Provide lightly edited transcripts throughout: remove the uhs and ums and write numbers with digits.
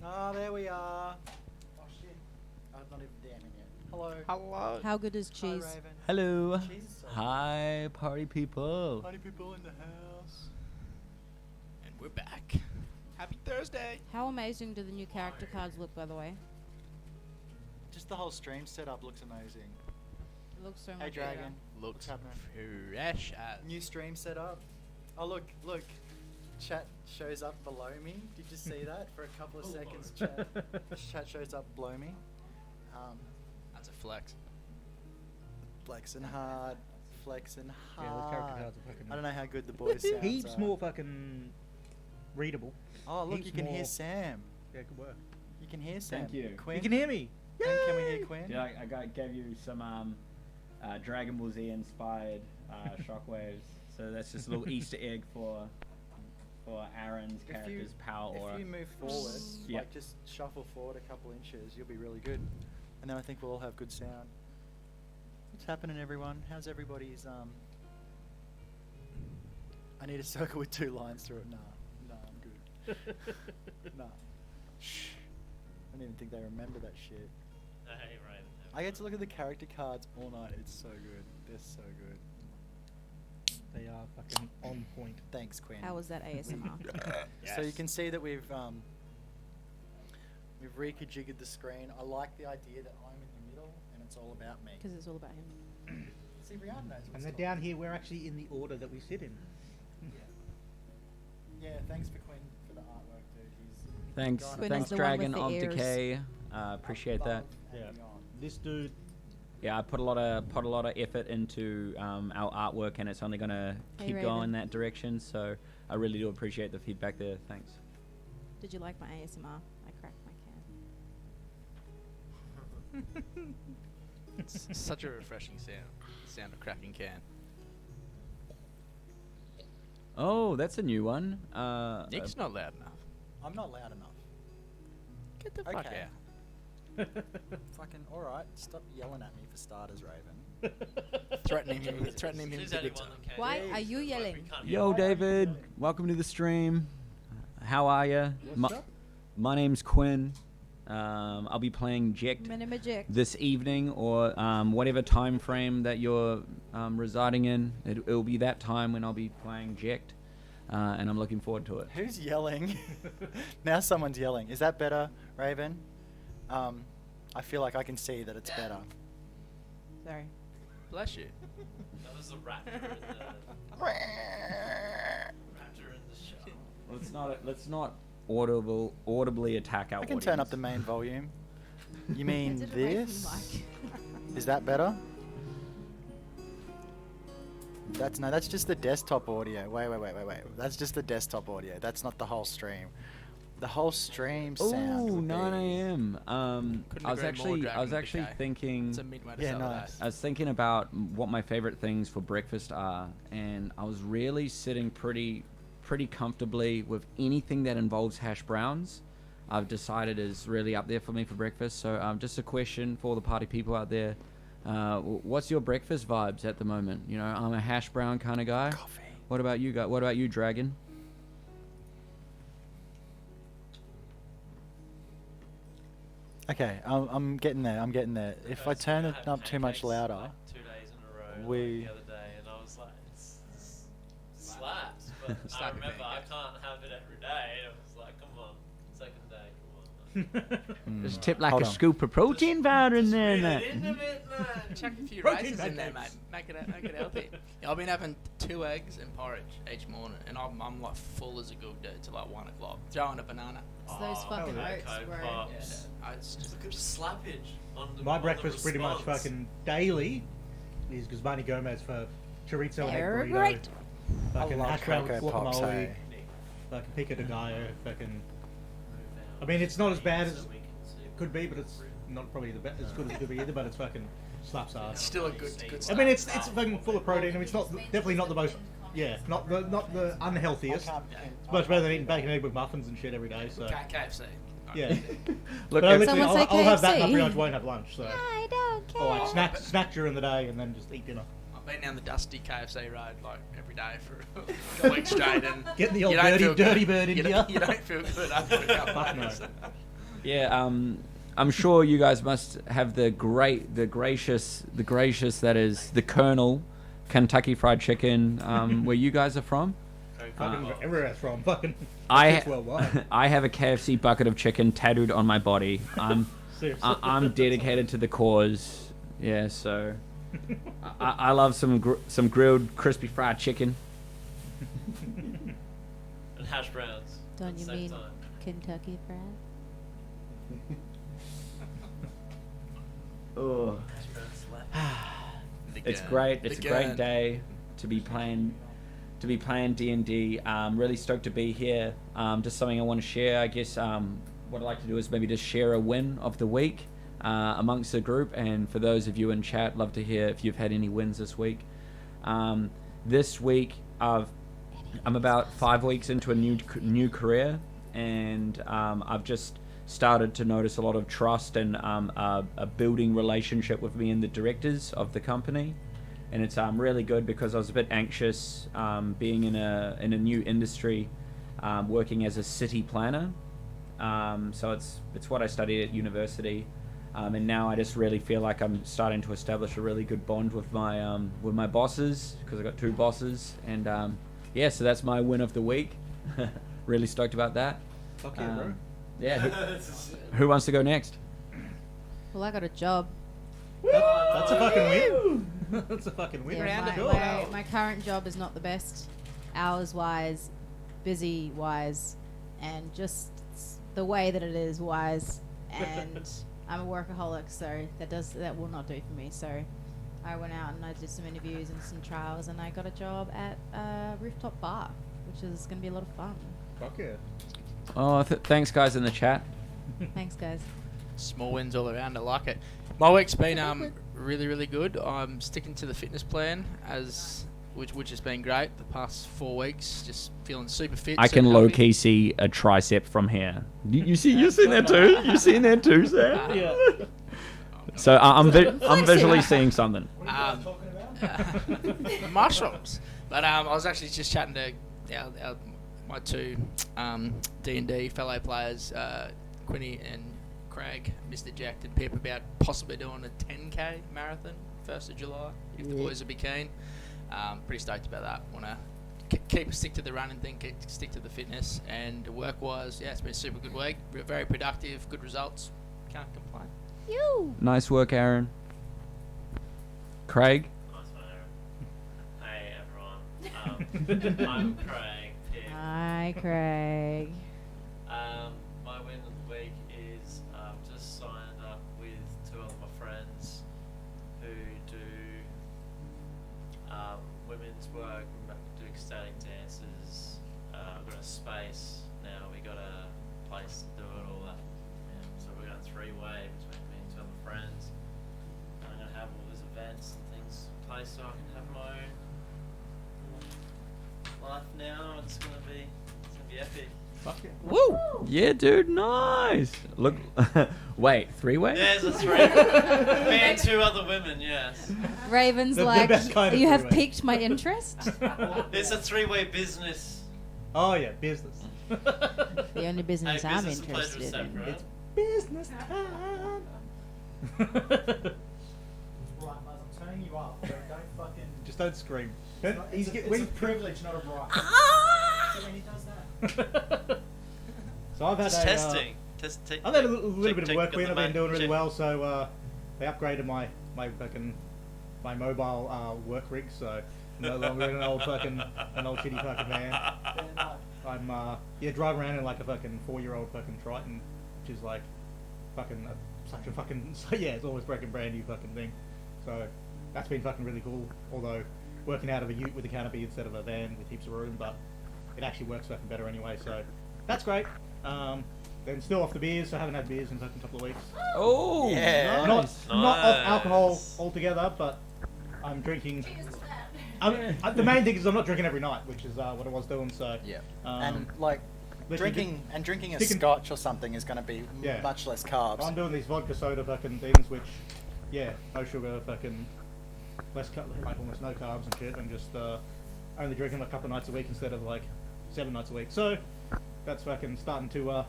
Ah, there we are. Oh shit! I'm not even damning yet. Hello. Hello. How good is cheese? Hi, Raven. Hello. Cheese is so Hi, party people. Party people in the house. And we're back. Happy Thursday. How amazing do the new character cards look, by the way? Just the whole stream setup looks amazing. It looks so much Hey, Dragon. Looks What's happening? fresh as. New stream setup. Oh look. Chat shows up below me. Did you see that? For a couple of seconds, chat shows up below me. That's a flex. Flexing hard. Flexing hard. Yeah, those character cards are fucking. I don't know how good the boys sound. Heaps more fucking readable. Oh look, heaps you can hear more- Sam. Yeah, good work. You can hear Sam. Thank you. Quinn. You can hear me. Quinn, can we hear Quinn? Yeah, I gave you some Dragon Ball Z inspired shockwaves. So that's just a little Easter egg for Aaron's character's power aura. If you move forward, Yep. like just shuffle forward a couple inches, you'll be really good. And then I think we'll all have good sound. What's happening, everyone? How's everybody's I need a circle with 2 lines through it. Nah, I'm good. Nah. Shh. I don't even think they remember that shit. Hey, right. I get to look at the character cards all night. It's so good. They're so good. They are fucking on point. Thanks, Quinn. How was that ASMR? So you can see that we've reconfigured the screen. I like the idea that I'm in the middle and it's all about me. Because it's all about him. See, Riyadh knows what's And then up. down here, we're actually in the order that we sit in. Yeah, thanks for Quinn for the artwork, dude. He's Thanks, gone Quinn is thanks, the one with Dragon the of ears. Decay. Appreciate that. above and Yeah. beyond. This dude, Yeah, I put a lot of effort into our artwork, and it's only gonna Hey, keep Raven. going that direction. So I really do appreciate the feedback there. Thanks. Did you like my ASMR? I cracked my can. It's such a refreshing sound. Sound of cracking can. Oh, that's a new one. Nick's not loud enough. I'm not loud enough. Get the fuck Okay. out. Fucking alright, stop yelling at me for starters, Raven. Threatening him with There's only big one time. that can. Why Jeez. are you yelling? We can't hear Yo, you. David. Welcome to the stream. How are you? what's up? My name's Quinn. I'll be playing Jekt Minimaject. this evening, or whatever time frame that you're residing in. It'll be that time when I'll be playing Jekt, and I'm looking forward to it. Who's yelling? Now someone's yelling. Is that better, Raven? I feel like I can see that it's better. Sorry. Bless you. That was the raptor in the raptor in the show. Let's not audibly attack our I can audience. turn up the main volume. You mean Is it away from this? the mic? Is that better? That's just the desktop audio. Wait. That's just the desktop audio. That's not the whole stream. The whole stream sound. Oh, would 9 be- a.m. Couldn't I was agree more, actually Dragon Decay. thinking. It's a midway to Yeah, sell nice. that. I was thinking about what my favorite things for breakfast are, and I was really sitting pretty comfortably with anything that involves hash browns. I've decided is really up there for me for breakfast. So just a question for the party people out there. What's your breakfast vibes at the moment? You know, I'm a hash brown kind of guy. Coffee. What about you guys? What about you, Dragon? Okay, I'm getting there. If I turn it had up too much pancakes, louder, like 2 days in a row, we- like the other day, and I was like, it's slaps. But I Slap your remember I pancakes. can't have it every day. It was like, come on, second day, come on. Just tip like Hold a on. scoop of protein powder in Just there, read man. it into it, man. Chuck a few Protein raisins in there, mate. pancakes. Make it healthy. Yeah, I've been having 2 eggs and porridge each morning, and I'm like full as a good dude till like 1 o'clock. Throwing a banana. It's those fucking yeah. oats, Coke bro. Pops. It's just Look at the slappage on the My on the breakfast pretty much response. fucking daily is Guzmani Gomez for chorizo and egg They're burrito. great. I Fucking love hash brown with Cocoa Pops. guacamole. Hey. Fucking pico de gallo. Fucking. Move I mean, it's not as bad so as we can see could be, but it's not probably the best as good as it could be either. But it's fucking slaps it's ass. still a good I start. mean, it's fucking full of protein. I mean, it's not definitely not the most. Yeah, not the unhealthiest. It's much better than eating bacon and egg with muffins and shit every day. So KFC. yeah. Look, But I literally, Someone say I'll have that and I KFC. pretty much won't have lunch. So I don't care. or like snack during the day and then just eat dinner. I've been down the dusty KFC road like every day for a week straight, and Getting the old you don't dirty feel dirty good. bird in you here. don't, you don't feel good after a couple Fuck of no. days. Yeah, I'm sure you guys must have the gracious that is the Colonel Kentucky Fried Chicken, where you guys are from. Fucking everywhere it's from. Fucking. I It's worldwide. I have a KFC bucket of chicken tattooed on my body. Seriously. I'm dedicated to the cause. Yeah, so I love some grilled crispy fried chicken. And hash browns. Don't at the you same mean time. Kentucky Fried? Oh. Hash browns slap. It's great. It's a great day to be playing D&D. Really stoked to be here. Just something I want to share. I guess what I'd like to do is maybe just share a win of the week amongst the group. And for those of you in chat, love to hear if you've had any wins this week. This week, I'm about 5 weeks into a new career, and I've just started to notice a lot of trust and a building relationship with me and the directors of the company. And it's really good because I was a bit anxious being in a new industry, working as a city planner. So it's what I studied at university, and now I just really feel like I'm starting to establish a really good bond with my bosses, because I got 2 bosses, and yeah, so that's my win of the week. Really stoked about that. Fuck yeah, bro. Yeah. Who wants to go next? Well, I got a job. That's a fucking win. That's a fucking win. Yeah, my current job is not the best, hours-wise, busy-wise, and just the way that it is wise. And I'm a workaholic, so that will not do for me. So I went out and I did some interviews and some trials, and I got a job at a rooftop bar, which is going to be a lot of fun. Fuck yeah. Oh, thanks guys in the chat. Thanks, guys. Small wins all around. I like it. My week's been really good. I'm sticking to the fitness plan which has been great the past 4 weeks. Just feeling super fit. I can super low healthy. key see a tricep from here. You seen that too? You seen that too, Sam? Yeah. So I'm visually seeing something. Mushrooms. But I was actually just chatting to my 2 D&D fellow players, Quinny and Craig, Mr. Jack and Pip, about possibly doing a 10k marathon 1st of July if the boys would be keen. Pretty stoked about that. Want to stick to the running thing, stick to the fitness, and work-wise, yeah, it's been a super good week. Very productive, good results. Can't complain. You. Nice work, Aaron. Craig? Nice one, Aaron. Hey, everyone. I'm Craig. Pip. Hi, Craig. My win of the week is just signed up with 2 of my friends who do women's work, do ecstatic dances. We've got a space now, we got a place to do it, all that. Yeah. So we're going 3-way between me and 2 of my friends. And I'm going to have all these events and things in place so I can have my own life now. It's going to be epic. Fuck yeah. Woo! Yeah, dude, nice. Look, wait, 3-way? There's a 3. Me and 2 other women, yes. Raven's The like, best kind of you have three-way." piqued my interest. It's a 3-way business. Oh yeah, business. The only business Hey, I'm business and pleasure interested in. separate. It's business time. Right, Buzz, I'm turning you up. Don't fucking. Just don't scream. It's a when- privilege, not a right. So when he does that. So I've had Just a, testing. I've had a little bit of work got in. the I've been doing really check. well. So they upgraded my mobile work rig. So I'm no longer in an old shitty fucking van. I'm driving around in like a fucking 4-year-old fucking Triton, which is like fucking such a fucking it's always breaking brand new fucking thing. So that's been fucking really cool. Although working out of a ute with a canopy instead of a van with heaps of room, but it actually works fucking better anyway. So that's great. Then still off the beers. So I haven't had beers in a couple of weeks. Oh, Yeah. nice. Not of alcohol altogether, but I'm drinking. The main thing is I'm not drinking every night, which is what I was doing. So Yeah. um, And like literally drinking a sticking- scotch or something is going to be Yeah. much less carbs. I'm doing these vodka soda fucking things, which no sugar, fucking less like almost no carbs and shit, and just only drinking a couple of nights a week instead of like 7 nights a week. So that's fucking starting to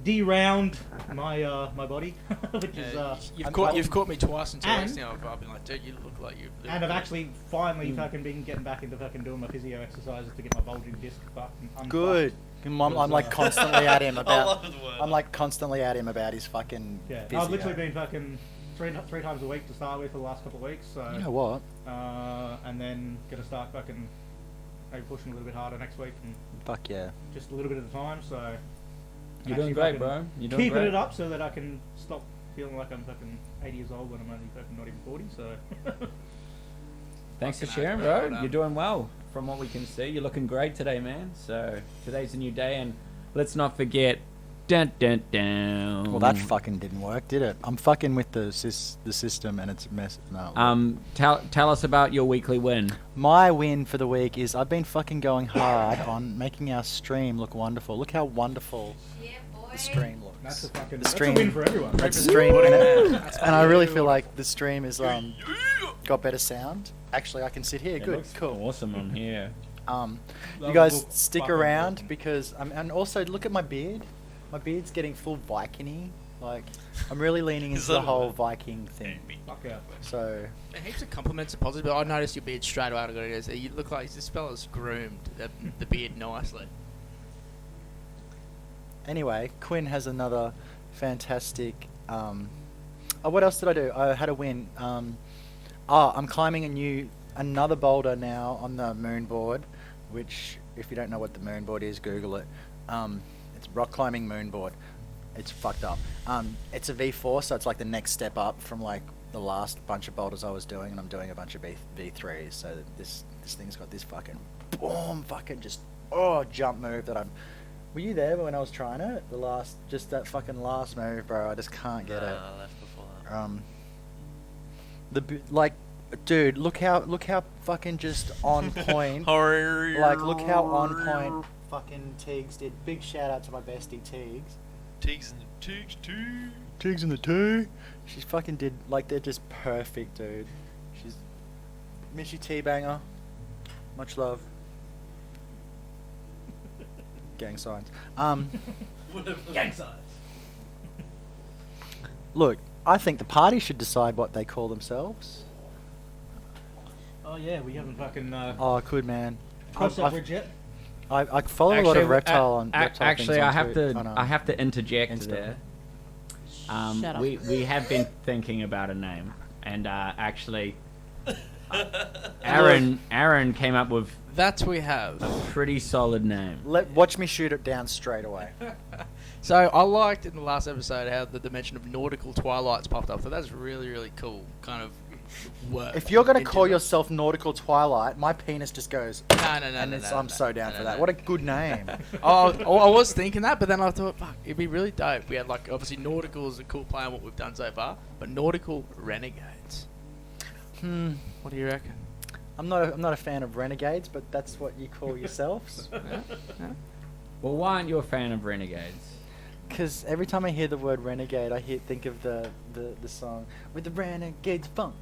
de-round my body, which is You've caught me twice in 2 weeks And- now. I've been like, dude, you look like you've. and I've actually finally fucking been getting back into fucking doing my physio exercises to get my bulging disc fucking unfucked. Good. I'm like Because, constantly at him I about. love the word. I'm like constantly at him about his fucking. Yeah, physio. I've literally been fucking three times a week to start with for the last couple of weeks. So You know what? and then gonna start fucking maybe pushing a little bit harder next week and Fuck yeah. just a little bit at a time. So You're actually doing great, fucking bro. You're doing keeping great. it up so that I can stop feeling like I'm fucking 80 years old when I'm only fucking not even 40. So Thanks for Fucking sharing, hell, bro. bro. You're doing well from what we can see. You're looking great today, man. So today's a new day, and let's not forget. Dun, dun, dun. Well, that fucking didn't work, did it? I'm fucking with the system, and it's a mess. No. Tell us about your weekly win. My win for the week is I've been fucking going hard on making our stream look wonderful. Look how wonderful the stream looks. that's a fucking The that's a stream- win for everyone. That's stream, and I really feel like the stream is got better sound. Actually, I can sit here. It Good, looks cool. awesome on here. You guys stick around because and also look at my beard. My beard's getting full Viking-y. Like I'm really leaning Is into the that a whole word? Viking thing. Fuck yeah. So Heaps of compliments are positive, but I noticed your beard straight away. I got to go. You look like this fella's groomed the beard nicely. anyway, Quinn has another fantastic. What else did I do? I had a win. I'm climbing another boulder now on the moon board, which if you don't know what the moon board is, Google it. It's rock climbing moon board. It's fucked up. It's a V4, so it's like the next step up from like the last bunch of boulders I was doing, and I'm doing a bunch of V3s. So this thing's got this fucking boom, fucking just jump move that I'm. Were you there when I was trying it? Just that fucking last move, bro. I just can't get it. I left before that. Like, dude, look how fucking just on point. Like, look how on point fucking Teagues did. Big shout out to my bestie Teagues. Teagues and the Teagues too. Teagues in the two. She fucking did, like, they're just perfect, dude. She's Missy T-banger. Much love. Gang signs. Gang signs. Look, I think the party should decide what they call themselves. Oh yeah, we haven't fucking Oh, good man. crossed I- that bridge yet. I follow a lot of reptile reptile Actually, things I on have Twitter- to. on, I have to interject Insta. there. Shut up. We have been thinking about a name, and actually, Aaron came up with That we have. a pretty solid name. Watch me shoot it down straight away. So I liked in the last episode how the dimension of nautical twilights popped up. So that's really, really cool kind of work. If you're gonna into call the- yourself Nautical Twilight, my penis just goes. No, I'm so down for that. What a good name. I was thinking that, but then I thought, fuck, it'd be really dope. We had like obviously nautical is a cool play on what we've done so far, but nautical renegades. What do you reckon? I'm not a fan of renegades, but that's what you call yourselves. Well, why aren't you a fan of Renegades? Because every time I hear the word renegade, think of the song with the renegades funk,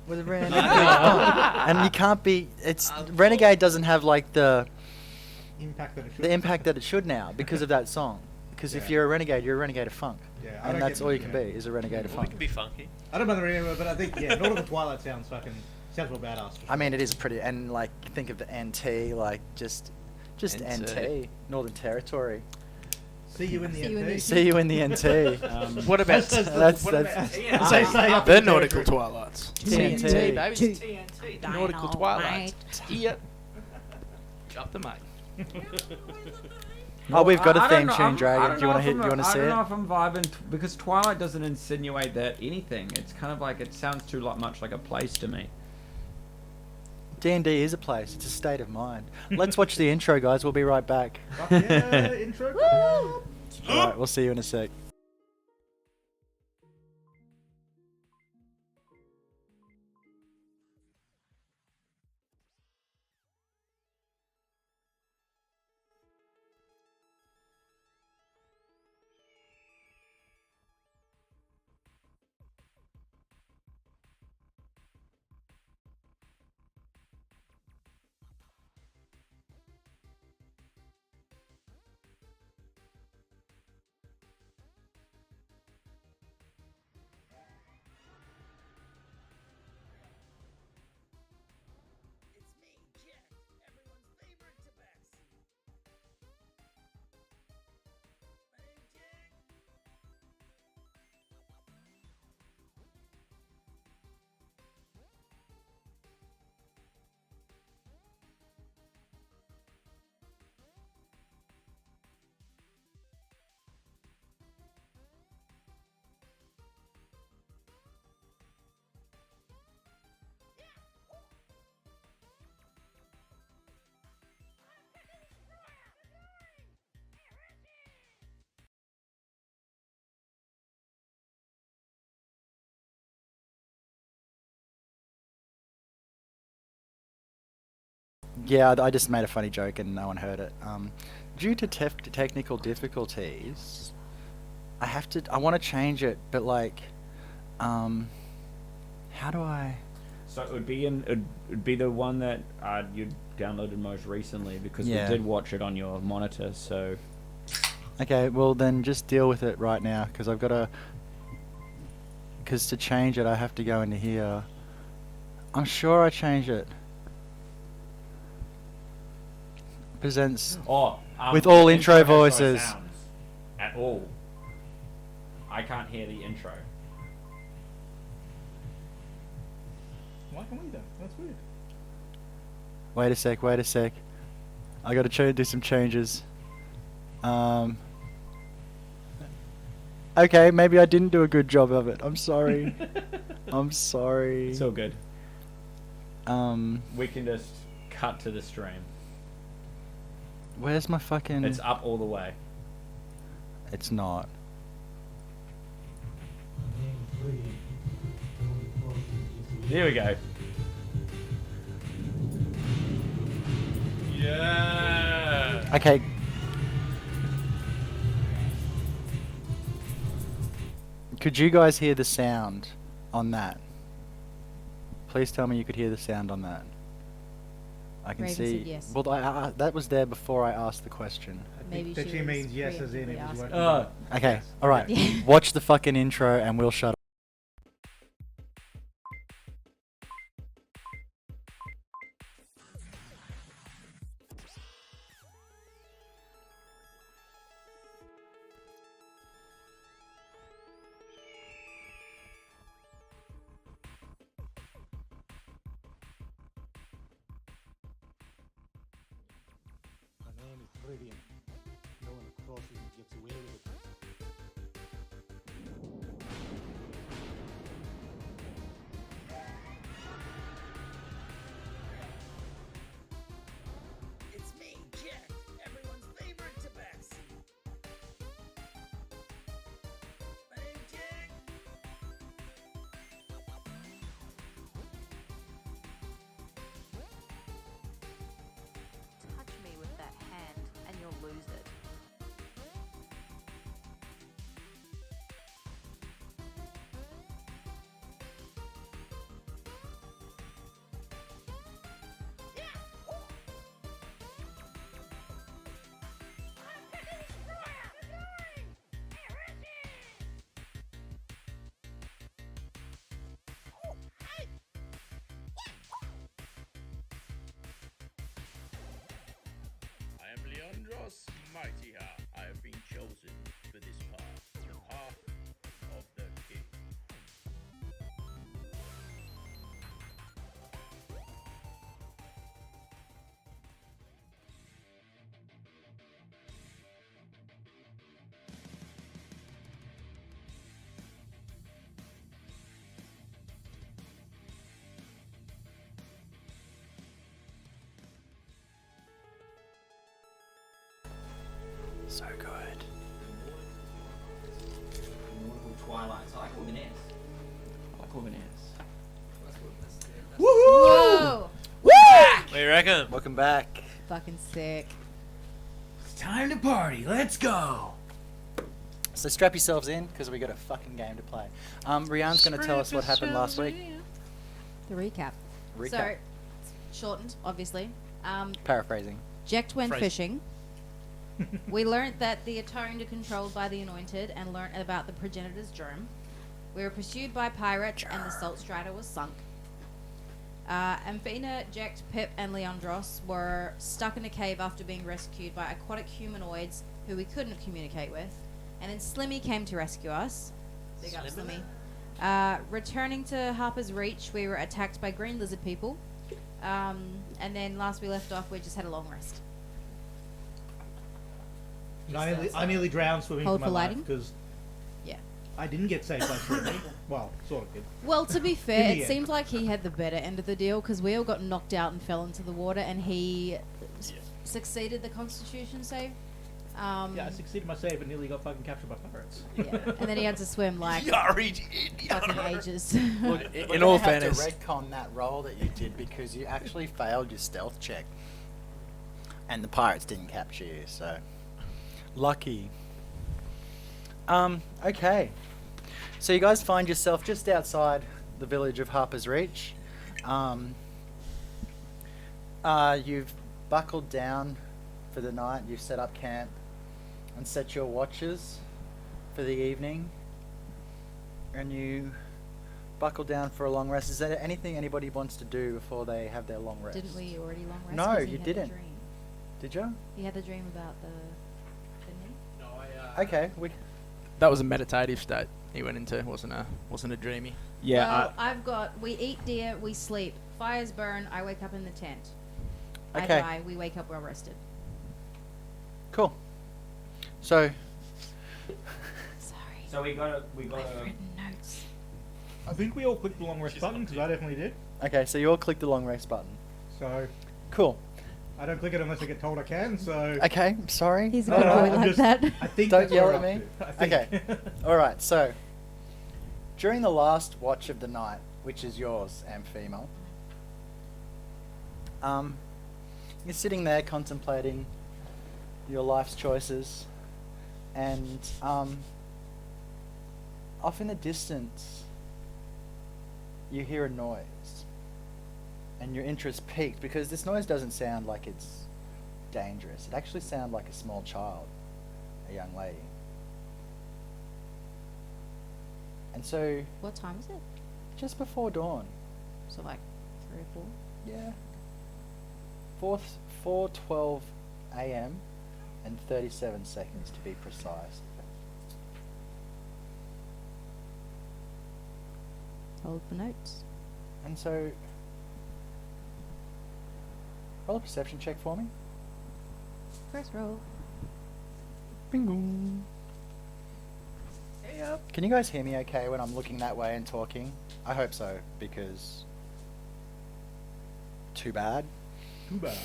with the renegades funk, and you can't be. It's renegade doesn't have like the impact that it should now because of that song. Because if Yeah. you're a renegade of funk, Yeah, I and don't that's get- all you can yeah. be is a renegade of Well, we funk. can be funky. I don't know the name, but I think Nautical Twilight sounds real badass. I mean, it is pretty, and like think of the NT, like just NT, Northern Territory. See you in the See you in NT. the- See you in the NT. What about That's- what about- that's- Say- say up the in nautical territory. twilights? TNT. TNT, baby. T- TNT. The nautical twilights. Yep. Up the mic. Oh, we've got a I don't theme know, tune, I'm- I Dragon. don't Do you want know to if I'm- see I don't know it? if I'm vibing because Twilight doesn't insinuate that anything. It's kind of like it sounds too much like a place to me. D&D is a place. It's a state of mind. Let's watch the intro, guys. We'll be right back. Fuck yeah, intro. All right, we'll see you in a sec. Yeah, I just made a funny joke and no one heard it. Due to technical difficulties, I want to change it, but like, how do I? So it would be the one that you downloaded most recently because Yeah. we did watch it on your monitor. So Okay, well then just deal with it right now, because I've got to. Because to change it, I have to go into here. I'm sure I changed it. Presents. With all the intro has no voices. sounds at all. I can't hear the intro. Why can we though? That's weird. Wait a sec. I got to do some changes. Okay, maybe I didn't do a good job of it. I'm sorry. I'm sorry. It's all good. Um, We can just cut to the stream. where's my fucking? It's up all the way. It's not. There we go. Yeah. Okay. Could you guys hear the sound on that? Please tell me you could hear the sound on that. I can Raven see. said yes. Well, that was there before I asked the question. I Maybe think that she she was means yes as in it preemptively was asking. working. Okay, all right. Yeah. Watch the fucking intro and we'll shut up. My name is Brilliant. No one crosses and gets away with it. It's me, Jack, everyone's favorite tabaxi. My name's Jack. Touch me with that hand and you'll lose it. I am Leandros Mightyha. I have been chosen for this path, the path of the king. So good. Twilight. I like Lumineers. I like Lumineers. Whoa! What do you reckon? Welcome back. Fucking sick. It's time to party. Let's go. So strap yourselves in because we got a fucking game to play. Rianne's going to tell us what happened last week. The recap. Recap. So, shortened, obviously. Paraphrasing. Jekt went Phrase. fishing. We learnt that the Atoned are controlled by the Anointed and learnt about the Progenitor's Germ. We were pursued by pirates and the Salt Strider was sunk. Amphina, Jekt, Pip and Leandros were stuck in a cave after being rescued by aquatic humanoids who we couldn't communicate with. And then Slimmy came to rescue us. Big up Slimmy. Returning to Harper's Reach, we were attacked by green lizard people. And then last we left off, we just had a long rest. I nearly drowned swimming Hold for for my life lighting? because Yeah. I didn't get saved by swimming. Well, sort of did. Well, to be fair, In the it end. seems like he had the better end of the deal because we all got knocked out and fell into the water, and he succeeded the Constitution save. Yeah, I succeeded my save and nearly got fucking captured by pirates. Yeah, and then he had to swim like Yari, fucking ages. Look, in all fairness. to retcon that roll that you did because you actually failed your stealth check. and the pirates didn't capture you, so lucky. Okay. So you guys find yourself just outside the village of Harper's Reach. You've buckled down for the night. You've set up camp and set your watches for the evening. And you buckle down for a long rest. Is there anything anybody wants to do before they have their long rest? Didn't we already long rest? No, 'Cause he you had the didn't. dream. Did you? He had the dream about the. Didn't he? No, I. Okay. That was a meditative state he went into. Wasn't a dreamy. Yeah. Well, I've got. We eat deer. We sleep. Fires burn. I wake up in the tent. I Okay. die. We wake up well rested. Cool. So, Sorry. so we got I've written notes. I think we all clicked the long rest button because I definitely did. okay, so you all click the long rest button. So Cool. I don't click it unless I get told I can. So Okay, I'm sorry. He's No, a good no, boy I'm like just- that. I think Don't that's yell where at we're me. up to, I think. Okay. Alright, so during the last watch of the night, which is yours, Amphema, you're sitting there contemplating your life's choices, and off in the distance you hear a noise, and your interest peaked because this noise doesn't sound like it's dangerous. It actually sounds like a small child, a young lady. And so, What time is it? just before dawn, So like 3 or 4. yeah, 4:12 a.m. and 37 seconds to be precise. Hold the notes. And so, roll a perception check for me. First roll. Bing. Yep. Can you guys hear me okay when I'm looking that way and talking? I hope so, because too bad. Too bad.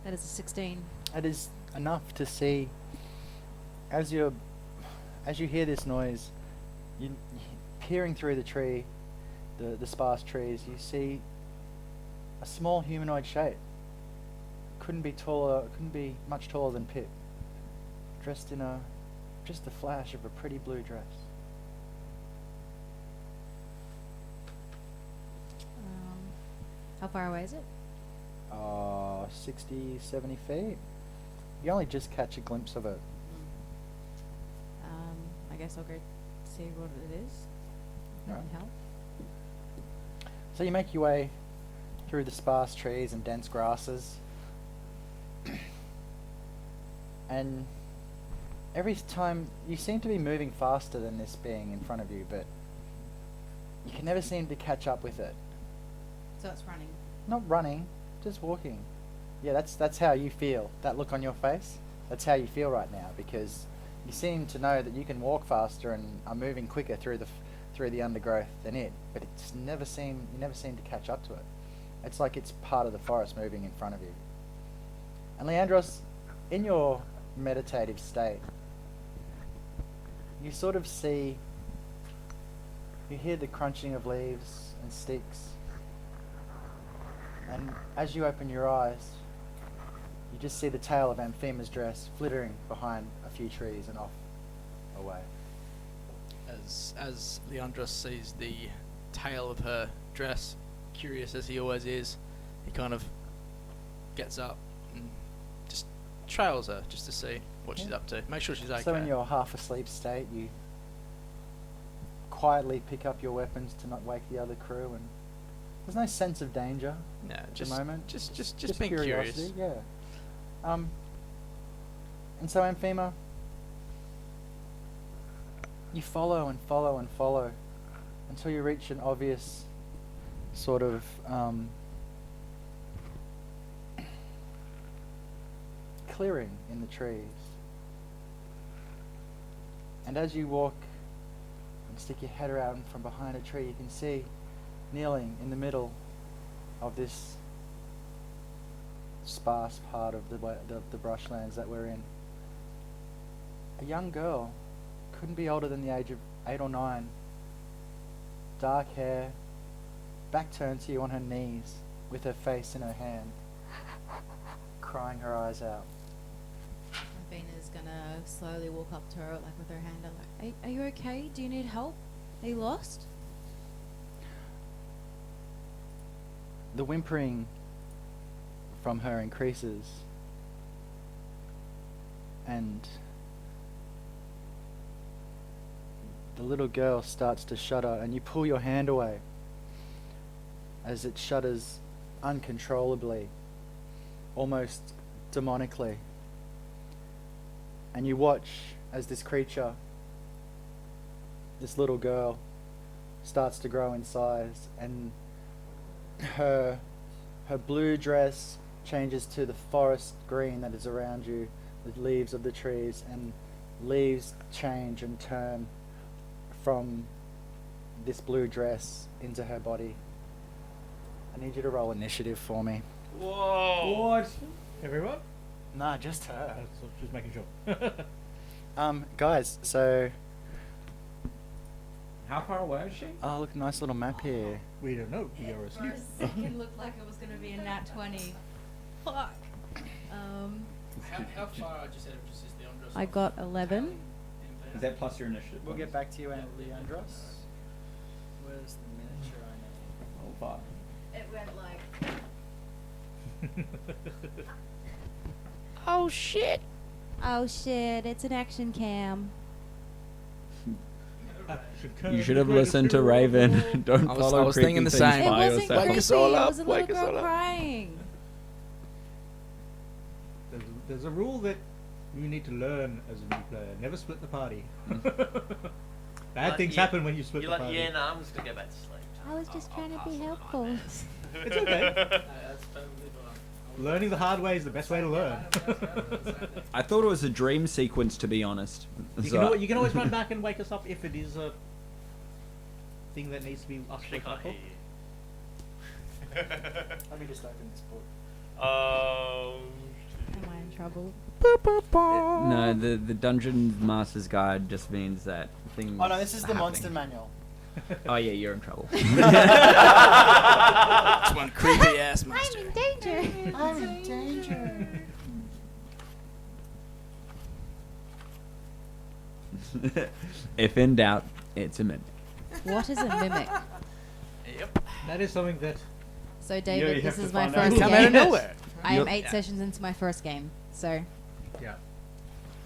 That is a 16. It is enough to see as you hear this noise, you peering through the tree, the sparse trees, you see a small humanoid shape. Couldn't be much taller than Pip, dressed in just the flash of a pretty blue dress. How far away is it? 60, 70 feet. You only just catch a glimpse of it. I guess I'll go see what it is. That Right. can help. So you make your way through the sparse trees and dense grasses. And every time you seem to be moving faster than this being in front of you, but you can never seem to catch up with it. So it's running. Not running, just walking. Yeah, that's how you feel. That look on your face, that's how you feel right now, because you seem to know that you can walk faster and are moving quicker through the undergrowth than it, but you never seem to catch up to it. It's like it's part of the forest moving in front of you. And Leandros, in your meditative state, you sort of see, you hear the crunching of leaves and sticks, and as you open your eyes, you just see the tail of Amphema's dress flittering behind a few trees and off away. As Leandros sees the tail of her dress, curious as he always is, he kind of gets up and just trails her just to see what she's Yeah. up to. Make sure she's okay. So in your half asleep state, you quietly pick up your weapons to not wake the other crew, and there's no sense of danger no, at just the moment. just being curious. Yeah. And so Amphema, you follow and follow and follow until you reach an obvious sort of clearing in the trees. And as you walk and stick your head around from behind a tree, you can see kneeling in the middle of this sparse part of the brushlands that we're in, a young girl, couldn't be older than the age of 8 or 9, dark hair, back turned to you on her knees, with her face in her hand, crying her eyes out. Vena's gonna slowly walk up to her, like with her hand out, like, are you okay? Do you need help? Are you lost? The whimpering from her increases, and the little girl starts to shudder, and you pull your hand away as it shudders uncontrollably, almost demonically. And you watch as this creature, this little girl, starts to grow in size, and her blue dress changes to the forest green that is around you, the leaves of the trees, and leaves change and turn from this blue dress into her body. I need you to roll initiative for me. Whoa! What? Everyone? Nah, just her. Just making sure. Guys, so How far away is she? oh look, nice little map here. We don't know. We are For asleep. a second, looked like it was gonna be a nat 20. Fuck. How far just out of just is the Andros? I got 11. Is that plus your initiative? We'll get bonus? back to you, Leandros. Where's the miniature I need? Oh, fuck. It went like. Oh shit! Oh shit! It's an action cam. You should have listened to Raven. Don't I was- follow I was creepy thinking the things same. It by wasn't yourself. Wake creepy. us all It up, was a wake little us all girl up. crying. There's a rule that you need to learn as a new player. Never split the party. Bad Like, things yeah, happen when you split You're the like, party. yeah, no, I'm just gonna go back to sleep. I was just trying to be helpful. It's okay. Learning the hard way is the best way to learn. I thought it was a dream sequence, to be honest. You can always run back and wake us up if it is a thing that needs to be us She woken can't up hear for. you. Let me just open this book. Oh. Am I in trouble? No, the Dungeon Master's Guide just means that things. Oh no, this is are the happening. monster manual. Oh yeah, you're in trouble. It's one creepy ass monster. I'm in danger. I'm in danger. If in doubt, it's a mimic. What is a mimic? Yep. That is something that So you David, have this to is my find out. first Come out of game. nowhere. I am Yep. 8 sessions into my first game, so yeah.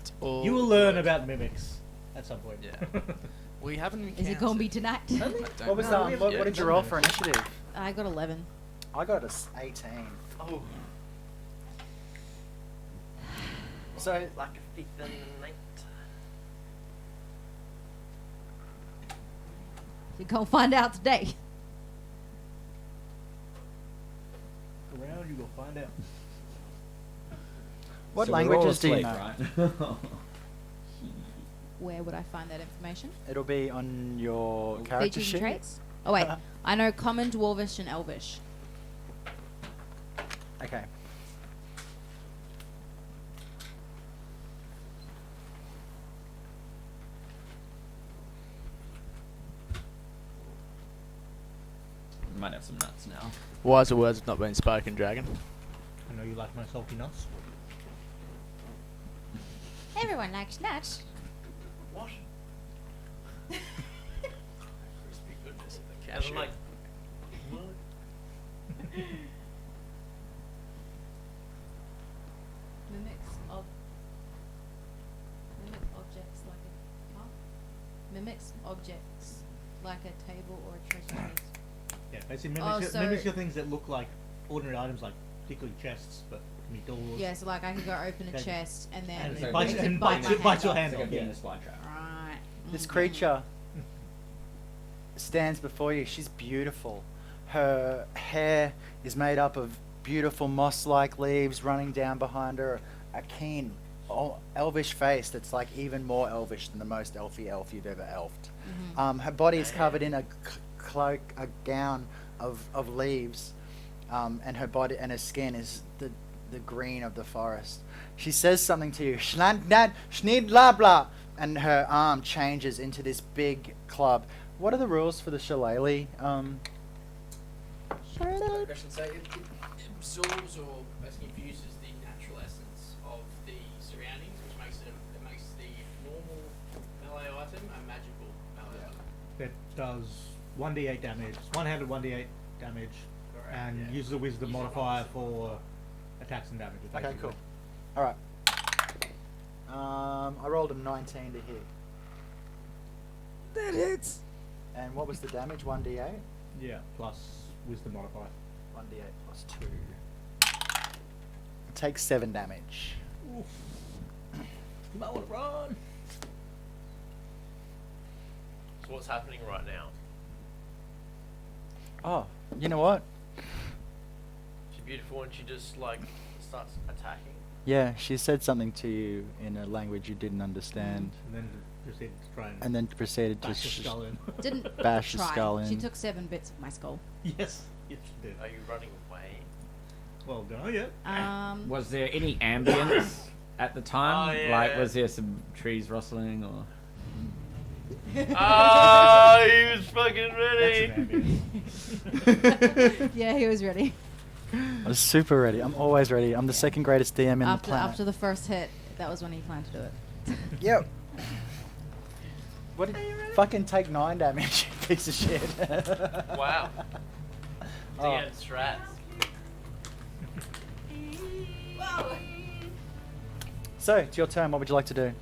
It's all You will learn good. about mimics at some point. Yeah. We haven't. is it gonna be tonight? What was No, we what, have- what did you roll for initiative? I got 11. I got a 18. Oh. So Like a fifth and an eight. You're gonna find out today. Around, you will find out. what So we're all languages do you asleep, know? right? Where would I find that information? It'll be on your character Features sheet. and traits? Oh wait, I know Common, Dwarvish, and Elvish. Okay. We might have some nuts now. Wiser words have not been spoken, Dragon. I know you like my salty nuts. Everyone likes nuts. What? Crispy goodness of the And I'm like, what? Mimics objects like a table or a treasure chest. Yeah, basically Oh, mimics, so- mimics are things that look like ordinary items, like particularly chests, but can be doors. Yeah, so like I could go open a Okay. chest and then And it bites- could and bite bites- my it bites your off. hand It's like off, being yeah. a slide trap. Right. This Mhm. creature stands before you. She's beautiful. Her hair is made up of beautiful moss-like leaves running down behind her. A keen, elvish face that's like even more elvish than the most elfy elf you've ever elfed. Her body is covered in a cloak, a gown of leaves, and her body and her skin is the green of the forest. She says something to you, Schland, Schneed, blah, blah, and her arm changes into this big club What are the rules for the shillelagh? Question. So it absorbs or basically infuses the natural essence of the surroundings, which makes the normal melee item a magical melee item. That does 1d8 damage, one-handed 1d8 damage, Correct, and yeah. uses the wisdom Use your modifier bonus. for attacks and damage. Okay, basically. cool. Alright. I rolled a 19 to hit. That hits. And what was the damage? 1d8? Yeah, plus wisdom modifier. 1d8 plus 2. Take 7 damage. Oof. You might want to run. So what's happening right now? Oh, you know what? She's beautiful and she just like starts attacking. Yeah, she said something to you in a language you didn't understand, And then proceed to try and and then proceeded to bash your skull in. Didn't bash your try. skull She in. took 7 bits of my skull. Yes, yes, she did. Are you running away? Well done, yeah. Was there any ambience at the time? Oh, Like, yeah. was there some trees rustling or? Oh, he was fucking That's ready. an ambience. Yeah, he was ready. I was super ready. I'm always ready. I'm the second greatest DM in the planet. After the first hit, that was when he planned to do it. Yep. What did fucking take 9 damage, you piece of shit. Wow. Oh. DM strats. So, it's your turn. What would you like to do?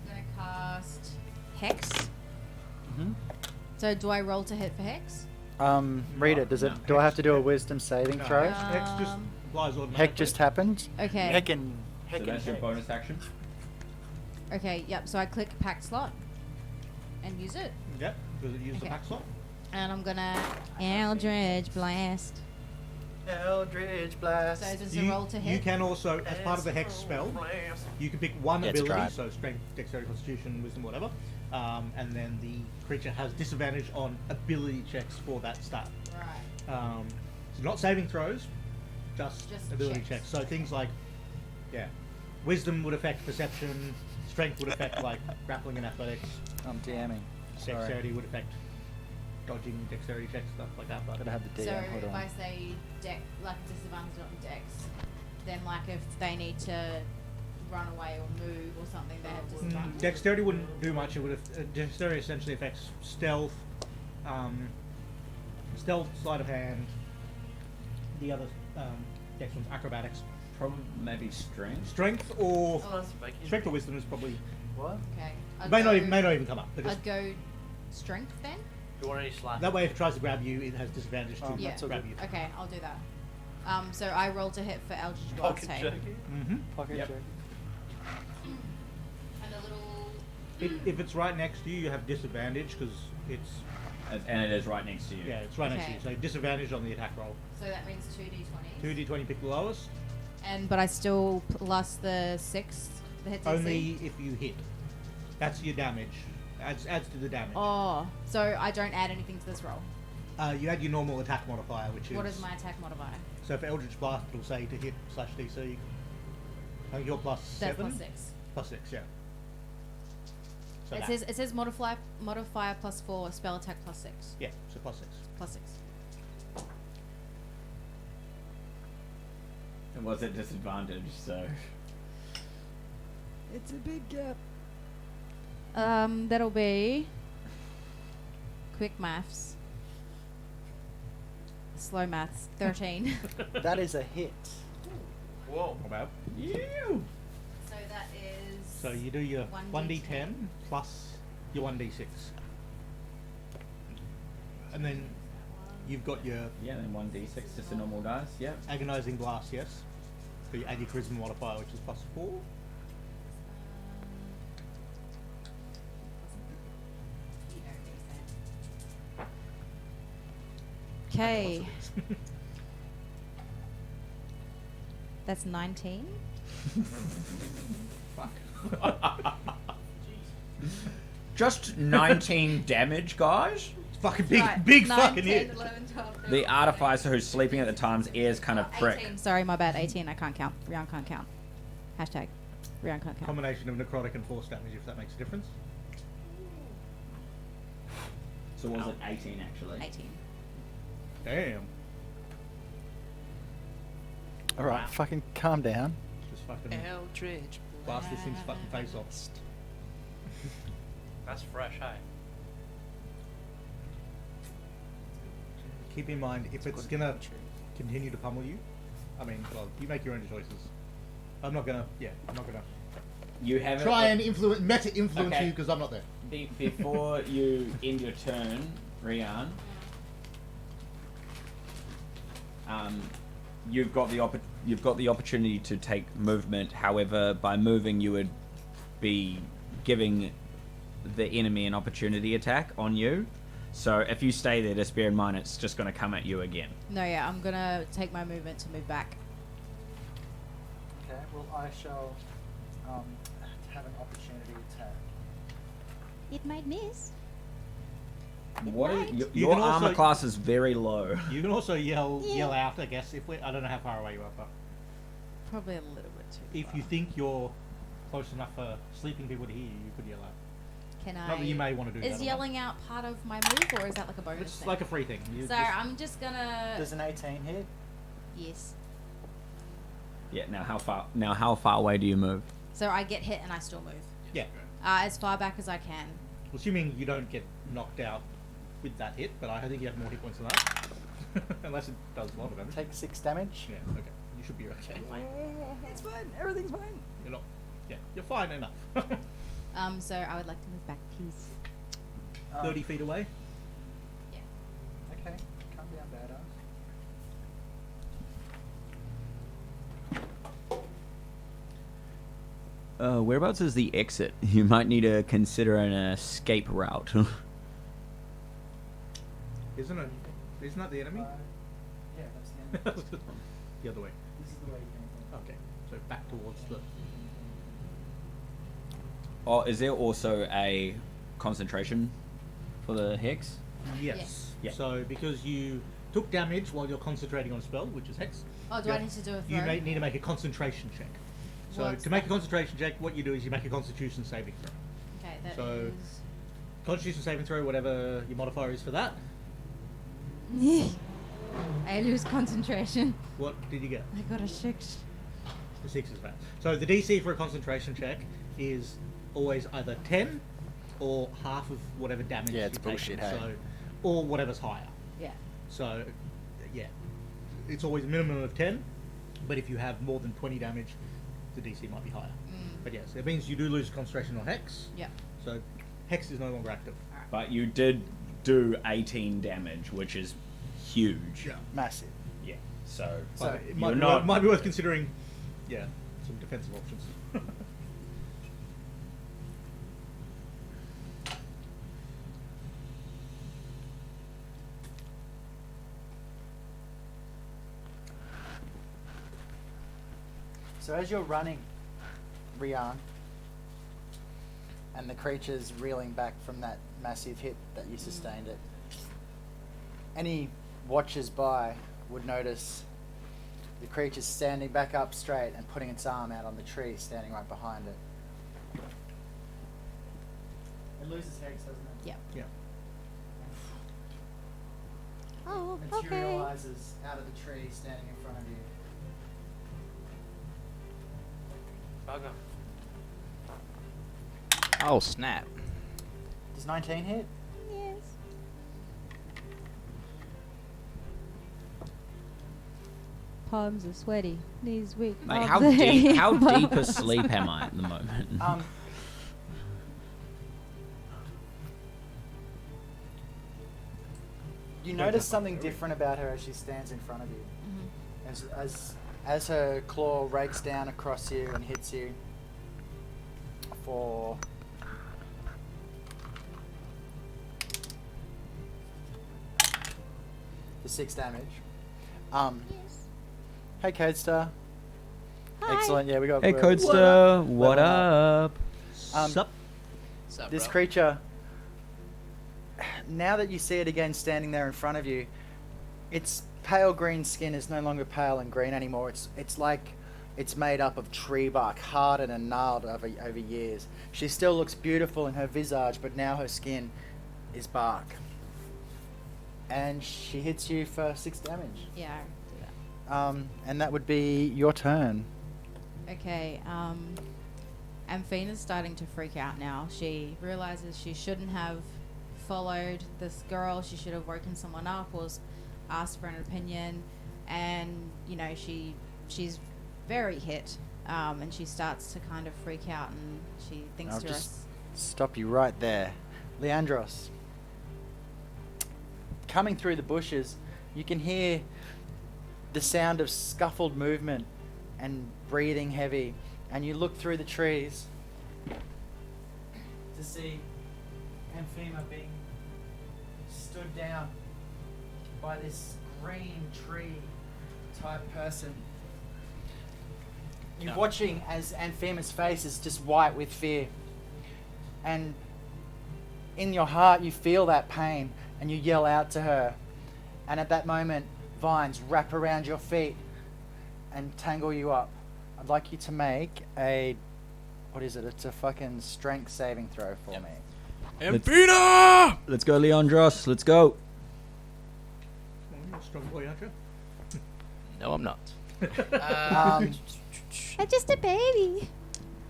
I'm going to cast Hex. Hmm? So do I roll to hit for Hex? Read it. Does it? Do I have to do a wisdom saving throw? Hex just Um, applies automatically. Heck just happened. Okay. Heckin'. So that's your bonus action. Okay, yep. So I click pack slot and use it. Yep, because it uses the Okay. pack slot. And I'm going to Eldritch Blast. Eldritch blast. So does it roll to hit? You can also, as part of the Hex spell, you can pick one Yeah, it's ability, tried. so strength, dexterity, constitution, wisdom, whatever, and then the creature has disadvantage on ability checks for that stat. Right. So not saving throws, just Just ability checks. checks. So things like, yeah, wisdom would affect perception, strength would affect like grappling and athletics, I'm DMing. Sorry. dexterity would affect dodging, dexterity checks, stuff like that. But Gotta have the So DM. Hold if on. I say like disadvantage on dex, then like if they need to run away or move or something, they have disadvantage. Dexterity wouldn't do much. It would dexterity essentially affects stealth, stealth, sleight of hand. The other dex one's acrobatics. Probably maybe strength. Strength or Oh, that's big. strength or wisdom is probably What? Okay. may not even come up. But just, I'd go strength then. Do you want any slack? that way, if it tries to grab you, it has disadvantage to Oh, Yeah. that's all grab good. you. Okay, I'll do that. So I roll to hit for Eldritch Blast. Pocket hey? check. Mm-hmm. Pocket Yep. check. And a little. If it's right next to you, you have disadvantage because it's And it is right next to you. yeah, it's right next to you. Okay. So disadvantage on the attack roll. So that means 2d20. 2d20, pick the lowest. But I still plus the 6, the hit DC. Only if you hit. That's your damage. Adds to the damage. Oh, so I don't add anything to this roll. You add your normal attack modifier, which is What is my attack modifier? So for Eldritch Blast, it'll say to hit /DC. I think you're plus That's 7. plus 6. Plus 6, yeah. So It that. says modifier plus 4, spell attack plus 6. Yeah, so plus 6. Plus 6. It was at disadvantage, so. It's a big gap. That'll be quick maths. Slow maths. 13. That is a hit. Whoa. How about? You. So that is. So you do your 1d10 plus your 1d6. And then you've got your Yeah, then 1d6, just a normal dice. Yep. Agonizing Blast, yes. So you add your Charisma modifier, which is plus 4. Okay. That's 19. Just 19 damage, guys. It's Fucking big, Right, big 9, fucking 10, hit. 11, 12, The artificer who's sleeping at the time's ears kind of prick. 18. Sorry, my bad. 18. I can't count. Rian can't count. Hashtag. Rian can't count. Combination of necrotic and force damage, if that makes a difference. So was it 18 actually? 18. Damn. All right, fucking calm down. Just fucking Eldridge. blast this thing's fucking face off. That's fresh, hey? Keep in mind, if it's gonna continue to pummel you, I mean, well, you make your own choices. I'm not gonna. You have Try and meta influence Okay. you because I'm not there. Before you end your turn, Rian, you've got the opportunity to take movement. However, by moving, you would be giving the enemy an opportunity attack on you. So if you stay there, just bear in mind it's just going to come at you again. No, yeah, I'm gonna take my movement to move back. Okay, well, I shall have an opportunity attack. It might miss. What might. is, You your can also- armor class is very low. You can also yell Yeah. out, I guess. If I don't know how far away you are, but Probably a little bit too if far. you think you're close enough for sleeping people to hear you, you could yell out. Can I? Not that you may want to do that. Is or not. yelling out part of my move, or is that like a bonus It's thing? like a free thing. You So just- I'm just gonna. Does an 18 hit? Yes. Yeah. Now how far away do you move? So I get hit and I still move. yeah. As far back as I can. Assuming you don't get knocked out with that hit, but I think you have more hit points than that. Unless it does a lot of damage. Take 6 damage. Yeah, okay. You should be okay. It's fine. Everything's fine. You're not. Yeah, you're fine enough. So I would like to move back, please. 30 feet away. Yeah. Okay, calm down, badass. Whereabouts is the exit? You might need to consider an escape route. Isn't it? Isn't that the enemy? Yeah, that's the end. The other way. This is the way you came from. Okay, so back towards the. Oh, is there also a concentration for the hex? Yes. Yes. Yeah. So because you took damage while you're concentrating on a spell, which is hex. Oh, do I need to do a You throw? need to make a concentration check. So What's to make a that? concentration check, what you do is you make a Constitution saving throw. Okay, that So- is. Constitution saving throw, whatever your modifier is for that. I lose concentration. What did you get? I got a 6. The 6 is bad. So the DC for a concentration check is always either 10 or half of whatever damage Yeah, it's you've taken. bullshit, hey? So, or whatever's higher. Yeah. So, yeah, it's always a minimum of 10, but if you have more than 20 damage, the DC might be higher. But yes, it means you do lose concentration or hex. Yeah. So, hex is no longer active. But you did do 18 damage, which is huge. Massive. Yeah. So, So it you're might be, not. might be worth considering, yeah, some defensive options. So as you're running, Rian, and the creature's reeling back from that massive hit that you sustained it, any watchers by would notice the creature's standing back up straight and putting its arm out on the tree standing right behind it. It loses hex, doesn't it? Yeah. Yeah. Oh, okay. Materializes out of the tree standing in front of you. Bugger. Oh, snap. Does 19 hit? Yes. Palms are sweaty, knees weak. Mate, arms how are deep? heavy, How deep bones asleep are- am I at the moment? You Don't notice have something one, different about her as she stands in front of you. Mhm. As her claw rakes down across you and hits you for the 6 damage. Yes. Hey, Codestar. Hi. Excellent. Yeah, we got. Hey, we're- Codestar, what Level up? Um, Sup? What's up, This bro? creature now that you see it again standing there in front of you, its pale green skin is no longer pale and green anymore. It's like it's made up of tree bark, hardened and gnarled over years. She still looks beautiful in her visage, but now her skin is bark. And she hits you for 6 damage. Yeah, I do that. And that would be your turn. Okay, Amphina's starting to freak out now. She realizes she shouldn't have followed this girl. She should have woken someone up or asked for an opinion. And, you know, she's very hit. And she starts to kind of freak out and she thinks I'll to just us. stop you right there. Leandros. Coming through the bushes, you can hear the sound of scuffled movement and breathing heavy, and you look through the trees to see Amphima being stood down by this green tree type person. You're watching as Amphima's face is just white with fear, and in your heart you feel that pain and you yell out to her, and at that moment vines wrap around your feet and tangle you up. I'd like you to make a, what is it? It's a fucking strength saving throw for me. Amphina! Let's go, Leandros. Let's go. You're a strong boy, aren't you? No, I'm not. I'm just a baby.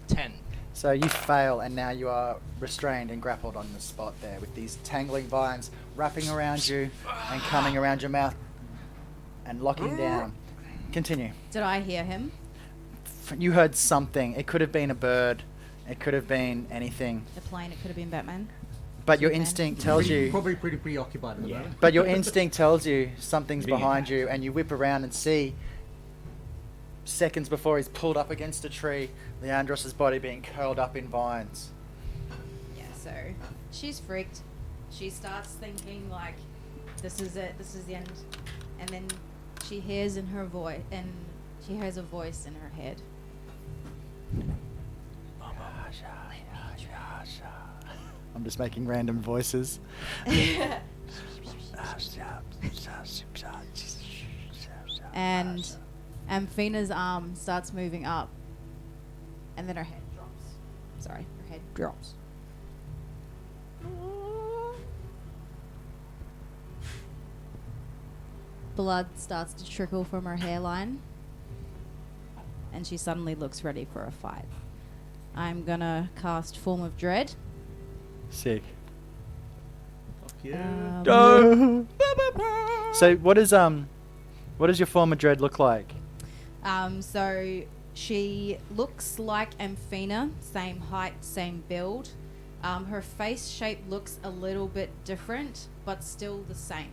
10. So you fail, and now you are restrained and grappled on the spot there with these tangling vines wrapping around you and coming around your mouth and locking down. Continue. Did I hear him? You heard something. It could have been a bird. It could have been anything. The plane, it could have been Batman. But your Superman. instinct tells you. Probably pretty preoccupied with that. But your instinct tells you something's Being behind you, and you whip around and see, seconds before he's pulled up against a tree, Leandros' body being curled up in vines. Yeah, so she's freaked. She starts thinking like, this is it, this is the end. And then she hears in her voice, and she hears a voice in her head. I'm just making random voices. And Amphina's arm starts moving up, and then her head drops. Sorry, her head drops. Blood starts to trickle from her hairline, and she suddenly looks ready for a fight. I'm gonna cast Form of Dread. Sick. Fuck yeah. So what does your form of dread look like? So she looks like Amphina, same height, same build. Her face shape looks a little bit different, but still the same.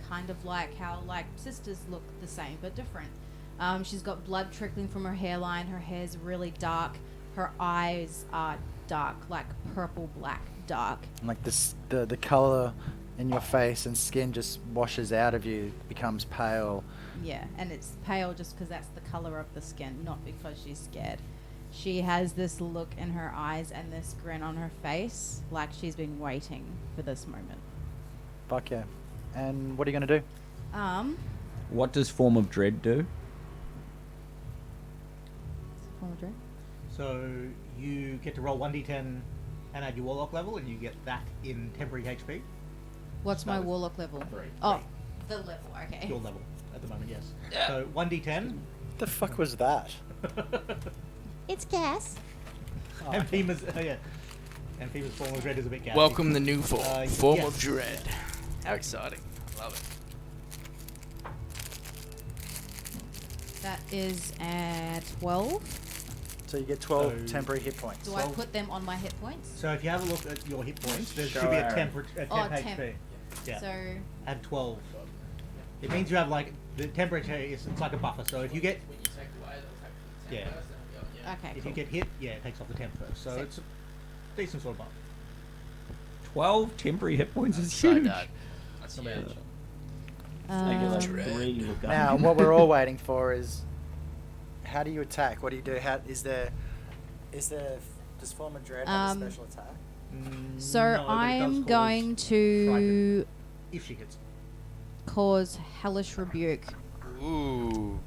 Kind of like how like sisters look the same, but different. She's got blood trickling from her hairline. Her hair's really dark. Her eyes are dark, like purple black dark. Like this, the color in your face and skin just washes out of you, becomes pale. Yeah, and it's pale just because that's the color of the skin, not because she's scared. She has this look in her eyes and this grin on her face, like she's been waiting for this moment. Fuck yeah. And what are you gonna do? What does Form of Dread do? Form of Dread? So you get to roll 1d10 and add your warlock level, and you get that in temporary HP. What's my Start with warlock level? 3. Oh, the level, okay. Your level at the moment, yes. So 1d10. The fuck was that? It's gas. Amphima's, Amphima's Form of Dread is a bit gassy. Welcome the new form. Form yes. of Dread. How exciting. I love it. That is at 12. So you get 12 So- temporary hit points. Do I put them on my hit points? So if you have a look at your hit points, there Show should be a Aaron. temp HP. temp. Yeah. So, Add 12. It means you have like the temperature is it's like a buffer. So if you get When you take away, they'll take the yeah, okay, if cool. you get hit, yeah, it takes off the temp first. So Sick. it's a decent sort of buff. 12 temporary hit points is So huge. dark. That's huge. Um, 3 with gun. Now, what we're all waiting for is, how do you attack? What do you do? How is there Does Form of Dread have a Um, special attack? So No, but it does I'm cause going to frightened if she hits. cause Hellish Rebuke Ooh.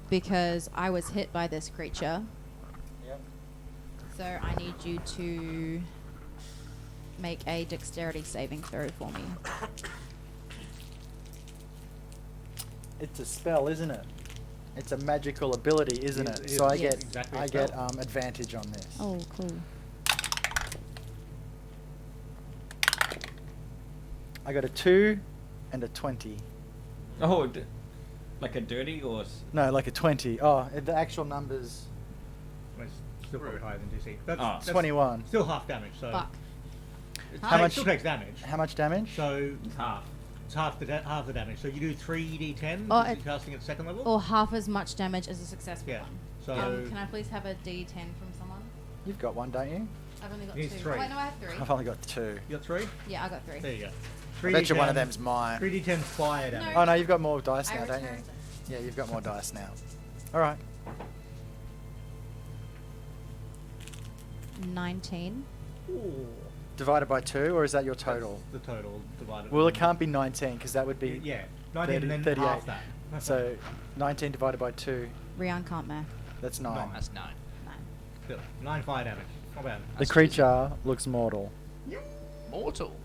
because I was hit by this creature. Yep. So I need you to make a dexterity saving throw for me. It's a spell, isn't it? It's a magical ability, isn't It it? is, So I yes. get Exactly a I get spell. advantage on this. Oh, cool. I got a 2 and a 20. Oh, like a dirty or? No, like a 20. Oh, the actual numbers Well, it's still probably higher than DC. That's 21. Still half damage. So Fuck. How much- Still takes damage. How much damage? So It's half. it's half the damage. So you do 3d10 Oh, because it- you're casting at second level. Or half as much damage as a successful Yeah. one. So Can I please have a D10 from someone? You've got one, don't you? I've only got He's 2. three. Oh, wait, no, I have 3. I've only got 2. you got 3. Yeah, I got 3. There you go. I bet you one of 3d10 them's mine. 3d10 fire damage. Oh no, you've got more dice I now, don't you? returned it. Yeah, you've got more dice now. All right. 19. Ooh. Divided by 2, or is that your total? That's the total divided. Well, by- it can't be 19 because that would be Yeah, 19 and then 38. half that. So 19 divided by 2, Rian can't math. that's 9. Nine. That's 9. 9. Still, 9 fire damage. Not bad. The That's creature looks mortal. Mortal.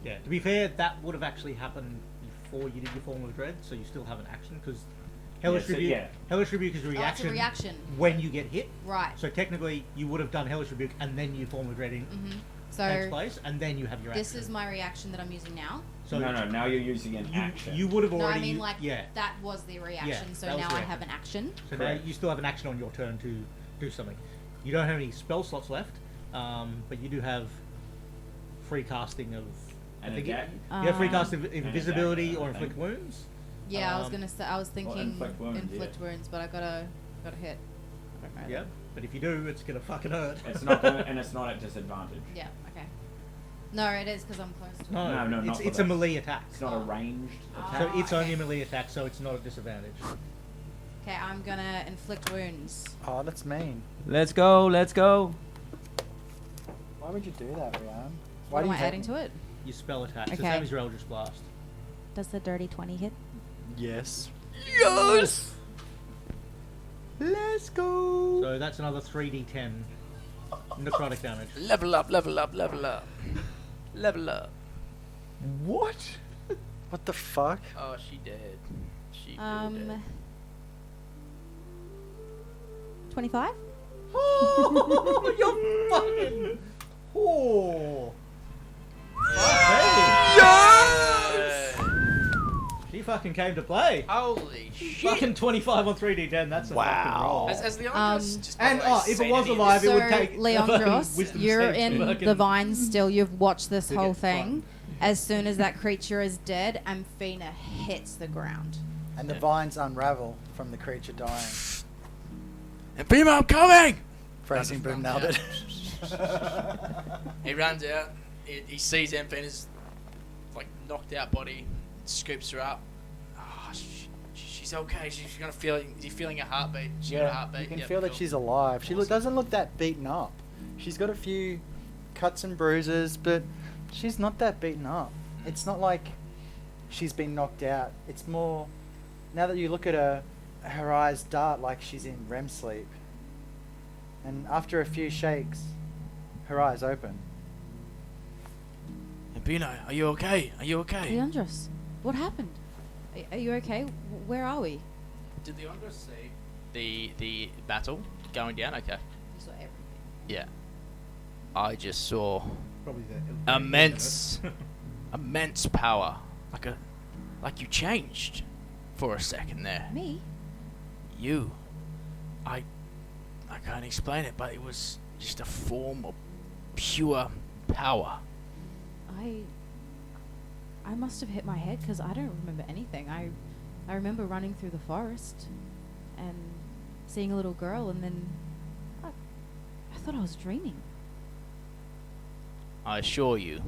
Yeah. To be fair, that would have actually happened before you did your Form of Dread, so you still have an action because Hellish so- Rebuke. yeah. Hellish Rebuke is a Oh, it's reaction. a reaction. When you get hit. Right. So technically, you would have done Hellish Rebuke and then you Form of Dread in Mm-hmm. takes So place, and then you have your this action. is my reaction that I'm using now. So no, now you're using an action. You would have No, already. I mean like yeah. that was the reaction. So that was now the I have an reaction. action. So now Correct. you still have an action on your turn to do something. You don't have any spell slots left, but you do have free casting of. I And think attack? you have free cast of attack, invisibility or I think. inflict wounds. Yeah, I was Um, gonna say. I was thinking inflict wounds, inflict yeah. wounds, but I gotta hit. I don't know. Yeah, but if you do, it's gonna fucking hurt. It's not gonna, and it's not at disadvantage. Yeah. Okay. No, it is because I'm close to it. No, No, not it's for it's a this. melee attack. It's not a ranged attack. So it's only a okay. melee attack, so it's not a disadvantage. Okay, I'm gonna inflict wounds. Oh, that's mean. Let's go. Let's go. Why would you do that, Rian? What am do I you adding to it? Your spell attack. It's the Okay. same as your Eldritch Blast. Does the dirty 20 hit? Yes. Yes. Let's go. So that's another 3d10 necrotic damage. Level up, level up, level up. Level up. What? What the fuck? Oh, she dead. She dead. 25? Oh, you're fucking. Oh. Yes! She fucking came to play. Holy shit. Fucking 25 on 3d10. That's a fucking roll. Has Leandros just And always if it seen was any of alive, this? it would So, take a Leandros, fucking wisdom you're save to in fucking- the vines still. You've watched this To whole get thing. As soon as that creature is dead, Amphina hits the ground. And the vines unravel from the creature dying. And Beamer, I'm coming! Phrasing boom nailed Yeah. it. He runs out. He sees Amphina's like knocked out body. Scoops her up. Oh, she's okay. She's gonna feel. Is he feeling a heartbeat? She got a heartbeat. you can Yep, feel that cool. she's alive. She Awesome. doesn't look that beaten up. She's got a few cuts and bruises, but she's not that beaten up. It's not like she's been knocked out. It's more, now that you look at her eyes dart like she's in REM sleep. And after a few shakes, her eyes open. Bino, are you okay? Are you okay? Leandros, what happened? Are you okay? Where are we? Did Leandros see the battle going down? Okay. You saw everything. Yeah. I just saw Probably the immense power. Like you changed for a second there. Me? You. I can't explain it, but it was just a form of pure power. I must have hit my head because I don't remember anything. I remember running through the forest and seeing a little girl, and then I thought I was dreaming. I assure you,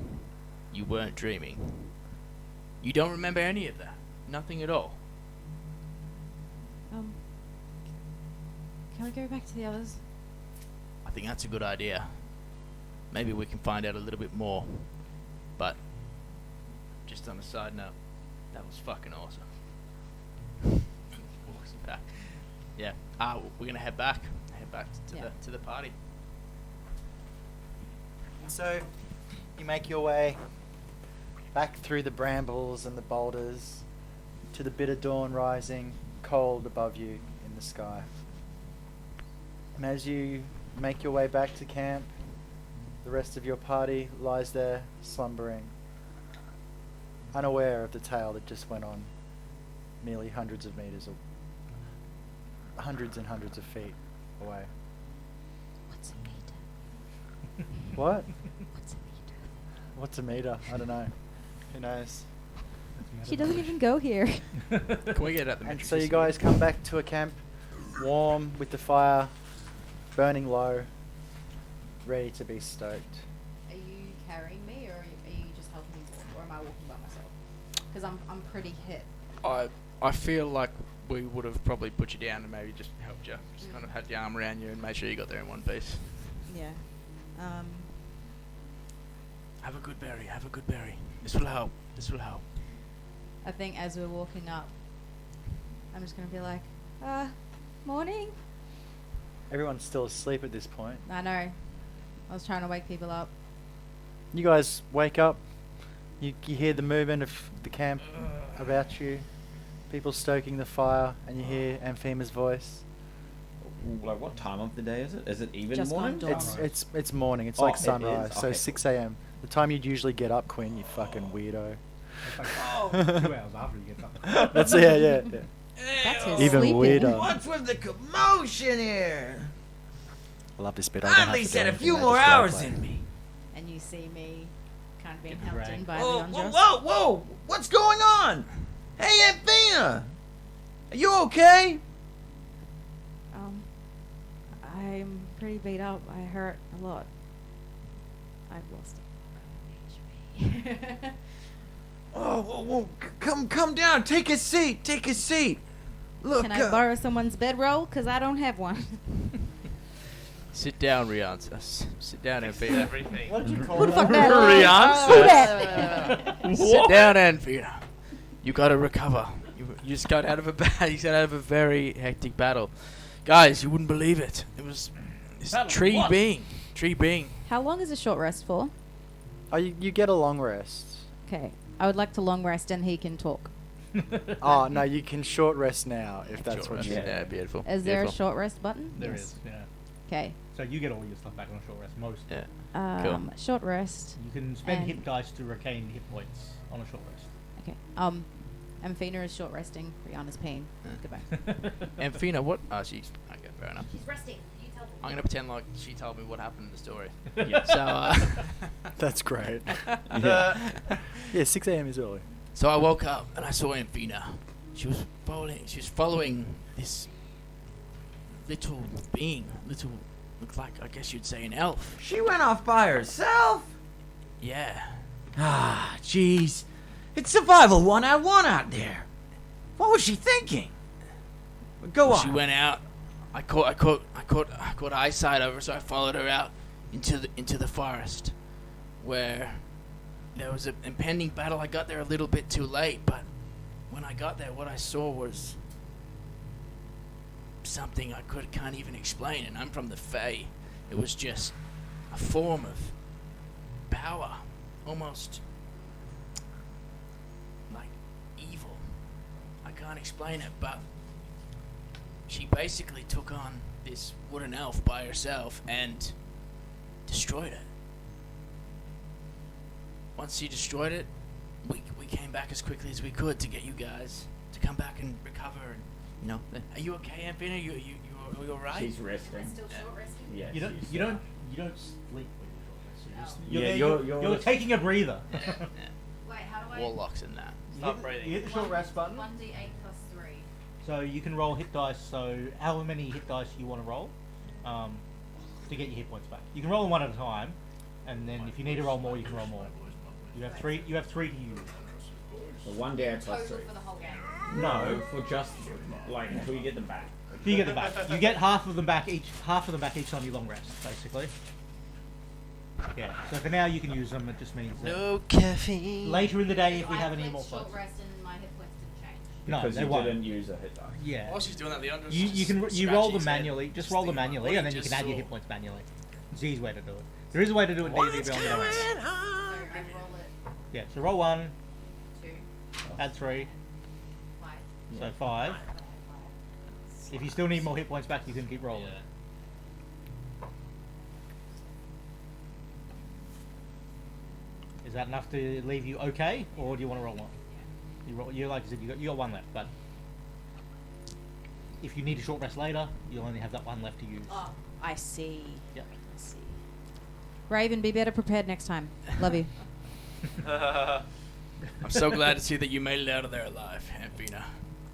you weren't dreaming. You don't remember any of that. Nothing at all. Can we go back to the others? I think that's a good idea. maybe we can find out a little bit more. But just on a side note, that was fucking awesome. Walks back. Yeah. We're gonna head back to the party. So, you make your way back through the brambles and the boulders to the bitter dawn rising cold above you in the sky. And as you make your way back to camp, the rest of your party lies there slumbering, unaware of the tale that just went on merely hundreds of meters or hundreds and hundreds of feet away. What's a meter? What? What's a meter? What's a meter? I don't know. Who knows? She doesn't even go here. Can we get at the And metric so you system? guys come back to a camp, warm, with the fire burning low, ready to be stoked. Are you carrying me, or are you just helping me walk, or am I walking by myself? Because I'm pretty hit. I feel like we would have probably put you down and maybe just helped you. Just kind of had your arm around you and made sure you got there in one piece. Yeah. Have a good berry. Have a good berry. This will help. This will help. I think as we're walking up, I'm just gonna be like, morning. Everyone's still asleep at this point. I know. I was trying to wake people up. You guys wake up, you hear the movement of the camp about you, people stoking the fire, and you hear Amphima's voice. Like, what time of the day is it? Is it even Just morning? gone dawn. It's morning. It's Oh, like it is, sunrise. So okay. 6 a.m. The time you'd usually get up, Quinn. You fucking weirdo. It's like 2 hours after you get up. That's yeah. That's his Even sleeping. weirder. What's with the commotion here? I love this bit. I I don't at have least to do had a anything, few they more just hours roleplay. in me. And you see me kind of being Get the helped drag. in by Whoa, Leandros. whoa! What's going on? Hey, Anthea! Are you okay? I'm pretty beat up. I hurt a lot. I've lost it. Oh, whoa, come down. Take a seat. Take a seat. Look, Can I borrow someone's bedroll? Because I don't have one. Sit down, Rihanna. Sit down, Anfina. Everything. What did you call Who the fuck that? that? Sit down, Anfina. You gotta recover. You just got out of a you got out of a very hectic battle, guys. You wouldn't believe it. It was this Battle tree what? being. How long is a short rest for? Oh, you get a long rest. Okay. I would like to long rest and he can talk. Oh no, you can short rest now if that's Short what rest. you. Yeah, beautiful. Is there a Beautiful. short rest button? There Yes. is, yeah. Okay. So you get all your stuff back on a short rest, most. Yeah. Cool. Short rest. You can spend And- hit dice to regain hit points on a short rest. Okay. Amphina is short resting. Rihanna's pain. Goodbye. Anfina, what? Oh, she's okay. Fair enough. She's resting. You tell me. I'm gonna pretend like she told me what happened in the story. Yeah. So, That's great. Yeah. Yeah, 6 a.m. is early. so I woke up and I saw Anfina. She was following this little being. Looked like, I guess you'd say, an elf. she went off by herself. Yeah. Ah, jeez. It's survival 101 out there. What was she thinking? Go on. She went out. I caught eyesight of her, so I followed her out into the forest, where there was an impending battle. I got there a little bit too late, but when I got there, what I saw was something I can't even explain. And I'm from the Fae. It was just a form of power, almost like evil. I can't explain it, but she basically took on this wooden elf by herself and destroyed it. Once she destroyed it, we came back as quickly as we could to get you guys to come back and recover. And you know, are you okay, Anfina? You all right? She's resting. Still short resting? Yeah. You don't she's, you don't sleep when you're short rest. Yeah, You're taking a breather. Wait, how do I? Warlocks in that. Stop breathing. You hit the short rest button. 1d8 plus 3. So you can roll hit dice. So how many hit dice you want to roll to get your hit points back? You can roll them one at a time, and then if you need to roll more, you can roll more. You have three. You have 3 to use. So 1 day plus 3. Total for the whole game. No, for just like until you get them back. You get them back. You get half of them back each. Half of them back each time you long rest, basically. Yeah. So for now you can use them. It just means that No caffeine. later in the day if we I have any clicked more short fights. rest and my hit points didn't change. No, Because they you won't. didn't use a hit die. Yeah. While she's doing that, Leandro's You just can you scratching roll them his head, manually. Just just roll them thinking, manually, what and then he you can just add your saw. hit points manually. It's the easy way to do it. There is a way to do it in D&D Beyond the Domain. So I roll it Yeah. So roll 1, 2, add 3, 5. so 5. If you still need more hit points back, you can keep rolling. Is that enough to leave you okay, or do you want to roll one? You like I said, you got one left, but if you need a short rest later, you'll only have that one left to use. Oh, I see. Yeah. I see. Raven, be better prepared next time. Love you. I'm so glad to see that you made it out of there alive, Ampina.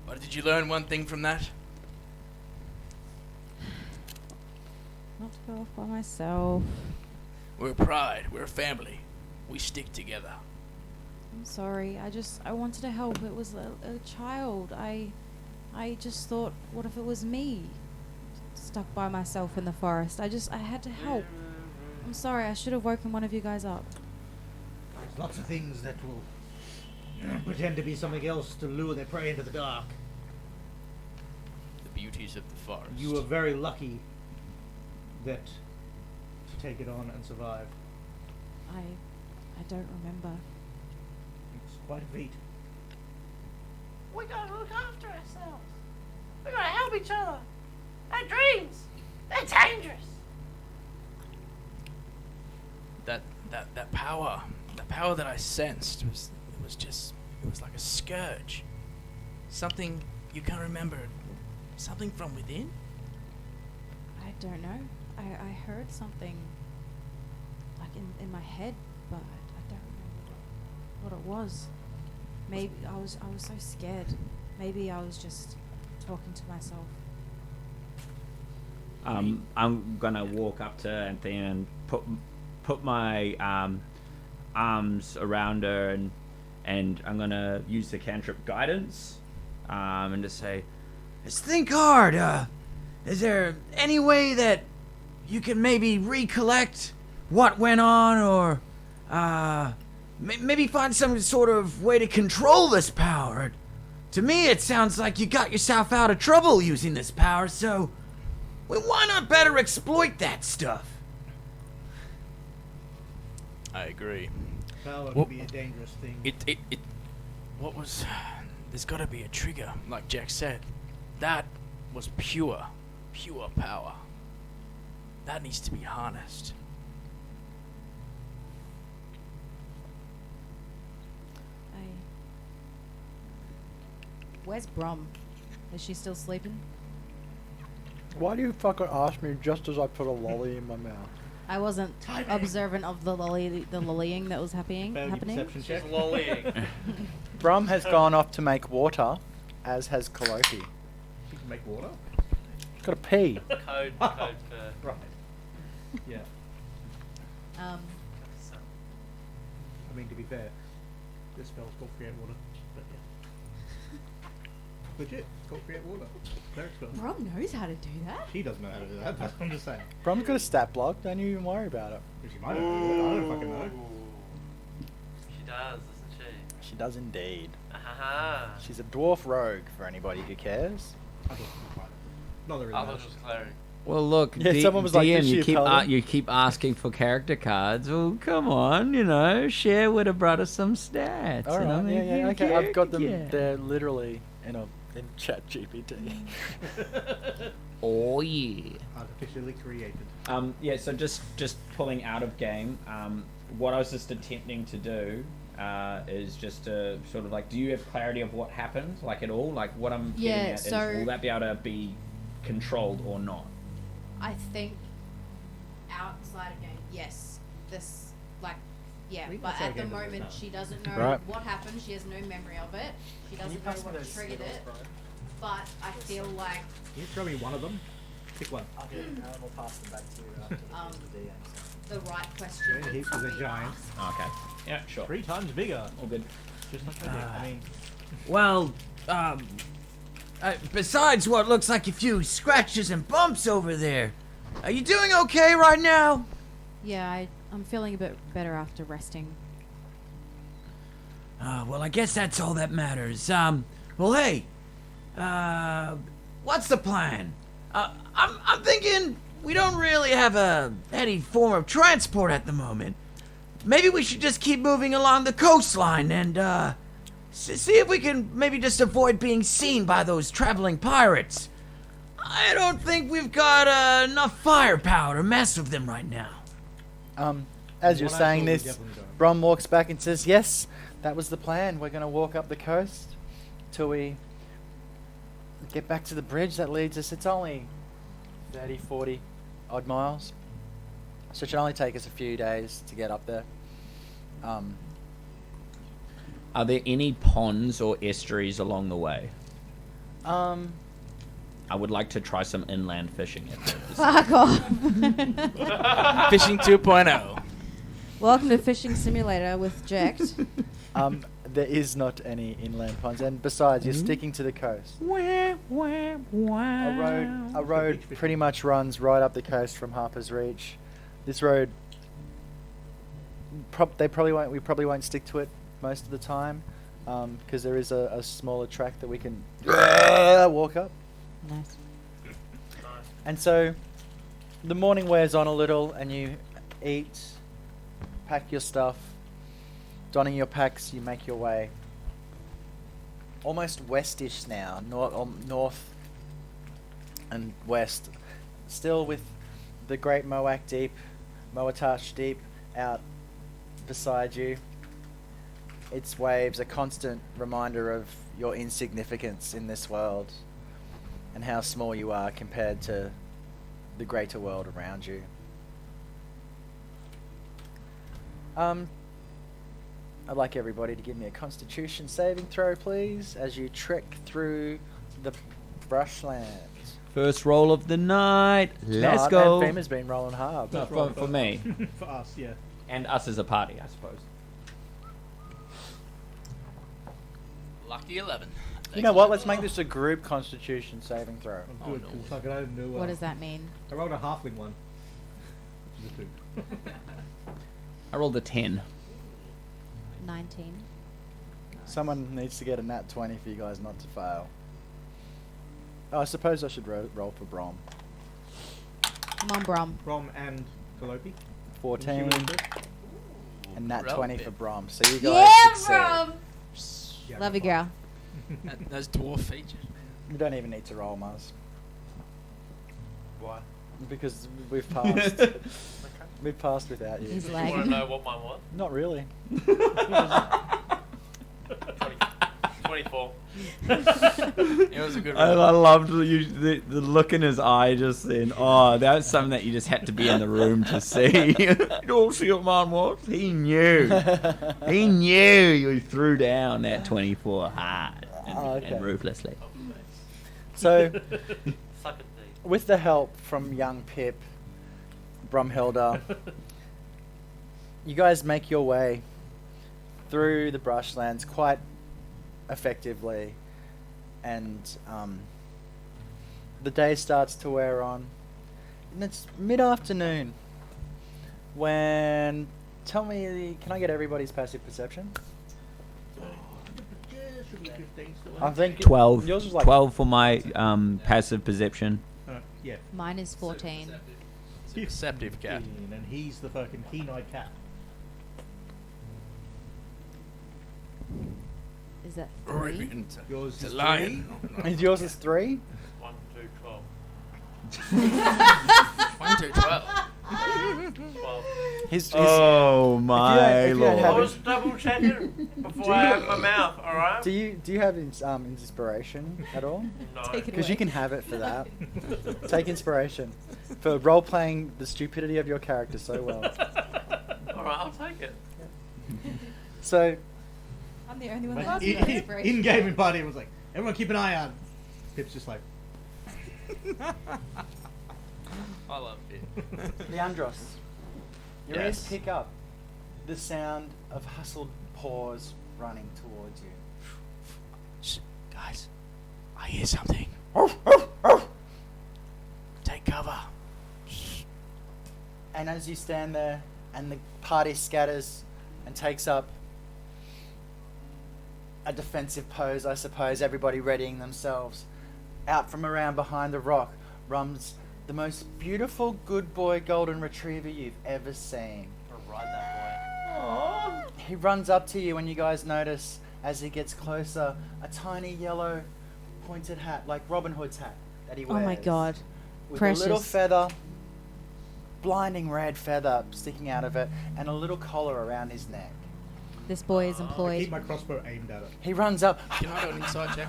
But did you learn one thing from that? Not to go off by myself. We're a pride. We're a family. We stick together. I'm sorry. I wanted to help. It was a child. I just thought, what if it was me? Stuck by myself in the forest. I had to help. I'm sorry. I should have woken one of you guys up. There's lots of things that will pretend to be something else to lure their prey into the dark. The beauties of the forest. You were very lucky that to take it on and survive. I don't remember. It's quite a feat. We gotta look after ourselves. We gotta help each other. Our dreams, they're dangerous. That power, the power that I sensed was like a scourge. Something you can't remember. Something from within. I don't know. I heard something like in my head, but I don't remember what it was. Maybe I was so scared. Maybe I was just talking to myself. I'm gonna walk up to Anthea and put my arms around her and I'm gonna use the cantrip guidance and just say, Let's think hard. Is there any way that you can maybe recollect what went on, or maybe find some sort of way to control this power? To me, it sounds like you got yourself out of trouble using this power, so why not better exploit that stuff? I agree. Power Well, can be a dangerous thing. It what was there's gotta be a trigger, like Jack said. That was pure power. That needs to be harnessed. Where's Brom? Is she still sleeping? Why do you fucking ask me just as I put a lolly in my mouth? I wasn't observant of the lollying that was happening. Failure perception check. She's lollying. Brum has gone off to make water, as has Calliope. She can make water. Got to pee. Code for. Right. Yeah. Um, I mean, to be fair, this spell's called create water. But yeah. Legit, it's called create water. Cleric spell. Brom knows how to do that. She doesn't know how to do that, but I'm just saying. Brum's got a stat block. Don't you even worry about it. She might have to do it. I don't fucking know. She does, doesn't she? She does indeed. Aha. She's a dwarf rogue for anybody who cares. I thought it was fine. Not that really I thought matters. it was cleric. well, look, Yeah, someone was like, DM, "Is she you a keep paladin?" you keep asking for character cards. Well, come on, Cher would have brought us some stats. All and right, I'm yeah, making yeah, a okay. I've got them. character. They're literally in Chat GPT. Oh yeah. Artificially created. Yeah, so just pulling out of game, what I was just attempting to do is just to sort of like, do you have clarity of what happened, like at all? Like what I'm Yeah, getting at so- is, will that be able to be controlled or not? I think outside of game, yes. This, like, yeah. We can But say at the game doesn't moment, matter. she doesn't know Right. what happened. She has no memory of it. She doesn't know what triggered it. But I feel like Can you throw me one of them? Pick one. We'll pass them back to you after the right question Yeah, he needs was to a be giant. asked. Okay. Yeah, sure. 3 times bigger. All good. Just like I did. I mean, Well, besides what looks like a few scratches and bumps over there, are you doing okay right now? Yeah, I'm feeling a bit better after resting. Well, I guess that's all that matters. Well, hey, what's the plan? I'm thinking we don't really have any form of transport at the moment. Maybe we should just keep moving along the coastline and, see if we can maybe just avoid being seen by those traveling pirates. I don't think we've got enough firepower to mess with them right now. As you're What I saying thought we this, definitely don't. Brom walks back and says, yes, that was the plan. We're going to walk up the coast till we get back to the bridge that leads us. It's only 30, 40 odd miles. So it should only take us a few days to get up there. Are there any ponds or estuaries along the way? I would like to try some inland fishing. Fuck off. Fishing 2.0. Welcome to Fishing Simulator with Jacked. There is not any inland ponds, and besides, you're sticking to the coast. A road pretty much runs right up the coast from Harper's Reach. This road, we probably won't stick to it most of the time, because there is a smaller track that we can walk up. Nice. And so, the morning wears on a little, and you eat, pack your stuff. Donning your packs, you make your way almost westish now, north and west, still with the great Moatash Deep out beside you. Its waves a constant reminder of your insignificance in this world and how small you are compared to the greater world around you. I'd like everybody to give me a Constitution saving throw, please, as you trek through the brushlands. First roll of the night. Let's No, go. And Fema's been rolling hard. No, for me. For us, yeah. And us as a party, I suppose. Lucky 11. You know what? Let's make this a group Constitution saving throw. I'm good, 'cause fucking I didn't know. What does that mean? I rolled a halfling one. Which is a 2. I rolled a 10. 19. Someone needs to get a nat 20 for you guys not to fail. Oh, I suppose I should roll for Brom. Come on, Brom. Brom and Galopi. 14 and nat Roll 20 it. for Brom. So you guys Yeah, succeed. Brom! Yeah, Love you, girl. Those dwarf features. You don't even need to roll, Mars. Why? Because we've passed. We've passed without you. He's You want to lagging. know what mine was? Not really. 24. It was a good I roll. loved the look in his eye just then. Oh, that was something that you just had to be in the room to see. You don't see what mine was? He knew. He knew you threw down that 24 hard and, Oh, okay. and ruthlessly. So, Suck it deep. with the help from young Pip, Bromhilda, you guys make your way through the brushlands quite effectively, and the day starts to wear on, and it's mid-afternoon when, can I get everybody's passive perception? I think 12. yours was like 12 for my passive perception. Yeah. Mine is 14. It's a perceptive cat. And he's the fucking keen-eyed cat. Is that Right 3? into Yours the is lion. And yours is 3? 1, 2, 12. 1, 2, 12. 12. His Oh my if you don't I have was double checking before I opened my mouth, alright? Do you have inspiration at all? No. Take it Because you can have it for that. Take inspiration for role playing the stupidity of your character so well. Alright, I'll take it. So I'm the only one that But has that inspiration. in-game in party, it was like, everyone keep an eye on. Pip's just like, I love it. Leandros, your ears Yes. pick up the sound of hustled paws running towards you. Shh, guys, I hear something. Take cover. And as you stand there and the party scatters and takes up a defensive pose, I suppose, everybody readying themselves. Out from around behind the rock runs the most beautiful good boy golden retriever you've ever seen. We'll ride that boy. He runs up to you and you guys notice as he gets closer a tiny yellow pointed hat, like Robin Hood's hat that he Oh wears. my god. With Precious. a little feather, blinding red feather sticking out of it, and a little collar around his neck. This boy is I keep employed. my crossbow aimed at it. He runs up. Can I do an inside check?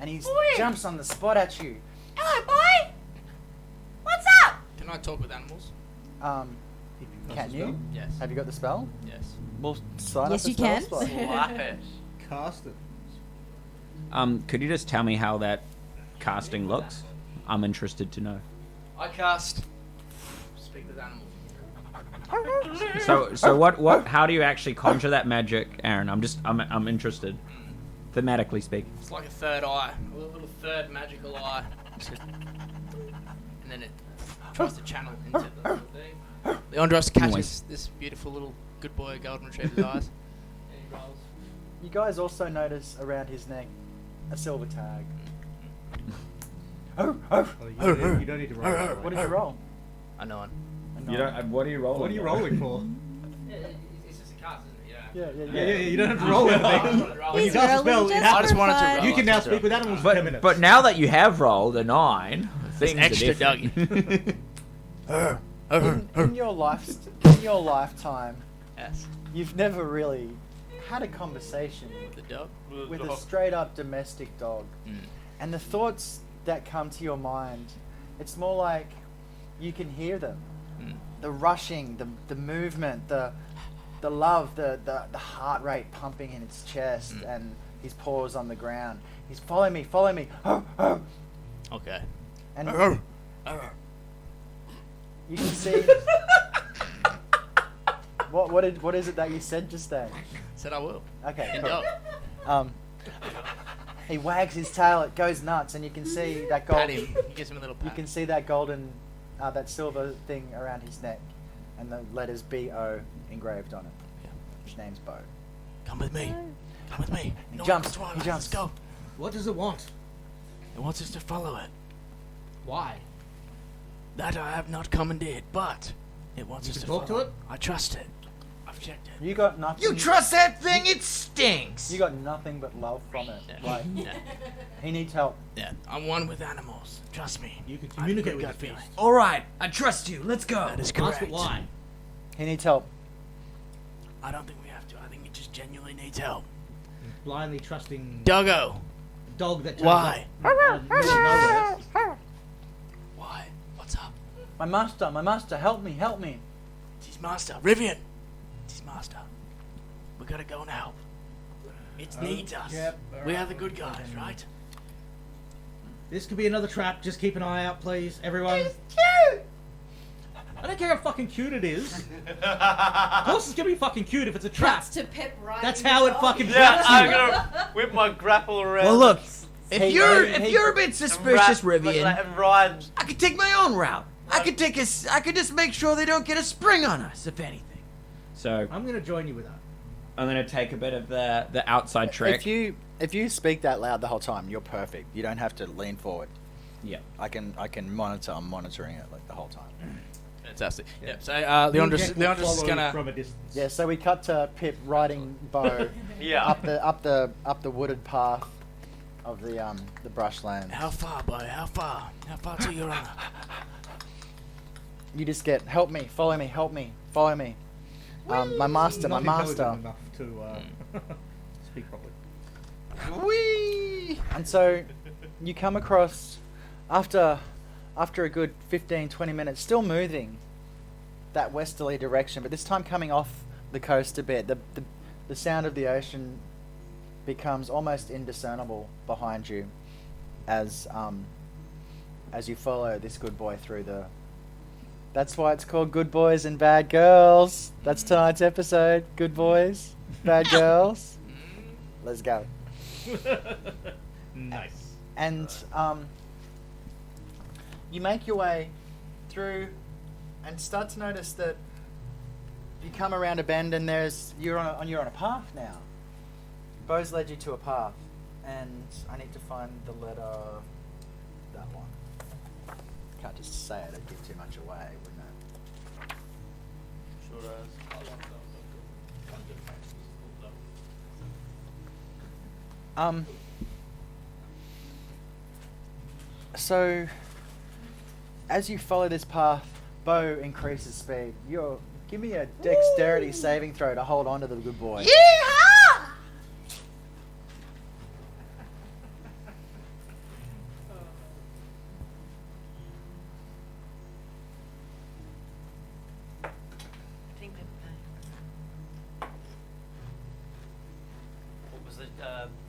And he Boy. jumps on the spot at you. Hello, boy. What's up? Can I talk with animals? If you Can cast a you? spell, Yes. Have you got the spell? Yes. We'll sign Yes, up the you spell can. slot. Slap it. Cast it. Could you just tell me how that casting looks? I'm interested to know. I cast. Speak with animals. So what? How do you actually conjure that magic, Aaron? I'm interested, thematically speaking. It's like a third eye, a little third magical eye. And then it tries to channel into the little thing. Leandros catches Noise. this beautiful little good boy golden retriever's eyes. And he rolls. You guys also notice around his neck a silver tag. Well, you don't need to roll. that, What right? did you roll? I know it. A nine. What are you rolling? What are you rolling for? It's just a cast, isn't it? Yeah. You don't have to roll anything. When you He's cast a spell, rolling it just happens. I just for wanted to fun. roll. You can now speak with animals for 10 minutes. But now that you have rolled a 9, things extra are different. In your lifetime, Yes. you've never really had a conversation The dog. with a straight up domestic dog. Mm. And the thoughts that come to your mind, it's more like you can hear them. Mm. The rushing, the movement, the love, the heart rate pumping in its chest, and his paws on the ground. He's follow me. Okay. And you can see what is it that you said just then? Said I will. Okay. In cool. dog. He wags his tail, it goes nuts, and you can see that Pat gold. him. He gives him a little pat. You can see that golden, that silver thing around his neck, and the letters B.O. engraved on it. Yeah. His name's Bo. Come with me. Come with me. He No, jumps, it's Twilight. he jumps. Let's go. What does it want? It wants us to follow it. Why? That I have not commandeered, but it wants You us to can talk to follow it? I trust it. I've checked it. You got nothing. You trust that thing? It stinks. You got nothing but love from it. Yeah. Like Yeah. he needs help. Yeah. I'm one with animals. Trust me. You can I have a communicate good with gut the feeling. beast. All right, I trust you. Let's go. That is Ask correct. it why. He needs help. I don't think we have to. I think it just genuinely needs help. Blindly trusting Doggo. dog that turns Why? up in the middle of nowhere. Why? What's up? My master, help me. It's his master. Rivian. It's his master. We gotta go and help. It needs us. yep, We are alright. the good guys, right? This could be another trap. Just keep an eye out, please, everyone. Cute. I don't care how fucking cute it is. Of course, it's gonna be fucking cute if it's a trap. To Pip right. That's how it fucking Yeah, traps I'm you. gonna whip my grapple around. Well, look, if Hey, you're hey, hey. if you're a bit and suspicious, ride- Rivian, and ride. I could take my own route. I could just make sure they don't get a spring on us, if anything. So I'm gonna join you with that. I'm gonna take a bit of the outside trick. If you speak that loud the whole time, you're perfect. You don't have to lean forward. Yeah. I can monitor. I'm monitoring it like the whole time. Fantastic. Yeah. So The Leandros eject will is follow gonna. from a distance. Yeah. So we cut to Pip riding Bo Yeah. up the wooded path of the brushlands. How far, boy? How far? How far to your honor? You just get help me, follow me, follow me. My master, Not my intelligent master. enough to speak properly. Whee! And so you come across after a good 15-20 minutes, still moving that westerly direction, but this time coming off the coast a bit. The sound of the ocean becomes almost indiscernible behind you as you follow this good boy through the. That's why it's called Good Boys and Bad Girls. That's tonight's episode. Good boys, bad girls. Let's go. Nice. And you make your way through and start to notice that you come around a bend and you're on a path now. Bo's led you to a path, and I need to find the letter. That one. Can't just say it; it'd give too much away, wouldn't it? Sure does. So, as you follow this path, Bo increases speed. Give me a dexterity saving throw to hold on to the good boy. Yeehaw! What was it?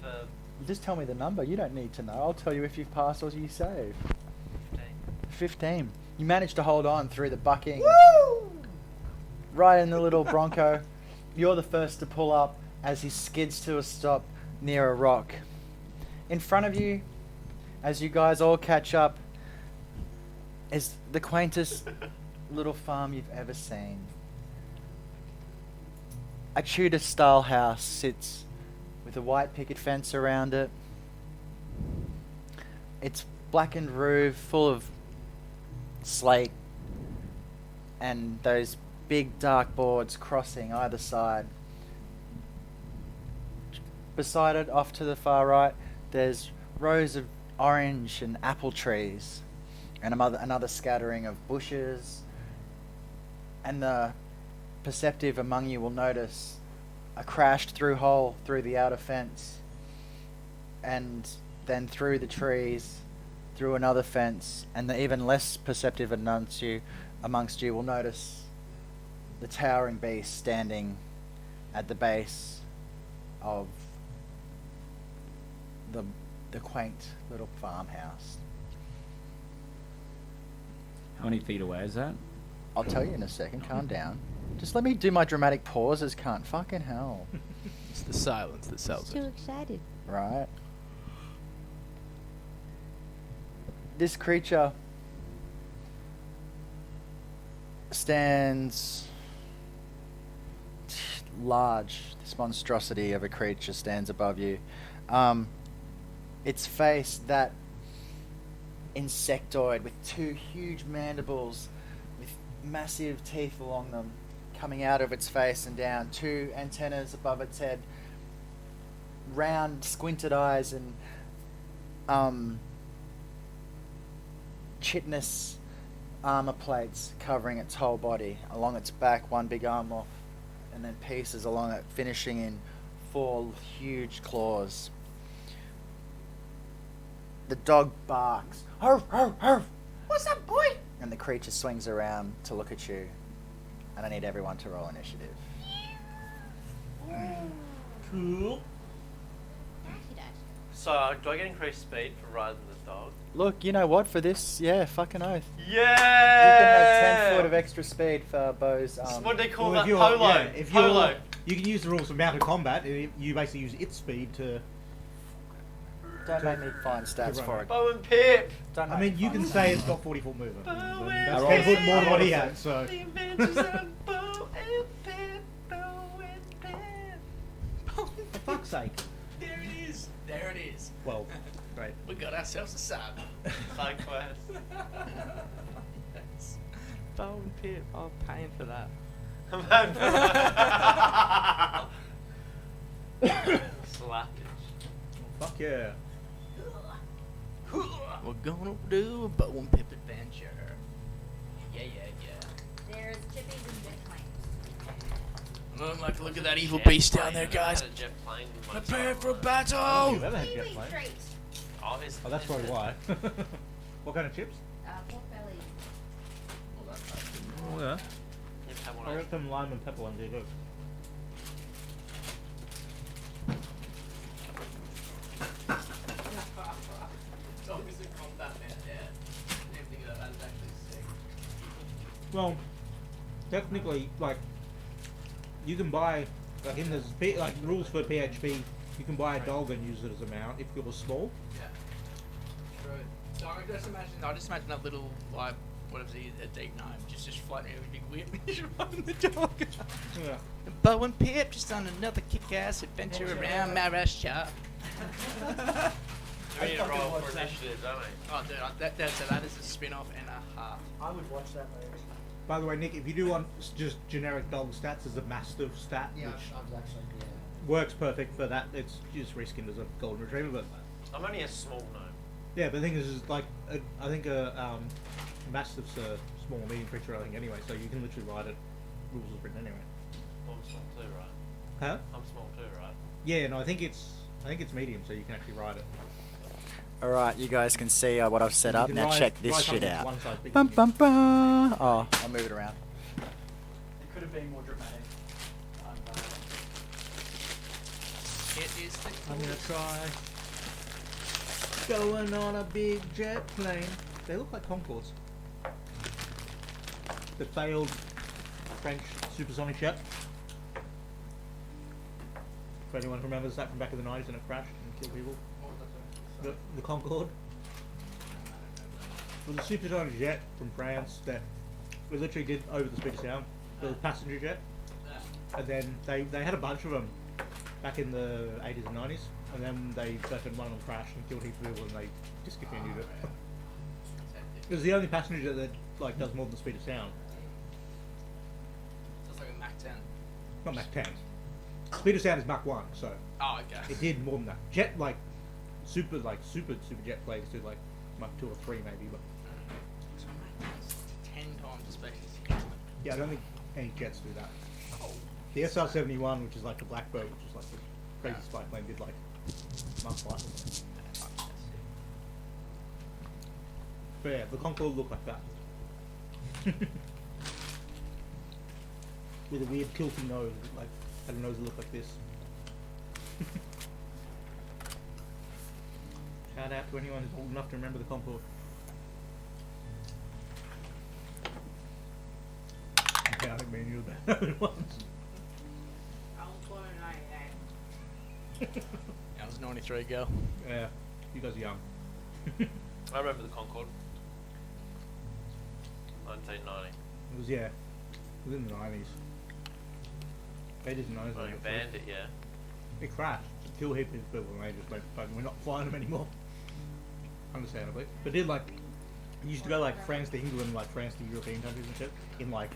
For Just tell me the number. You don't need to know. I'll tell you if you've passed or you save. 15. You managed to hold on through the bucking. Right in the little Bronco. You're the first to pull up as he skids to a stop near a rock. In front of you, as you guys all catch up, is the quaintest little farm you've ever seen. A Tudor-style house sits with a white picket fence around it. It's blackened roof, full of slate, and those big dark boards crossing either side. Beside it, off to the far right, there's rows of orange and apple trees, and another scattering of bushes. And the perceptive among you will notice a crashed through hole through the outer fence, and then through the trees, through another fence, and the even less perceptive amongst you will notice the towering beast standing at the base of the quaint little farmhouse. How many feet away is that? I'll tell you in a second. Calm down. Just let me do my dramatic pauses, cunt. Fucking hell. It's the silence that sells Too it. excited. Right. This creature stands large. This monstrosity of a creature stands above you. Its face, that insectoid with two huge mandibles with massive teeth along them coming out of its face and down, two antennas above its head, round squinted eyes, and chitinous armor plates covering its whole body. Along its back, one big arm off, and then pieces along it, finishing in 4 huge claws. The dog barks, "Arf, arf, arf!" What's up, boy? And the creature swings around to look at you. And I need everyone to roll initiative. Cool. Dashy dash. So, do I get increased speed for riding the dog? Look, you know what? For this, yeah, fucking oath. Yeah! You can have 10 foot of extra speed for Bo's. What do they call Well, that? if Polo. yeah, if you're, Polo. you can use the rules of mounted combat. You basically use its speed to. Don't make me find stats run for it. it. Bow and Pip. Don't I make mean, me you find can stats. say it's got 40-foot movement. Bow That's and 10 foot Pip. more than what he had. So. The adventures of Bow and Pip. Bow and Pip. For fuck's sake. There it is. There it is. Well, great. We got ourselves a sub. Side quest. Yes. Bow and Pip. I'm paying for that. Slackage. Fuck yeah. We're gonna do a bow and pip adventure. Yeah, yeah, yeah. There's chippies and jet planes. Look at that evil Jet beast down plane. there, I guys. had a jet plane in my Prepare time. for battle. You've ever had jet Kiwi plane? straight. Oh, it's Oh, that's probably why. What kind of chips? Pork belly. Oh yeah. You have one I of got some lime and pepper ones here. Good. Dog is in combat, man. Yeah. Didn't think of that. That's actually sick. Well, technically, like, you can buy, like, in this, like, rules for PHP, you can buy a dog and use it as a mount if you're small. Yeah. True. So I just imagine that little like what if he's a deep gnome, just floating around with a big whip, just running the dog. Yeah. Bo and Pip just on another kick-ass adventure around Maharashtra. We need to roll for initiative, don't we? Oh, dude, that is a spin-off and a half. I would watch that movie. By the way, Nick, if you do want just generic dog stats, there's a mastiff stat, which I've actually, works perfect for that. It's just reskinned as a golden retriever, but I'm only a small gnome. yeah. But the thing is like, I think mastiff's a small, medium creature, I think, anyway. So you can literally ride it. Rules is written anyway. Well, I'm small too, right? Huh? I'm small too, right? Yeah. No, I think it's medium, so you can actually ride it. Alright, you guys can see what I've set You up. can Now ride- check this ride shit something that's out. one size bigger Bum, than bum, bum. Oh, I'll move it around. It could have been more dramatic. It is the I'm gonna try going on a big jet plane. They look like Concords. The failed French supersonic jet. If anyone remembers that from back in the 90s and it crashed and killed people. The Concorde. It was a supersonic jet from France that we literally did over the speed of sound. The passenger jet. And then they had a bunch of them back in the 80s and 90s. And then one of them crashed and killed heaps of people and they discontinued it. It was the only passenger jet that like does more than the speed of sound. Sounds like a Mac 10. Not Mach 10. Speed of sound is Mach 1, so Oh, okay. it did more than that. Jet super jet planes do like Mach 2 or 3 maybe, but So Mac 10 times the speed of sound. yeah, I don't think any jets do that. The SR-71, which is like the Blackbird, which is like the crazy spy plane, did like Mach 5. But yeah, the Concorde looked like that. With a weird tilting nose, like had a nose that looked like this. Shout out to anyone who's old enough to remember the Concorde. Okay, I think me and you are better than once. I was born in 98. I was 93 girl. Yeah, you guys are young. I remember the Concorde. 1990. It was, yeah, it was in the 90s. 80s and 90s. Well, you banned it, yeah. It crashed. It killed heaps of people and they just went, fucking, we're not flying them anymore. Understandably. But did like, you used to go like France to England, like France to European countries and shit, in like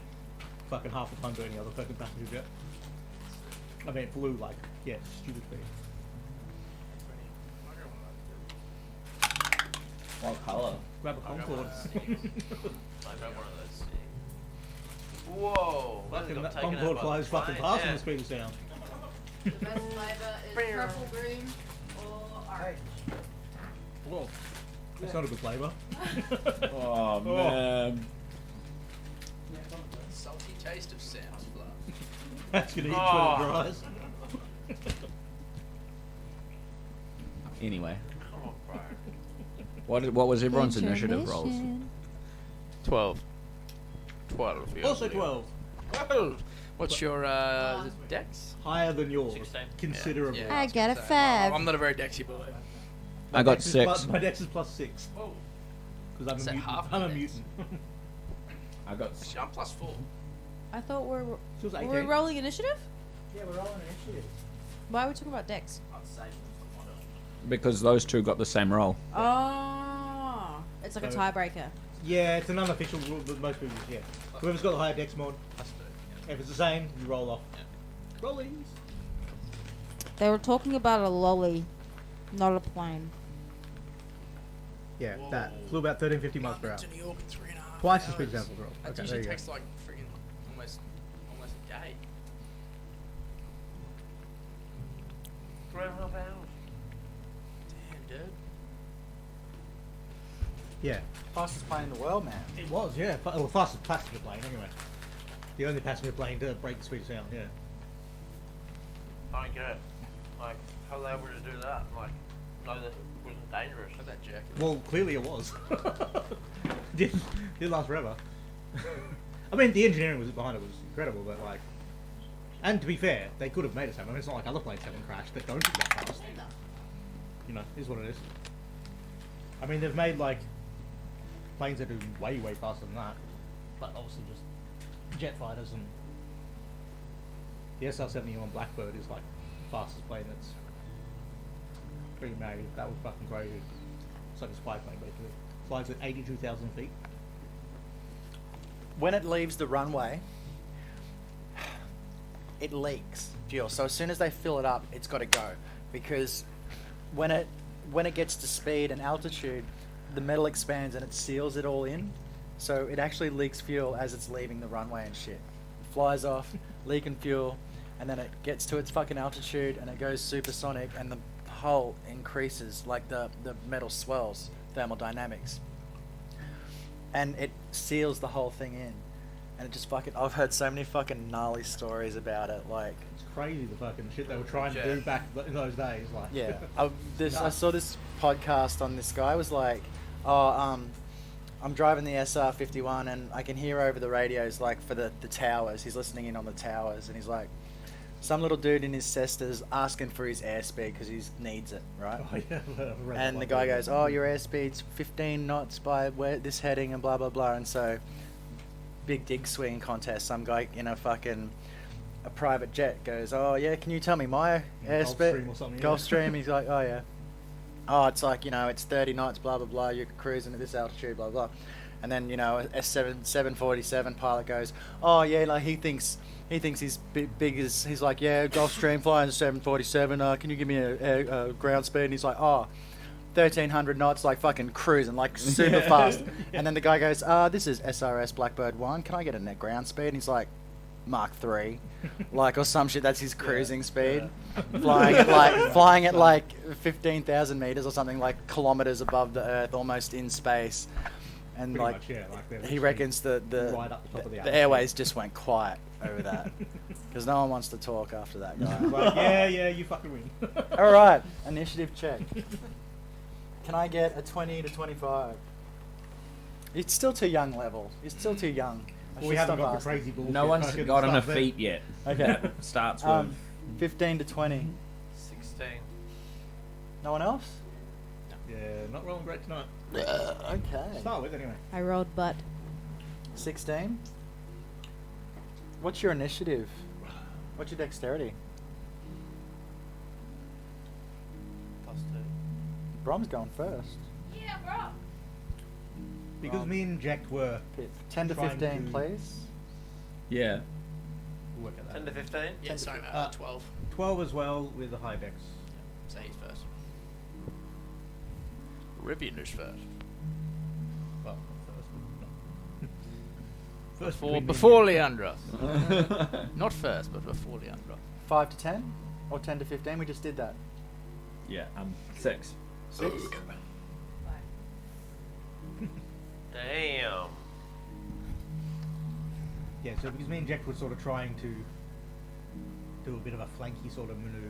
fucking half a ton to any other fucking passenger jet. I mean, it flew like, yeah, stupid speed. What colour? Grab a Concorde. I got one of those. Whoa! What Fucking got that taken out Concorde by flies the fucking plane, past yeah. on the speed of sound. The best flavour is purple green or orange. Whoa. That's not a good flavour. Oh man. Salty taste of Sam's blood. That's gonna eat Oh. when it dries. Anyway, Come on, bro. what was everyone's initiative rolls? 12. 12. yeah. Also 12. 12. What's your dex? Higher than yours. 16. Considerably. Yeah, I got a was gonna say, 5. I'm not a very dexy boy. I got Dex is 6. My dex is +6. Whoa. Because Is that I'm a mutant. half I'm of a the mutant. I got Actually, I'm +4. I thought She was were 18. we rolling initiative? Yeah, we're all in initiative. Why are we talking about Dex? because those two got the same roll. Oh, it's like a So- tiebreaker. Yeah, it's an unofficial rule, but most people, yeah. Whoever's got the higher dex mod, if it's the same, you roll off. Rollies. They were talking about a lolly, not a plane. Yeah, that flew about 1350 miles per hour. To New York in 3.5 Twice the hours. speed of sound, girl. That Okay, usually there you go. takes like freaking almost a day. 3.5 hours. Damn, dude. Yeah, Fastest plane in the world, man. it was, yeah. Well, fastest passenger plane, anyway. The only passenger plane to break the speed of sound, yeah. I don't get it. Like, how were they able to do that? Like, know that it wasn't dangerous. Look at that jacket. Well, clearly it was. didn't last forever. I mean, the engineering was behind it was incredible, but like, and to be fair, they could have made it happen. I mean, it's not like other planes haven't crashed that don't do that fast. You know, is what it is. I mean, they've made like planes that do way faster than that, but obviously just jet fighters. And the SR-71 Blackbird is like the fastest plane that's been made. That was fucking crazy. It's like a spy plane basically. Flies at 82,000 feet. When it leaves the runway, it leaks fuel. So as soon as they fill it up, it's got to go, because when it gets to speed and altitude, the metal expands and it seals it all in. So it actually leaks fuel as it's leaving the runway and shit. It flies off, leaking fuel, and then it gets to its fucking altitude and it goes supersonic, and the hull increases, like the metal swells, thermodynamics. And it seals the whole thing in. And it just fucking... I've heard so many fucking gnarly stories about it, like... It's crazy the fucking shit they were trying to do back in those days. Like, yeah. I saw this podcast on this guy was like, I'm driving the SR-51 and I can hear over the radios, like, for the towers. He's listening in on the towers, and he's like, some little dude in his Cestas asking for his airspeed because he needs it, right? Oh, yeah. And the guy goes, oh, your airspeed's 15 knots by this heading and blah, blah, blah. And so, big dig swing contest, some guy in a private jet goes, oh, yeah, can you tell me my airspeed? Gulfstream or something. Gulfstream. He's like, oh, yeah. Oh, it's like, it's 30 knots, blah, blah, blah. You're cruising at this altitude, blah, blah. And then, a 747 pilot goes, oh, yeah, like, he thinks he's big as... He's like, yeah, Gulfstream flying 747. Can you give me a ground speed? And he's like, oh, 1,300 knots, like fucking cruising, like super fast. And then the guy goes, this is SRS Blackbird 1. Can I get a net ground speed? And he's like, Mark 3, like, or some shit. That's his cruising speed. Yeah. Flying at like 15,000 meters or something, like kilometers above the Earth, almost in space. And Pretty like, much, yeah, like he reckons the right up the top of the airways just went quiet over that, because no one wants to talk after that guy. Like, yeah, you fucking win. All right, initiative check. Can I get a 20 to 25? It's still too young level. You're still too young. Well, we haven't got the crazy bullshit. No one's fucking gotten a stuff there. feat yet. Okay. That starts with 15 to 20. 16. No one else? Yeah, not rolling great tonight. Okay. Start with anyway. I rolled butt. 16. What's your initiative? What's your dexterity? +2. Brom's going first. Yeah, bro. Because Right. me and Jack were 10 to Trying 15, to- please. yeah. work at that. 10 to 15? Yeah, sorry, 12. 12 as well with the high dex. So he's first. Rivian is first. Well, first. First Before Leandra. Not first, but before Leandra. 5 to 10? Or 10 to 15? We just did that. Yeah, 6. 6? Damn. Yeah, so because me and Jack were sort of trying to do a bit of a flanky sort of manoeuvre.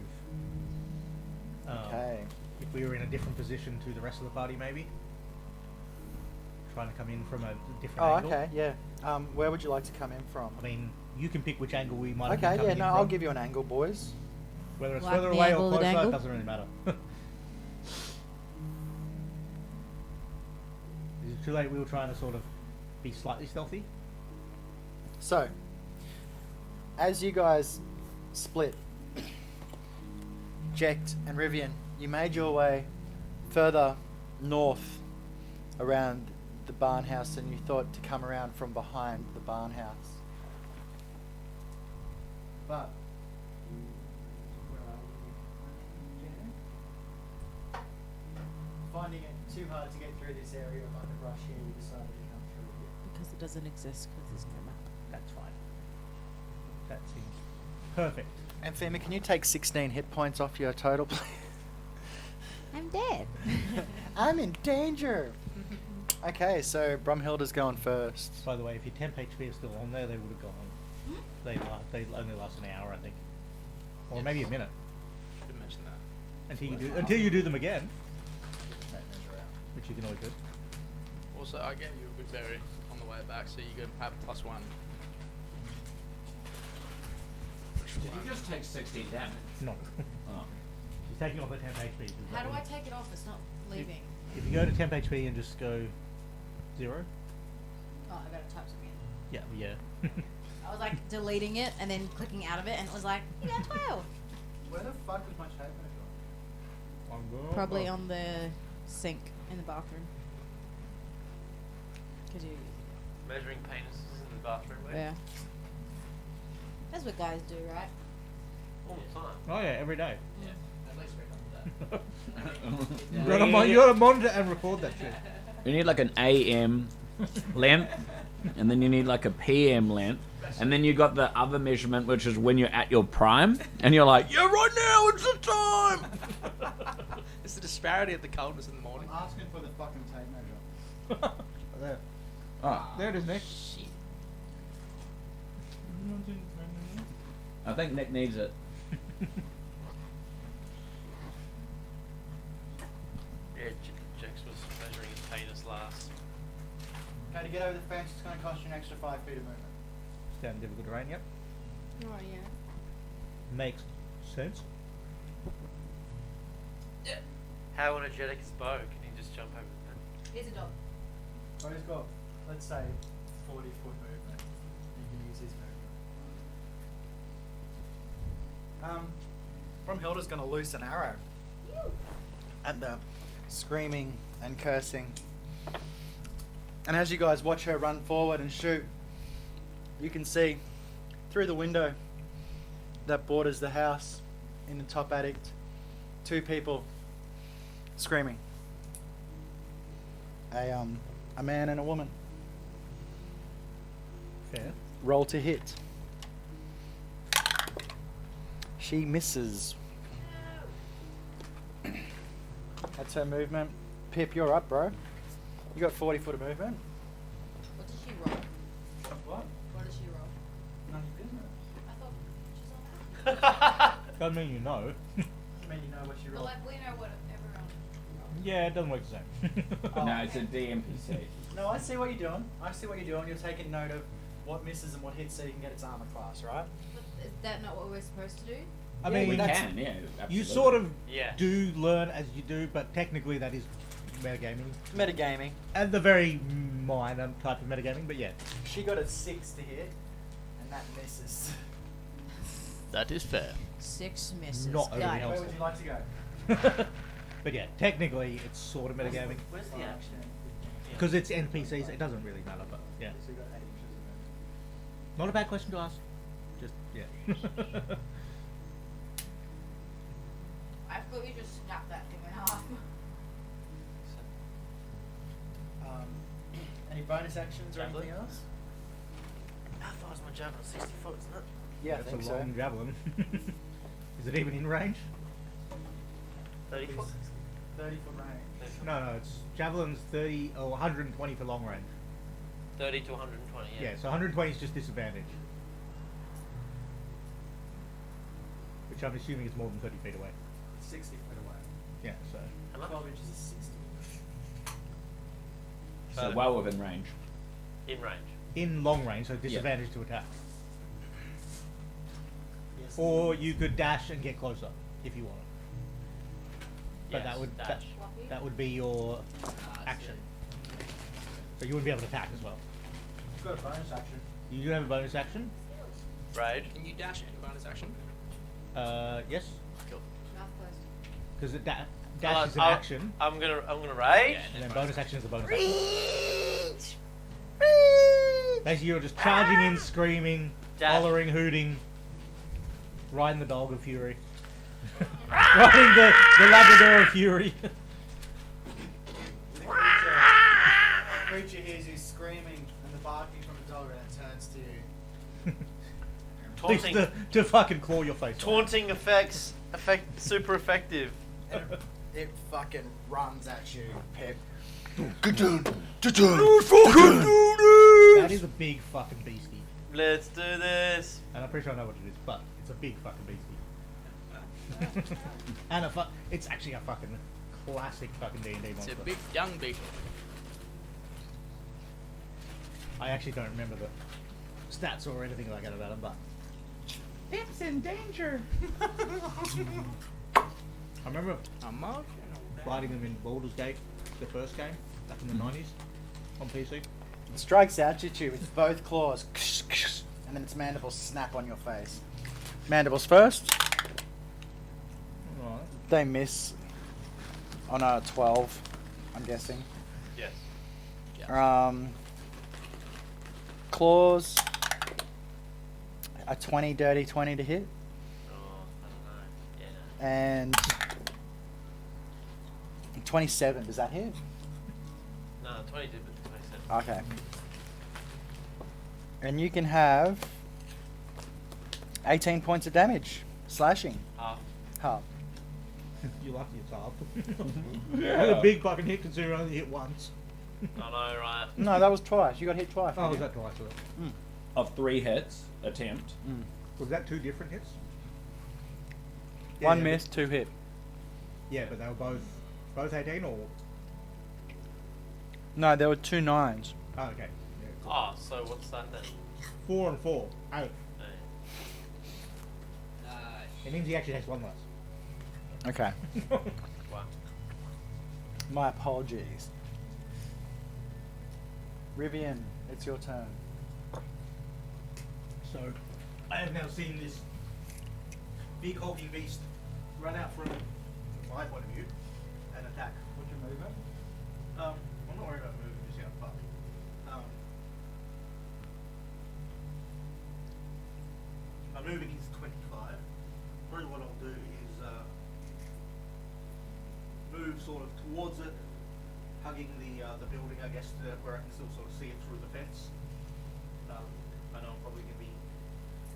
Okay. If we were in a different position to the rest of the party, maybe. Trying to come in from a different Oh, angle. okay, yeah. Where would you like to come in from? I mean, you can pick which angle we might have Okay, been yeah, coming no, in I'll from. give you an angle, boys. Whether it's Like further the away angle or of the closer, dangle? doesn't really matter. Is it too late? We were trying to sort of be slightly stealthy. So, as you guys split, Jekt and Rivian, you made your way further north around the barn house, and you thought to come around from behind the barn house. But finding it too hard to get through this area of underbrush here, you decided to come through here. Because it doesn't exist because there's no map. That's fine. That seems perfect. And Fema, can you take 16 hit points off your total, please? I'm dead. I'm in danger. Okay, so Brumhilda's going first. By the way, if your temp HP is still on there, they would have gone. They only last an hour, I think, or maybe a minute Didn't mention that. until you do them again, which you can always do. Also, I gave you a good berry on the way back, so you can have +1. Did you just take 16 damage? No, Oh. she's taking off her temp HP. How do I take it off? It's not leaving. If you go to temp HP and just go 0. Oh, I gotta type something in. Yeah. I was like deleting it and then clicking out of it, and it was like, you got 12. Where the fuck is my tape measure? Probably on the sink in the bathroom. Cause you, Measuring penises in the bathroom. Mate. yeah. That's what guys do, right? All the time. Oh yeah, every day. Yeah, at least we're done with that. You gotta monitor and record that shit. You need like an AM length, and then you need like a PM length, and then you got the other measurement, which is when you're at your prime, and you're like, yeah, right now it's the time. It's the disparity of the coldness in the morning. I'm asking for the fucking tape measure. There. Oh, There it is, Nick. Shit. I think Nick needs it. Yeah, Jax was measuring his penis last. Okay, to get over the fence, it's going to cost you an extra 5 feet of movement. Stand difficult terrain, yep. Oh yeah. Makes sense. How energetic is Bo? Can he just jump over the fence? Here's a dog. So he's got, let's say, 40-foot movement. You can use his movement. Brumhilda's going to loose an arrow at the screaming and cursing. And as you guys watch her run forward and shoot, you can see through the window that borders the house in the top attic, 2 people screaming. A man and a woman. Fair. Roll to hit. She misses. That's her movement. Pip, you're up, bro. You got 40 foot of movement. What did she roll? What? What did she roll? None of your business. I thought she's on that. Doesn't mean you know. I mean, you know what she But rolled. like we know what everyone. Yeah, it doesn't work the same. Oh. No, it's a DMPC. No, I see what you're doing. I see what you're doing. You're taking note of what misses and what hits so you can get its armor class, right? But is that not what we're supposed to do? I Yeah, mean, We that's, can, yeah. you Absolutely. sort of Yeah. do learn as you do, but technically that is metagaming. Metagaming. And the very minor type of metagaming, but yeah. She got a 6 to hit, and that misses. That is fair. 6 misses. Not overly Got it. Where would you like to go? But yeah, technically it's sort of metagaming. Where's the action? Because it's NPCs, it doesn't really matter, but yeah. So you got 8 inches of movement. Not a bad question to ask. Just, yeah. I thought you just snapped that thing in half. Any bonus actions or Javelin? anything else? How far is my javelin? 60 foot, isn't it? Yeah, I That's think a so. long javelin. Is it even in range? 30 foot? 30 foot range. No, it's javelin's 30 or 120 for long range. 30 to 120, yeah. Yeah, so 120 is just disadvantage. Which I'm assuming is more than 30 feet away. 60 feet away. Yeah, so. How much? 12 inches is 60. So well within range. In range. In long range, so disadvantage to attack. Yes. Or you could dash and get closer if you wanted. But Yes, that would dash. that would be your action. So you wouldn't be able to attack as well. You've got a bonus action. You do have a bonus action. Rage. Can you dash in bonus action? Yes, Cool. Mouth closed. because dash I'll- is an I'll- action, I'm gonna rage. Yeah. and then bonus action is a bonus action. Basically, you're just charging in, screaming, Dash. hollering, hooting, riding the dog of fury, riding the Labrador of fury. The creature hears you screaming and the barking from the dog and it turns to you. Taunting. to fucking claw your face. Taunting effects. Super effective. And it fucking runs at you, Pip. That is a big fucking beastie, Let's do this. and I'm pretty sure I know what it is, but it's a big fucking beastie. And it's actually a fucking classic fucking D&D It's monster. a big dung beetle. I actually don't remember the stats or anything like that about him, but Pip's in danger. I remember A mug? fighting them in Baldur's Gate, the first game, back in the 90s. On PC. Strikes out at you with both claws, and then its mandibles snap on your face. Mandibles first. Right. They miss on a 12, I'm guessing. Yes. Claws, a 20, dirty 20 to hit, Oh, I don't know. Yeah. and 27. Does that hit? No, 20 did, but 27. Okay. And you can have 18 points of damage, slashing. Half. Half. You're lucky it's half. A big fucking hit considering I only hit once. I know, right? No, that was twice. You got hit twice. Oh, didn't was you? that twice? Was it? Of 3 hits, attempt. Was that 2 different hits? One yeah, miss, 2 hit. Yeah, but they were both 18 or? No, there were 2 9s. Oh, okay. Yeah, cool. Oh, so what's that then? 4 and 4. 8. Hey. It means he actually takes 1 less. Okay. Wow. My apologies. Rivian, it's your turn. So, I have now seen this big hulking beast run out from my point of view and attack. What's your movement? I'm not worried about moving just yet, but my movement is 25. Probably what I'll do is move sort of towards it, hugging the building, I guess, where I can still sort of see it through the fence. I know I'm probably going to be,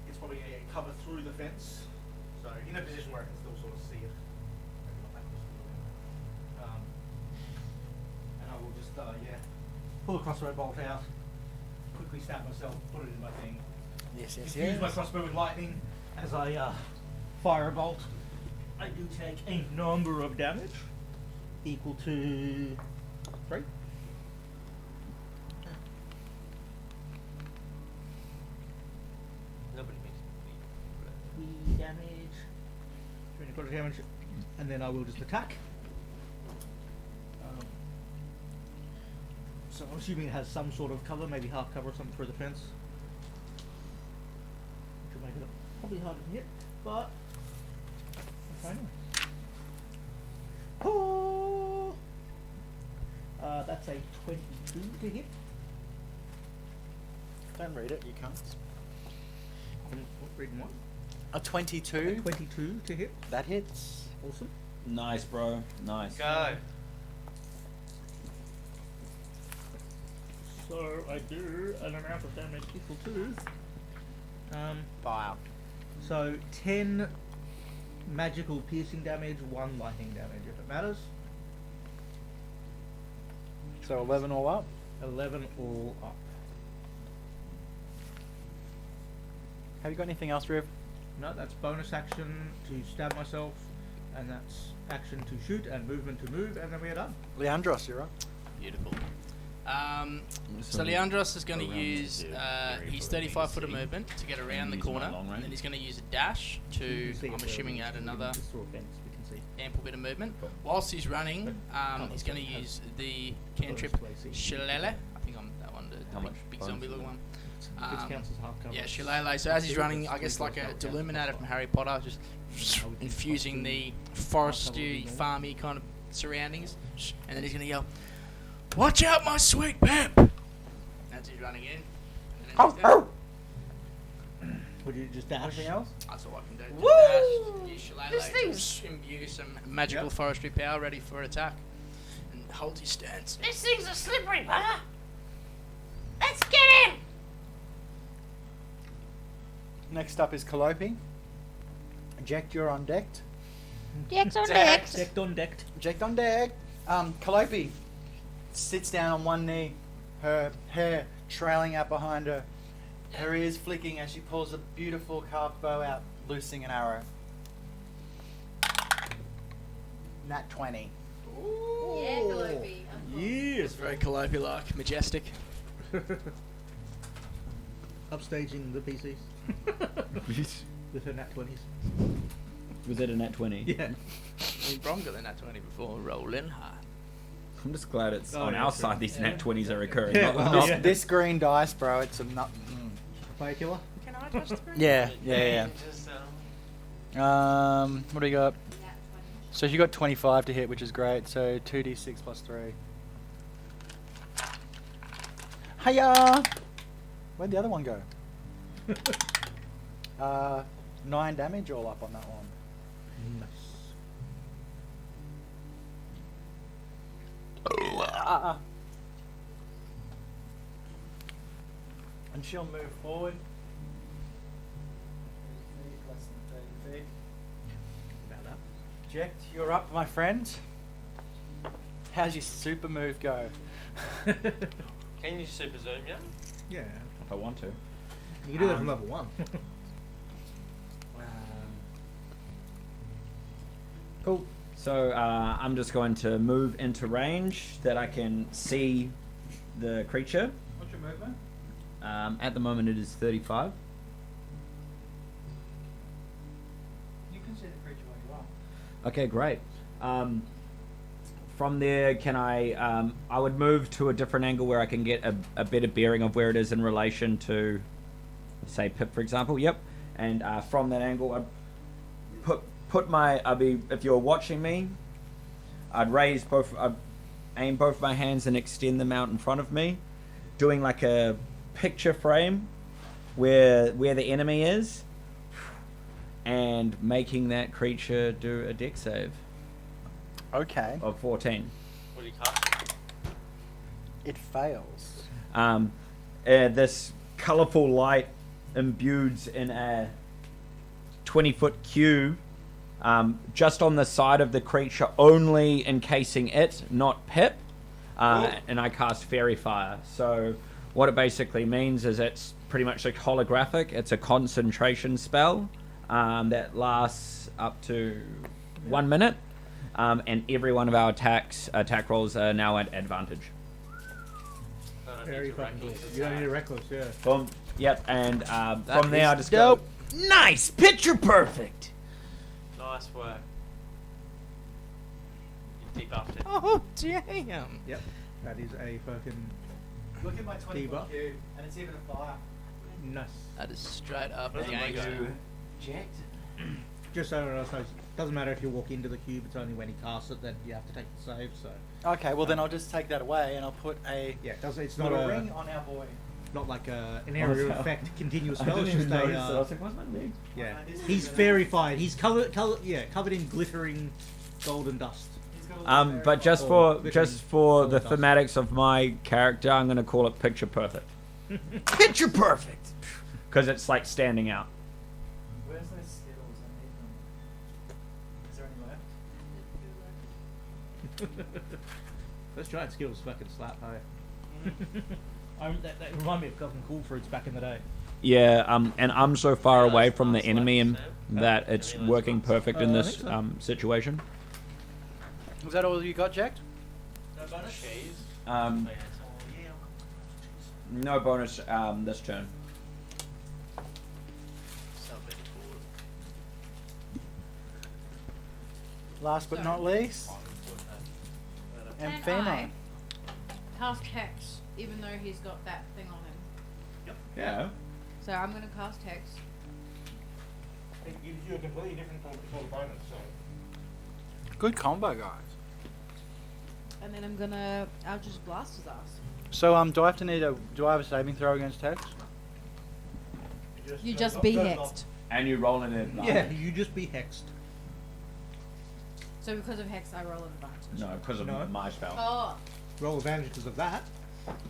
it's probably going to get cover through the fence, so in a position where I can still sort of see it. Maybe not that close to the building. And I will just, pull a crossbow bolt out, quickly stab myself, put it in my thing. Yes, Just use my crossbow with lightning as I fire a bolt. I do take a number of damage equal to 3. Nobody makes me. 3 damage. 3 damage. And then I will just attack. So I'm assuming it has some sort of cover, maybe half cover or something through the fence. Which will make it probably harder to hit, but I'll try anyway. Oh! That's a 22 to hit. Don't read it, you can't. Reading one. A 22. 22 to hit. That hits. Awesome. Nice, bro. Nice. Go. So I do an amount of damage equal to Fire. so 10 magical piercing damage, 1 lightning damage if it matters. So 11 all up. 11 all up. Have you got anything else, Riv? No, that's bonus action to stab myself, and that's action to shoot and movement to move, and then we are done. Leandros, you're up. Beautiful. So Leandros is going to use his 35 foot of movement to get around the use my corner, long and range. then he's going to use a dash You to, can see it I'm there, assuming, add another just through a fence, we can see. ample bit of movement. Whilst he's running, he's going to use the cantrip Shillelagh. I think I'm that one, the How much big bonus zombie is looking it? one. Which counts as half cover. Yeah, Shillelagh. So as he's running, I guess like a Deluminator from Harry Potter, just infusing the foresty, farmy kind of surroundings, and then he's going to yell, "Watch out, my sweet pep!" As he's running in. And then he's dead. Would you just dash? Anything else? That's all I can do. Woo! Just use Shillelagh This to thing's- imbue some magical Yep. forestry power ready for attack. And hold his stance. This thing's a slippery bugger. Let's get him. Next up is Calliope. Jack, you're on decked. Jack's on Deck. deck. Decked on decked. Jack on deck. Calliope sits down on one knee, her hair trailing out behind her, her ears flicking as she pulls a beautiful carved bow out, loosing an arrow. Nat 20. Yeah, Calliope. It's very Calliope-like, majestic. Upstaging the PCs. With her nat 20s. Was it a nat 20? Yeah. I mean, Brom got the nat 20 before, rolling high. I'm just glad it's Oh, on yeah, our true. side these nat 20s are occurring. Yeah, not, well, not- yeah. This green dice, bro, it's a nut. Player killer. Can I touch the green? Yeah, Just, what do we got? So you got 25 to hit, which is great. So 2d6 plus 3. Hiya! Where'd the other one go? 9 damage all up on that one. And she'll move forward. 30 feet, less than 30 feet. About that. Jekt, you're up, my friend. How's your super move go? Can you super zoom, yeah? Yeah. if I want to. You can do that from level 1. Cool. So I'm just going to move into range that I can see the creature. What's your movement? At the moment, it is 35. You can see the creature where you are. Okay, great. From there, can I would move to a different angle where I can get a better bearing of where it is in relation to, say, Pip, for example. Yep. And from that angle, I'd if you're watching me, I'd aim both my hands and extend them out in front of me, doing like a picture frame where the enemy is, and making that creature do a dex save Okay. of 14. What do you cast? It fails. This colourful light imbued in a 20-foot cube just on the side of the creature, only encasing it, not Pip. And I cast Fairy Fire. So what it basically means is it's pretty much like holographic. It's a concentration spell that lasts up to 1 minute. And every one of our attack rolls are now at advantage. Very fucking cool. You don't need a reckless, yeah. Boom. Yep. And from there, I just go. Nice! Picture perfect! Nice work. You debuffed it. Oh, damn. Yep. That is a fucking Look at my 20 Debuff. foot cube, and it's even a fire. nice. That is straight up Doesn't make Django. sense. Jekt. Just so everyone else knows, doesn't matter if you walk into the cube, it's only when he casts it that you have to take the save, so... Okay, well then I'll just take that away, and I'll put a Yeah, it's put not a a ring on our boy. not like an area of effect continuous spell, it's just a... like, what's my leg? yeah. This is He's gonna- verified. He's covered in glittering golden dust. He's got a little But just Oh, for literally just for the golden thematics of my character, I'm gonna call it picture perfect Picture perfect! because it's like standing out. Where's those Skittles? I need them. Is there any left? Those giant Skittles fucking slap, hey. That remind me of fucking cool fruits back in the day. Yeah, and I'm so far Yeah, away that's from the nice, enemy like, and that it's Any of those working ones? perfect in I this think so. situation. Was that all you got, Jack? No bonus? Cheese. Um, no bonus this turn. Last but not least, Can Amphina. I cast Hex, even though he's got that thing on him? Yeah. So I'm going to cast Hex. It gives you a completely different sort of bonus, so... Good combo, guys. And then I'm going to Eldritch Blast his ass. So do I have a saving throw against Hex? You just be hexed. And you roll an advantage. Yeah, you just be hexed. So because of Hex, I roll an advantage. No, because of No. my spell. Oh, Roll advantage because of that.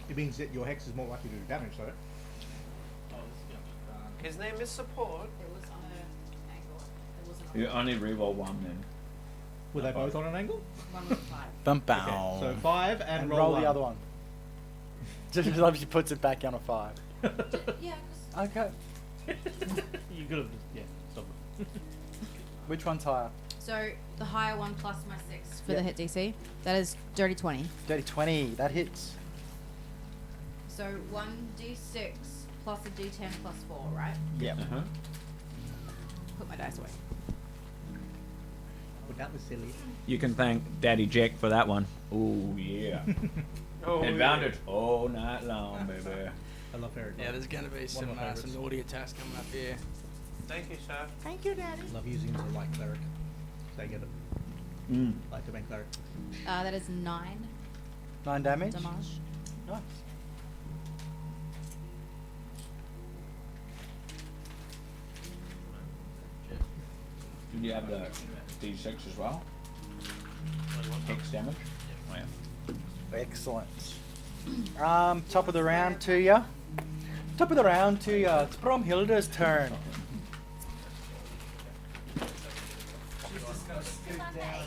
It means that your hex is more likely to do damage, though. His name is Support. it was on an angle. It wasn't You on only reroll one then. Were they both on an angle? one was a 5. Bum Okay, so 5 and, and roll, roll one. the other one. Just as she puts it back on a 5. Yeah, Okay. You could have just, yeah, stop it. Which one's higher? so the higher one plus my 6 for the Yep. hit DC. That is dirty 20. Dirty 20. That hits. So 1d6 plus a d10 plus 4, right? Yep. Uh-huh. Put my dice away. Well, that was silly. You can thank Daddy Jack for that one. Oh yeah. Oh, Advantage all night long, baby. I love Fairy Yeah, there's going to be One of my some favourites. naughty attacks coming up here. Thank you, sir. Thank you, Daddy. Love using the light cleric. They get it. Mm. Like domain cleric. That is 9 9 damage. damage. Nice. Did you have the D6 as well? Hex damage? Oh, yeah. Excellent. Top of the round to ya. Top of the round to ya. It's Bromhilda's turn. She's just gonna scoot down.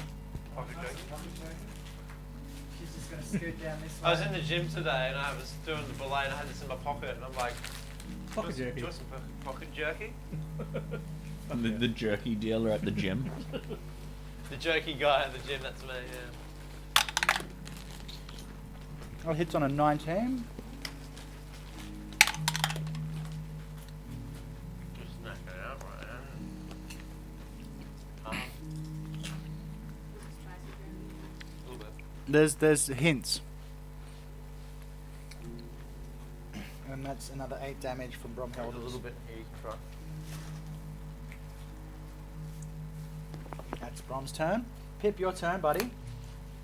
She's just gonna scoot down this way. I was in the gym today and I was doing the belay and I had this in my pocket and I'm like, Pocket jerky. do you want some pocket jerky? The jerky dealer at the gym. The jerky guy at the gym, that's me, yeah. Oh, hits on a 19. Just knock it out right now. A little bit. There's hints. And that's another 8 damage from Bromhilda. A little bit here, you can try. That's Brom's turn. Pip, your turn, buddy.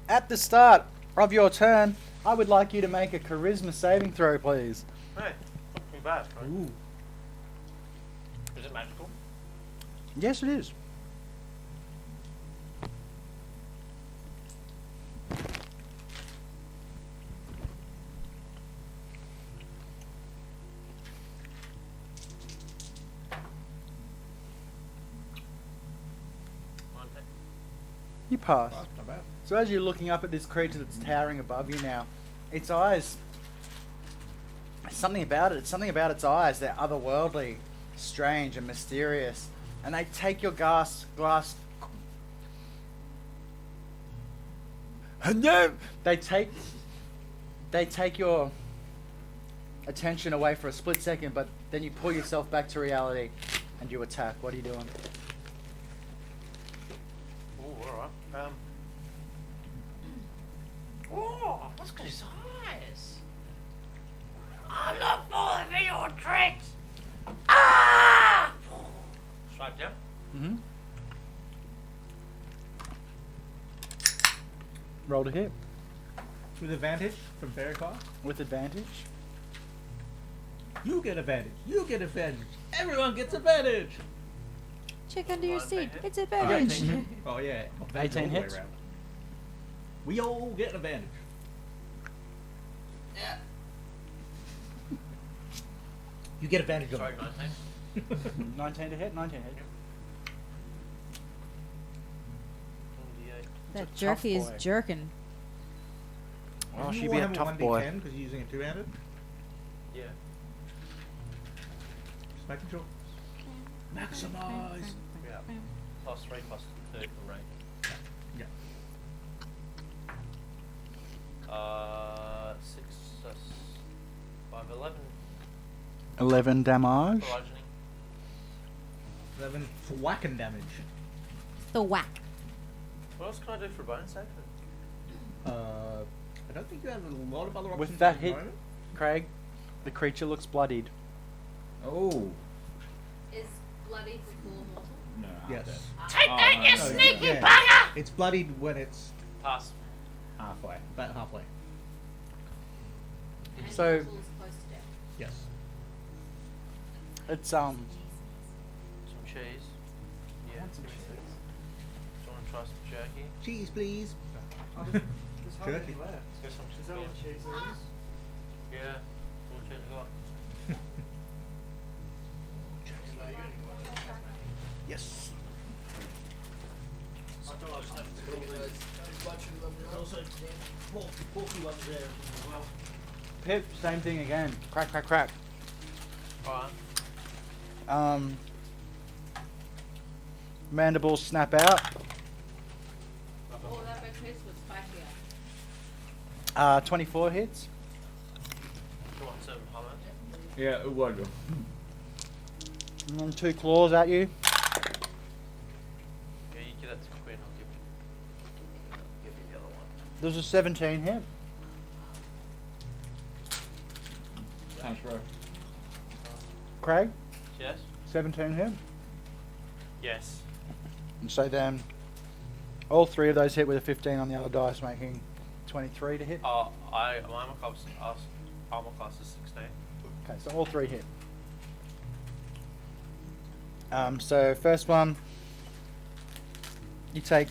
At the start of your turn, I would like you to make a charisma saving throw, please. Hey, not too bad, right? Ooh. Is it magical? Yes, it is. You pass. Not bad. So as you're looking up at this creature that's towering above you now, its eyes, something about it, it's something about its eyes, they're otherworldly, strange and mysterious. And they take your glass no, they take your attention away for a split second, but then you pull yourself back to reality and you attack. What are you doing? Ooh, alright. Oh, look at his eyes. I'm not falling for your tricks. Ah! Swipe down. Mm-hmm. Roll to hit With advantage from fairy class. with advantage. You get advantage. You get advantage. Everyone gets advantage. Check under your Fine, seat. thank It's you. advantage. Oh yeah. 18 all the way hits. around. We all get advantage. Yeah. You get advantage on Sorry, it. 19. 19 to hit, 19 hit. 28. That tough jerky is boy. jerking. Well, You she'd all be a have tough 1d10 boy. because you're using it two-handed. Yeah. Just making sure. Maximize. Yeah. Plus 3 plus 2 from rank. Yeah. 6, 5, 11. 11 damage. Bludgeoning. 11 whacking damage. The whack. What else can I do for a bonus action? I don't think you have a lot of other options. With that at the hit, moment. Craig, the creature looks bloodied. Oh. Is bloody for full mortal? No. Yes. Take that, you No, sneaky yeah. bugger! It's bloodied when it's Pass. halfway. About halfway. So Yes. it's Some cheese. Yeah. some give me cheese. 6. Do you want to try some jerky? Cheese, please. Jerky. Let's get some cheese. Yeah. We'll check it out. Yes. Pip, same thing again. Crack, crack, crack. Alright. Mandibles snap out. Oh, that big piece was spicier. 24 hits. Do you want some hummus? Yeah, it would. And then 2 claws at you. Yeah, you give that to Quinn, I'll give it There's a 17 hit. Thanks, bro. Craig, Yes? 17 hit. Yes. And so then, all three of those hit with a 15 on the other dice, making 23 to hit. My armor class is 16. Okay, so all three hit. So first one, you take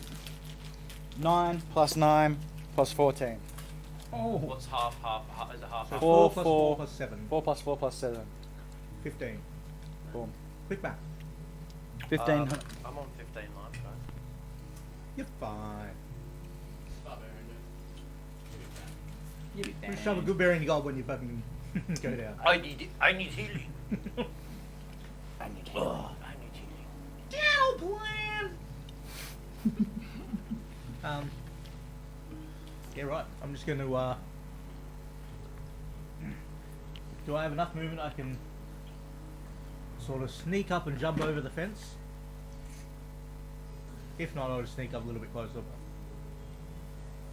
9 plus 9 plus 14. Oh. What's half? Is it half? So half? 4 plus 4 4 plus 7. 4 plus 4 plus 7. 15. Boom. Quick math. 15. I'm on 15 life, right? You're fine. You be You shove a good berry in your gob when you fucking go down. I need healing. I need healing. I need healing. Yeah, right. I'm just going to, do I have enough movement I can sort of sneak up and jump over the fence? If not, I'll just sneak up a little bit closer.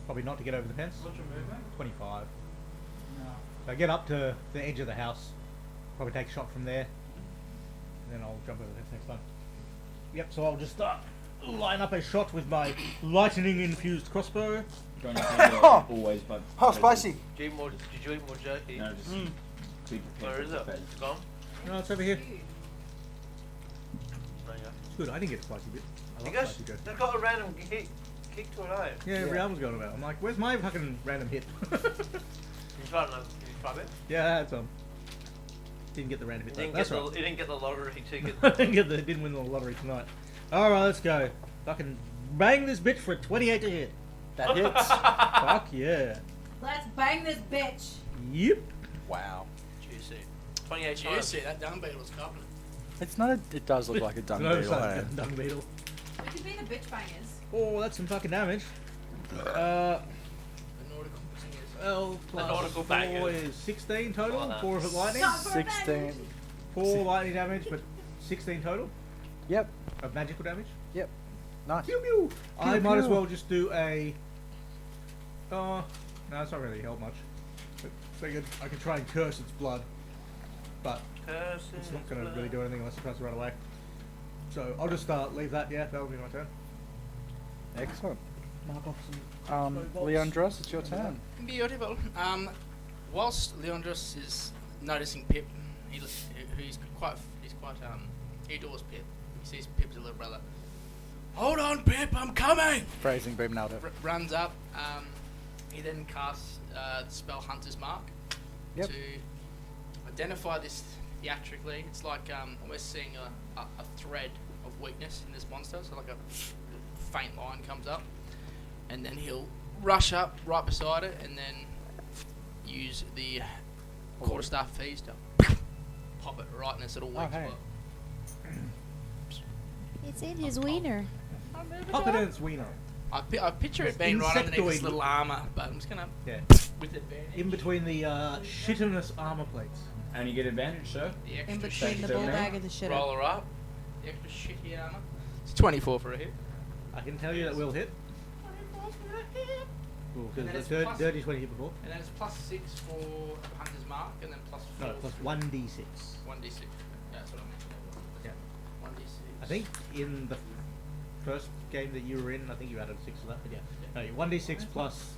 Probably not to get over the fence. What's your movement? 25. No. So I get up to the edge of the house, probably take a shot from there, and then I'll jump over the fence next time. Yep, so I'll just line up a shot with my lightning-infused crossbow. Don't you think always, but Oh, spicy. Did you eat more jerky? No, just keep it. Where is it? fed. It's gone? No, it's over here. There you go. It's good. I didn't get the spicy bit. I You like guys, spicy good. they've got a random kick to it, eh? Yeah, every album's going about. I'm like, where's my fucking random hit? Can you try it? Can you try it? Yeah, that's didn't get the random hit. You That's right. didn't get the lottery ticket. Didn't win the lottery tonight. All right, let's go. Fucking bang this bitch for a 28 to hit. That hits. Fuck yeah. Let's bang this bitch. Yep. Wow. Juicy. 28 Juicy, that dung beetle's copping. It's not. It does look like a dung No, beetle. eh? dung beetle. We could be the bitch bangers. Oh, that's some fucking damage. The nautical singers. Well, plus nautical 4 bangers. is 16 total. Well, 4 of it lightning. Not for a 16. bang. 4 lightning damage, but 16 total Yep. of magical damage. Yep. Nice. Pew pew. I Pew, might as pew. well just do a. No, it's not really help much. But figured I could try and curse its blood, but it's not going to really do anything unless it tries to run away. So I'll just leave that. Yeah, that'll be my turn. Excellent. Mark off some. Leandros, it's your turn. Beautiful. Whilst Leandros is noticing Pip, he's quite he adores Pip. He sees Pip as a little brother. Hold on, Pip, I'm coming! Phrasing boom nailed it. Runs up. He then casts the spell Hunter's Mark Yep. to identify this theatrically. It's like we're seeing a thread of weakness in this monster, so like a faint line comes up, and then he'll rush up right beside it, and then use the quarterstaff fees to pop it right in this little weak hey. spot. It's in his wiener. Pop it in its wiener. I picture it being right underneath this Insectoid. little armor, but I'm just gonna Yeah. with advantage. In between the shittiness armor plates. And you get advantage, sir. The In extra between the shit ball in there. bag and the shit. roll her up. The extra shitty armor. It's 24 for a hit. I can tell you that will hit. Cool, And then because it's the plus- dirty 20 hit before. And then it's plus 6 for Hunter's Mark, and then plus 4 No, plus 1d6. 1d6. Yeah, that's what I mentioned. Yeah. 1d6. I think in the first game that you were in, I think you added 6 to that, but yeah. No, 1d6 plus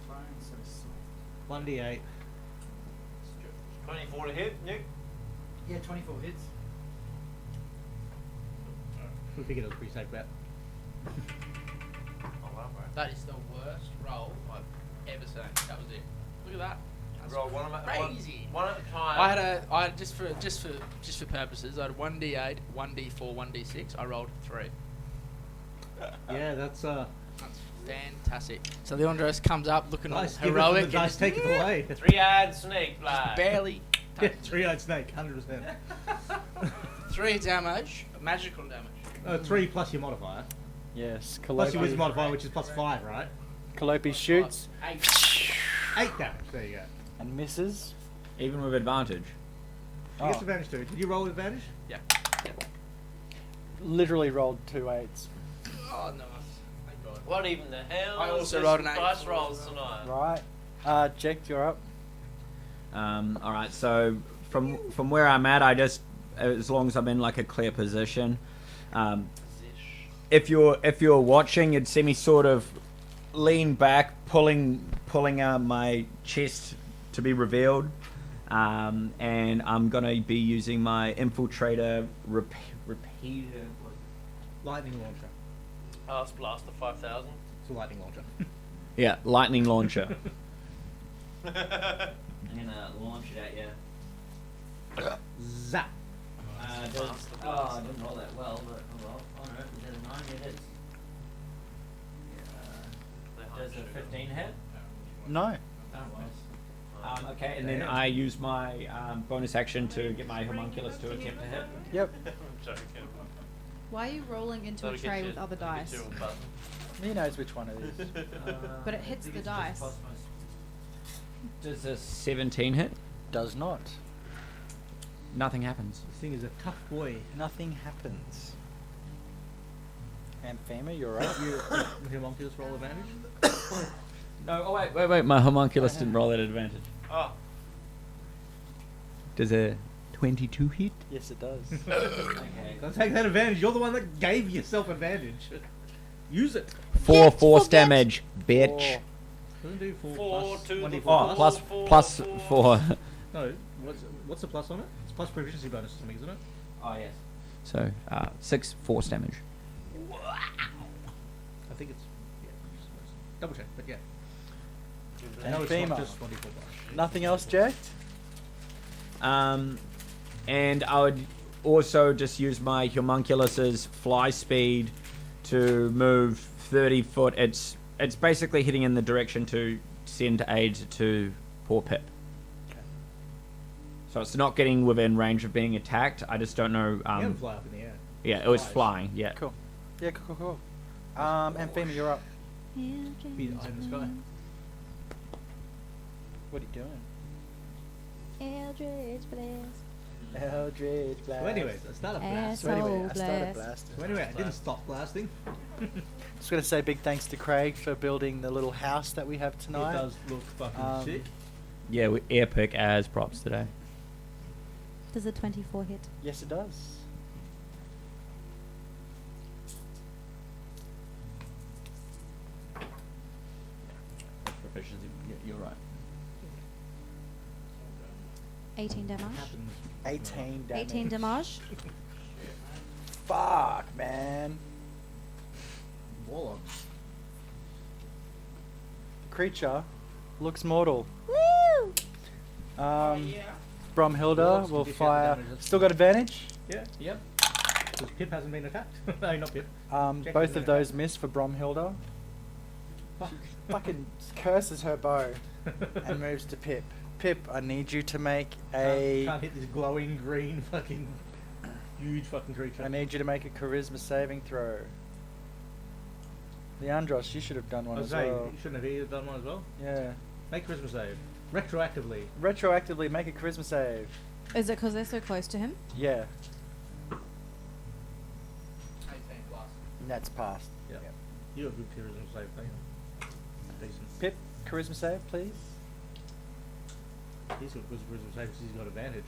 1d8. 24 to hit, Nick. Yeah, 24 hits. We figured it was a pretty safe bet. Oh, wow, bro. That is the worst roll I've ever seen. That was it. Look at that. That's Roll one crazy. one at a time. I had just for purposes. I had 1d8, 1d4, 1d6. I rolled 3. Yeah, that's That's fantastic. So Leandros comes up looking all nice. Give it heroic. to the dice, take it away. 3-eyed snake fly. Barely. Yeah, 3-eyed snake, 100%. 3 damage, magical damage. 3 plus your modifier. Yes. Plus your wisdom Calliope, modifier, which is plus 5, right? Calliope shoots 8. 8 damage, there you go. and misses. Even with advantage. He gets Oh. advantage too. Did you roll with advantage? Yeah. Literally rolled 2 8s. Oh, nice. Thank God. What even the hell? I is also this rolled an dice 8. rolls tonight. Right. Jack, you're up. All right. So from where I'm at, I just as long as I'm in like a clear position. If you're watching, you'd see me sort of lean back, pulling my chest to be revealed, and I'm gonna be using my infiltrator repeater. Lightning launcher. Ask Blaster 5000. It's a lightning launcher. Yeah, lightning launcher. I'm gonna launch it at you. Zap. I didn't roll that well, but oh no, is that a 9? It is. Does a 15 hit? No. Okay, and then I use my bonus action to get my homunculus to attempt to hit. Yep. I'm joking. Why are you rolling into a tray with other dice? He knows which one it is. But it hits the dice. Does a 17 hit? Does not. Nothing happens. This thing is a tough boy. Nothing happens. And Fema, you're up. You homunculus roll advantage? No, oh wait, my homunculus didn't roll at advantage. Oh. Does a 22 hit? Yes, it does. Okay. Don't take that advantage. You're the one that gave yourself advantage. Use it. 4 force damage, bitch. Doesn't do 4 4 plus to the 1d4 Oh, plus. plus 4. No, what's the plus on it? It's plus proficiency bonus or something, isn't it? Oh, yes. So, 6 force damage. I think it's double check, but yeah. And No, it's Fema. not just 24 plus. Nothing else, Jack? And I would also just use my homunculus's fly speed to move 30 foot. It's basically hitting in the direction to send aid to poor Pip. Okay. So it's not getting within range of being attacked. I just don't know. You can fly up in the air. Yeah, it was Flies. flying. Yeah. Cool. Yeah, cool. And Fema, you're up. Be the eye in the sky. What are you doing? Eldritch blast. Eldritch blast. So anyways, I started blasting. So anyway, I Asshole started blast. blasting. So anyway, I didn't stop blasting. Just going to say big thanks to Craig for building the little house that we have tonight. It does look fucking sick. Yeah, we epic as props today. Does a 24 hit? Yes, it does. Proficiency. You're right. 18 damage. Happens. 18 damage. 18 damage. Fuck, man. Warlocks. Creature looks mortal. Woo! Bromhilda Warlocks will can dish out the fire. damage, that's Still got advantage? Yeah. Yep. Because Pip hasn't been attacked. No, not Pip. Jack Both has been of those miss for Bromhilda. Fuck. Fucking curses her bow and moves to Pip. Pip, I need you to make a. Can't hit this glowing green fucking huge fucking creature. I need you to make a charisma saving throw. Leandros, you should have done one I as was saying, well. you shouldn't have either done one as well. Yeah. Make charisma save. Retroactively. Retroactively make a charisma save. Is it because they're so close to him? Yeah. 18 plus. And that's passed. Yeah. Yep. You have good charisma save, don't you? Decent. Pip, charisma save, please. He's got good charisma save because he's got advantage.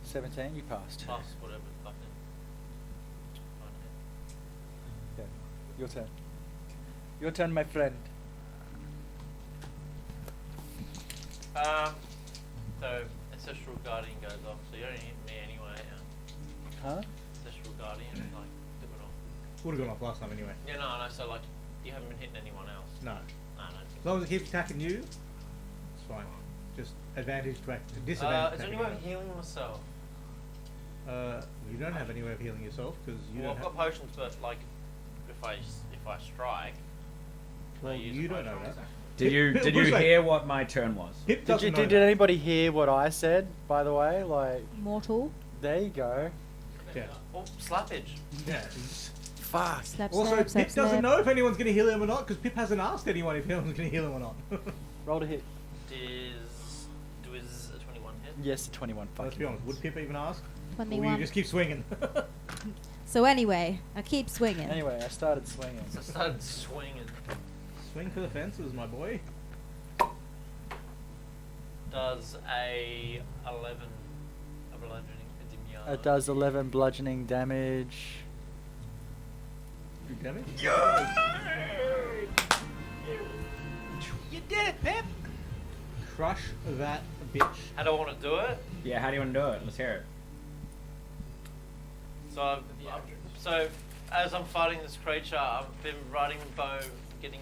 17, you passed. Plus whatever fucking. Yeah. Your turn. Your turn, my friend. So Ancestral Guardian goes off, so you don't hit me anyway. Huh? Ancestral Guardian, like, do it off. Would have gone off last time anyway. Yeah, no, so like, you haven't been hitting anyone else. No. No. As long as it keeps attacking you, it's fine. Just advantage to disadvantage. Is there any way of healing myself? You don't have any way of healing yourself because you Well, don't I've have. got potions, but like, if I strike, Well, I use you a don't know potion. that. Did you Wait. hear what my turn was? Pip Did doesn't know did that. anybody hear what I said, by the way? Like, Mortal. there you go. Yeah. Oh, slappage. Yeah. Fuck. Slap, Also, slap, Pip slap, doesn't slap. know if anyone's going to heal him or not because Pip hasn't asked anyone if anyone's going to heal him or not. Roll to hit. Does a 21 hit? Yes, 21. Fuck Let's be honest. Would Pip even ask? Or will 21. you just keep swinging? So anyway, I keep swinging. Anyway, I started swinging. So I started swinging. Swing for the fences, my boy. Does a 11 a bludgeoning It does 11 bludgeoning damage. You damage? You did it, Pip. Crush that bitch. How do I want to do it? Yeah, how do you want to do it? Let's hear it. So as I'm fighting this creature, I've been riding the bow, getting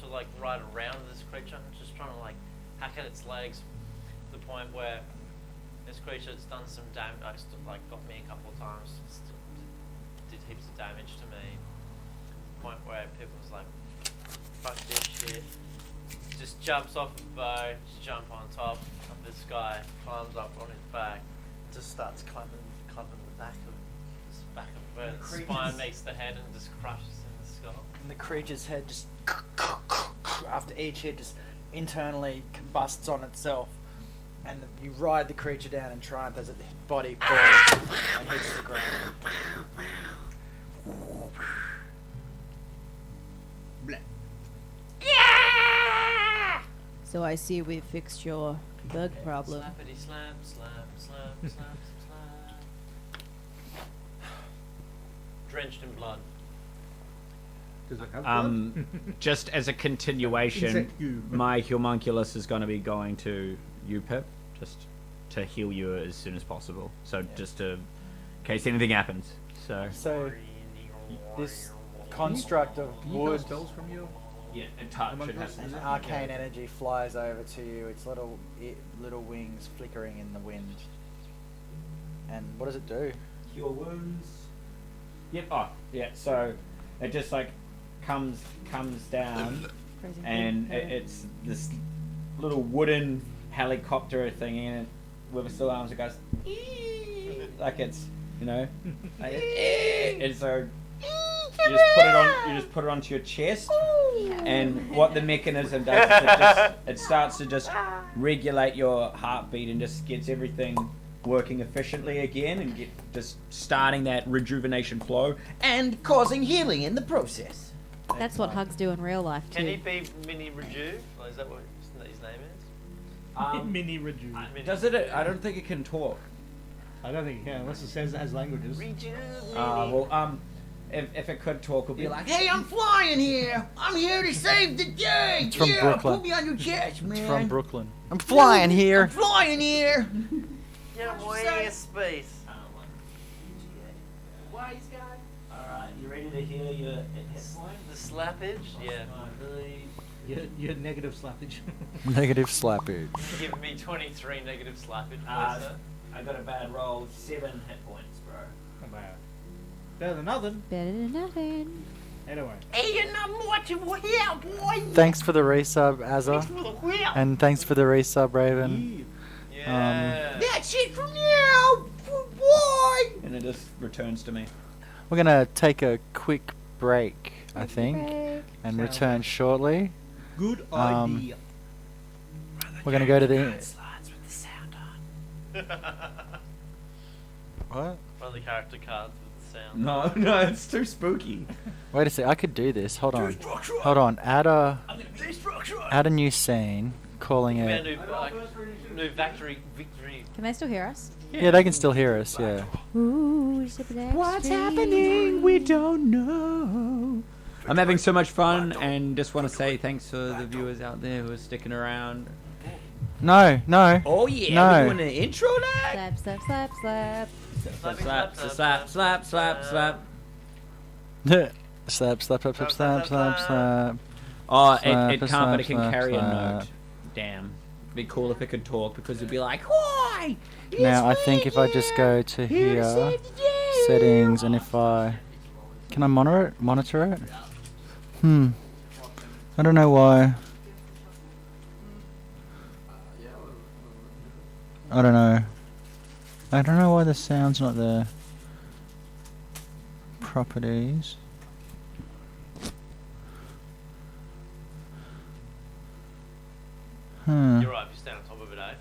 to like ride around this creature, and just trying to like hack at its legs, to the point where this creature's done some damage. Like got me a couple of times, did heaps of damage to me. Point where Pip was like, "Fuck this shit." Just jumps off the bow, just jump on top of this guy, climbs up on his back, just starts clubbing the back of where the spine meets the head and just crushes in the skull. And the creature's head just after each hit just internally combusts on itself, and you ride the creature down in triumph as its body falls and hits the ground. So I see we fixed your bug problem. Slappity slap, slap, slap, slap, slap. Drenched in blood. Does it have blood? Just as a continuation, Insect you. my homunculus is going to be going to you, Pip, just to heal you as soon as possible. So just to, in case anything happens. So This construct of Can you wood cast spells from your... yeah, and touch it has and arcane energy flies over to you. Its little wings flickering in the wind. And what does it do? Cure wounds. Yep. Oh, yeah. So it just like comes down, and it's this little wooden helicopter thing in it with its little arms. It goes like it's like and so you just put it onto your chest, and what the mechanism does is it starts to just regulate your heartbeat and just gets everything working efficiently again, and just starting that rejuvenation flow and causing healing in the process. That's what hugs do in real life too. Can he be Mini Rejuve? Like, is that what his name is? Mini Rejuve. Does it? I don't think it can talk. I don't think it can, unless it says it has languages. If it could talk, it'd be like, Hey, I'm flying here. I'm here to save the day. It's from yeah, Brooklyn. put me on your chest, man. It's from Brooklyn. I'm flying here. I'm flying here. Yeah, boy, space. Wise guy. Alright, you ready to heal your hit point? The slappage? Yeah. Your negative slappage. Negative slappage. Give me 23 negative slappage, Uh, please, sir. I got a bad roll. 7 hit points, bro. Not bad. Better than nothing. Better than nothing. Anyway. Hey, you're not watching here, boy. Thanks for the resub, Azza. And thanks for the resub, Raven. Yeah. That's it from you, boy. and it just returns to me. We're gonna take a quick break, I think, Break. and return shortly. Good Um, idea. We're gonna go to the. Slides with the sound on. What? One of the character cards with the sound. No, it's too spooky. Wait a sec. I could do this. Hold on. Hold on. Add a new scene, calling We it. had new victory. Can they still hear us? Yeah, they can still hear us. Yeah. Ooh, What's happening? We don't know. I'm having so much fun, and just want to say thanks for the viewers out there who are sticking around. No, no. Oh yeah, No. we're doing an intro now. Slap, slap, slap, slap. Slap, slap, slap, slap, slap, slap. Slap, slap, slap, slap, slap, slap, slap. Oh, Slap, it can't, slap, but it can slap, carry a slap. note. Damn. It'd be cool if it could talk, because it'd be like, why? Now I think if I just go to here, settings, and if I can I monitor it? I don't know why. I don't know. I don't know why the sound's not there. Properties. You're right, if you stand on top of it, eh?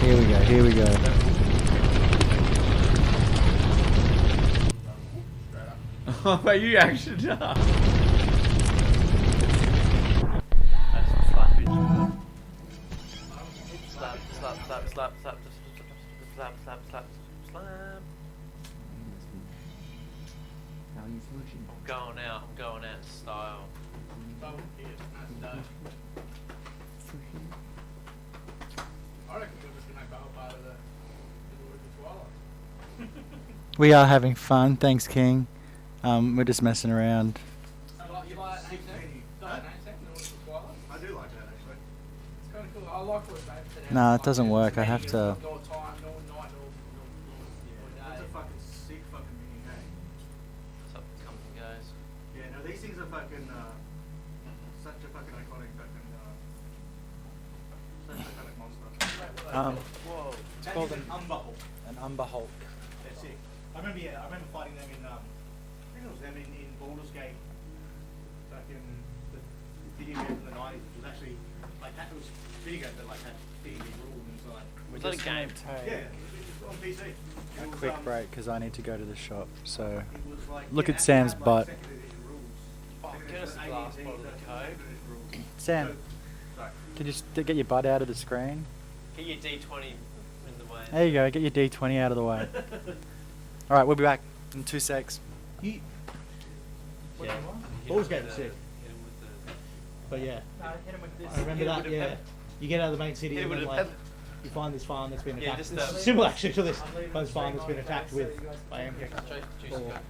Here we go. Here we go. Oh, but you actually are. That's slappage. Slap, slap, slap, slap, slap, slap, slap, slap, slap, slap. How are you smushing? I'm going out in style. We are having fun. Thanks, King. We're just messing around. I do like that actually. It's kind of cool. I like what Dave said. Nah, it doesn't work. I have to. No time, no night, no It's a fucking sick fucking mini game. What's up, comes and goes. Yeah, no, these things are fucking, such a fucking iconic fucking, such a iconic monster. Whoa. It's called an Umber Hulk. an Umber Hulk. They're sick. I remember fighting them in, I think it was them in Baldur's Gate, back in the video game from the 90s, which was actually, like, it was video game, but like had D&D rules inside. Was that a game? Yeah, it was on PC. A quick break because I need to go to the shop. So It was like, look yeah, at it Sam's had, butt. Second edition rules. Oh, Second get us the edition last AD&D, bottle of the first code. edition rules. Sam, Sorry. could you get your butt out of the screen? Get your D20 in the way. There you go. Get your D20 out of the way. All right, we'll be back in 2 secs. You, Yeah. Baldur's Gate was sick. Hit him with the... But yeah, hit him with this. I remember that. Yeah, you get out of the main city Hit him and with then a like pepper. you find this farm that's been Yeah, attacked. just It's simple actually to this. This farm that's been attacked with by Juicy or back,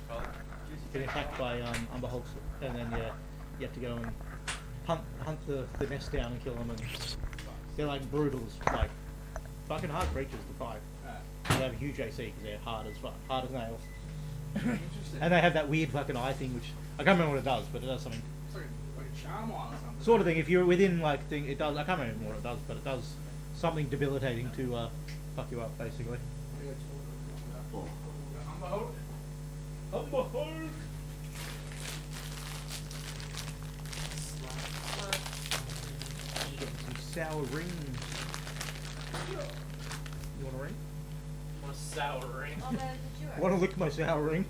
been attacked by Umber Hulks, and then yeah, you have to go and hunt the nest down and kill them, and they're like brutals, like fucking hard creatures to fight. They have a huge AC because they're hard as fuck, hard as nails. And they have that weird fucking eye thing, which I can't remember what it does, but it does something. It's like a charm eye or something. Sort of thing. If you're within like thing, it does. I can't remember what it does, but it does something debilitating to fuck you up, basically. Get some sour rings. You want a ring? Want a sour ring? Want to lick my sour ring?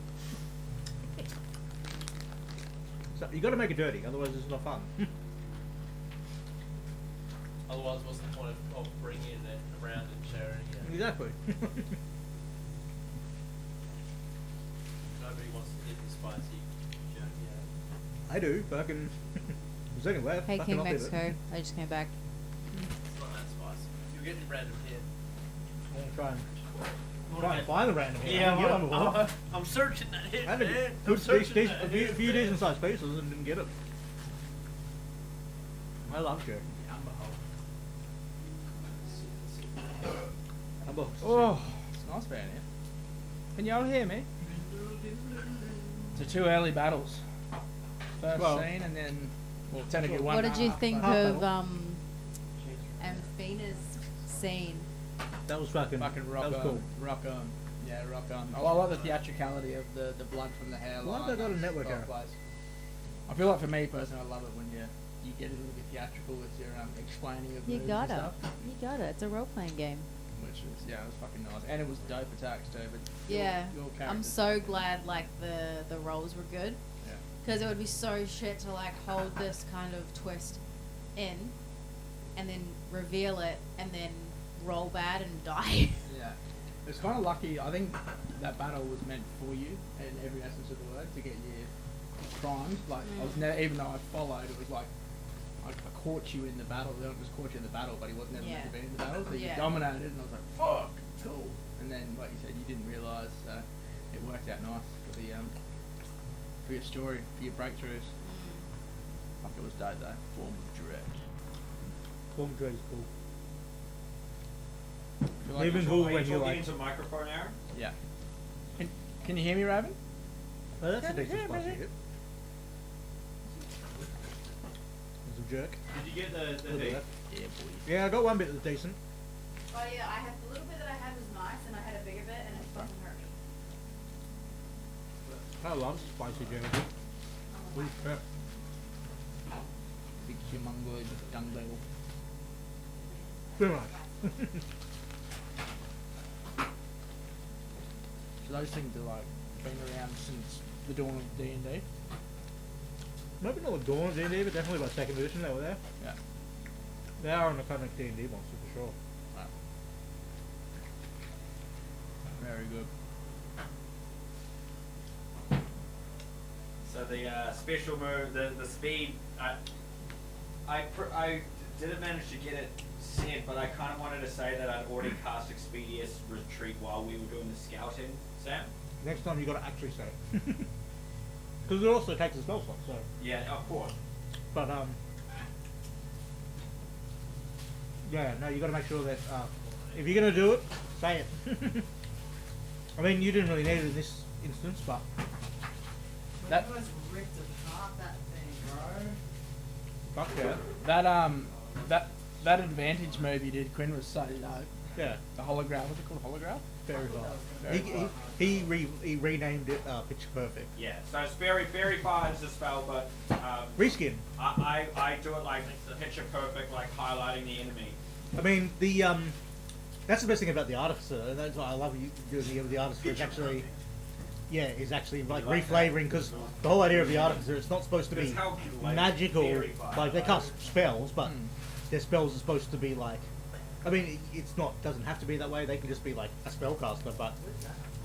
So you got to make it dirty, otherwise it's not fun. Otherwise, what's the point of bringing it around and sharing it? Exactly. Nobody wants to get the spicy jerky out. I do. Fucking. There's any left. Hey, fucking King I'll do it. Mexico. I just came back. It's not that spicy. You'll get the random hit. I'm gonna try and find the random hit. I Yeah, didn't get one before. I'm searching that hit, I had a man. good, I'm searching a that few, hit. few decent sized pieces and didn't get it. I love jerky. Oh, it's nice down here. Can y'all hear me? It's the 2 early battles. First Well- scene and then, well, technically one. What and did a you half, think but- of Amphina's scene? That was fucking. Fucking rock that was on, cool. rock on. Yeah, rock on. I like the theatricality of the blood from the hairline. Why have they got a and network style error? plays. I feel like for me personally, I love it when you get a little bit theatrical with your explaining of You moves and gotta. stuff. You gotta. It's a role playing game. Which is, yeah, it was fucking nice. And it was dope attacks too, but Yeah. your I'm characters- so glad like the roles were good. Yeah. Because it would be so shit to like hold this kind of twist in and then reveal it and then roll bad and die. Yeah. It's kind of lucky. I think that battle was meant for you in every essence of the word to get you primed. Like, I was never, even though I followed, it was like I caught you in the battle. They don't just caught you in the battle, but he wasn't ever meant to be in the battle. So you Yeah. dominated, and I was like, fuck, cool. And then, like you said, you didn't realise, so it worked out nice for the for your story, for your breakthroughs. Fuck, it was dope though. Form of dread. Form of Dread is cool. Feel like Even it's- cool Are you when you talking like. into a microphone, Aaron? Yeah. Can you hear me, Raven? Oh, that's a Can you decent hear spicy me? hit. There's a jerk. Did you get A the little bit hit? left. Yeah, boy. Yeah, I got one bit that's decent. Oh yeah, I had the little bit that I had was nice and I had a bigger bit and it fucking hurt me. I love spicy jerky. Holy crap. Big humongous dung devil. Pretty much. So those things are like been around since the dawn of D&D. Maybe not the dawn of D&D, but definitely by second edition they were there. Yeah. They are an iconic D&D monster for sure. Right. Very good. So the special move, the speed, I didn't manage to get it said, but I kind of wanted to say that I'd already cast Expedious Retreat while we were doing the scouting, Sam. Next time you got to actually say it. Because it also takes a spell slot, so. Yeah, of course. But, yeah, no, you got to make sure that, if you're going to do it, say it. I mean, you didn't really need it in this instance, but. That ripped apart that thing, bro. Fuck yeah. That advantage move you did, Quinn, was so dope. Yeah. The holograph, what's it called? Holograph? Very well. Very He renamed it Pitch Perfect. Yeah, so it's very fire is a spell, but Reskin. I do it like picture perfect, like highlighting the enemy. I mean, that's the best thing about the Artificer, and that's why I love you doing the Artificer. It's actually, is actually like reflavoring, because the whole idea of the Artificer, it's not supposed to be magical. Like they cast spells, but their spells are supposed to be like. I mean, doesn't have to be that way. They can just be like a spellcaster, but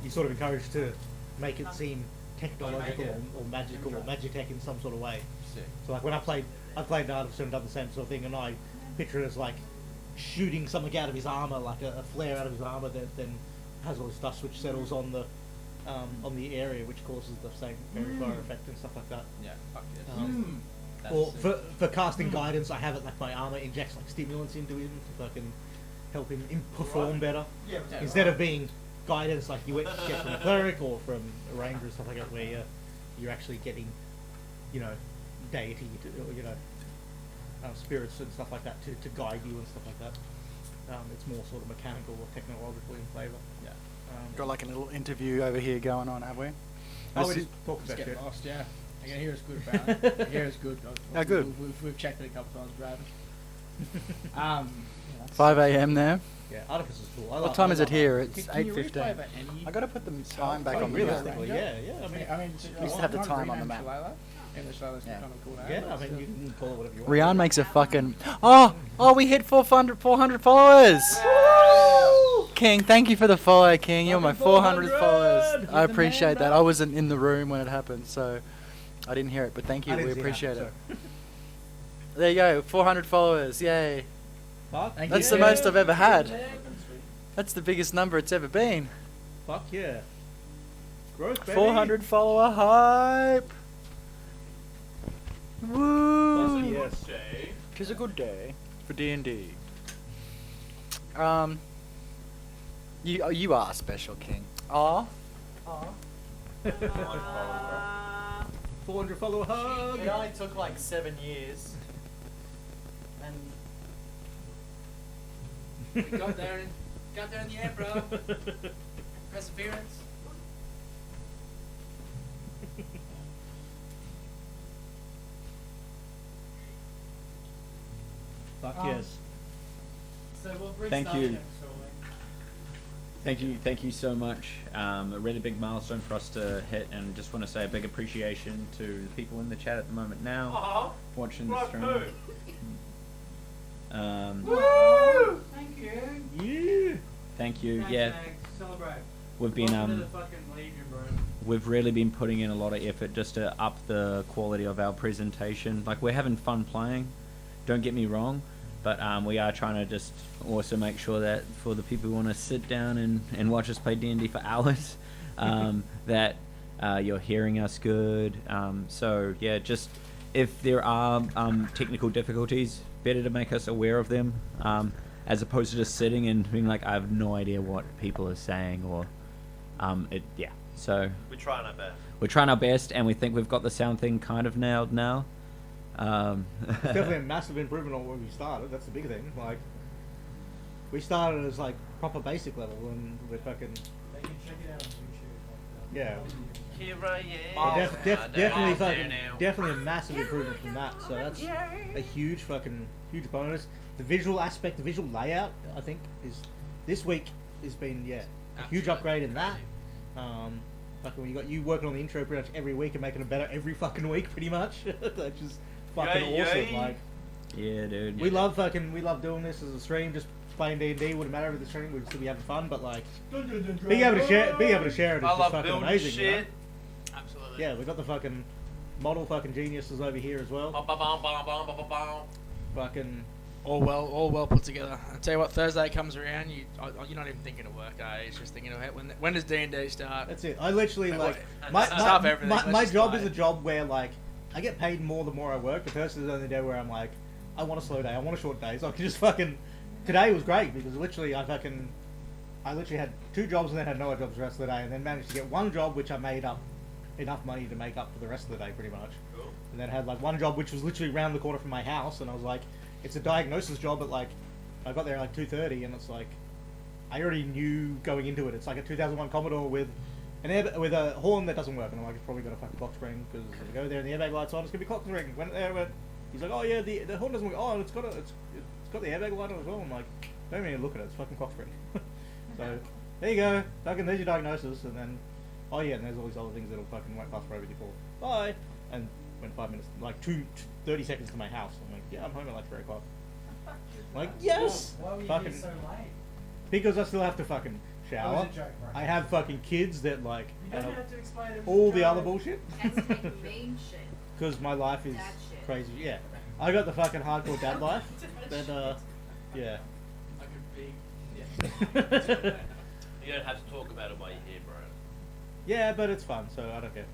you're sort of encouraged to make it seem technological or magical or magitech in some sort of way. So like when I played an Artificer and done the same sort of thing, and I picture it as like shooting something out of his armor, like a flare out of his armor that then has all this dust which settles on the area, which causes the same fairy fire effect and stuff like that. Yeah, fuck yes. Or for casting guidance, I have it like my armor injects like stimulants into him so I can help him perform better. Yeah, Instead of being guidance like you get from a cleric or from a ranger and stuff like that, where you're actually getting, deity, spirits and stuff like that to guide you and stuff like that. It's more sort of mechanical or technological in flavour. Yeah. Got like a little interview over here going on, have we? We just talk Just about get shit. lost, yeah. I can hear it's good, apparently. I hear it's good. Oh, good. We've checked it a couple times driving. 5 a.m. there. Yeah, Artificer's cool. What time is it here? It's Can you 8:15. replay that any- I got to put the time back on the realistically, map. yeah. I mean, We used to have the time on the map. And the Shala's Yeah. kind of cool. Yeah, I mean, you can call it whatever you want. Rian makes a fucking... Oh, we hit 400 followers! King, thank you for the follow, King. You're my 400th followers. I appreciate that. I wasn't in the room when it happened, so I didn't hear it, but thank you. I didn't We see it appreciate happen, it. There you go, 400 followers. Yay. Fuck That's yeah. the most I've ever had. That's the biggest number it's ever been. Fuck yeah. Growth, baby. 400 follower hype. Woo! Fuck yes. Tis a good day for D&D. You are special, King. Aw. 400 follower hug. It only took like 7 years. And We got there in the end, bro. Perseverance. Fuck yes. So we'll bring Thank starting you. Thank you so much. A really big milestone for us to hit, and just want to say a big appreciation to the people in the chat at the moment now, watching the stream. Woo! Thank you. Yeah. Thank you. Thanks, Yeah, Max. Celebrate. we've been Welcome to the fucking Legion, bro. we've really been putting in a lot of effort just to up the quality of our presentation. Like, we're having fun playing, don't get me wrong, but we are trying to just also make sure that for the people who want to sit down and watch us play D&D for hours, that you're hearing us good. So yeah, just if there are technical difficulties, better to make us aware of them, as opposed to just sitting and being like, I have no idea what people are saying, or so We're trying our best. we're trying our best, and we think we've got the sound thing kind of nailed now. It's definitely a massive improvement on where we started. That's the big thing. Like, we started as like proper basic level, and we're fucking They can check it out on YouTube. yeah. Here I am. Definitely fucking definitely a massive improvement from that. So that's a huge bonus. The visual aspect, the visual layout, I think is this week has been a huge upgrade in that. Fucking you working on the intro pretty much every week and making it better every fucking week, pretty much. That's just fucking awesome. Like, Yeah, dude. we love doing this as a stream, just playing D&D. Wouldn't matter with the stream, we'd still be having fun. But like, being able to share it is I just love fucking building amazing. shit. You know? Absolutely. Yeah, we got the fucking model fucking geniuses over here as well. Fucking All well put together. I tell you what, Thursday comes around, you're not even thinking of work, It's just thinking of when does D&D start? that's it. I literally Like, like what- stop everything, let's my just job play. is a job where like I get paid more the more I work. The first is the only day where I'm like, I want a slow day, I want a short day, so I can just fucking. Today was great because literally I literally had 2 jobs and then had no other jobs the rest of the day, and then managed to get 1 job which I made up enough money to make up for the rest of the day pretty much. Cool. And then had like 1 job which was literally around the corner from my house, and I was like, it's a diagnosis job, but like I got there at like 2:30, and it's like I already knew going into it. It's like a 2001 Commodore with with a horn that doesn't work, and I'm like, it's probably got a fucking clock spring because I go there and the airbag lights on, it's gonna be clock spring. Went there, he's like, oh yeah, the horn doesn't work. Oh, it's got the airbag light on as well. I'm like, don't even look at it. It's fucking clock spring. So there you go. Fucking there's your diagnosis, and then oh yeah, and there's all these other things that'll fucking won't pass forever before. Bye. And went 5 minutes, like 30 seconds to my house. I'm like, yeah, I'm home at like 3 o'clock. Like, yes! Why were you Fucking, here so late? because I still have to fucking That shower. was a joke, right? I have fucking kids that like You don't have to explain it. all the other bullshit. That's like mean shit. Because my life is Dad shit. crazy. Yeah, I got the fucking hardcore dad life. Then yeah. Like a big, You don't have to talk about it while you're here, bro. Yeah, but it's fun, so I don't care.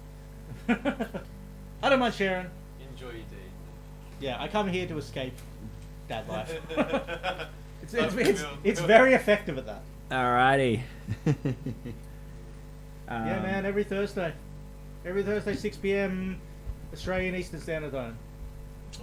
I don't mind sharing. Enjoy your day. Yeah, I come here to escape dad life. It's Feel- very effective at that. Alrighty. Yeah, man. Every Thursday, 6 p.m. Australian Eastern Standard Time.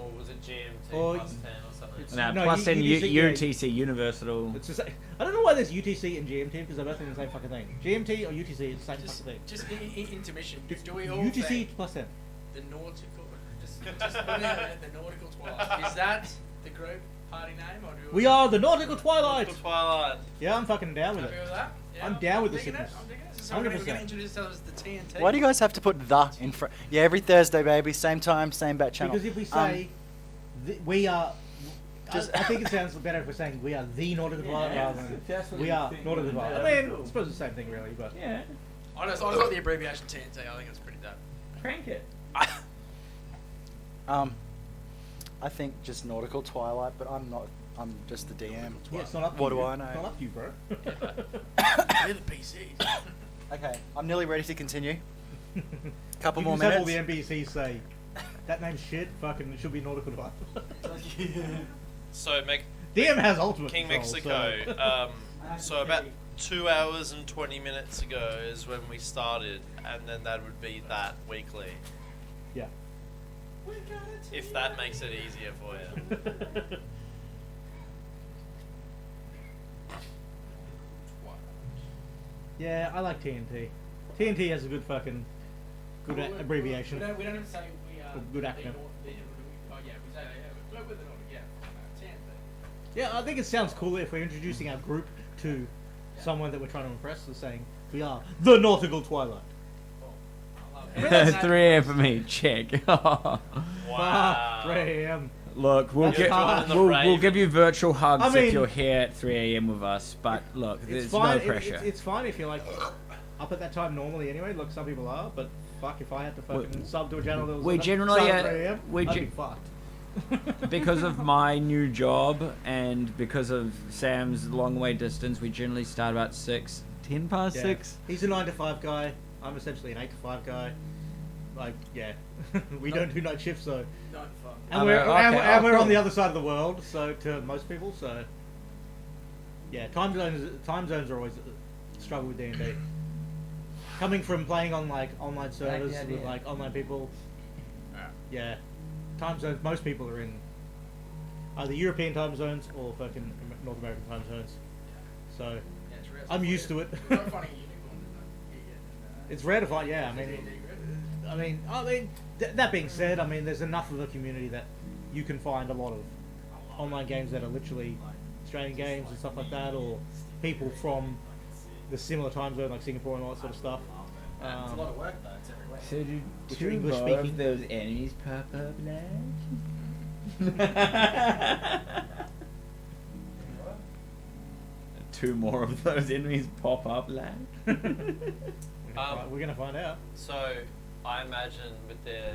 Or was it GMT Or- plus 10 or something? it's- Now, No, plus then UTC, yeah. UTC Universal. It's just, I don't know why there's UTC and GMT because they're both doing the same fucking thing. GMT or UTC is the same just, fucking thing. just intermission. Do we all UTC think plus 10. the nautical, just putting out there, the nautical twilight, is that the group party name, or do We are the Nautical Twilight. Nautical Twilight. Yeah, I'm fucking down with Happy it. with that? Yeah, I'm down with the digging it, sickness. I'm digging it. So we're going 100%. to introduce ourselves as the TNT. Why do you guys have to put the in front? Yeah, every Thursday, baby, same time, same bat channel. Because if we say we are, Just- I think it sounds better if we're saying we are the Nautical Twilight rather than That's what we you are think. Nautical Twilight. I mean, I suppose it's the same thing really, but Yeah, I just got the abbreviation TNT. I think it's pretty dope. crank it. I think just Nautical Twilight, but I'm not. I'm just the DM. yeah, it's not up to What you. do I know? It's not up to you, bro. We're the PCs. Okay, I'm nearly ready to continue. Couple You more can just have minutes. all the NPCs say, that name's shit, fucking, it should be Nautical Twilight. So, DM has ultimate King control, Mexico. So about 2 hours and 20 minutes ago is when we started, and then that would be that weekly. Yeah. If that makes it easier for you. Yeah, I like TNT. TNT has a good fucking good abbreviation. We don't even say we are. Good acronym. Oh yeah, we say that. Yeah, go with it. Yeah, TNT. Yeah, I think it sounds cooler if we're introducing our group to someone that we're trying to impress. We're saying we are the Nautical Twilight. 3 a.m. for me. Check. Wow. 3 a.m. Look, we'll That's get hard. we'll give you virtual hugs I mean- if you're here at 3 a.m. with us. But look, It's there's fine. no pressure. It's fine if you're like up at that time normally anyway. Look, some people are, but fuck, if I had to fucking sub to a channel that was we up- generally, start at 3 a.m., we I'd ge- be fucked. Because of my new job and because of Sam's long way distance, we generally start about 10 past Yeah. 6. He's a 9 to 5 guy. I'm essentially an 8 to 5 guy. Like, yeah, we don't do night shifts, so. Not fun. And Oh, we're, okay, and, oh, we're on cool. the other side of the world, so to most people, so. Yeah, time zones are always a struggle with D&D. Coming from playing on like online servers the with idea. like online people, yeah, time zones. Most people are in either European time zones or fucking North American time zones. So Yeah, it's rare. I'm used to it. It's not finding a unicorn, isn't it? it's rare to find. Yeah, I mean, that being said, I mean, there's enough of a community that you can find a lot of online games that are literally Australian games and stuff like that, or people from the similar time zone, like Singapore and all that sort of stuff. It's a lot of work though. It's every week. So do Which two are English more speaking. of those enemies pop up, lad? Two more of those enemies pop up, lad? We're gonna find out. So I imagine with their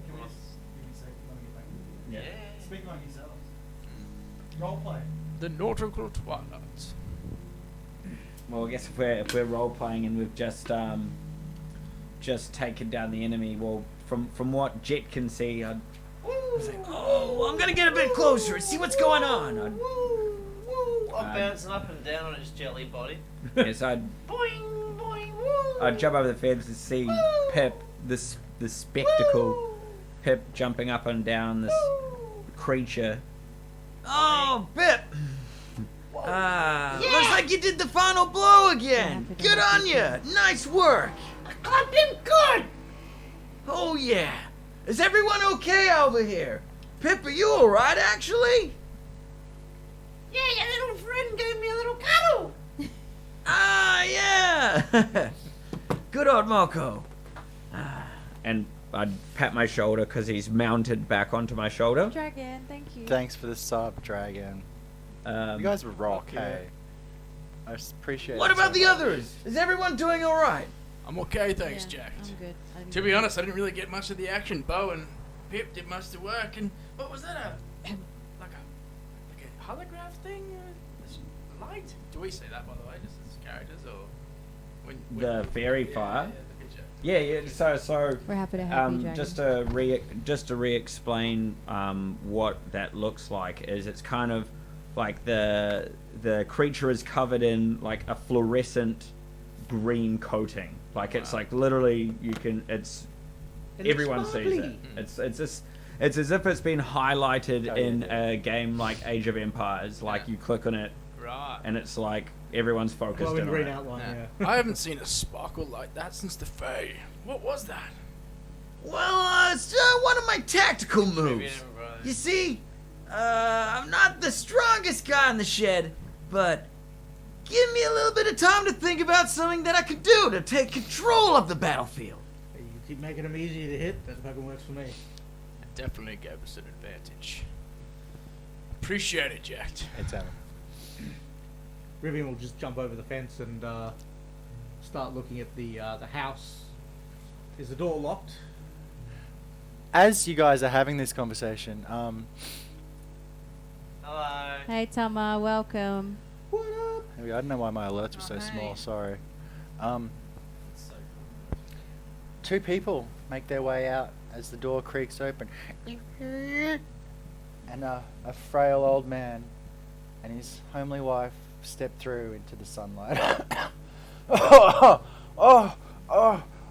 Give me a second, let me get back to you. Yeah. Speak among yourselves. Role play. The nautical twilights. Well, I guess if we're role playing and we've just taken down the enemy, well, from what Jet can see, I'd say, Oh, I'm gonna get a bit closer and see what's going on. I'm bouncing up and down on his jelly body. yes, I'd Boing, boing, woo. I'd jump over the fence to see Pip, the spectacle, Pip jumping up and down this creature. Oh, Pip! Looks like you did the final blow again. Good on you. Nice work. I clapped him good. Oh yeah. Is everyone okay over here? Pip, are you all right actually? Yeah, your little friend gave me a little cuddle. Ah, yeah. Good old Moko. And I'd pat my shoulder because he's mounted back onto my shoulder. Dragon, thank you. Thanks for the sub, Dragon. You guys were rock, yeah. hey. I just appreciate What it about so the much. others? Is everyone doing all right? I'm okay, thanks, Yeah, Jack. I'm good. To be honest, I didn't really get much of the action. Bo and Pip did most of the work, and what was that? Like a holograph thing? This light? Do we see that, by the way, just as characters, or when The fairy fire. the picture. Yeah. So We're happy to have you, Dragon. just to re-explain what that looks like is it's kind of like the creature is covered in like a fluorescent green coating. Like it's like literally everyone sees it. It's as if it's been highlighted in a game like Age of Empires. Like you click on it Right. and it's like everyone's focused Glowing in on green it. outline, yeah. I haven't seen a sparkle like that since the Fae. What was that? Well, it's one of my tactical Maybe moves. never You see, I'm not the strongest guy in the shed, but give me a little bit of time to think about something that I could do to take control of the battlefield. You keep making them easier to hit. That fucking works for me. It definitely gave us an advantage. Appreciate it, Jack. It's Adam. Rivian will just jump over the fence and start looking at the house. Is the door locked? As you guys are having this conversation, Hello. Hey, Tama, welcome. there we go. I don't know why my alerts were so small. Sorry. Two people make their way out as the door creaks open, and a frail old man and his homely wife step through into the sunlight.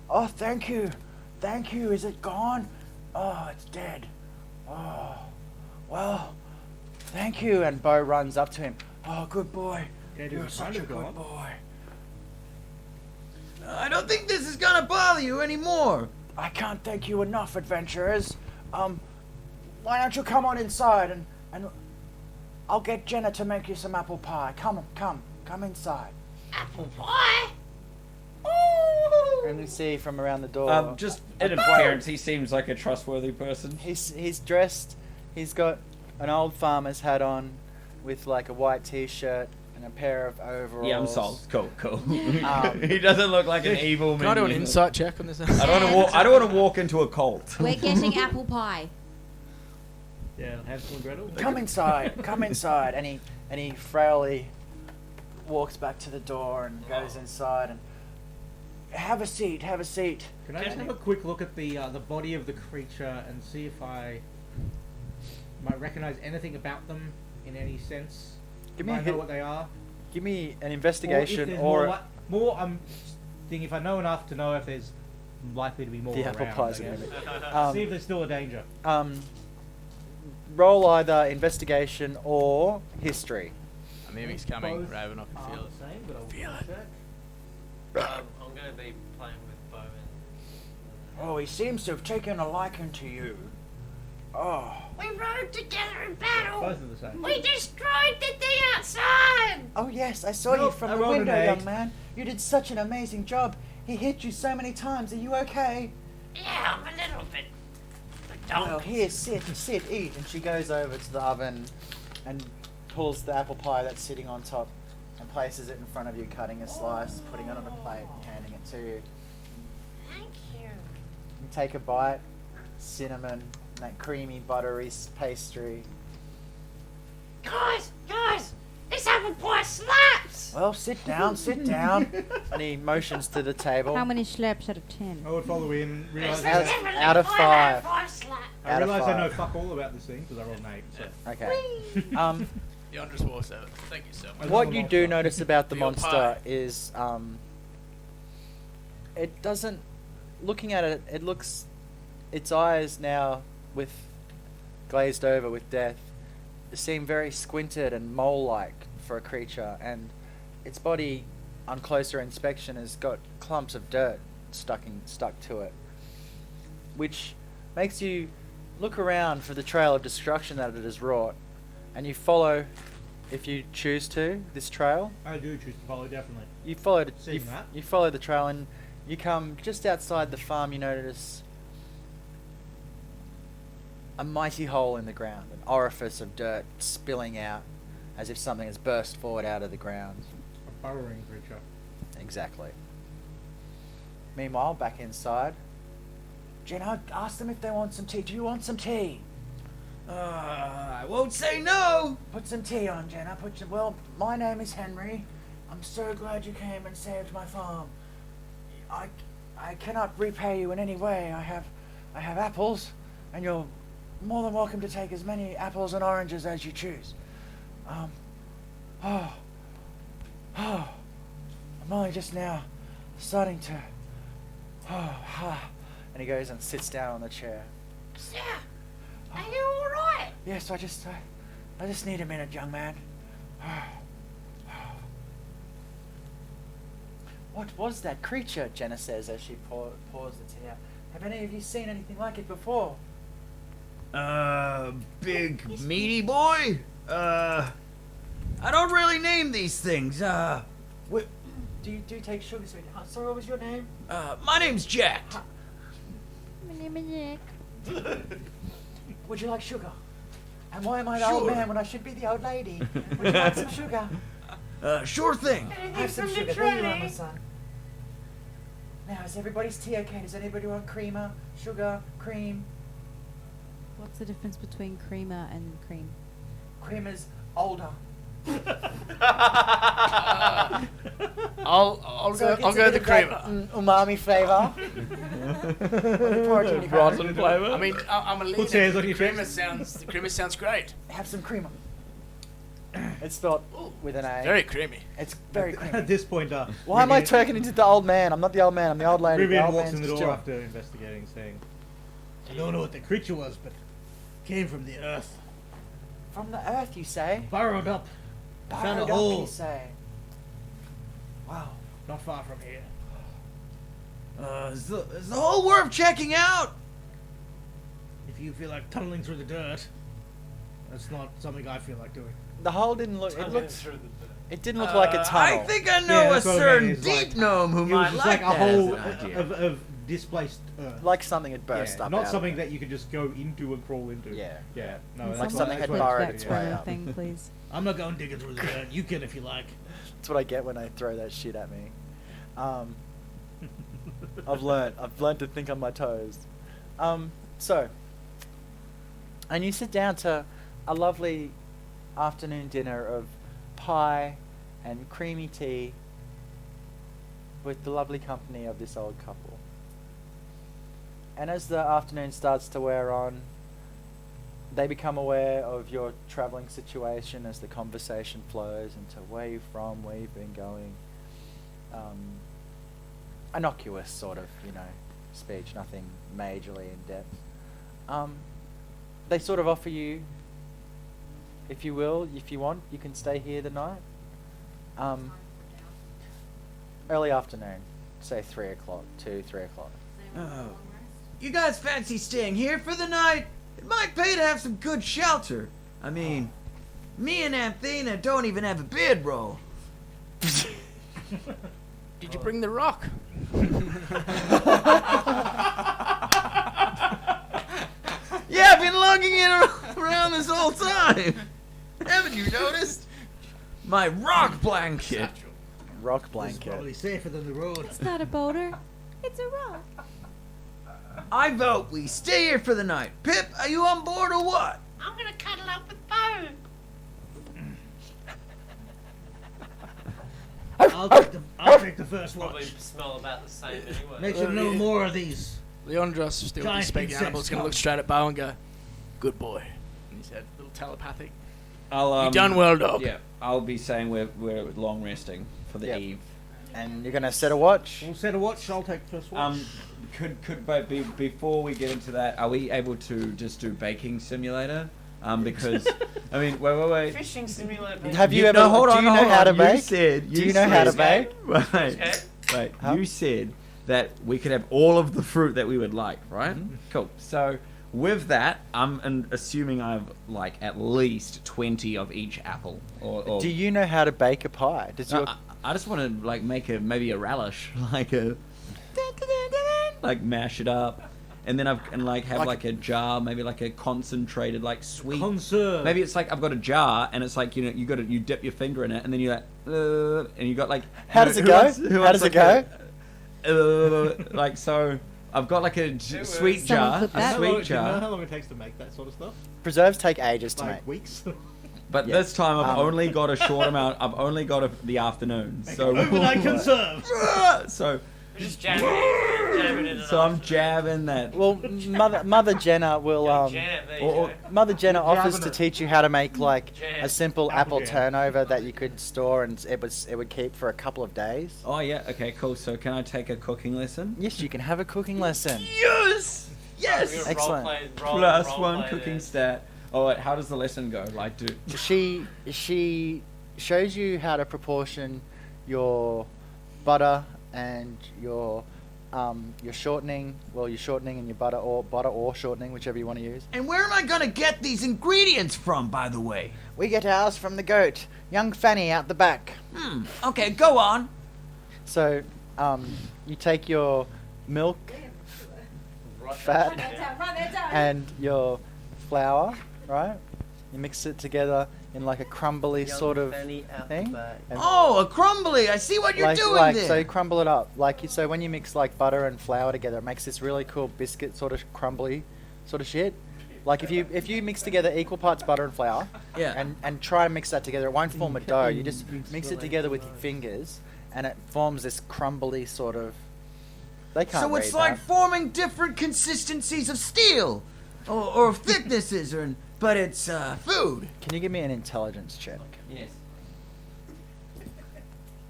Oh, thank you. Is it gone? Oh, it's dead. Oh, well, thank you. And Bo runs up to him. Oh, good boy. Yeah, dude, You're it's such a kind of good gone. boy. I don't think this is gonna bother you anymore. I can't thank you enough, adventurers. Why don't you come on inside and I'll get Jenna to make you some apple pie. Come inside. Apple pie. And you see from around the door. Just in appearance, he seems like a trustworthy person. He's dressed. He's got an old farmer's hat on, with like a white T-shirt and a pair of overalls. Yeah, I'm sold. Cool. Um, He doesn't look like an evil Can I do an minion. insight check on this? I don't want to walk into a cult. We're getting apple pie. Yeah, Hansel and Gretel. Come inside. And he frailly walks back to the door and goes inside and have a seat. Can I just have a quick look at the body of the creature and see if I might recognize anything about them in any sense? Give me I a know hit. what they are. Give me an Or if investigation there's or more. I'm thinking if I know enough to know if there's likely to be more the around. apple pie's I a guess. limit. See if there's still a danger. Roll either investigation or history. A mimic's coming, Both Raven. I can are feel it. the same, but I'll Feel it. check. I'm going to be playing with Bowman. Oh, he seems to have taken a liking to you. Oh. We rode together in battle. Both are the same. We destroyed the thing outside. Oh yes, I saw you Nope, from I the rolled an window, young 8. man. You did such an amazing job. He hit you so many times. Are you okay? Yeah, I'm a little bit. Well, here, sit, eat. And she goes over to the oven and pulls the apple pie that's sitting on top and places it in front of you, cutting a slice, putting it on a plate and handing it to you. Thank you. You take a bite, cinnamon, and that creamy, buttery pastry. Guys, this apple pie slaps. Well, sit down, sit down. And he motions to the table. How many slaps out of 10? I would follow in, realise Out- Definitely out of 5 out of 5. 5 slap. I out of realise I know 5. fuck all about this thing because I rolled an 8. So. Okay. The Andres War Servant. Thank you so much. What you do notice about the For your monster pie. is, it doesn't. Looking at it, it looks. Its eyes now, with glazed over with death, seem very squinted and mole-like for a creature, and its body, on closer inspection, has got clumps of dirt stuck to it, which makes you look around for the trail of destruction that it has wrought, and you follow, if you choose to, this trail. I do choose to follow, definitely. You follow Seeing that. you follow the trail, and you come just outside the farm. You notice a mighty hole in the ground, an orifice of dirt spilling out, as if something has burst forward out of the ground. A burrowing creature. Exactly. Meanwhile, back inside, Jenna, ask them if they want some tea. Do you want some tea? I won't say no. Put some tea on, Jenna. Well, my name is Henry. I'm so glad you came and saved my farm. I cannot repay you in any way. I have apples, and you're more than welcome to take as many apples and oranges as you choose. I'm only just now starting to. And he goes and sits down on the chair. Yeah. Are you alright? Yes, I just need a minute, young man. What was that creature? Jenna says as she pours the tea out. Have any of you seen anything like it before? Big meaty boy. I don't really name these things. Do you take sugar sweet? Sorry, what was your name? My name's Jack. My name is Nick. Would you like sugar? And why am I the old Sure. man when I should be the old lady? Would you like some sugar? Sure thing. Have some sugar. There you are, my son. Now, is everybody's tea okay? Does anybody want creamer, sugar, cream? What's the difference between creamer and cream? Creamer's older. I'll So it go. I'll gets a go bit the of that, creamer. umami flavour. Rotten flavour. I mean, I'm a leader. Puts hands on The your creamer face. sounds great. Have some creamer. It's spelled with an A. Very creamy. It's very creamy. At this point, Why am I Rivian- turning into the old man? I'm not the old man. I'm the old lady. The Rivian old walks man's in the just door chilling. after investigating, saying, I don't know what the creature was, but it came from the earth. From the earth, you say? Burrowed up. I found a Burrowed up, hole you say? Wow. not far from here. Is the hole worth checking out? If you feel like tunneling through the dirt, that's not something I feel like doing. The hole didn't look. It didn't look like a tunnel. I think I know a that's what I certain mean, it's deep like- gnome who It was might just like like a that as hole an idea. of displaced earth. Like something had burst Yeah, up. not out something of it. that you could just go into and crawl into. Yeah. Yeah. No, Can that's Like someone something had flip burrowed that its Twitter way up. thing, please. I'm not going digging through the dirt. You can if you like. That's what I get when I throw that shit at me. I've learned to think on my toes. So, and you sit down to a lovely afternoon dinner of pie and creamy tea with the lovely company of this old couple. And as the afternoon starts to wear on, they become aware of your travelling situation as the conversation flows into where you're from, where you've been going. Innocuous sort of, speech, nothing majorly in depth. They sort of offer you, if you want, you can stay here the night. Early afternoon, say 3 o'clock, 2, 3 o'clock. You guys fancy staying here for the night? It might pay to have some good shelter. I mean, me and Anthena don't even have a bedroll. Did you bring the rock? Yeah, I've been lugging it around this whole time. Haven't you noticed? My rock blanket. Rock It's blanket. probably safer than the road. It's not a boulder. It's a rock. I vote we stay here for the night. Pip, are you on board or what? I'm gonna cuddle up with Bo. I'll take the first Probably watch. smell about the same anyway. Make sure no more of these. Leandros, still Giant speaking insects animal, is going to come. look straight at Bo and go, "Good boy." And he said, "Little telepathic." I'll, You done well, dog. Yeah, I'll be saying we're long resting for the Yep. eve. And you're gonna set a watch. We'll set a watch. I'll take the first watch. But before we get into that, are we able to just do baking simulator? Because I mean, wait. Fishing simulator. Have you No, ever? hold do on, you know hold how on. to You bake? said- do you you know how to said- bake? Right. Okay. Huh? You said that we could have all of the fruit that we would like, right? Cool. So with that, I'm assuming I have like at least 20 of each apple. Or Do you know how to bake a pie? Does No, your I just want to like make maybe a relish, like mash it up, and then have like a jar, maybe like a concentrated like sweet. Conserve. Maybe it's like I've got a jar, and it's like you dip your finger in it, and then you and you got like. How does it go? How does it go? Like so, I've got like a sweet Someone jar, put a that- Do you know sweet jar. how long it takes to make that sort of stuff? preserves take ages to make. Like weeks. But Yeah. this time I've Um, only got a short amount. I've only got the afternoon. So Overnight conserve. so Just jam it in. so I'm jabbing that. Well, Mother Jenna will Jam, there you or go. Mother Jenna offers jabbing to it. teach you how to make like Jam. a simple Apple apple jam. turnover that you could store and it would keep for a couple of days. Oh yeah, okay, cool. So can I take a cooking lesson? Yes, you can have a cooking lesson. Yes! Yes! We're gonna Excellent. Plus role one play cooking this. stat. Oh wait, how does the lesson go? Like, do She shows you how to proportion your butter and your shortening. Well, your shortening and your butter or shortening, whichever you want to use. And where am I gonna get these ingredients from, by the way? We get ours from the goat, young Fanny out the back. Okay, go on. So, you take your milk, fat, and your flour, right? You mix it together in like a crumbly sort of thing. And Oh, a crumbly. I see what you're doing there. so you crumble it up. So when you mix like butter and flour together, it makes this really cool biscuit sort of crumbly sort of shit. Like if you mix together equal parts butter and flour, Yeah. and try and mix that together, it won't form a dough. You just mix it together with your fingers, and it forms this crumbly sort of. They can't So it's read like that. forming different consistencies of steel, or thicknesses, but it's food. Can you give me an intelligence check? yes.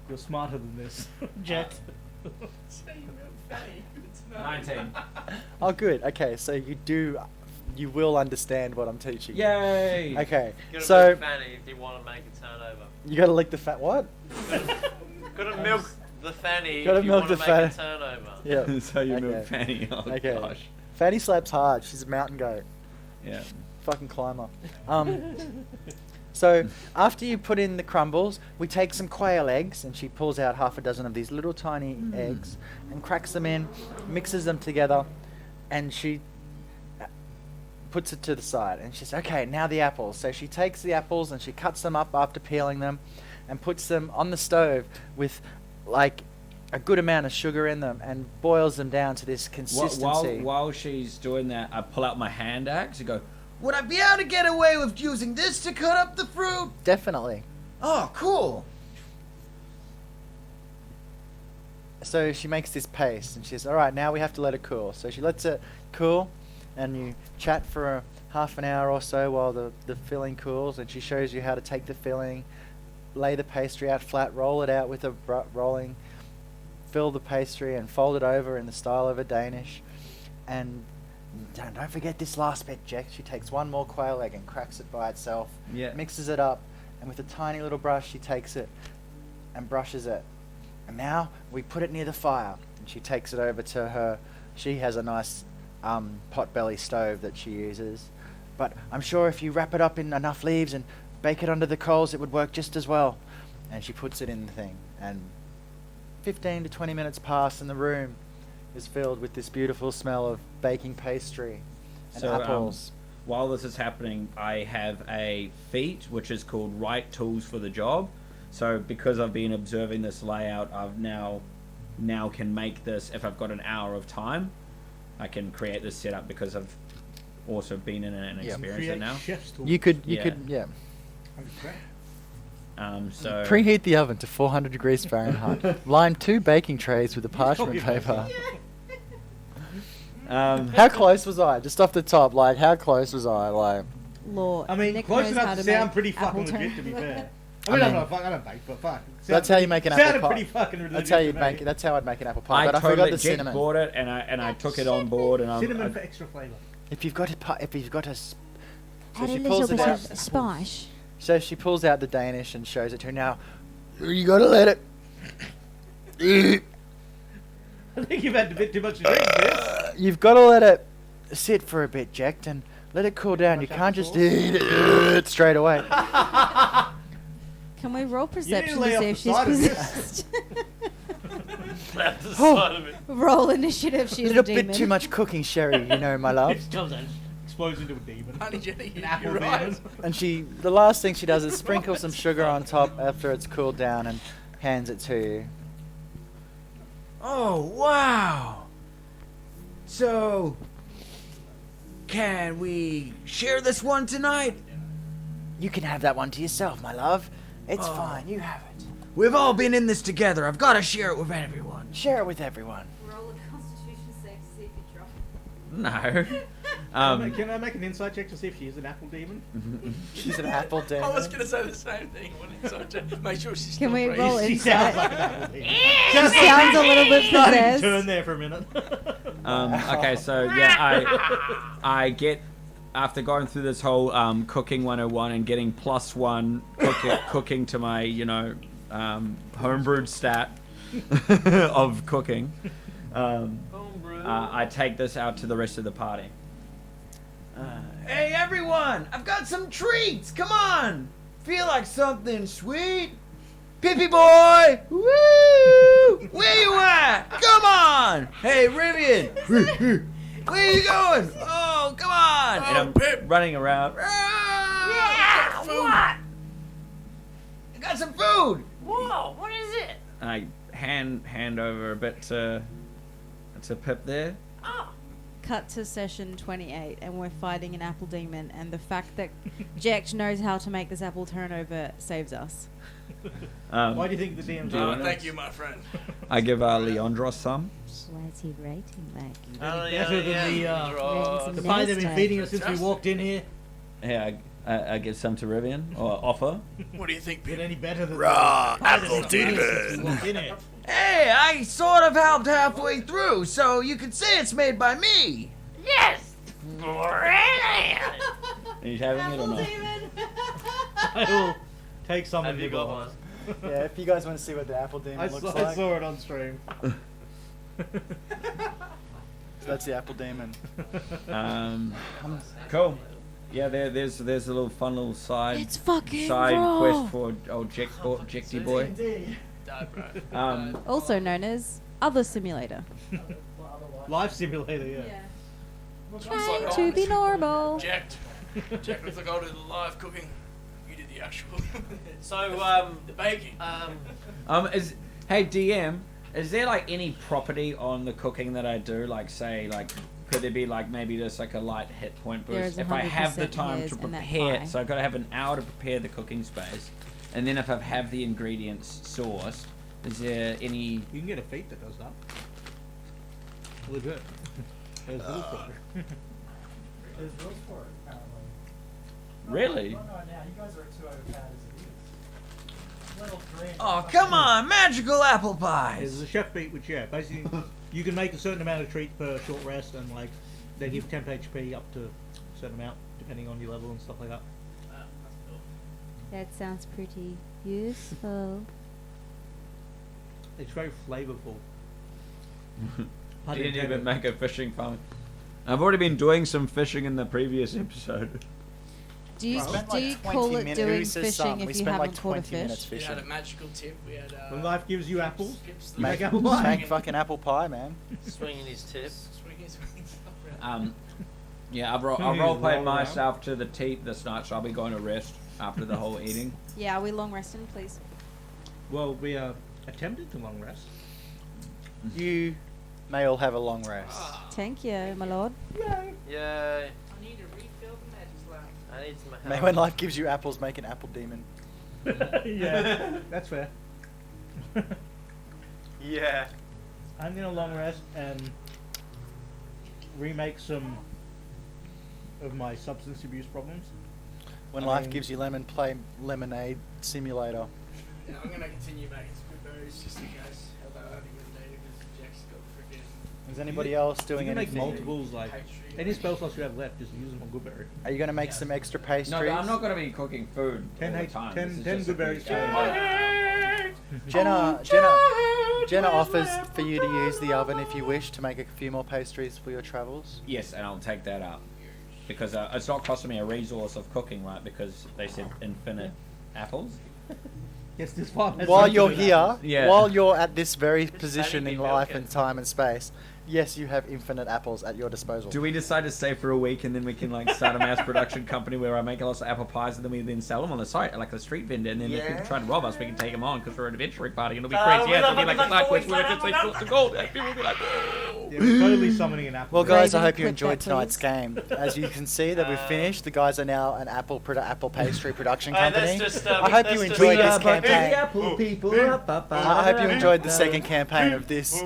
You're smarter than this, Jet. 19. Oh, good. Okay, so you will understand what I'm teaching. you. Yay! Okay, Gotta so milk Fanny if you want to make a turnover. you gotta lick the fat. What? Gotta milk the Fanny Gotta if you milk want to the make a fan- turnover. Yeah. So you Okay. move Fanny. Oh Okay. gosh. Fanny slaps hard. She's a mountain goat. Yeah. Fucking climber. So after you put in the crumbles, we take some quail eggs, and she pulls out half a dozen of these little tiny eggs and cracks them in, mixes them together, and she puts it to the side. And she's okay. Now the apples. So she takes the apples and she cuts them up after peeling them, and puts them on the stove with like a good amount of sugar in them, and boils them down to this consistency. While she's doing that, I pull out my hand axe and go. Would I be able to get away with using this to cut up the fruit? Definitely. Oh, cool. So she makes this paste, and she says, all right, now we have to let it cool. So she lets it cool, and you chat for half an hour or so while the filling cools, and she shows you how to take the filling, lay the pastry out flat, roll it out with a rolling, fill the pastry, and fold it over in the style of a Danish. And don't forget this last bit, Jack. She takes one more quail egg and cracks it by itself, Yeah. mixes it up, and with a tiny little brush, she takes it and brushes it. And now we put it near the fire, and she takes it over to her. She has a nice potbelly stove that she uses, but I'm sure if you wrap it up in enough leaves and bake it under the coals, it would work just as well. And she puts it in the thing, and 15 to 20 minutes pass, and the room is filled with this beautiful smell of baking pastry and apples. While this is happening, I have a feat which is called Right Tools for the Job. So because I've been observing this layout, I've now can make this. If I've got an hour of time, I can create this setup because I've also been in it and experienced it now. You could, So preheat the oven to 400 degrees Fahrenheit. Line 2 baking trays with a parchment paper. How close was I? Just off the top, like, how close was I? Like, Lord. I mean, Nick close knows enough how to make sound pretty fucking apple legit, to be turn. fair. I I mean, mean, I don't bake, but fuck. that's how you make an apple Sounded pie. pretty fucking religious. That's how you'd to make me. it. That's how I'd make an apple pie. I But I totally forgot the legit cinnamon. bought it and I took it on board and Cinnamon for extra flavour. If you've got a, so Add a she little pulls it bit out. of spice. So she pulls out the Danish and shows it to her. Now, you gotta let it. I think you've had a bit too much to drink, this. You've got to let it sit for a bit, Jack, and let it cool down. You can't just eat it straight away. Can we roll perception to lay see off if the she's side of this. possessed? That's the Oh. side of it. Roll initiative. A She's a little demon. bit too much cooking, Sherry, you know, my love. It comes out, explodes into a demon. Honey Jenny, An apple you're right. demon. And the last thing she does is sprinkle some sugar on top after it's cooled down and hands it to you. Oh, wow. So, can we share this one tonight? You can have that one to yourself, my love. It's Oh. fine. You have it. We've all been in this together. I've got to share it with everyone. Share it with everyone. Roll a constitution save to see if you drop it. no. Can I make an insight check to see if she is an apple demon? She's an apple demon. I was going to say the same thing. Make sure she's Can still we breathing. roll She insight? sounds like an apple demon. Sounds a little bit Starting to possessed. turn there for a minute. Okay, so yeah, I get after going through this whole cooking 101 and getting +1 cooking to my homebrewed stat of cooking. I take this out to the rest of the party. Hey, everyone! I've got some treats! Come on! Feel like something sweet? Pippy boy! Woo! Where you at? Come on! Hey, Rivian! Where you going? Oh, come on! And I'm running around. Yeah, what? I got some food! Whoa, what is it? And I hand over a bit to Pip there. Oh, Cut to session 28, and we're fighting an apple demon, and the fact that Jack knows how to make this apple turnover saves us. Why do you think the DM's Oh, doing thank you, my friend. I give Leandros some. What's he rating like? better than the pie they've been Nasty. feeding us since we walked in here? Yeah, I give some to Rivian or offer. What do you think, Get Pip? any better than Raw the pie they've apple been feeding us since we demon. walked in here? Hey, I sort of helped halfway through, so you could say it's made by me. yes, brilliant. Are you having it or not? I will take some Have of you your got one? Yeah, if you guys want to see what the apple demon I looks saw, like, I saw it on stream. that's the apple demon. Cool. Yeah, there's a little fun little side It's fucking side raw. quest for old Jecty boy. Also known as Other Simulator. Life simulator, yeah. Trying to be normal. Jack looks like I'll do the live cooking. You did the actual. So, the baking. Hey DM, is there like any property on the cooking that I do? Like say could there be like maybe just like a light hit point There boost is if I have the 100% time his to in that prepare? pie. So I've got to have an hour to prepare the cooking space, and then if I have the ingredients sourced, is there any? You can get a feat that does that. Really good. There's little cooker. There's rules for it, apparently. Really? Oh, no, now you guys are too overpowered as it is. Level 3. Oh, come on, magical apple There's pies. a chef beat which, yeah, basically you can make a certain amount of treats per short rest, and like they give temp HP up to a certain amount depending on your level and stuff like that. That sounds pretty useful. It's very flavorful. Didn't even make a fishing farm. I've already been doing some fishing in the previous episode. Do you, spent do you like call 20 it minutes. doing Who says fishing some? if We you spent haven't like caught a 20 minutes fish? We had a fishing. magical tip. We had. When life gives you apples, skips you make Make, apple pie. make fucking apple pie, man. Swinging his tip. Yeah, I've role played myself to the teeth this night, so I'll be going to rest after the whole eating. Yeah, are we long resting, please? Well, we attempted to long rest. You may all have a long rest. Thank you, my lord. Yay. I need to refill the magic lamp. I need some help. May when life gives you apples, make an apple demon. Yeah, that's fair. Yeah. I'm gonna long rest and remake some of my substance abuse problems. When I life mean- gives you lemon, play Lemonade Simulator. Yeah, I'm gonna continue making some good berries just in case. Although I think we'll need it because Jack's got freaking. Is anybody else You doing can make anything? multiples, like any spell slots you have left, just use them on Goodberry. Are you going to make some extra pastries? No, I'm not going to be cooking food all the time. This is 10 just a good berries. game. Jenna offers for you to use the oven if you wish to make a few more pastries for your travels. Yes, and I'll take that up. Because it's not costing me a resource of cooking, right? Because they said infinite apples. Yes, this farm has While something you're to do here, with Yeah. while you're at this very position me in milk life it. and time and space, yes, you have infinite apples at your disposal. Do we decide to stay for a week and then we can like start a mass production company where I make lots of apple pies and then we then sell them on the site like a street vendor and then if people try to rob us we can take them on because we're an adventuring party and it'll be crazy. Yeah, it'll be like the Black West where it's like lots of gold and people will be like, whoa. Yeah, we're totally summoning an apple. Well, guys, I Raven, hope you clip enjoyed that, tonight's please. game. As you can see, that we've finished. The guys are now an apple pastry production Hey, that's company. just, I hope you that's just, enjoyed this uh, campaign. apple people. I hope you enjoyed the second campaign of this.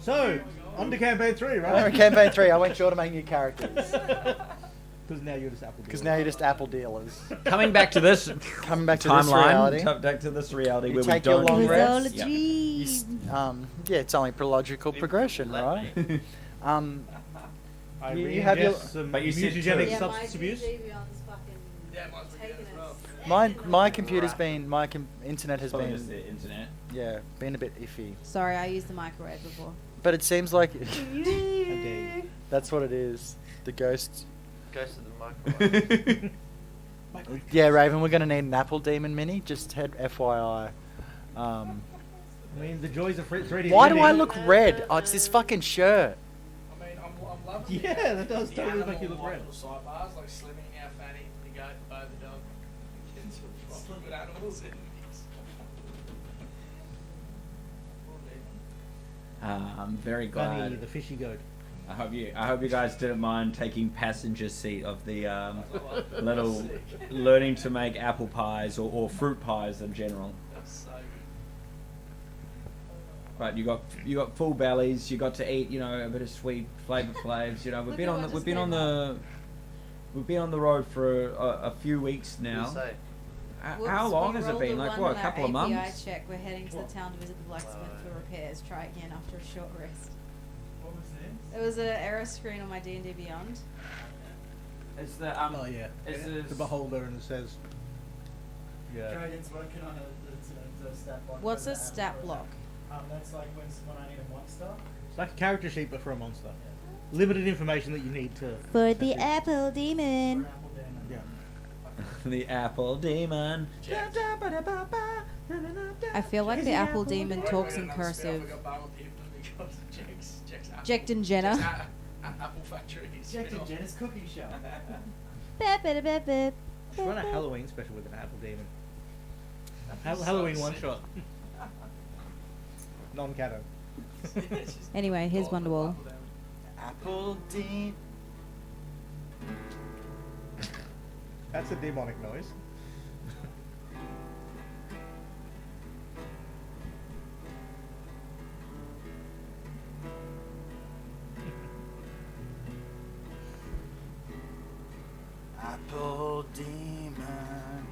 So, on to campaign 3, In right? campaign 3, I went sure to make new characters Because now you're just apple. because now you're just apple dealers. Coming back to this Coming back to this timeline, reality. back to this reality You where we take your don't long It was rest. all a Yeah. dream. Yeah, it's only logical progression, Let right? me. I You have your- some But you said mutagenic two. substance abuse. Yeah, mine's been good as well. My computer's been internet has Probably just been the internet. been a bit iffy, Sorry, I used the microwave before. but it seems like Okay. that's what it is. The ghost. Goes to the microwave. Yeah, Raven, we're gonna need an apple demon mini. Just FYI. I mean, the joys of 3D. Why do I look red? Oh, it's this fucking shirt. I mean, I'm loving Yeah, that does the totally make you animal look red. little sidebars, like slimming how fatty the goat, bow the dog. Kids are proper good animals in these. I'm very Bunny, glad. the fishy goat. I hope you guys didn't mind taking passenger seat of the little learning to make apple pies or fruit pies in general. That's so good. Right, you got full bellies. You got to eat, a bit of sweet flavor flavs. We've Look been at on what the, we've just been on came the we've been on the road for a few weeks now. You say. How long has it been? Like what, a couple of months? API check. We're heading to the town to visit the blacksmith for repairs. Try again after a short rest. What was this? It was an error screen on my D&D Beyond. It's the Oh yeah. It's The beholder, and it says. Yeah. Dragon's working on the stat block. What's for a the stat apple block? That's like when I need a monster. It's like a character sheet, but for a monster. Limited information that you need to. For the apple demon. For apple demon. Yeah. the apple demon. I feel like the apple demon Wait, talks wait, in another spell. cursive. We got Barrel People because Jack's apple. Jacked and Jenna. Jack's apple factory. Jack and Jenna's cooking show. Just run a Halloween special with an apple demon. Halloween one shot. Non-canon. Anyway, here's Wonderwall. Apple demon. That's a demonic noise. Apple demon.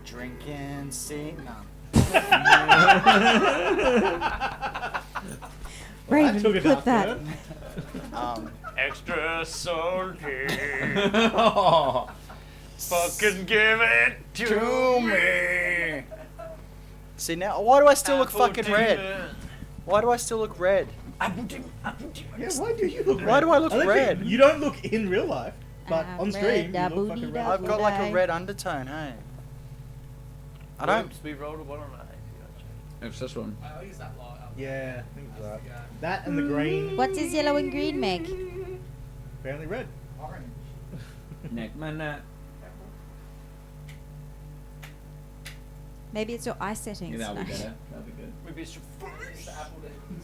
Drinking, sing. No. Raven, took a clip dark that. turn. Extra salty. Oh. Fucking give it To me. See now, why do I still look Apple fucking red? demon. Why do I still look red? Yeah, why do you look red? Why do I look think red? You don't look in real life, but on stream, red, you look fucking red. I've got like a red undertone, hey. I don't. Oops, we rolled a 1 on a It's this one. I use that lot. Yeah, I think it's that. That and the green. What does yellow and green make? Apparently red. Orange. Neck man. Maybe it's your eye Yeah, settings. that'll be No. better. That'll be good. Maybe it's your face.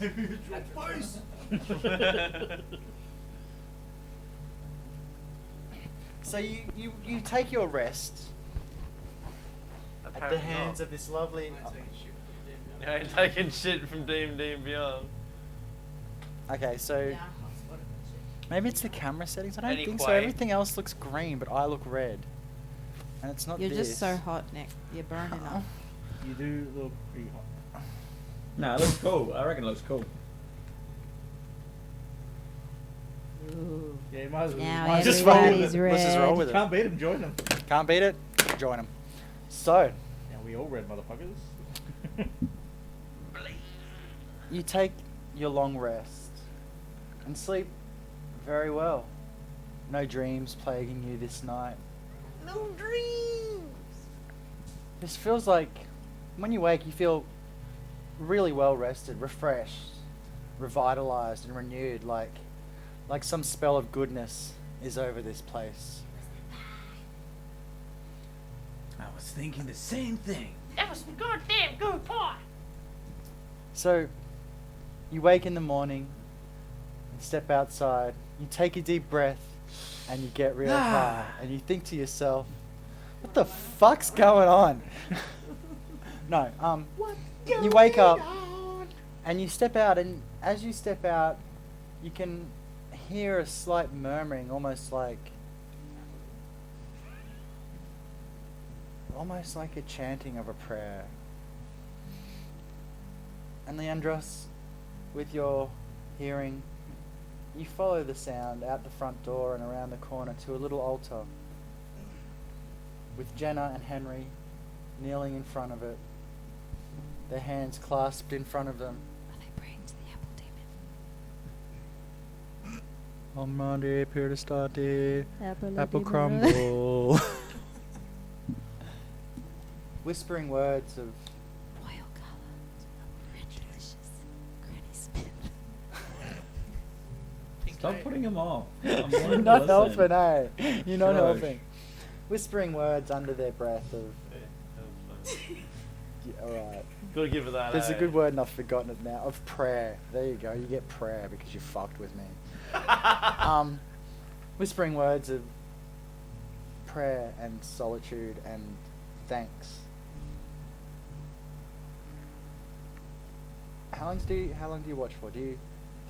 Maybe it's your face. So you take your rest at the Apparently hands not. of this lovely. I ain't taking shit from D&D and Beyond. Okay, so maybe it's the camera settings. I don't think so. Anyway. Everything else looks green, but I look red, and it's not. You're this. just so hot, Nick. You're burning up. You do look pretty hot. No, it looks cool. I reckon it looks cool. Ooh. Yeah, you might as well. Now might as Just well roll everybody's with it. Let's just roll red. with it. Can't beat him, join him. Can't beat it. Join them. So Now we all red motherfuckers. you take your long rest and sleep very well. No dreams plaguing you this night. No dreams. This feels like when you wake, you feel really well rested, refreshed, revitalized, and renewed. Like some spell of goodness is over this place. I was thinking the same thing. That was some goddamn good pie. So, you wake in the morning and step outside. You take a deep breath and you get real high. And you think to yourself, what the fuck's going on? No, you wake up and you step out, and as you step out, you can hear a slight murmuring, almost like a chanting of a prayer. And Leandros, with your hearing, you follow the sound out the front door and around the corner to a little altar with Jenna and Henry kneeling in front of it, their hands clasped in front of them. Are they praying to the apple demon? I'm not here to start the Apple apple demon. crumble. Whispering words of Royal colours. Red delicious. Granny Smith. Stop putting them off. I'm You're wanting to not listen. helping, eh? You're not Gosh. helping. Whispering words under their breath of. Yeah, alright. Gotta give it that. There's a good word and I've forgotten it now. Of prayer. There you go. You get prayer because you fucked with me. Whispering words of prayer and solitude and thanks. How long do you watch for? Do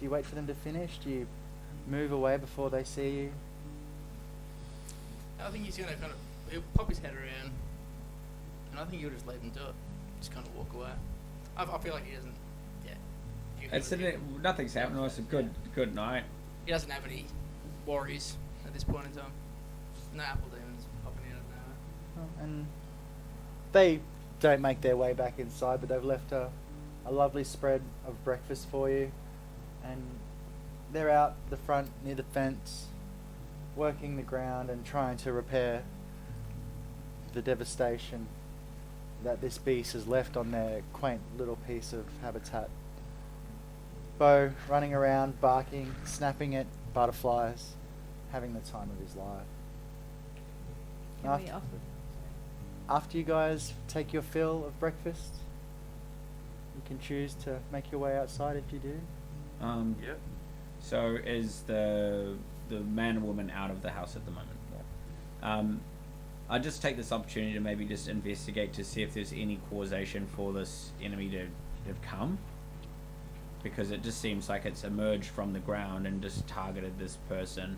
you wait for them to finish? Do you move away before they see you? I think he's gonna he'll pop his head around, and I think he'll just let him do it. Just kind of walk away. I feel like he doesn't. Yeah. Nothing's happening. It's a good night. He doesn't have any worries at this point in time. No apple demons popping out of nowhere. And they don't make their way back inside, but they've left a lovely spread of breakfast for you. And they're out the front near the fence, working the ground and trying to repair the devastation that this beast has left on their quaint little piece of habitat. Bo running around, barking, snapping at butterflies, having the time of his life. Can we offer? After you guys take your fill of breakfast, you can choose to make your way outside if you do. Yep. So is the man and woman out of the house at the moment? I just take this opportunity to maybe just investigate to see if there's any causation for this enemy to have come, because it just seems like it's emerged from the ground and just targeted this person.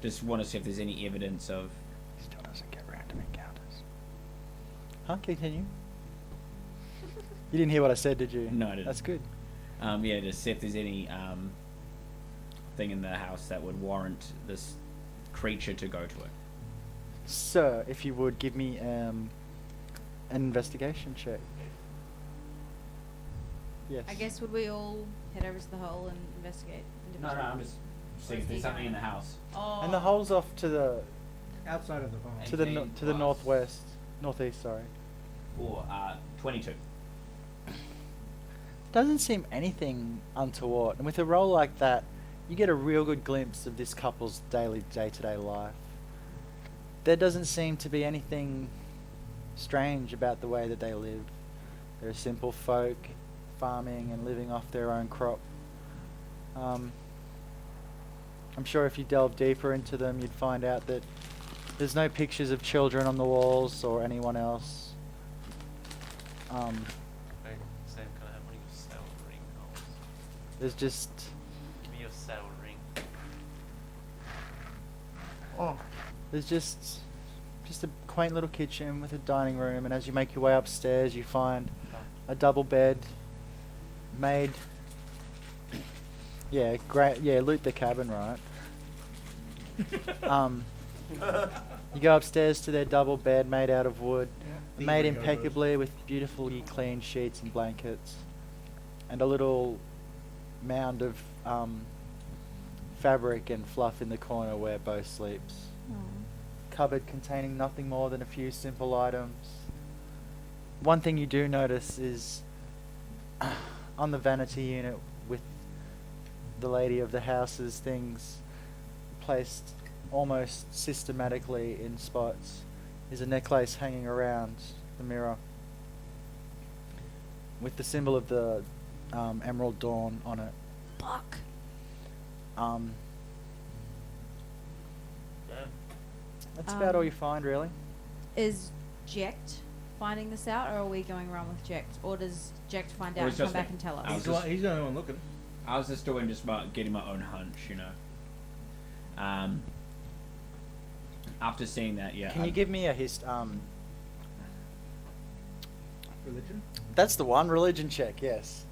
Just want to see if there's any evidence of. Still doesn't get random encounters. Huh? Continue. You didn't hear what I said, did you? No, I didn't. That's good. Yeah, to see if there's any thing in the house that would warrant this creature to go to it. Sir, if you would give me an investigation check. Yes. I guess would we all head over to the hole and investigate? No, I'm just seeing if there's something in the house. Oh. And the hole's off to the Outside of the farm. to the 18 to the plus. northeast. Sorry. Or 22. Doesn't seem anything untoward, and with a roll like that, you get a real good glimpse of this couple's daily day-to-day life. There doesn't seem to be anything strange about the way that they live. They're simple folk, farming and living off their own crop. I'm sure if you delve deeper into them, you'd find out that there's no pictures of children on the walls or anyone else. Hey, Sam, can I have one of your saddle ring holes? There's just Give me your saddle ring. there's just a quaint little kitchen with a dining room, and as you make your way upstairs, you find a double bed made. Yeah, great. Yeah, loot the cabin, right? You go upstairs to their double bed made out of wood, Yeah. made Thievery goes. impeccably with beautifully clean sheets and blankets, and a little mound of fabric and fluff in the corner where Bo sleeps. Cupboard containing nothing more than a few simple items. One thing you do notice is on the vanity unit with the lady of the house's things placed almost systematically in spots is a necklace hanging around the mirror with the symbol of the Emerald Dawn on it. Fuck. That's about all you find, really. Is Jekt finding this out, or are we going around with Jekt? Or does Jekt find out it's and come just back me. and tell us? I was He's, just- he's the only one looking. I was just doing getting my own hunch, you know. After seeing that, yeah. Can you give me a Religion? That's the one, religion check, yes.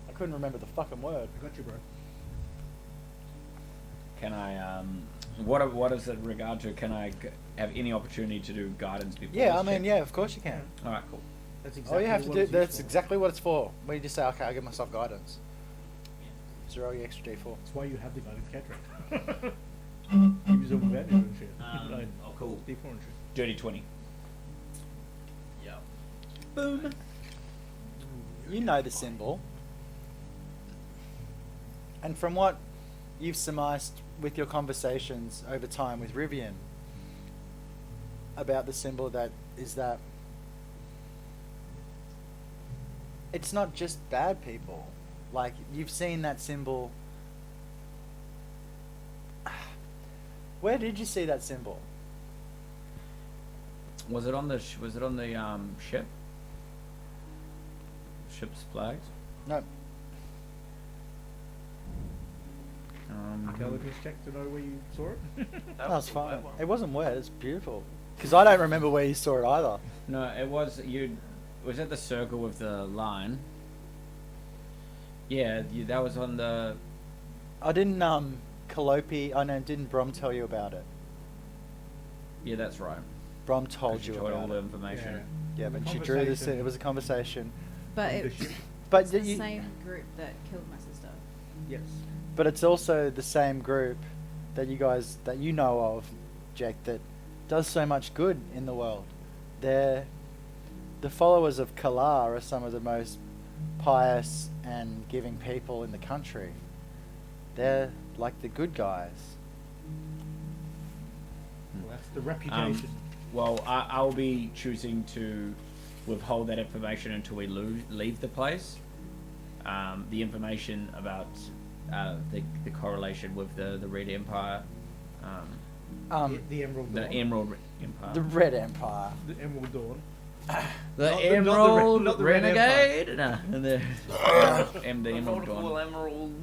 I couldn't remember the fucking word. I got you, bro. Can I? What is it regard to? Can I have any opportunity to do guidance before? Yeah, this I mean, check? yeah, of course you can. All right, cool. That's All exactly you have to what do, it's used that's for. exactly what it's for. When you just say, okay, I'll give myself guidance. So roll your extra d4. That's why you have the guidance cataract. Give yourself advantage and shit. Like, Oh, cool. D4 and shit. Dirty 20. Yep. Boom. You know the symbol. And from what you've surmised with your conversations over time with Rivian about the symbol, that it's not just bad people. Like, you've seen that symbol. Where did you see that symbol? Was it on the ship? Ship's flags. No. Intelligence check to know where you saw it. That was fine. It wasn't wet. It's beautiful. Because I don't remember where you saw it either. No, it was you. Was at the circle with the line. Yeah, that was on the. I didn't Calliope. I know. Didn't Brom tell you about it? Yeah, that's right. Brom told 'Cause you told all about the it. information. Yeah, but she drew this. It was a conversation. But On the it's ship. But the you, same group that killed my sister. Yes. but it's also the same group that you guys that you know of, Jack, that does so much good in the world. They're the followers of Kalar are some of the most pious and giving people in the country. They're like the good guys. Well, that's the reputation. Well, I'll be choosing to withhold that information until we leave the place. The information about the correlation with the Red Empire, The Emerald the Dawn. Emerald Empire, The Red Empire. The Emerald Dawn. the not the Emerald not the Red Renegade, and the Emerald Multiple Dawn. emerald.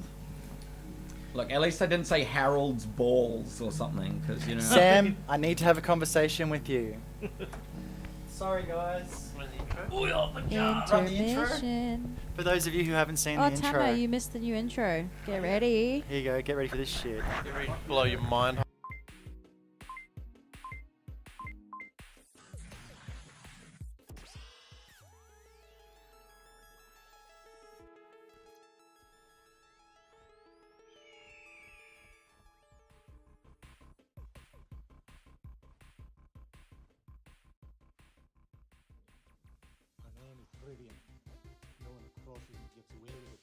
Look, at least I didn't say Harold's balls or something, because you know. Sam, I need to have a conversation with you. Sorry, guys. What is the intro? Run the intro? Intermission. For those of you who haven't seen Oh, the intro, Tama, you missed the new intro. Get ready. here you go. Get ready for this shit. Get ready to blow your mind. Brilliant. No one crosses and gets away with it.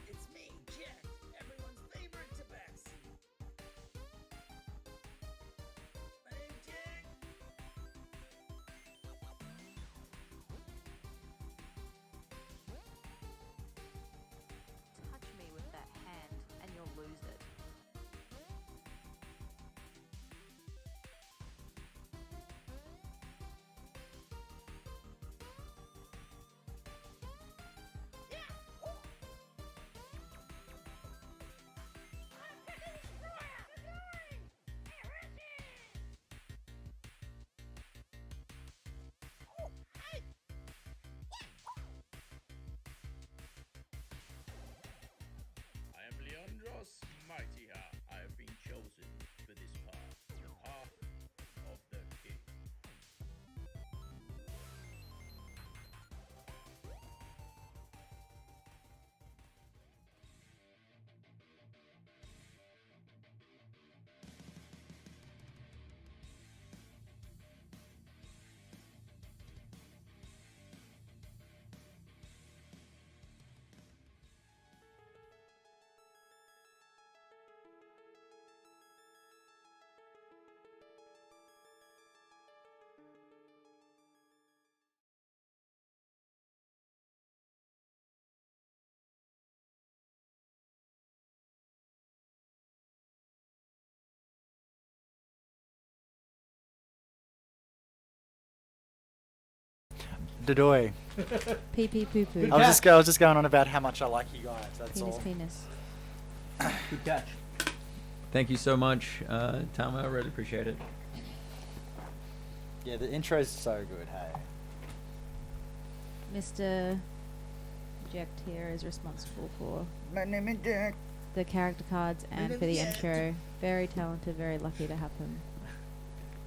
It's me, Jack, everyone's favorite tabaxi. My name's Jack. Touch me with that hand and you'll lose it. I am Leandros Mightyha. I have been chosen for this path, the path of the king. Dadoy. Pee pee poo poo. I was just going on about how much I like you guys. That's Penis all. penis. Good catch. Thank you so much, Tama. I really appreciate it. Yeah, the intro's so good. Hey. Mr. Jack here is responsible for My name is Jack. the character cards and for the intro. Very talented, very lucky to have him.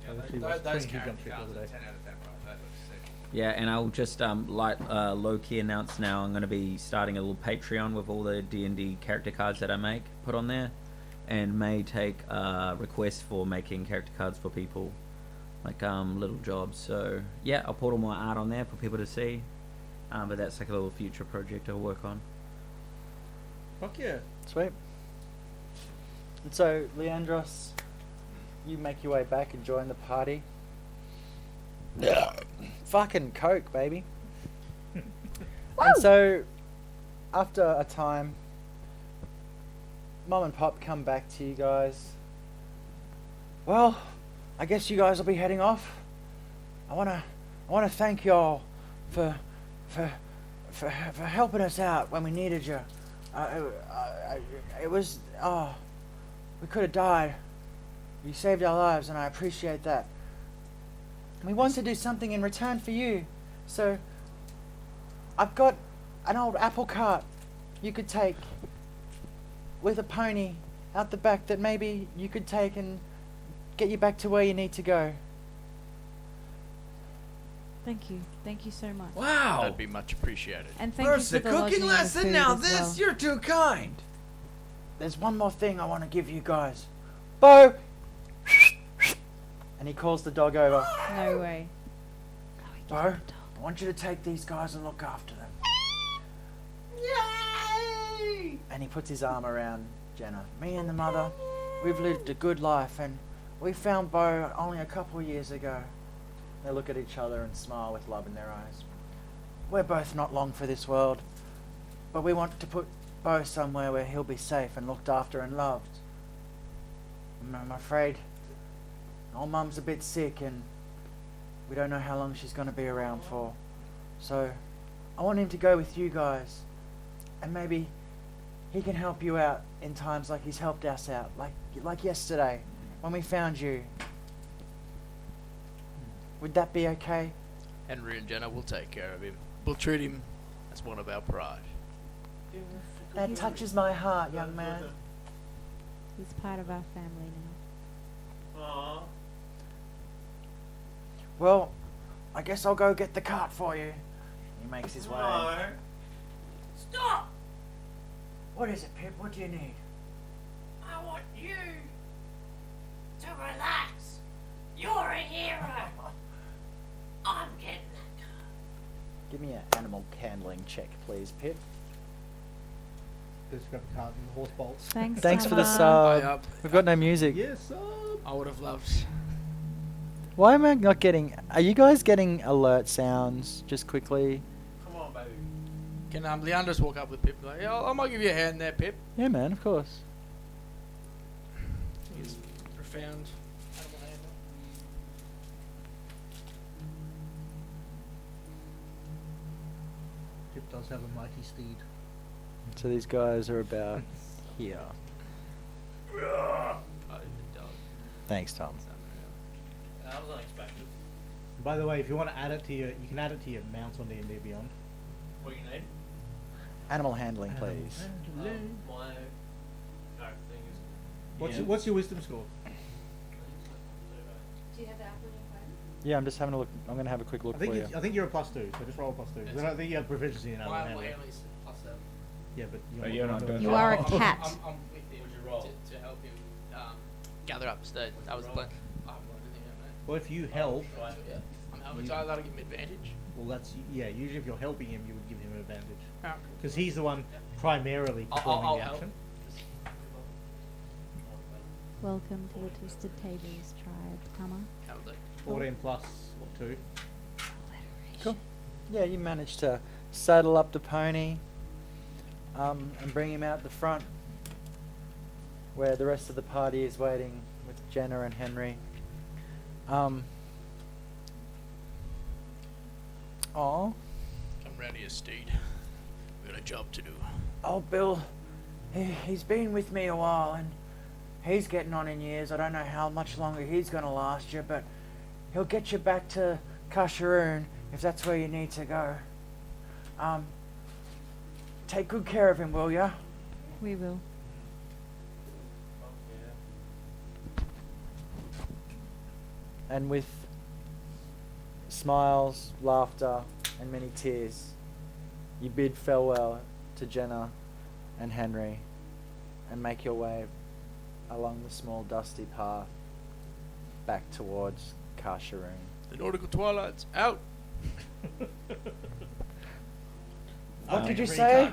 Those character cards are 10 out of 10, right? That looks sick. Yeah, and I'll just low-key announce now I'm going to be starting a little Patreon with all the D&D character cards that I make, put on there, and may take requests for making character cards for people, like little jobs. So yeah, I'll put all my art on there for people to see, but that's like a little future project I'll work on. Fuck yeah. Sweet. And so, Leandros, you make your way back and join the party. Fucking Coke, baby. And so, after a time, Mum and Pop come back to you guys. Well, I guess you guys will be heading off. I wanna thank y'all for helping us out when we needed you. It was we could have died. You saved our lives, and I appreciate that. We want to do something in return for you, so I've got an old apple cart you could take with a pony out the back that maybe you could take and get you back to where you need to go. Thank you so much. Wow. That'd be much appreciated. And thank First you the for the cooking lodging and the lesson, food now as this. well. You're too kind. There's one more thing I want to give you guys. Bo! And he calls the dog over. No way. Bo, I want you to take these guys and look after them. Yay! And he puts his arm around Jenna. Me and the mother, we've lived a good life, and we found Bo only a couple of years ago. They look at each other and smile with love in their eyes. We're both not long for this world, but we want to put Bo somewhere where he'll be safe and looked after and loved. I'm afraid old Mum's a bit sick, and we don't know how long she's going to be around for. So I want him to go with you guys, and maybe he can help you out in times like he's helped us out, like yesterday when we found you. Would that be okay? Henry and Jenna will take care of him. We'll treat him as one of our pride. That touches my heart, young man. He's part of our family now. Aww. Well, I guess I'll go get the cart for you. He makes his way. No. Stop! What is it, Pip? What do you need? I want you to relax. You're a hero. I'm getting that car. Give me an animal handling check, please, Pip. Just grab the cart and the horse bolts. Thanks for the Summer. sub. We've got no music. Yes, I would have loved. Why am I not getting... Are you guys getting alert sounds, just quickly? Come on, baby. Can Leandros walk up with Pip and like, yeah, I might give you a hand there, Pip. Yeah, man, of course. He's profound animal handler. Pip does have a mighty steed. So these guys are about here. Oh, the dog. Thanks, Tom. That was unexpected. By the way, if you want to add it to your, you can add it to your mounts on D&D Beyond. What do you need? Animal handling, please. My character thing is. What's your wisdom score? Do you have the apple in your phone? Yeah, I'm just having a look. I'm going to have a quick look for you. I think you're a +2, so just roll a +2. 'Cause I don't think you have proficiency in animal My handling. handling is +7. Yeah, but But you're not doing You that. are a cat. I'm with him What'd you roll? to help him gather up state. That was the plan. I haven't got anything yet, mate. Well, if you help, Right. Yeah. I'm helping, so I gotta give him advantage. well, that's usually if you're helping him, you would give him an advantage Oh, because he's the one primarily performing I'll the help. action. Welcome to the Twisted Tables tribe, Tama. That'll do. 14 plus 2. Cool. Yeah, you managed to saddle up the pony and bring him out the front where the rest of the party is waiting with Jenna and Henry. Oh, Come round here, Steed. We've got a job to do. Oh, Bill, he's been with me a while, and he's getting on in years. I don't know how much longer he's going to last you, but he'll get you back to Kasharoon if that's where you need to go. Take good care of him, will ya? We will. and with smiles, laughter, and many tears, you bid farewell to Jenna and Henry and make your way along the small dusty path back towards Kasharoon. The Nautical Twilight's out. What did you say?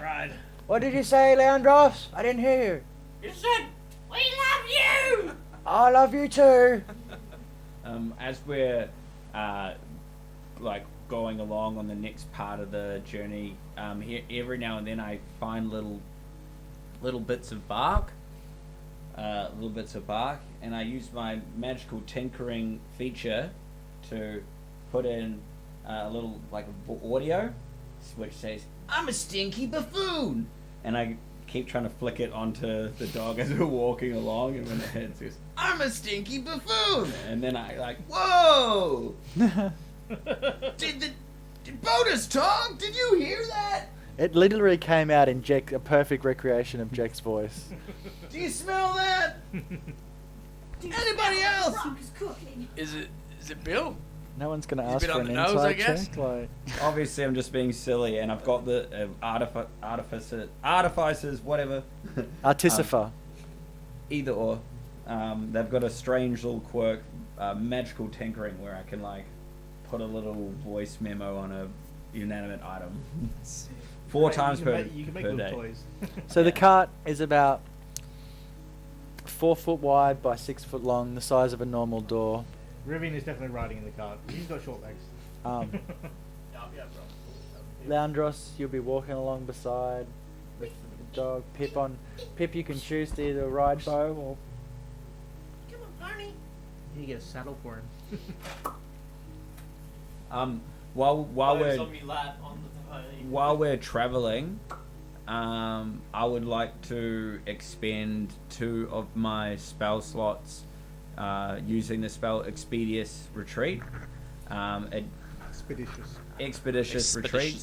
What did you say, Leandros? I didn't hear you. You said, we love you! I love you too. As we're like going along on the next part of the journey, here every now and then I find little bits of bark, and I use my magical tinkering feature to put in a little like audio, which says, "I'm a stinky buffoon," and I keep trying to flick it onto the dog as we're walking along, and when it says, "I'm a stinky buffoon," and then I like, "Whoa! Did Bonus talk? Did you hear that? It literally came out in a perfect recreation of Jack's voice. Do you smell that? Anybody else?" Is it Bill? No one's going to He's ask a bit for on an the nose, I insight guess. check. Like, Obviously, I'm just being silly, and I've got the artificers, whatever. Artificer. Either or. They've got a strange little quirk, magical tinkering, where I can like put a little voice memo on a inanimate item. 4 times per You can make per little day. toys. So the cart is about 4 foot wide by 6 foot long, the size of a normal door. Rivian is definitely riding in the cart. He's got short legs. Leandros, you'll be walking along beside with the dog. Pip, you can choose to either ride Bo or Come on, pony. You get a saddle for him. While Bo's we're on me lap on the pony. while we're traveling, I would like to expend 2 of my spell slots using the spell Expeditious Retreat. Expeditious Retreat.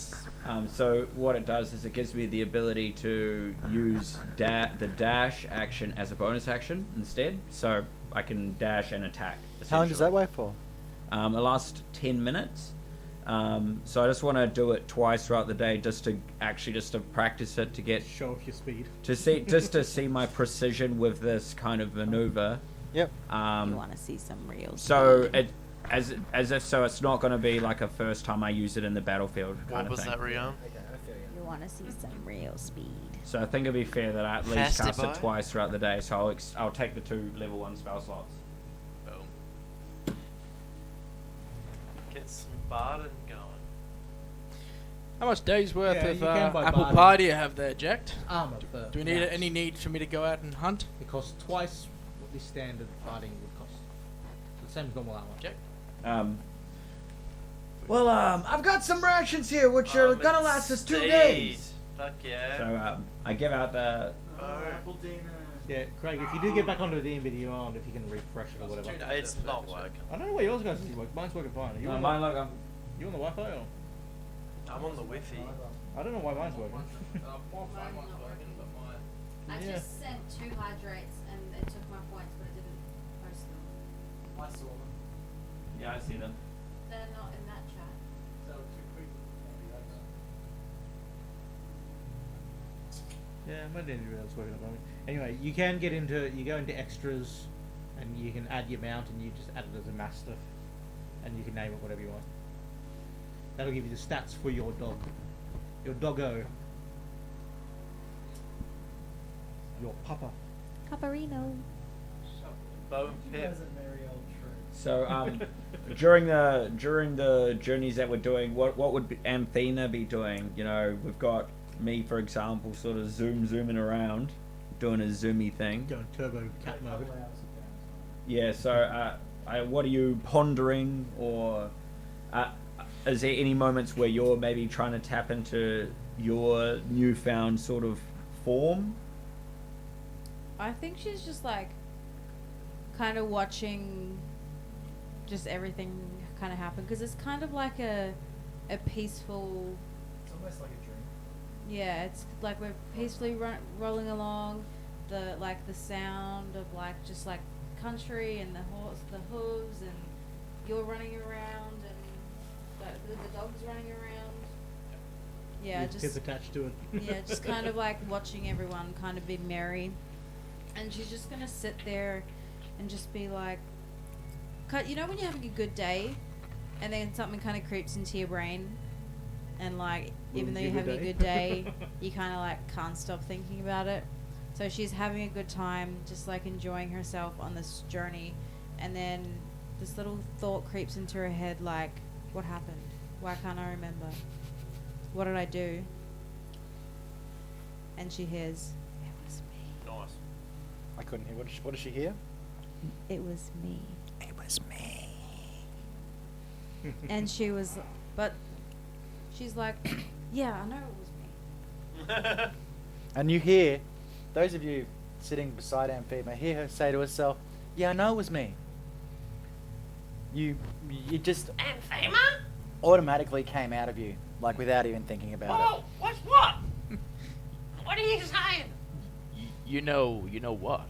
So what it does is it gives me the ability to use the dash action as a bonus action instead. So I can dash and attack. how long does that essentially. wait for? It lasts 10 minutes. So I just want to do it twice throughout the day, just to practice it, to get Show off your speed. to see my precision with this kind of maneuver. Yep. You want to see some real So speed. it's not going to be like a first time I use it in the battlefield kind What was of thing. that, Rion? You want to see some real speed. So I think it'd be fair that I at least Faster cast by? it twice throughout the day. So I'll take the 2 level 1 spell slots. Boom. Get some Barden going. How much days worth Yeah, of you can buy apple barley. pie do you have there, Jack? Armor for Do we need max. any need for me to go out and hunt? It costs twice what the standard fighting would cost. The same as normal armor. Jack? Well, I've got some rations here, which are gonna last us 2 days. Fuck yeah. So I give out the. Yeah, Craig, if you do get back onto the video on, if you can refresh it or whatever. It's not working. I don't know where yours guys is working. Mine's working fine. Are you, on, Mine look. you on the Wi-Fi or? I'm on the Wi-Fi. I don't know why mine's working. I Yeah. just sent 2 hydrates and it took my points, but it didn't post them. I saw them. Yeah, I see them. They're not in that chat. They were too quick. Maybe that's. Yeah, my internet was working at the moment. Anyway, you can get into, you go into extras, and you can add your mount, and you just add it as a mastiff, and you can name it whatever you want. That'll give you the stats for your dog, your doggo, your papa. Caparino. Bone You pip. guys are merry old true. So during the journeys that we're doing, what would Anthena be doing? You know, we've got me, for example, sort of zooming around, doing a zoomy thing. Going turbo cat mode. Yeah. So, what are you pondering, or is there any moments where you're maybe trying to tap into your newfound sort of form? I think she's just like kind of watching just everything kind of happen because it's kind of like a peaceful. It's almost like a dream. Yeah, it's like we're peacefully rolling along. The sound of like just like country and the hooves, and you're running around and the dog's running around. Yeah, With just kids attached to it. yeah, just kind of like watching everyone kind of be merry, and she's just gonna sit there and just be like, you know when you're having a good day, and then something kind of creeps into your brain, and like even though you're having a good day, you kind of like can't stop thinking about it. So she's having a good time, just like enjoying herself on this journey, and then this little thought creeps into her head like, what happened? Why can't I remember? What did I do? And she hears, it was me. Nice. I couldn't hear. What did she hear? It was me. It was me. And she was, but she's like, yeah, I know it was me. And you hear, those of you sitting beside Amphibia, hear her say to herself, "Yeah, I know it was me." You just Amphibia? automatically came out of you, like without even thinking about Oh, what's what? What are you saying? You know what?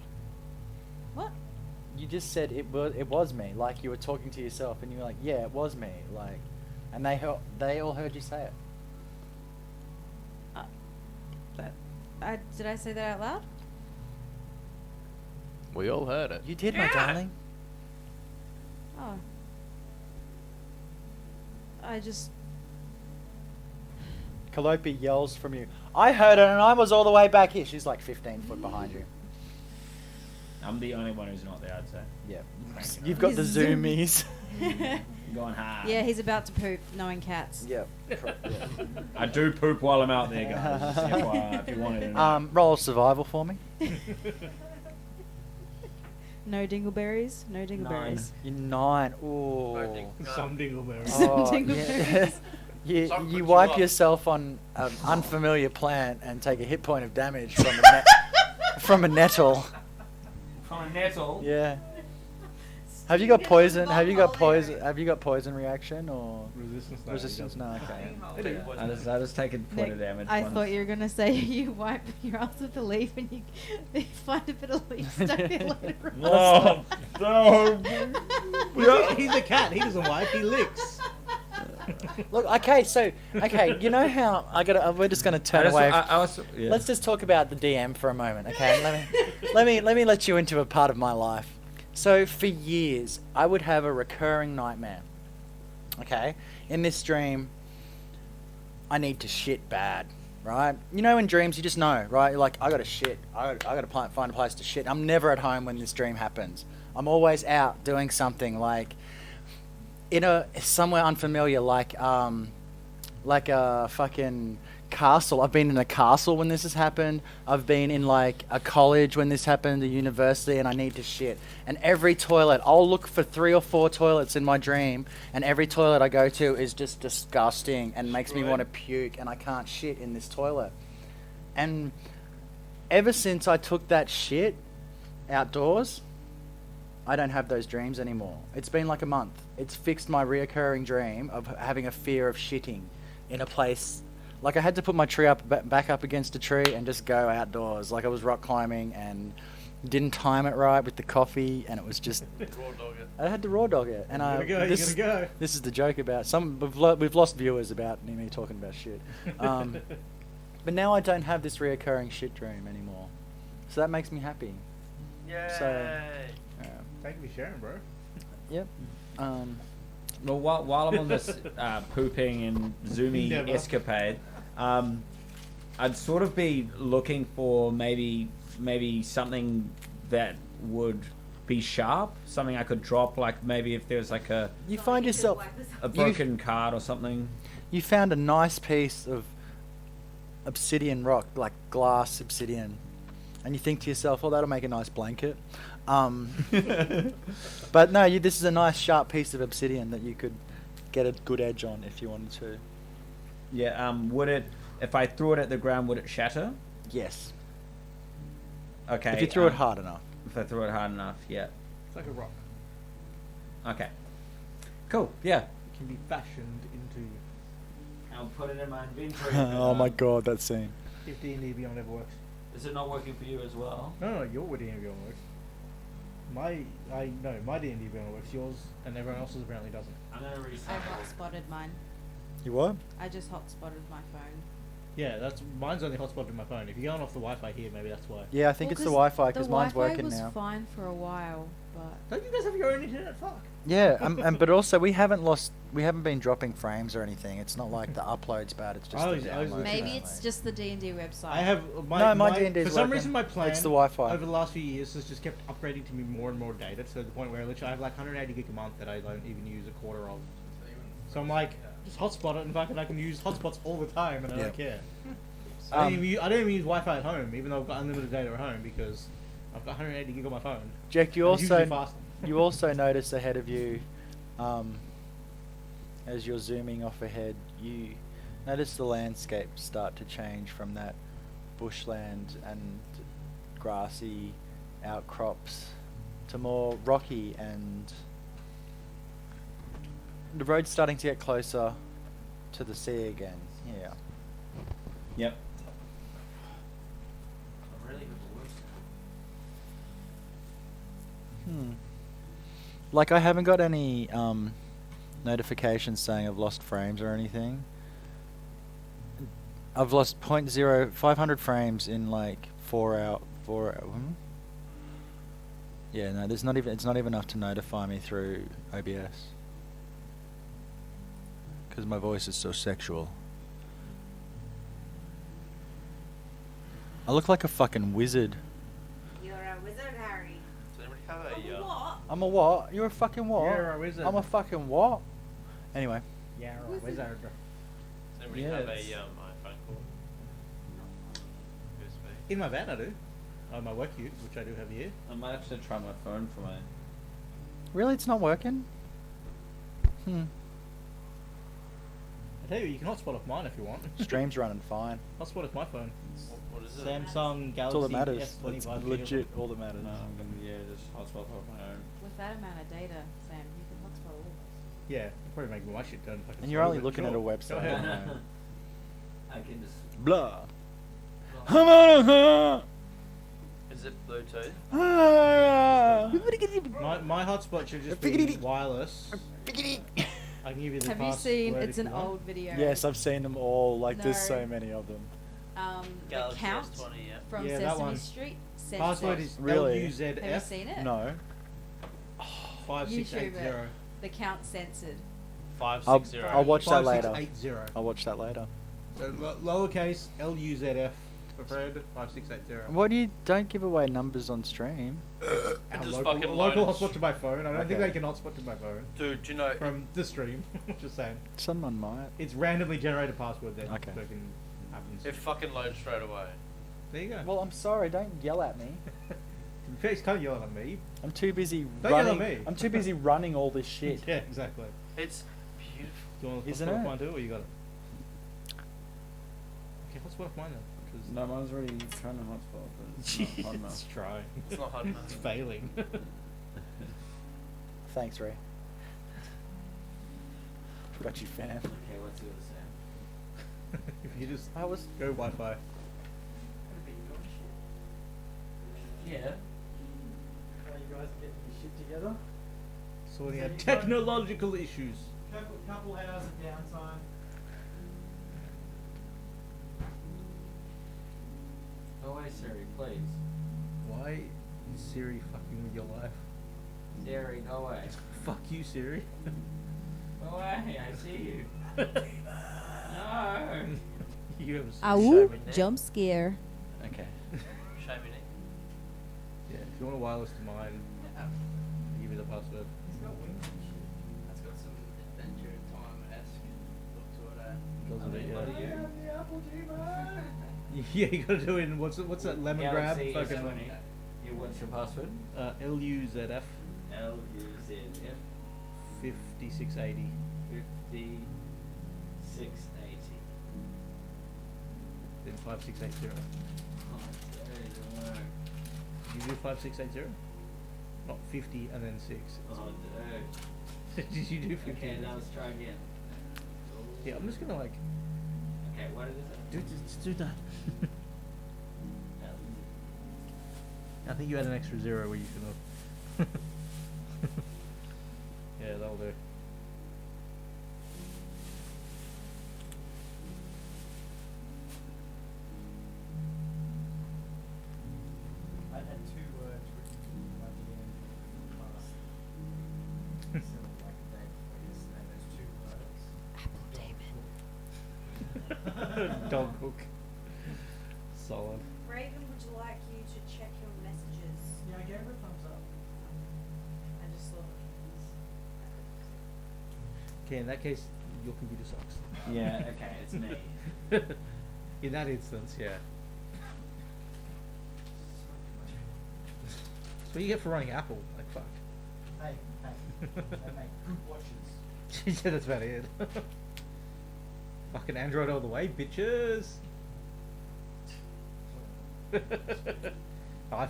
What? it. You just said it was me, like you were talking to yourself, and you were like, "Yeah, it was me," like, and they all heard you say it. Did I say that out loud? We all heard it. You did, my Yeah. darling. Oh. I just. Calliope yells from you, "I heard it, and I was all the way back here." She's like 15 foot behind you. I'm the only one who's not there, I'd say. Yeah. Thank you. You've got the He's zoomies. Going hard. Yeah, he's about to poop, knowing cats. Yep. I do poop while I'm out there, guys. Just FYI, if you wanted to know. Roll survival for me. No dingleberries. No dingleberries. You're 9. Ooh. Some dingleberries. Oh, Dingleberries. yeah. Some you put wipe you up. yourself on an unfamiliar plant and take a hit point of damage from from a nettle. From a nettle? Yeah. Have you got poison? Have you got Hilarious. poison? Have you got poison reaction or Resistance. No, resistance? No. Okay. I just take a point of damage. I once. thought you were gonna say you wipe your ass with a leaf and you find a bit of leaf stuck in it. Oh, no. He's a cat. He doesn't wipe. He licks. Look, okay, you know how we're just gonna turn away. Yeah. Let's just talk about the DM for a moment, okay? Let me let you into a part of my life. So for years, I would have a recurring nightmare. Okay, in this dream, I need to shit bad, right? You know, in dreams, you just know, right? You're like, I gotta shit. I gotta find a place to shit. I'm never at home when this dream happens. I'm always out doing something, like somewhere unfamiliar, like a fucking castle. I've been in a castle when this has happened. I've been in like a college when this happened, a university, and I need to shit. And every toilet, I'll look for 3 or 4 toilets in my dream, and every toilet I go to is just disgusting and makes me want to puke, and I can't shit in this toilet. And ever since I took that shit outdoors, I don't have those dreams anymore. It's been like a month. It's fixed my reoccurring dream of having a fear of shitting in a place. Like I had to put my tree back up against a tree and just go outdoors. Like I was rock climbing and didn't time it right with the coffee, and it was just. Raw dog it. I had to raw dog it, and This is the joke about we've lost viewers about me talking about shit. But now I don't have this reoccurring shit dream anymore, so that makes me happy. Yay! So, Thank you for sharing, bro. yep. Well, while I'm on this pooping and zoomy Endeavour. escapade, I'd sort of be looking for maybe something that would be sharp, something I could drop, like maybe if there's like You find yourself a broken card or something. You found a nice piece of obsidian rock, like glass obsidian, and you think to yourself, "Oh, that'll make a nice blanket." But no, this is a nice sharp piece of obsidian that you could get a good edge on if you wanted to. Yeah. Would it? If I threw it at the ground, would it shatter? Yes. Okay. If you threw it hard enough. If I threw it hard enough, yeah. It's like a rock. Okay. Cool. Yeah. It can be fashioned into. I'll put it in my inventory. Oh my god, that scene. If D&D Beyond ever works. Is it not working for you as well? No, your D&D Beyond works. My D&D Beyond works. Yours and everyone else's apparently doesn't. I'm gonna I recycle. hot-spotted mine. You what? I just hot-spotted my phone. Yeah, mine's only hotspotted in my phone. If you're going off the Wi-Fi here, maybe that's why. Yeah, I think it's the Wi-Fi because mine's The Wi-Fi working was now. fine for a while, but Don't you guys have your own internet? Fuck. Yeah, but also we haven't been dropping frames or anything. It's not like the upload's bad. It's just I the was download. maybe it's just the D&D website. I have my D&D for is some working. reason my plan It's the Wi-Fi. over the last few years has just kept upgrading to me more and more data to the point where literally I have like 180 gig a month that I don't even use a quarter of. So I'm like, just hotspot it and I can use hotspots all the time and I don't care. I don't even use Wi-Fi at home, even though I've got unlimited data at home because I've got 180 gig on my phone. Jack, you And it's usually also faster. you also notice ahead of you, as you're zooming off ahead, you notice the landscape start to change from that bushland and grassy outcrops to more rocky, and the road's starting to get closer to the sea again. Yeah. Yep. Like I haven't got any notifications saying I've lost frames or anything. I've lost 500 frames in like 4 hours. Yeah, no, it's not even enough to notify me through OBS. Because my voice is so sexual. I look like a fucking wizard. You're a wizard, Harry. Does anybody have a What? I'm a what? You're a fucking what? You're a wizard. I'm a fucking what? Anyway. Yeah, right, wizard. Does anybody have a iPhone cord? USB? In my van I do. On my work use, which I do have here. I might have to try my phone for my. Really, it's not working? I tell you, you can hotspot off mine if you want. Stream's running fine. Hotspot off my phone. What is it? Samsung Galaxy That's all that matters. S25. That's legit all that matters. No, I'm gonna just hotspot off my own. With that amount of data, Sam, you can hotspot all of us. Yeah, it'll probably make my shit turn fucking And you're slow, only but looking sure. at a Go website. ahead. I can just. Blah. Is it Bluetooth? My hotspot should just be wireless. I can give you the Have you password seen? if It's you an want. old video. Yes, I've seen them all. Like, there's No. so many of them. The Galaxy Count S20, yeah. from Yeah, that Sesame one. Street. Says Password that. is Really? LUZF. Have you seen it? No. 5680. YouTube it. The Count censored. 560. I'll watch that later. 5680. I'll watch that later. So lowercase LUZF for Fred. 5680. What do you don't give away numbers on stream? Our Just local, fucking local load it. hotspot to my phone. I don't think Okay. they can hotspot to my phone Dude, do you know? from the stream. Just saying. Someone might. It's randomly generated password that Okay. fucking happens. It fucking loads straight away. There you go. Well, I'm sorry. Don't yell at me. He's kind of yelling at me. I'm too busy Don't yell at running. me. I'm too busy running all this shit. Yeah, exactly. It's beautiful. Do you want to Isn't hotspot it? off mine too, or you got it? Okay, hotspot off mine then. 'cause- No, mine's already trying to hotspot, but it's not hot it's enough. trying. It's not hard enough. It's failing. Thanks, Ray. Got you, fan. Okay, what's the other sound? If you just I was. go Wi-Fi. Yeah. You guys are getting your shit together. Sorting So out you got- technological issues. Couple hours of downtime. Go away, Siri, please. Why is Siri fucking with your life? Siri, go away. Fuck you, Siri. Go away, I see you. No. You have Ow! Shabby neck. Jump scare. Okay. Shabby neck. Yeah, if you want a wireless to mine, I'll give you the password. He's got wings and shit. That's got some Adventure Time-esque look to it, Doesn't it, What are yeah. you? Yeah, you gotta do it in what's that lemon grab? Galaxy Fucking S20. Yeah, what's your password? LUZF LUZF 5680. 5680. Then 5680. Oh, there you go. You do 5680? Not 50 and then 6. Oh, dude. Did you do 50? Okay, now let's try again. Yeah, I'm just gonna like Okay, what is it? do that. I think you had an extra 0 where you should have. Yeah, that'll do. I had 2 words written in my DM from the past. So, like a day before yesterday, there's 2 words. Dog hook. Solid. Raven would like you to check your messages. Yeah, I gave her a thumbs up. I just saw the keys. Okay, in that case, your computer sucks. Yeah, okay, it's me. In that instance, yeah. That's what you get for running Apple. Like, fuck. Hey, they make good watches. Yeah, that's about it. Fucking Android all the way, bitches. I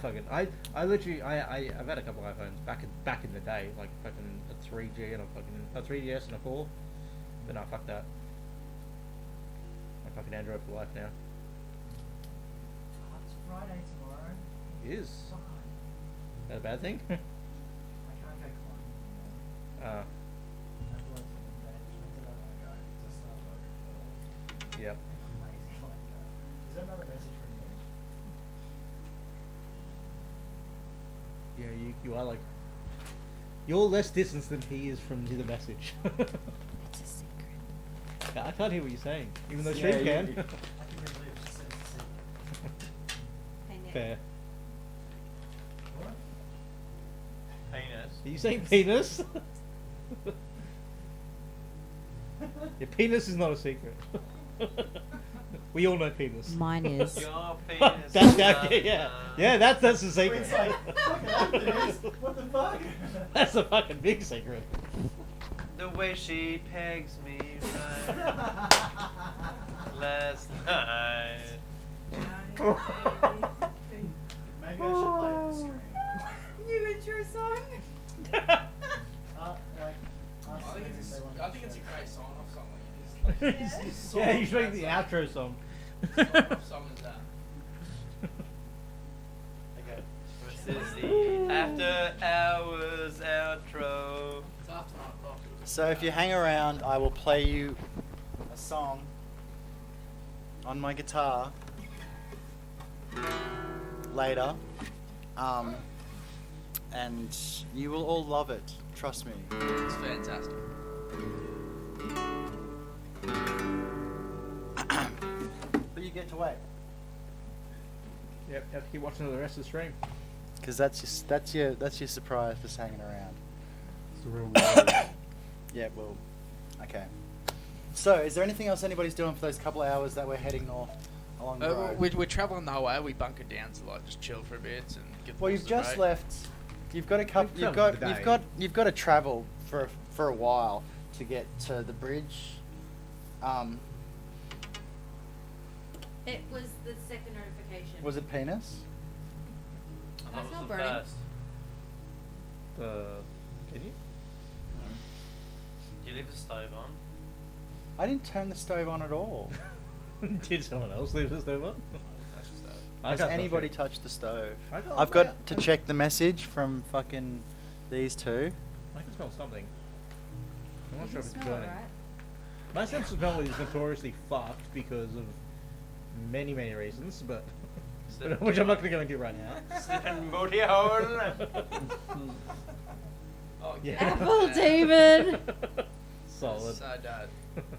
literally I've had a couple of iPhones back in the day, like fucking a 3G and a 3DS and a 4. But no, fuck that. I'm fucking Android for life now. Oh, it's Friday tomorrow. It is. Fine. That a bad thing? I can't go climbing anymore. I've worked on the day, which means that I want to go to start work. Yep. Amazing like that. Is there another message from you? Yeah, you are like you're less distance than he is from the message. It's a secret. I can't hear what you're saying, even though Yeah, Stream can. I can believe she said it's a secret. Hey, Nick. Fair. What? Penis. Are you saying penis? Your penis is not a secret. We all know penis. Mine is. Your penis. That's yeah. That's a secret. It's like, fucking penis. What the fuck? That's a fucking big secret. The way she pegs me right last night. Maybe I should play it on the screen. New intro song? Like, I ask think them if it's they want I to think it's a share. great sign-off song. Like, you just, Yeah, you should make the outro song. sign-off song is that. Okay. This is the after hours outro. It's after 9 o'clock. So if you hang around, I will play you a song on my guitar later, and you will all love it. Trust me. It's fantastic. But you get to wait, Yep, you have to keep watching the rest of the stream. because that's your surprise for hanging around. It's the real world. Yeah, well, okay. So, is there anything else anybody's doing for those couple of hours that we're heading north along the road? We're travelling the whole way. We bunkered down to like just chill for a bit and get. Well, you've just left. You've got a couple. We've traveled today. You've got to travel for a while to get to the bridge. It was the second notification. Was it penis? I thought That's it not was the burning. first. Can you? Do you leave the stove on? I didn't turn the stove on at all. Did someone else leave the stove on? I Has can't anybody touch touched the stove? I can't I've smell- got to check the message from fucking these two. I can smell something. I'm not You sure can if it's smell it, burning. right? My sense of smell is notoriously fucked because of many reasons, but which I'm not going to go into right now. Slipping booty hole. Oh, Yeah. Apple demon. Solid. So dad.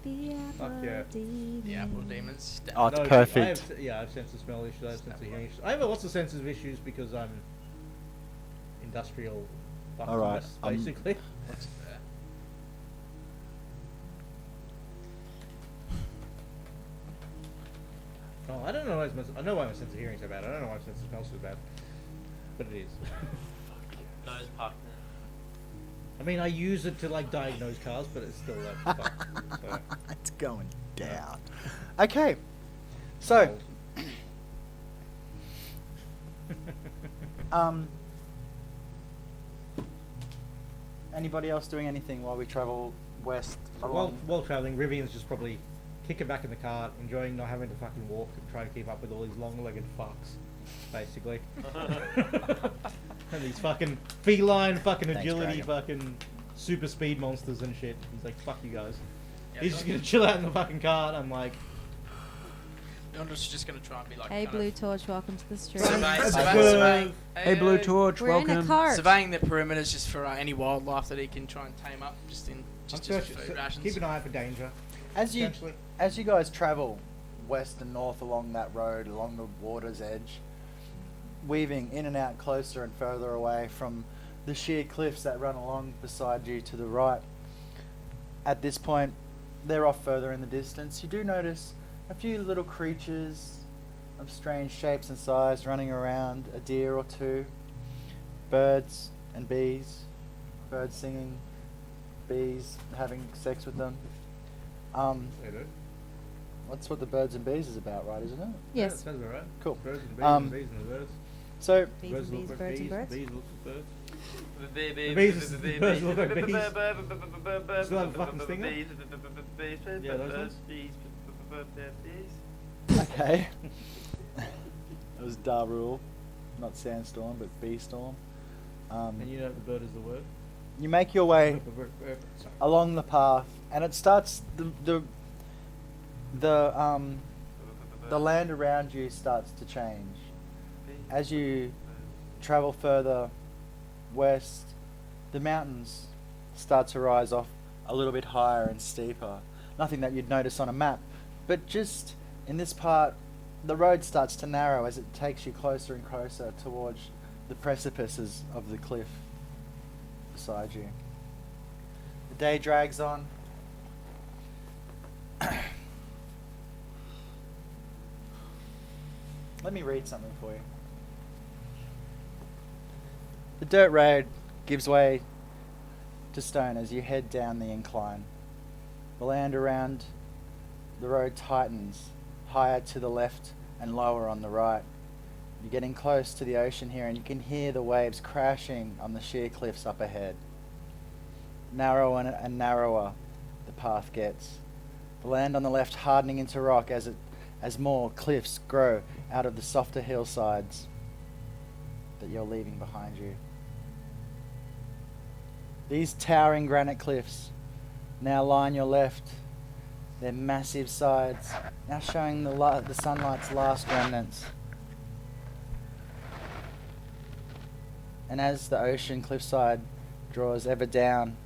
The Fuck apple yeah. demon. The apple demons. Oh, it's No, perfect. I have sense of smell issues. I have sense of hearing issues. I have lots of sense of issues because I'm industrial. All right, basically. That's fair. Oh, I don't know. I know why my sense of hearing is so bad. I don't know why my sense of smell is so bad, but it is. Nose pucked. I mean, I use it to like diagnose cars, but it's still like fucked. So. It's going down. Okay, so anybody else doing anything while we travel west? While traveling, Rivian's just probably kicking back in the cart, enjoying not having to fucking walk and try to keep up with all these long-legged fucks, basically. And these fucking feline fucking Thanks, agility Dragon. fucking super speed monsters and shit. He's like, fuck you guys. Yeah, He's just gonna chill out in the fucking cart. I'm like, I'm just gonna try and be like. Hey, kind Blue of Torch, welcome to the stream. surveying. Hey, Blue Torch, We're in a welcome. cart. Surveying the perimeters just for any wildlife that he can try and tame up, just I'm just searching- food rations. keep an eye out for danger. As you Potentially. as you guys travel west and north along that road, along the water's edge, weaving in and out closer and further away from the sheer cliffs that run along beside you to the right. At this point, they're off further in the distance. You do notice a few little creatures of strange shapes and size running around, a deer or two, birds and bees, birds singing, bees having sex with them. They do. That's what the birds and bees is about, right, isn't it? Yeah, Yes. sounds about right. Cool. Birds and bees Um, and bees and birds. So, Bees Birds and look bees, like birds and bees. birds. Bees look like birds. The bees look like bees. Still have a fucking stinger? Yeah, those ones? okay. It was Darul, not Sandstorm, but Beestorm. And you know the bird is the word. You make your way Sorry. along the path, and it starts the land around you starts to change as you travel further west. The mountains start to rise off a little bit higher and steeper. Nothing that you'd notice on a map, but just in this part, the road starts to narrow as it takes you closer and closer towards the precipices of the cliff beside you. The day drags on. Let me read something for you. The dirt road gives way to stone as you head down the incline. The land around the road tightens, higher to the left and lower on the right. You're getting close to the ocean here, and you can hear the waves crashing on the sheer cliffs up ahead. Narrower and narrower the path gets. The land on the left hardening into rock as more cliffs grow out of the softer hillsides that you're leaving behind you. These towering granite cliffs now lie on your left. Their massive sides now showing the sunlight's last remnants. And as the ocean cliffside draws ever down,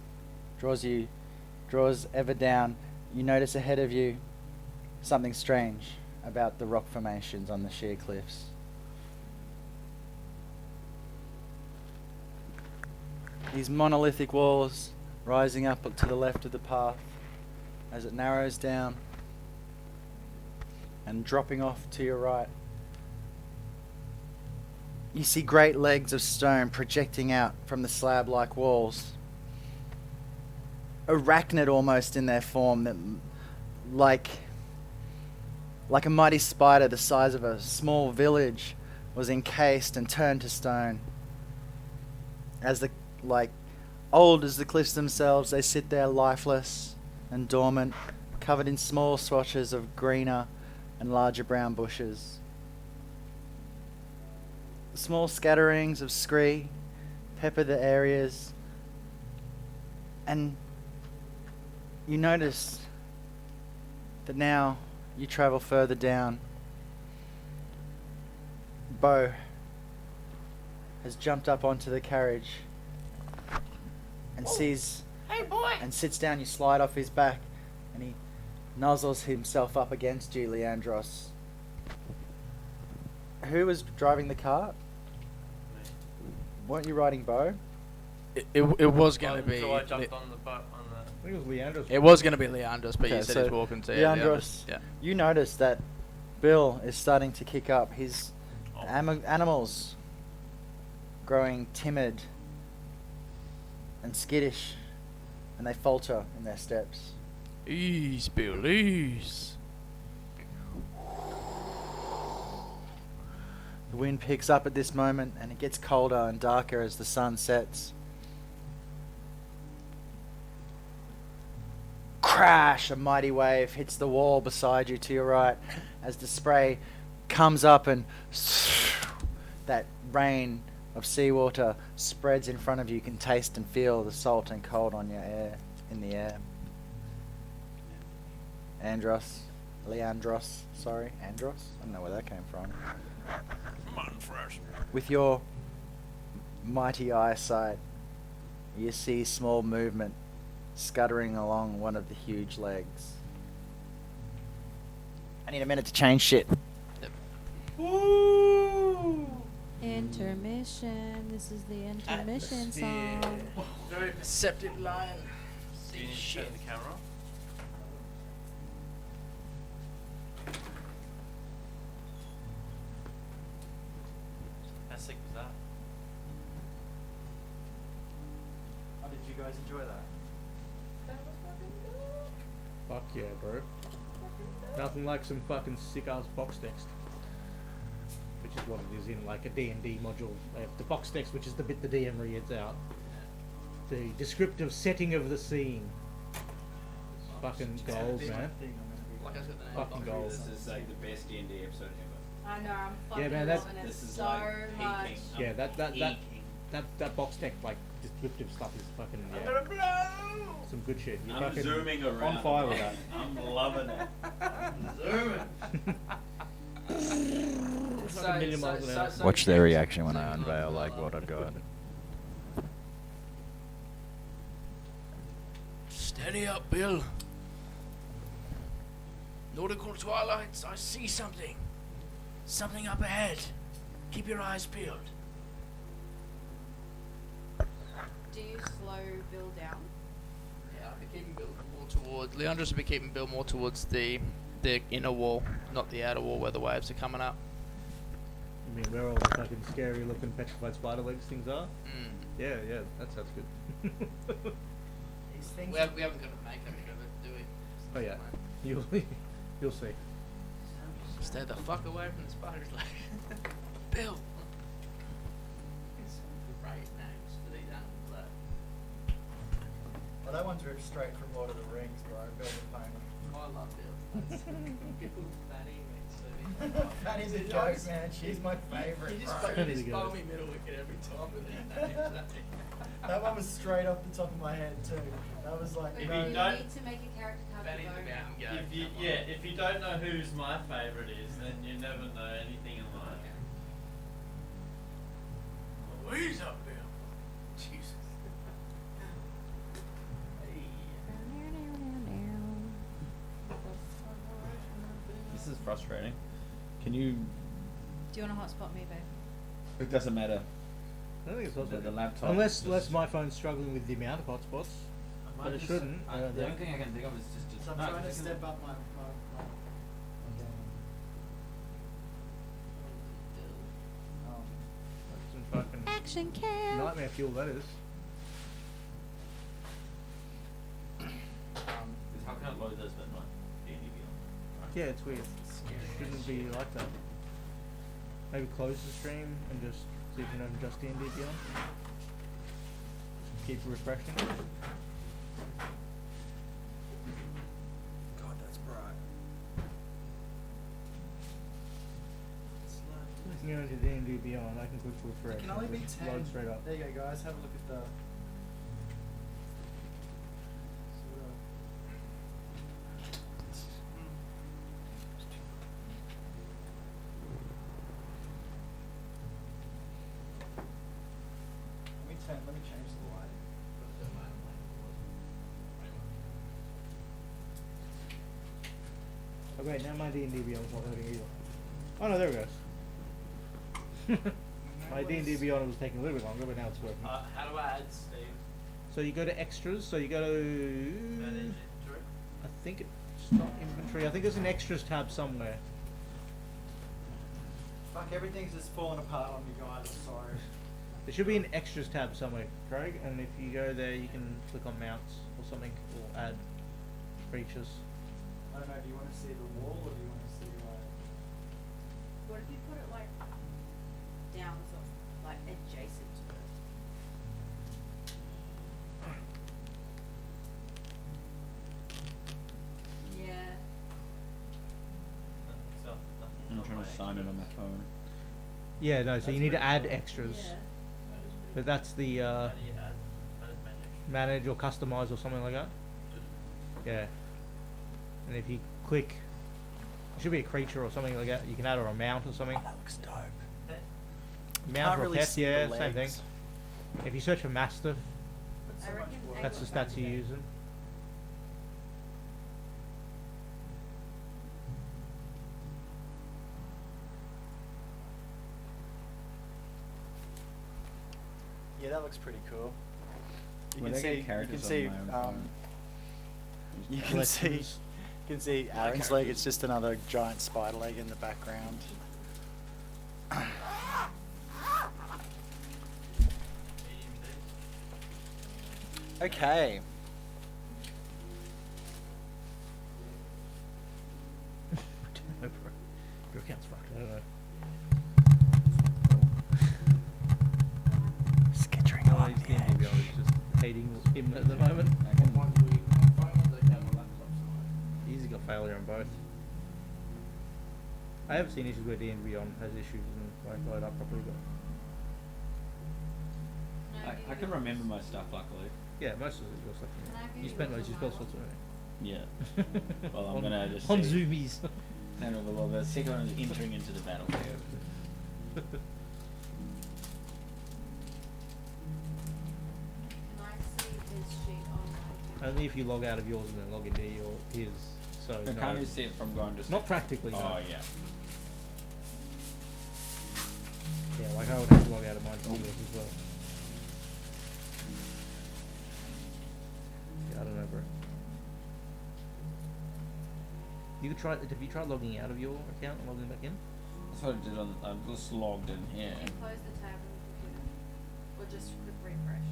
draws ever down, you notice ahead of you something strange about the rock formations on the sheer cliffs. These monolithic walls rising up to the left of the path as it narrows down and dropping off to your right. You see great legs of stone projecting out from the slab-like walls. Arachnid almost in their form, that like a mighty spider the size of a small village was encased and turned to stone. Old as the cliffs themselves, they sit there lifeless and dormant, covered in small swatches of greener and larger brown bushes. Small scatterings of scree pepper the areas, and you notice that now you travel further down. Bois has jumped up onto the carriage and sees Hey, boy! and sits down. You slide off his back and he nuzzles himself up against you, Leandros. Who was driving the cart? Weren't you riding Bois? It was going to be. Until I jumped on the boat on the. I think it was Leandros. It was going to be Leandros, but Okay, you said so he's walking to Leandros, Yeah. you notice that Bill is starting to kick up. His Oh. animals growing timid and skittish, and they falter in their steps. Ease, Bill, ease. The wind picks up at this moment, and it gets colder and darker as the sun sets. Crash! A mighty wave hits the wall beside you to your right as the spray comes up and that rain of seawater spreads in front of you. You can taste and feel the salt and cold on your air, in the air. Andros. Andros. I don't know where that came from. With your mighty eyesight, you see small movement scuttering along one of the huge legs. I need a minute to change shit. Intermission. This is the intermission song. Very perceptive line. Do you need to turn the camera off? How sick was that? How did you guys enjoy that? Fuck yeah, bro. Nothing like some fucking sick ass box text. Which is what it is in like a D&D module. They have the box text, which is the bit the DM reads out. The descriptive setting of the scene. Fucking gold, man. Like I said, the name Fucking gold. This is like the best D&D episode ever. I know. I'm fucking Yeah, man, that's- loving it This is so like much. peaking. Yeah, that box text like descriptive stuff is fucking some good shit. You're I'm fucking zooming around. on fire with that. I'm loving it. I'm zooming. Fucking million miles an hour. Watch their reaction when I unveil like what I've got. Steady up, Bill. Nautical twilights, I see something. Something up ahead. Keep your eyes peeled. Do you slow Bill down? Yeah, I'll be keeping Bill more towards. Leandros will be keeping Bill more towards the inner wall, not the outer wall where the waves are coming up. I mean, where all the fucking scary looking petrified spider legs things are? Yeah, that sounds good. We haven't got a makeup of it, do we? Oh yeah, you'll see. Stay the fuck away from the spiders, like Bill. It's great names for these animals. Well, that one's ripped straight from Lord of the Rings, bro. Bill the Pony. I love Bill. That's Bill Fanny. Fanny's a joke, man. She's my favourite, You just bro. fucking just bowl me middle wicket every time with that name. That one was straight off the top of my head too. That was like If But you you don't- need to make a character card Benny to the go now. Mountain Goat. If you don't know who's my favourite is, then you never know anything in life. Louise up there. Jesus. This is frustrating. Can you? Do you want to hotspot me, babe? It doesn't matter. I don't think it's also The laptop. unless my phone's struggling with the amount of hotspots, but it shouldn't. I don't The only think. thing I can think of is just. So I'm no, trying to just- step up my game. That's some fucking Action cam. nightmare fuel that is. How can I load this but not D&D Beyond? Yeah, it's weird. Shouldn't be like that. Maybe close the stream and just see if you can open just D&D Beyond. Keep refreshing. God, that's bright. If you go into D&D Beyond, I can quick refresh. It can and only be just 10. Load straight up. There you go, guys. Have a look at the. Let me change the light. Okay, now my D&D Beyond's not loading either. Oh no, there it goes. My D&D Beyond was taking a little bit longer, but now it's working. How do I add Steve? So you go to extras. So you go Manage to. inventory? I think it's not inventory. I think there's an extras tab somewhere. Fuck, everything's just falling apart on me, guys. I'm sorry. There should be an extras tab somewhere, Craig. And if you go there, you can click on mounts or something, or add creatures. I don't know. Do you want to see the wall or do you want to see like? What if you put it like down, so it's like adjacent to it? Yeah. I'm trying to sign in on my phone. Yeah, no. So you need to add extras. Yeah. But that's the How do you add? manage or customize or something like that. Yeah. And if you click, it should be a creature or something like that. You can add or a mount or something. That looks dope. Mount Can't or really pet, see the yeah, same thing. legs. If you search for mastiff, That's I so much reckon work. that's the stats you're using. Yeah, that looks pretty cool. You When can I get see. You can characters on see. my own phone. You can see. You can see Aaron's leg. It's just another giant spider leg in the background. Okay. Your account's fucked. I don't know. Skittering Oh, along he's the D&D edge. Beyond is just hating him at the moment. He's got failure on both. I haven't seen issues where D&D Beyond has issues and won't load up properly, but I can remember my stuff, luckily. yeah, most of it your stuff. Can I give You you spent yours most of on your spell my slots on it. Yeah. Well, I'm On- gonna just on see. zoomies. No, well, the second one is entering into the battle. Can I see his sheet on my Only if you log out of yours and then log into your his. So I no. can't you see it from going to. Not practically. Oh no. yeah. Yeah, like I would have to log out of mine to yours as well. Yeah, I don't know, bro. You could try. Have you tried logging out of your account and logging back in? That's what I did on. I just logged in here. Can you close the tab on the computer? Or just click refresh?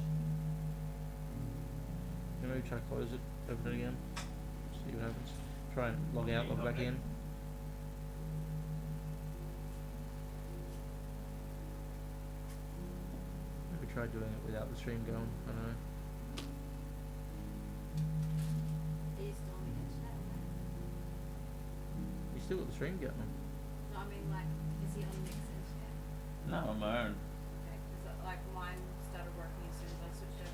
You maybe try to close it, open it again, see what happens. Try and log out, log back in. Maybe try doing it without the stream going. I don't know. Are you still on the internet? You still got the stream going. No, I mean like, is he on Nick's internet? No, on my own. Okay, because like mine started working as soon as I switched over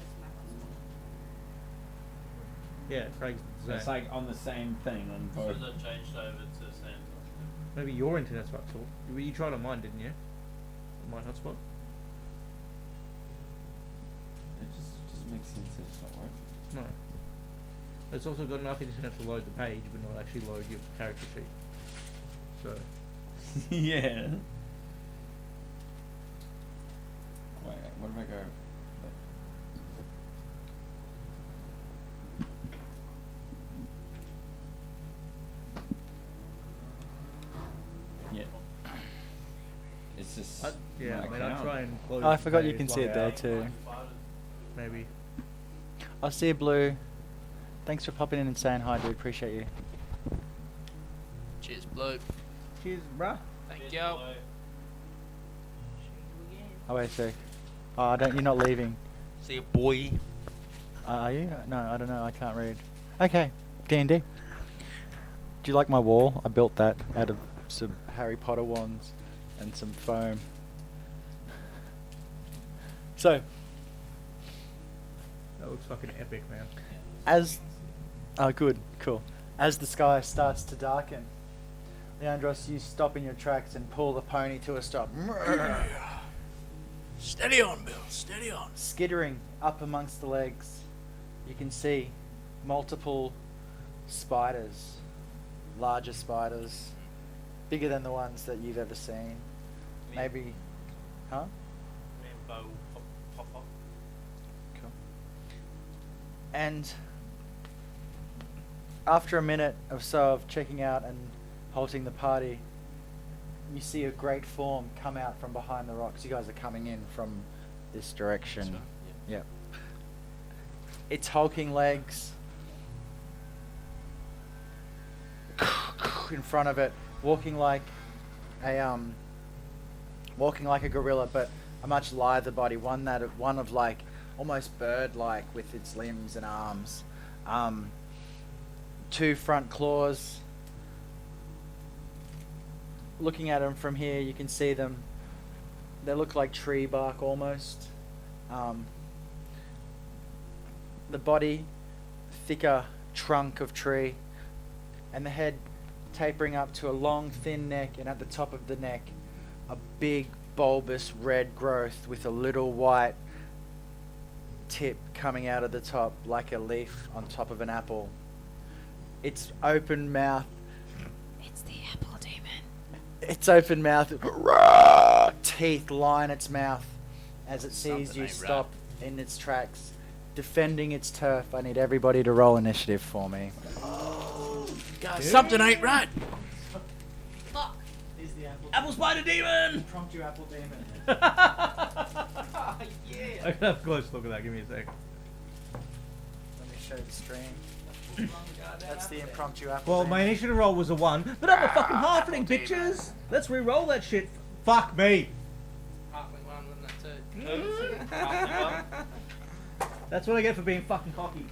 Yeah, Craig's the It's same. like on the same thing on So both. that changed over to Sam's. Maybe your internet's fucked. You tried on mine, didn't you? My hotspot. It just makes sense that it's not working. No. It's also got enough internet to load the page, but not actually load your character sheet. So. Yeah. Wait, what if I go? Yeah. It's just. Yeah, my I mean, I'll account. try and load Oh, I the forgot you page, can see log it there out. too. Maybe. I'll see you, Blue. Thanks for popping in and saying hi, dude. Appreciate you. Cheers, Blue. Cheers, bruh. Thank you. Oh, wait a sec. Oh, I don't. You're not leaving. See you, boy. Are you? No, I don't know. I can't read. Okay, D&D. Do you like my wall? I built that out of some Harry Potter wands and some foam. So, That looks fucking epic, man. as... Oh, good. Cool. As the sky starts to darken, Leandros, you stop in your tracks and pull the pony to a stop. Steady on, Bill. Steady on. Skittering up amongst the legs, you can see multiple spiders, larger spiders, bigger than the ones that you've ever seen. Maybe, huh? Me and Bo pop up. Cool. And after a minute or so of checking out and halting the party, you see a great form come out from behind the rocks. You guys are coming in from this direction. Yep. Its hulking legs in front of it, walking like a gorilla, but a much lither body, one of like almost bird-like with its limbs and arms. Two front claws. Looking at them from here, you can see them. They look like tree bark almost. The body, thicker trunk of tree, and the head tapering up to a long, thin neck, and at the top of the neck, a big, bulbous red growth with a little white tip coming out of the top, like a leaf on top of an apple. Its open mouth. It's the apple demon. Its open mouth, teeth line its mouth as it sees Something you ain't stop in its tracks, defending its turf. I need everybody to roll initiative for me. Guys, something ain't right. Fuck. Is the Apple spider demon! Prompt you, apple demon. I can have a close look at that. Give me a sec. Let me show the stream. That's the impromptu apple Well, demon. my initiative roll was a 1, but I'm a fucking halfling, bitches! Let's re-roll that shit. Fuck me! Halfling one, wasn't that too? That's what I get for being fucking cocky.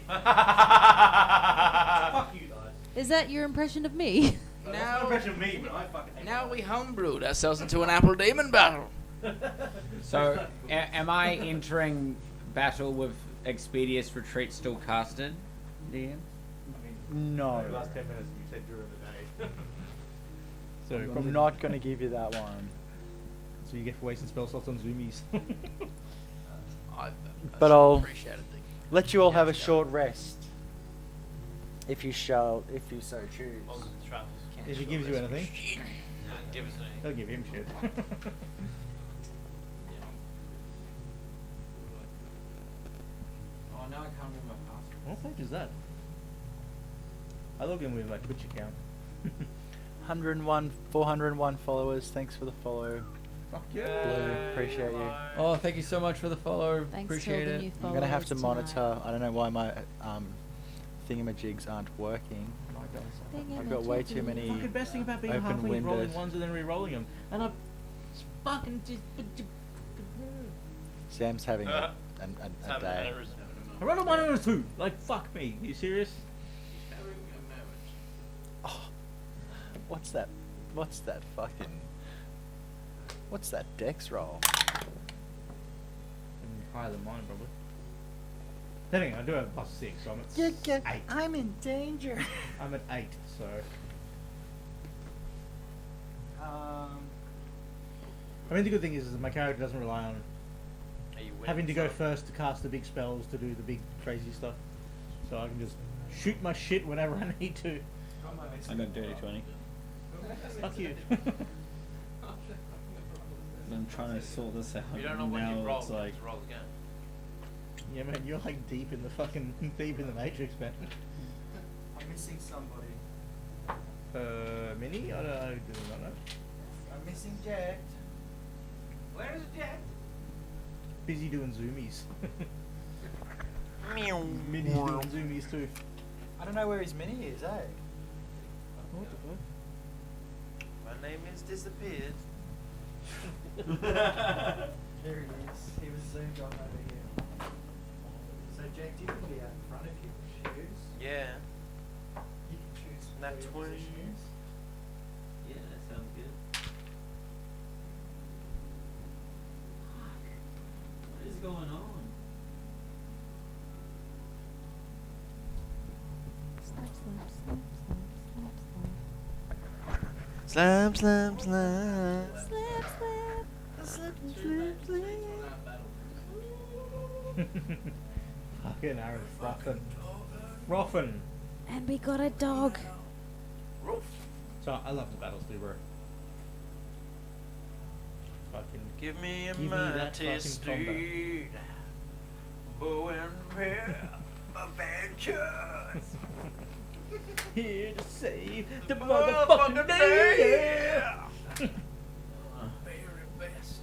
Fuck you guys. Is that your impression of me? That's not an impression of me, but I fucking hate Now you. we homebrewed ourselves into an apple demon battle. So, am I entering battle with Expedius Retreat still casted, Ian? No. The last 10 minutes you said during the day. So, I'm probably not going to give you that one. So you get for wasting spell slots on zoomies. But I'll appreciated the let you all have a short rest. If you so choose. If he gives you anything, Give us anything. he'll give him shit. Oh, now I can't remember my password. What page is that? I log in with my Twitch account. 401 followers. Thanks for the follow. Fuck Blue, yeah. appreciate you. Oh, thank you so much for the follow. Thanks Appreciate to all the it. new I'm gonna have to followers tonight. monitor. I don't know why my thingamajigs aren't working. I've got way too many Fucking best thing about being a open halfling is rolling windows. ones and then re-rolling them. And I'm fucking just... Sam's having a day. I rolled a 1 and a 2. Like, fuck me. You serious? Oh, what's that? What's that fucking? What's that dex roll? Higher than mine, probably. Then again, I do have a +6, so I'm at 8. I'm in danger. I'm at 8, so. I mean, the good thing is that my character doesn't rely on Are you winning having to go something? first to cast the big spells to do the big crazy stuff. So I can just shoot my shit whenever I need to. I got dirty 20. Fuck you. I'm trying to sort this out. You don't know when now you roll. it's like Just roll again. Yeah, man, you're like deep in the Matrix, man. I'm missing somebody. Mini? I do not know. I'm missing Jack. Where is Jack? Busy doing zoomies. Mini's doing zoomies too. I don't know where his mini is, eh? What the fuck? My name is disappeared. There he is. He was zoomed on over here. So Jack, you can be out in front of you. Choose. Yeah. You can choose. Nat where your 20. position is. Yeah, that sounds good. what is going on? Slap, slap, slap, slap, slap. Slam, slam, slam. Slap, slap. Fucking Aaron Ruffin. Ruffin! And we got a dog. So I love the battles too, bro. Fucking Give me a Give me that mighty fucking steed. Bow and pair adventures. here to save the Motherfucking motherfucking day! Very best.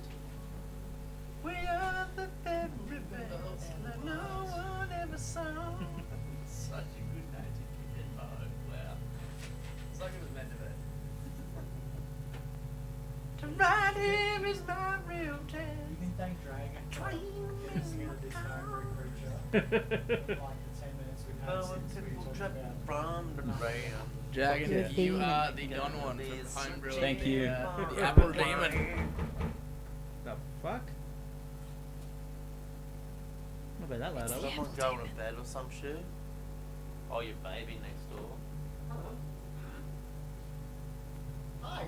We are the very best that no one ever saw. Such a good night to keep in mind. Wow. It's like it was meant to be. To ride him is my real You test. can thank Dragon for Dream getting rid of this hungry creature. Like the 10 minutes we've had Power since we people talked trapped about. from the ground. Dragon, Yeah. you are the Don one from Homebrew. Thank you. The Apple Demon. The fuck? Not about that loud, are we? Someone going to bed or some shit. Oh, your baby next door. Hi.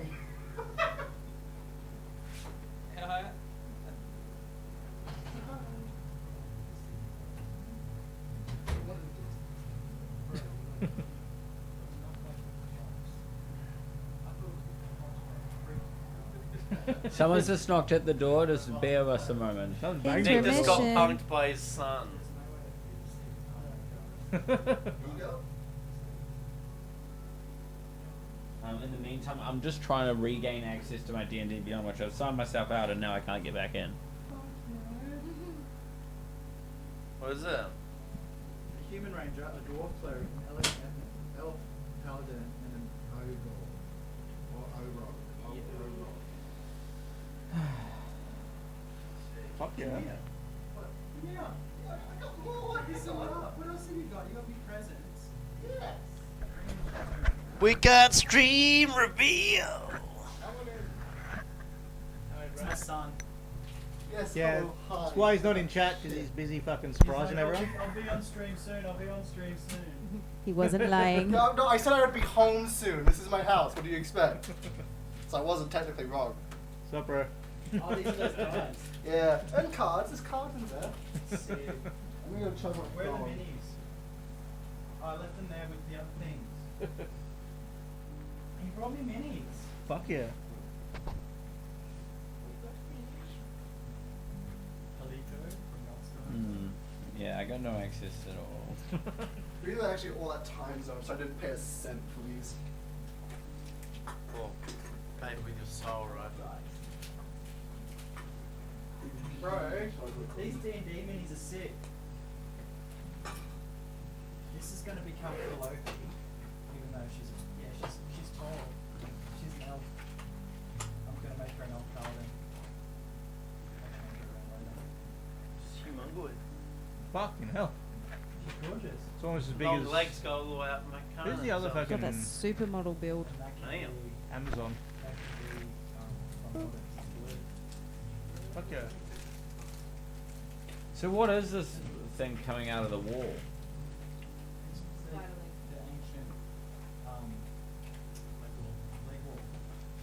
Someone's just knocked at the door. Just bear with us a moment. Someone's I banging think the this door. got Intermission. punked by his son. In the meantime, I'm just trying to regain access to my D&D Beyond, which I've signed myself out and now I can't get back in. What is it? A human ranger, a dwarf cleric, an elf paladin, and an ogre. Or ogre. Fuck yeah. Yeah. I got more. What else have you got? You got big presents. Yes. We got stream reveal. It's my son. Yes. Yeah, hello, hi. that's why he's not in chat, because he's busy fucking He's surprising like, everyone. I'll be on stream soon. I'll be on stream soon. He wasn't lying. No, I said I would be home soon. This is my house. What do you expect? So I wasn't technically wrong. What's up, bro? Oh, these are those cards. Yeah, and cards. There's cards in there. Sick. I'm gonna charge my Where are the phone. minis? Oh, I left them there with the other things. He brought me minis. Fuck yeah. Aliko from Yellowstone. Yeah, I got no access at all. We did actually all that time zone, so I didn't pay a cent for these. Cool. Pay with your soul, right? Bro, these D&D minis are sick. This is gonna become Loki, even though she's tall. She's an elf. I'm gonna make her an elf paladin. I'll change her around later. Humongous. Fucking hell. She's gorgeous. It's almost as big Long as legs go all the way up my car. Who's the other Got fucking that supermodel build. And that can Damn. be, Amazon? that can be from Hobbits blue. Fuck yeah. So what is this thing coming out of the wall? It's the ancient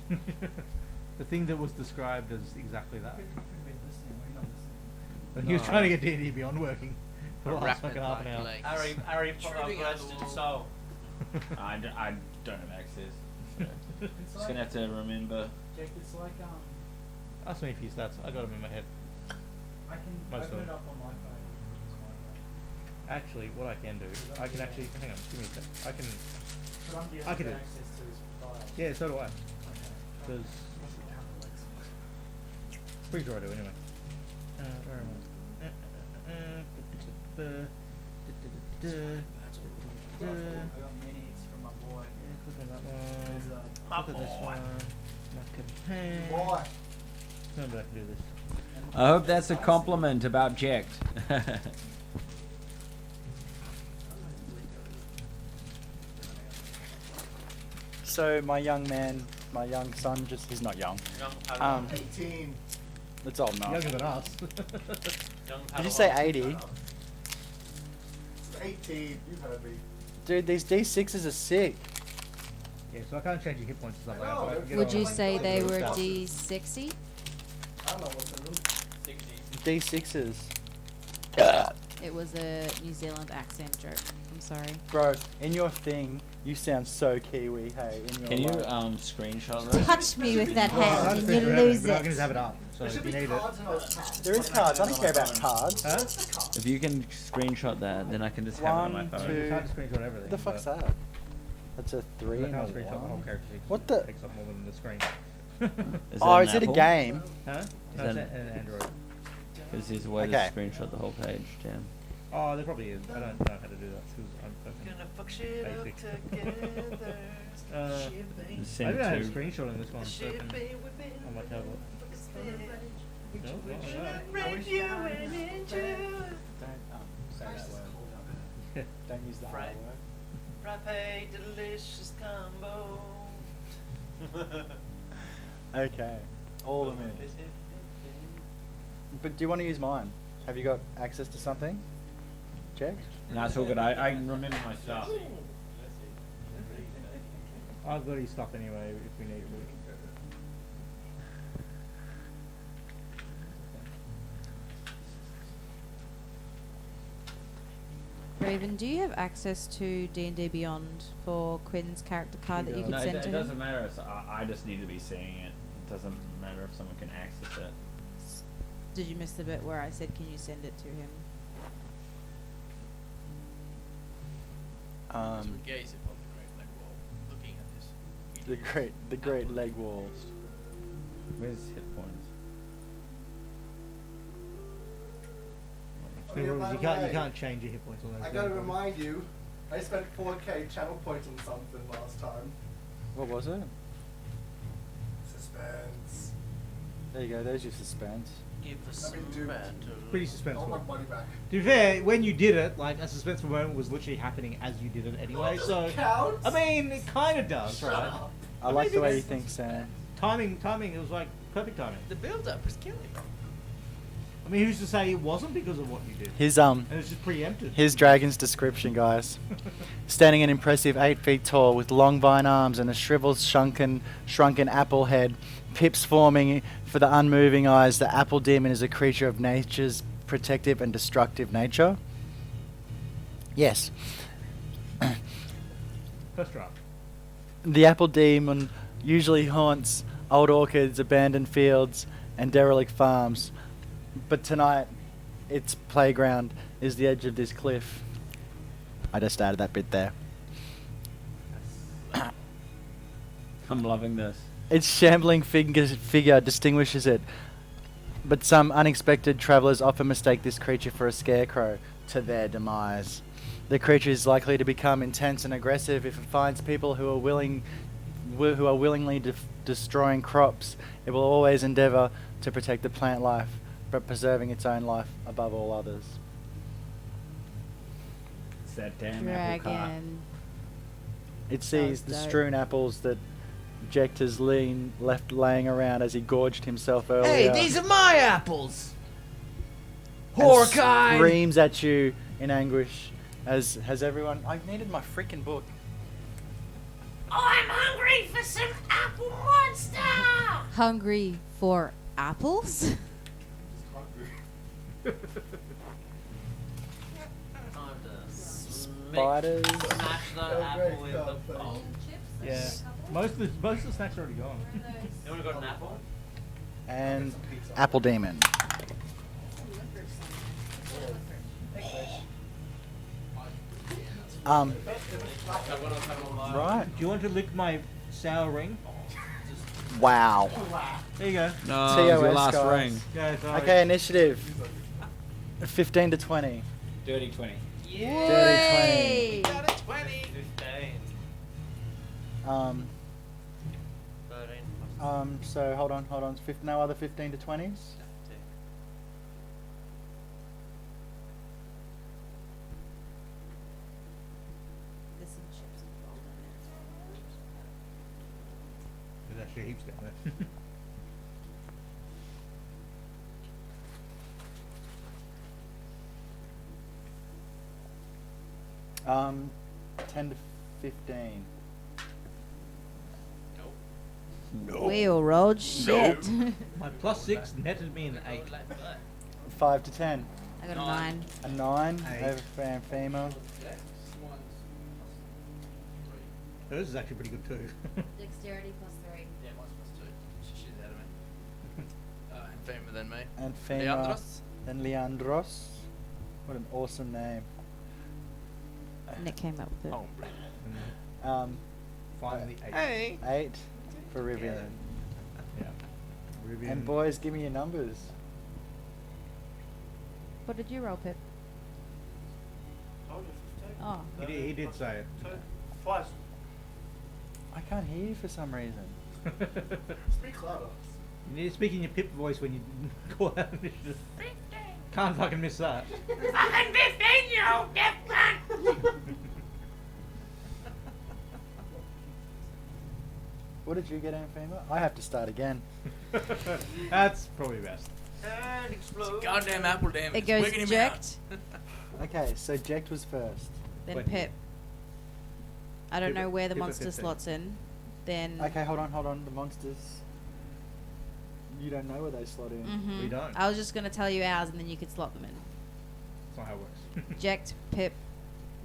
leg wall. The thing that was described as exactly that. We've been listening, we're not listening. And he was trying to get D&D Beyond working for the A last rapid fucking half an hour. legs. Harry Potter Shooting out burst the and wall. soul. I don't have access. So. It's Just like, gonna have to remember. Jack, it's like Ask me a few stats. I got them in my head. I can Most open of it them. up on my phone. It's my phone. Actually, what I can do, I can actually hang on. Give me a sec. I can. But I'm the I can only do it. access to his files. Yeah, so do I. Okay. Because What's the counter Lex? pretty sure I do anyway. Where am I? I got minutes from my boy. Click on that There's one. a Look at this one. My campaign. Boy. No, but I can do this. I hope that's a compliment about Jack. So my young man, my young son, he's not young. Young 18. It's old enough. Younger than us. Did you say 80? It's 18. You've heard me. Dude, these D6s are sick. Yeah, so I can't change your hit points and stuff like that. But I can get Would all you my- say they all were the stuff. D60? I don't know what's in them. D6s. It was a New Zealand accent joke. I'm sorry. Bro, in your thing, you sound so Kiwi, hey. In your Can you life. screenshot this? Touch me with that Well, I hand and you understand your lose but I can it. just have it up. So There if should you be need cards it. in those tabs. There is cards. I don't care about cards. Huh? If you can screenshot that, then I can just have it on my One, phone. two- It's hard to screenshot everything. What the fuck's but that? That's a 3 I and a can't screenshot the whole 1. character sheet. What the- It takes up more than the screen. Is Oh, that is an it a Apple? game? Huh? Is No, that it's an Android. Because there's a way Okay. to screenshot the whole page, damn. Oh, there probably is. I don't know how to do that because I'm fucking Gonna fuck shit up basic. together. Just I send don't have it a to. screenshot in this one so I can- on my tablet. No, not like that. Don't say that word. Don't use that Right. word. Frappe, delicious combo. Okay. All of them in. But do you want to use mine? Have you got access to something? Check. No, it's all good. I remember my stuff. I've got his stuff anyway if we need it. Raven, do you have access to D&D Beyond for Quinn's character card that you could No, send it to him? doesn't matter. I just need to be seeing it. It doesn't matter if someone can access it. Did you miss the bit where I said, can you send it to him? So we gaze upon the great leg wall, looking at this. The great leg walls. Where's hit points? Oh, yeah, by You the can't way, change your hit points on those. I gotta remind you, I spent 4K channel points on something last time. What was it? Suspense. There you go. There's your suspense. Give us I some mean, dude, battle. Pretty I want my suspenseful. money back. To be fair, when you did it, like a suspenseful moment was literally happening as you did it anyway. So Counts? I mean, it kind of does, Shut right? up. I like the way you think, Sam. Timing. It was like perfect timing. The build-up was killing. I mean, who's to say it wasn't because of what you did? His And it's just preempted. His dragon's description, guys. Standing an impressive 8 feet tall, with long vine arms and a shriveled, shrunken apple head, pips forming for the unmoving eyes. The apple demon is a creature of nature's protective and destructive nature. Yes. First draft. The apple demon usually haunts old orchards, abandoned fields, and derelict farms. But tonight, its playground is the edge of this cliff. I just added that bit there. I'm loving this. Its shambling figure distinguishes it, but some unexpected travelers often mistake this creature for a scarecrow to their demise. The creature is likely to become intense and aggressive if it finds people who are willingly destroying crops. It will always endeavor to protect the plant life, but preserving its own life above all others. It's that damn apple cart. Dragon. It That sees was the dope. strewn apples that Jekt has left laying around as he gorged himself earlier. Hey, these are my apples. and Horkine! screams at you in anguish. As has everyone? I needed my freaking book. I'm hungry for some apple monster! Hungry for apples? Time to Spiders. smash that apple in the bowl. Yeah. Most of the snacks are already gone. You wanna got an apple? And Apple Demon. Right. Do you want to lick my sour ring? Wow. There you go. No, it was your TOS, last guys. ring. Yeah, sorry. Okay, initiative. 15 to 20. Dirty 20. Dirty 20. Got it, 20. 15. Um, 13 plus so hold on. No other 15 to 20s? 15. There's some chips involved in There's actually heaps down there. 10 to 15. there. We all rolled shit. My +6 netted me an 8. 5 to 10. I got a 9. A 9 Eight. over Fanfema. Hers is actually pretty good too. Dexterity +3. Yeah, mine's +2. She's ahead of me. And Fema than me. And Fema. Leandros? Then Leandros. What an awesome name. Nick came up with it. Um, Finally 8. Hey. 8 for Rivian. Yeah. Rivian. And boys, give me your numbers. What did you roll, Pip? Told you 15. Oh. He did say it. Twice. I can't hear you for some reason. Speak louder. You need to speak in your Pip voice when you call out initiative. Can't fucking miss that. Fucking 15, you old deaf cunt! What did you get, Anfema? I have to start again. That's probably best. And explode. Goddamn apple damage. It goes Wigging him Ject, Okay, so Ject was first. then Wait. Pip. I don't Pip- know where the Pip at monster 15. slots in. Then. Okay, hold on. The monsters. You don't know where they slot in. Mhm. We don't. I was just gonna tell you ours, and then you could slot them in. That's not how it works. Ject, Pip,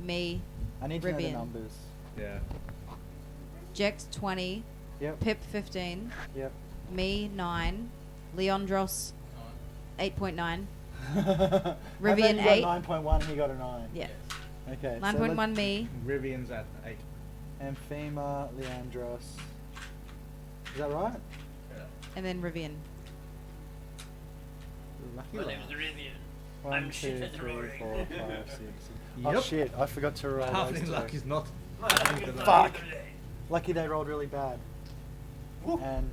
me, I need to know the Rivian. numbers. Yeah. Ject 20, Yep. Pip 15, Yep. me 9, Leandros 8.9. Rivian Rivian 8. 9.1. He got a 9. Yeah. Okay. 9.1 me. Rivian's at 8. Amphema, Leandros. Is that right? And then Rivian. Lucky My one. name's Rivian. 1, I'm 2, shit at the 3, rolling. 4, 5, 6. Oh Yep. shit! I forgot to roll those Halfling two. luck is not. Fuck. Lucky they rolled really bad. And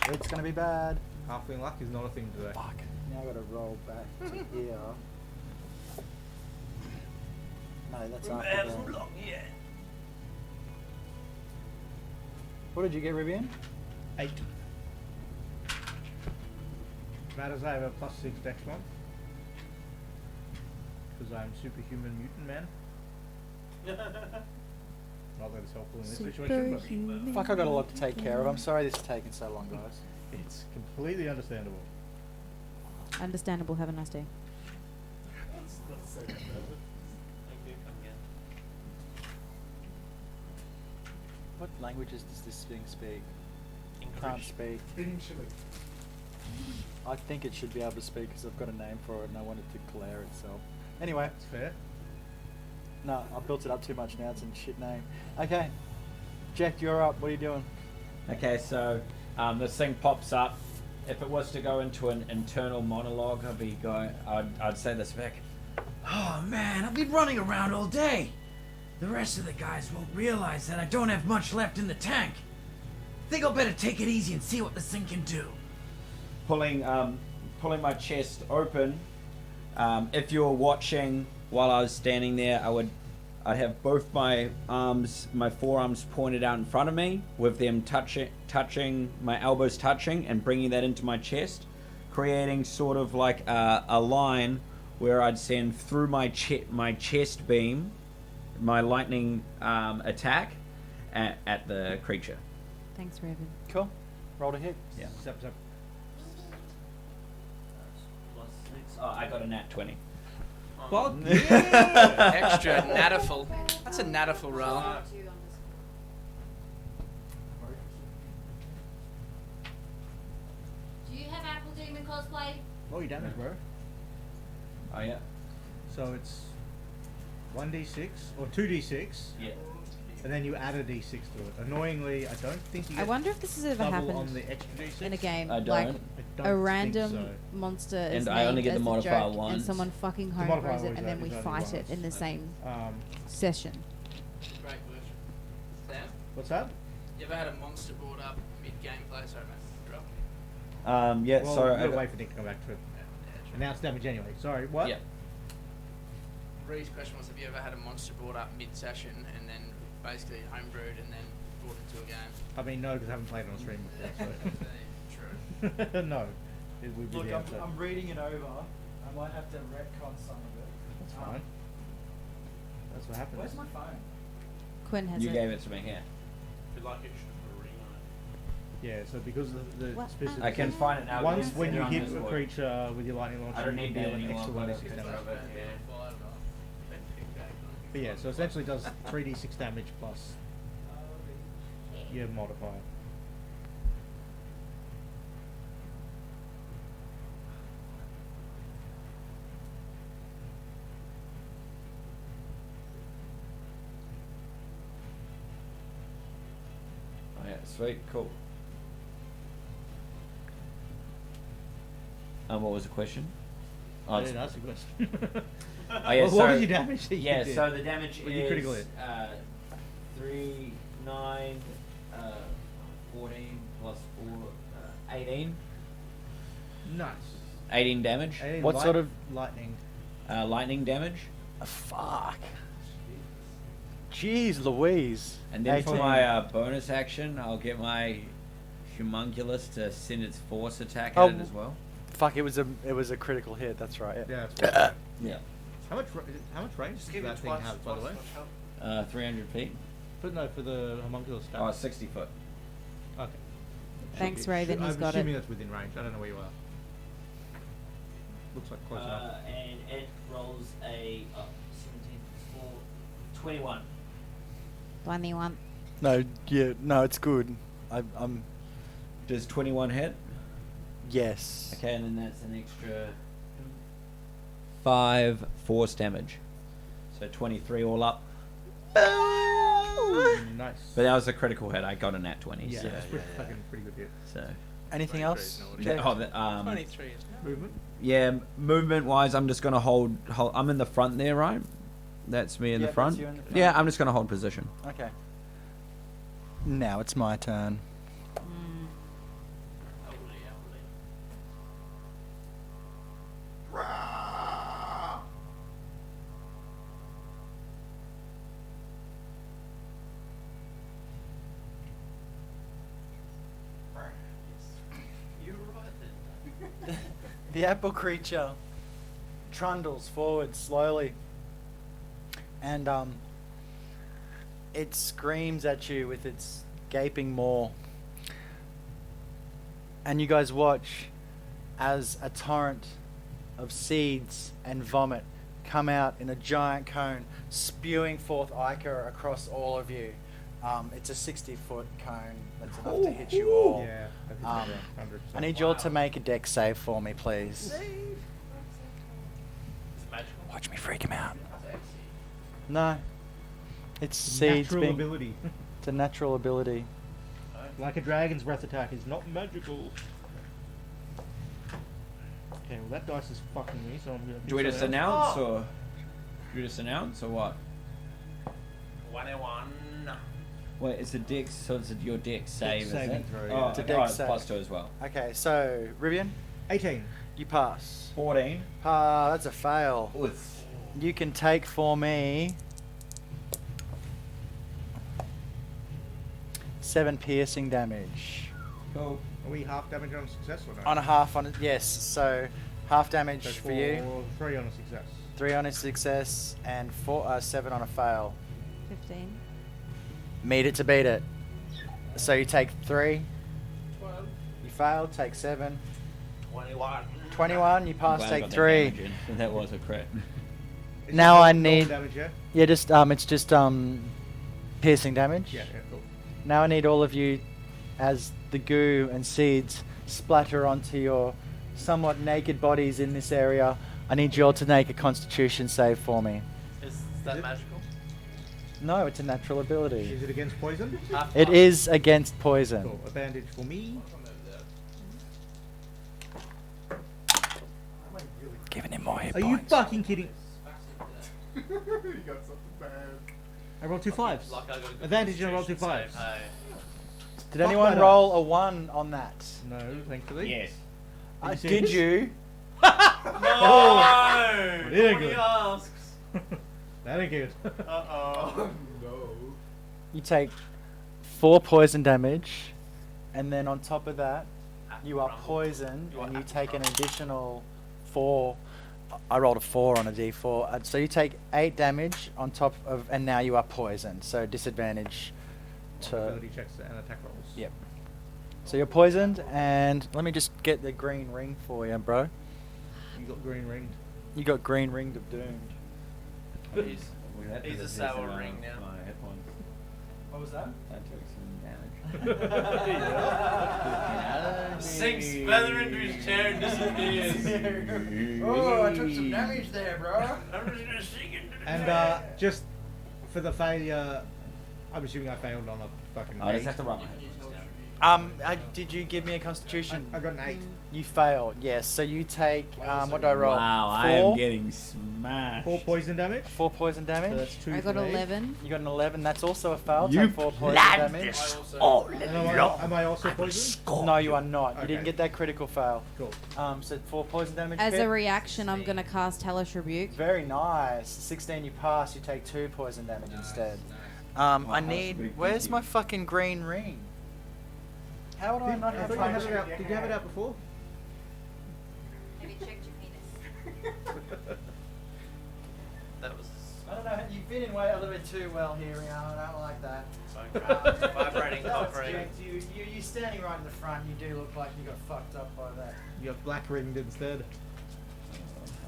it's gonna be bad. Halfling luck is not a thing today. Fuck. Now I gotta roll back to here. No, that's after that. What did you get, Rivian? 8. Matters I have a +6 dex one. Because I'm superhuman mutant man. Not that it's helpful in this situation, but Fuck, I got a lot to take care of. I'm sorry this is taking so long, guys. it's completely understandable. Understandable. Have a nice day. Thank you. Come again. What languages does this thing speak? Can't English. speak. I think it should be able to speak because I've got a name for it and I want it to declare itself. Anyway, That's fair. no, I built it up too much now. It's a shit name. Okay, Jack, you're up. What are you doing? Okay, so this thing pops up. If it was to go into an internal monologue, I'd say this back. Oh man, I've been running around all day. The rest of the guys won't realize that I don't have much left in the tank. Think I'll better take it easy and see what this thing can do. Pulling my chest open. If you were watching while I was standing there, I'd have both my forearms pointed out in front of me, with them touching my elbows touching and bringing that into my chest. creating sort of like a line where I'd send through my chest beam, my lightning attack at the creature. Thanks, Raven. Cool. Roll to hit. Yeah. Zap, zap. Plus 6. Oh, I got a nat 20. Fuck Extra natiful. That's a natiful roll. Do you have Apple Demon cosplay? Roll your damage, bro. Oh yeah. So it's 1d6 or 2d6. Yeah. And then you add a d6 to it. Annoyingly, I don't think you I get wonder if this has ever double happened on the extra d6. in a game. I don't. Like I don't a think random so. monster is And I only named get the as modifier joke, and once. someone fucking The modifier homebrews it, always and then we is only fight it once. in the same Um, session. Great question. Sam, what's that? you ever had a monster brought up mid-gameplay? Sorry, mate. Drop. Yeah. Well, Sorry. we'll I got- wait for Nick to come back to it. Announce damage anyway. Sorry, what? Yeah. Ree's question was, have you ever had a monster brought up mid-session and then basically homebrewed and then brought into a game? I mean, no, because I haven't played it on stream before. True. So. No. It would be Look, the answer. I'm reading it over. I might have to retcon some of it. That's fine. That's what happens. Where's my phone? Quinn has You it. gave it to me here. Feel like it should put a ring on it. Yeah, so because of the What? specific... I can find it now. Once It's when you on hit a Discord. creature with your lightning launcher, I don't you need deal that an anymore. extra But 1d6 damage. But yeah, so essentially it does 3d6 damage plus your modifier. Oh yeah, sweet, cool. What was the question? I it's- didn't ask you a question. Oh yeah, What so was your damage that you yeah, did? so the damage Well, you critical is hit. 3, 9, 14 plus 4, 18. Nice. 18 damage. 18 What sort of- lightning? Lightning damage. Fuck. Jeez Louise. And then for 18. my bonus action, I'll get my Humunculus to send its force attack Oh, at it as well. Fuck, it was a critical hit. That's right. Yeah, that's right. Yeah. How much range does that thing have, by the way? 300 feet. But no, for the homunculus stuff. Oh, 60 foot. Okay. Thanks, Should be- Raven, I'm he's got assuming it. that's within range. I don't know where you are. Looks like close enough. And it rolls a 17 4, 21. 21. No, yeah, no, it's good. I'm Does 21 hit? yes. Okay, and then that's an extra 5 force damage. So 23 all up. Nice. But that was a critical hit. I got a nat 20. Yeah, so, that's fucking pretty good hit. so. Anything else? Yeah, Okay. oh, 23 is Movement? yeah, movement wise, I'm just gonna hold. I'm in the front there, right? That's me in Yeah, the front. that's you in the front. Yeah, I'm just gonna hold position. Okay. Now it's my turn. You're right then. The apple creature trundles forward slowly, and it screams at you with its gaping maw. And you guys watch as a torrent of seeds and vomit come out in a giant cone, spewing forth ichor across all of you. It's a 60-foot cone that's enough to hit you all. Yeah, I think it's 100%. I need you all to make a deck save for me, please. It's magical. Watch me freak him out. No. It's seeds Natural being... ability. It's a natural ability. Like a dragon's breath attack is not magical. Okay, well that dice is fucking me, so I'm gonna... Do we just something announce else. or? Do we just announce or what? 101. Wait, it's a dex, so it's your dex save, is saving it? throw, Oh, yeah. It's a okay, dex it's save. plus 2 as well. Okay, so, Rivian, 18. you pass. 14. That's a fail. Oof. You can take for me 7 piercing damage. Cool. Are we half damage on a success or no? On a half on it, yes. So half damage So for you, 3 on a success. 3 on a success, and 7 on a fail. 15. Meet it to beat it. So you take 3. You failed. Take 7. 21. 21. You pass. Glad I Take got that 3. damage in. And that was a crit. Is Now it I normal need. damage, yeah? Yeah, just it's just piercing damage. Yeah, cool. Now I need all of you, as the goo and seeds splatter onto your somewhat naked bodies in this area. I need you all to make a Constitution save for me. Is that it? magical? No, it's a natural ability. Is it against poison? It is against poison. Cool. Advantage for me. Giving him more hit Are you points. fucking kidding? You got something bad. I rolled 2 5s. Like I got a good Advantage and I rolled 2 constitution 5s. save, hey. Did Fuck anyone that roll a 1 on that? No, thankfully. Yes. Did you? No! That ain't Nobody good. asks. That ain't good. Uh-oh. No. You take 4 poison damage, and then on top of that, you are poisoned, You are and you happy take an crumble. additional 4. I rolled a 4 on a d4, so you take 8 damage on top of, and now you are poisoned. So disadvantage to. Ability checks and attack rolls. Yep. So you're poisoned, and let me just get the green ring for you, bro. You got green ringed. You got green ringed of doomed. He's a sour ring now. My hit points. What was that? That took some damage. Sinks feather into his chair and disappears. Oh, I took some damage there, bro. I'm just gonna sink into the And chair. just for the failure, I'm assuming I failed on a fucking I 8. just have to write my head down. Did you give me a Constitution? I got an 8. You failed, yes. So you take, what do I roll? Wow, 4? I am getting smashed. 4 poison damage. 4 poison So damage. that's 2 I got for me. 11. You got an 11. That's also a fail. You Take 4 poison planned damage. this all And am I also poisoned? No, you are not. You Okay. didn't get that critical fail. Cool. So 4 poison damage. As hit. a reaction, I'm going to cast Hellish Rebuke. Very nice. 16 you pass. You take 2 poison damage instead. I that's a need. big Where's thank my you. fucking green ring? How would I Did, not I have thought you had time? it out. Did you have it out before? Have you checked your penis? That was I don't know. You fit in way a little bit too well here, Rihanna. I don't like that. vibrating That's cock ring. correct. You're standing right in the front. You do look like you got fucked up by that. You got black ringed instead.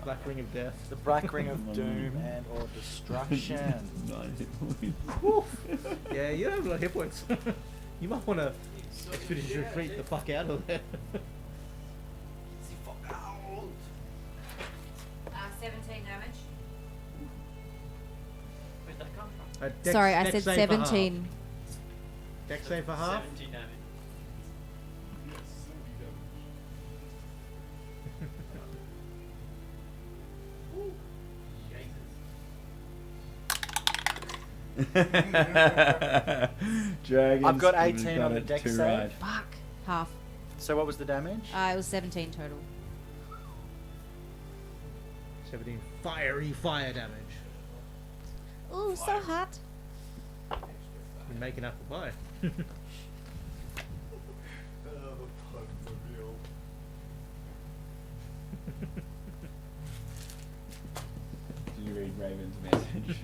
Black ring of death. The black ring of doom and or destruction. 9 hit points. Yeah, you don't have a lot of hit points. You might want to expeditious retreat the fuck out of there. 17 damage. Where'd that come from? Sorry, I Dex said save for half. 17. Dex save for half. 17 damage. Dragons. I've got would've 18 got on the it dex too save. right. Fuck. Half. So what was the damage? It was 17 total. 17 fiery fire damage. Ooh, so hot. You're making apple pie. Did you read Raven's message?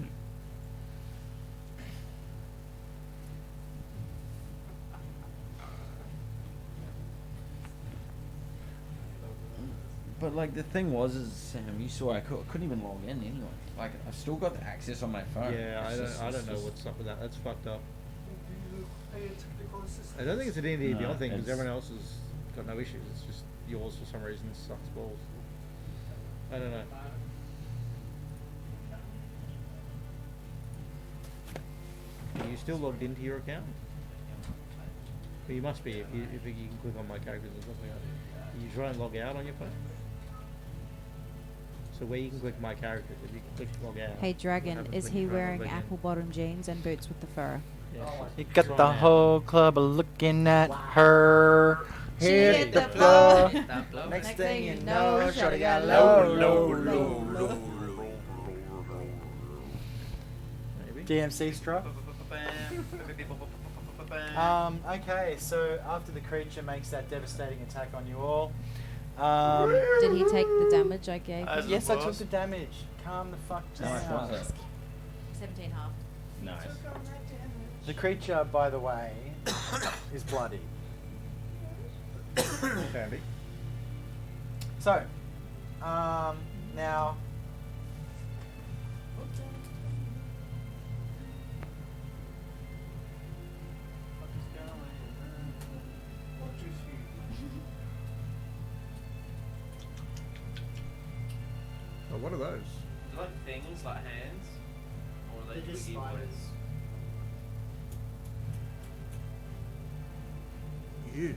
But like the thing was, is Sam, you saw I couldn't even log in anyway. Like I've still got the access on my phone. Yeah, It's I just- don't know it's what's up with that. That's fucked up. Pay a technical assistance. I don't think it's a D&D No, Beyond thing because it's- everyone else has got no issues. It's just yours for some reason sucks balls. I don't know. Are you still logged into your account? Well, you must be if you can click on my characters or something. You try and log out on your phone. So where you can click my characters, if you can click log out. Hey, what Dragon, happens is when he you try and wearing log in? apple bottom jeans and boots with the fur? Yeah. You got Try the and- whole club looking at her. She Hit hit the the floor. floor. That blow. Next Next thing thing you you know, know, shorty shawty got got low, low, low, low, low. Maybe. DMC struck. Okay, so after the creature makes that devastating attack on you all, Did he take the damage I gave him? yes, I took the damage. Calm the fuck How much down. was it? 17 half. Nice. The creature, by the way, is bloody. Sandy. So, now. Oh, what are those? Do like things like hands? Or are they They're just twiggy spiders. ones? Yeah.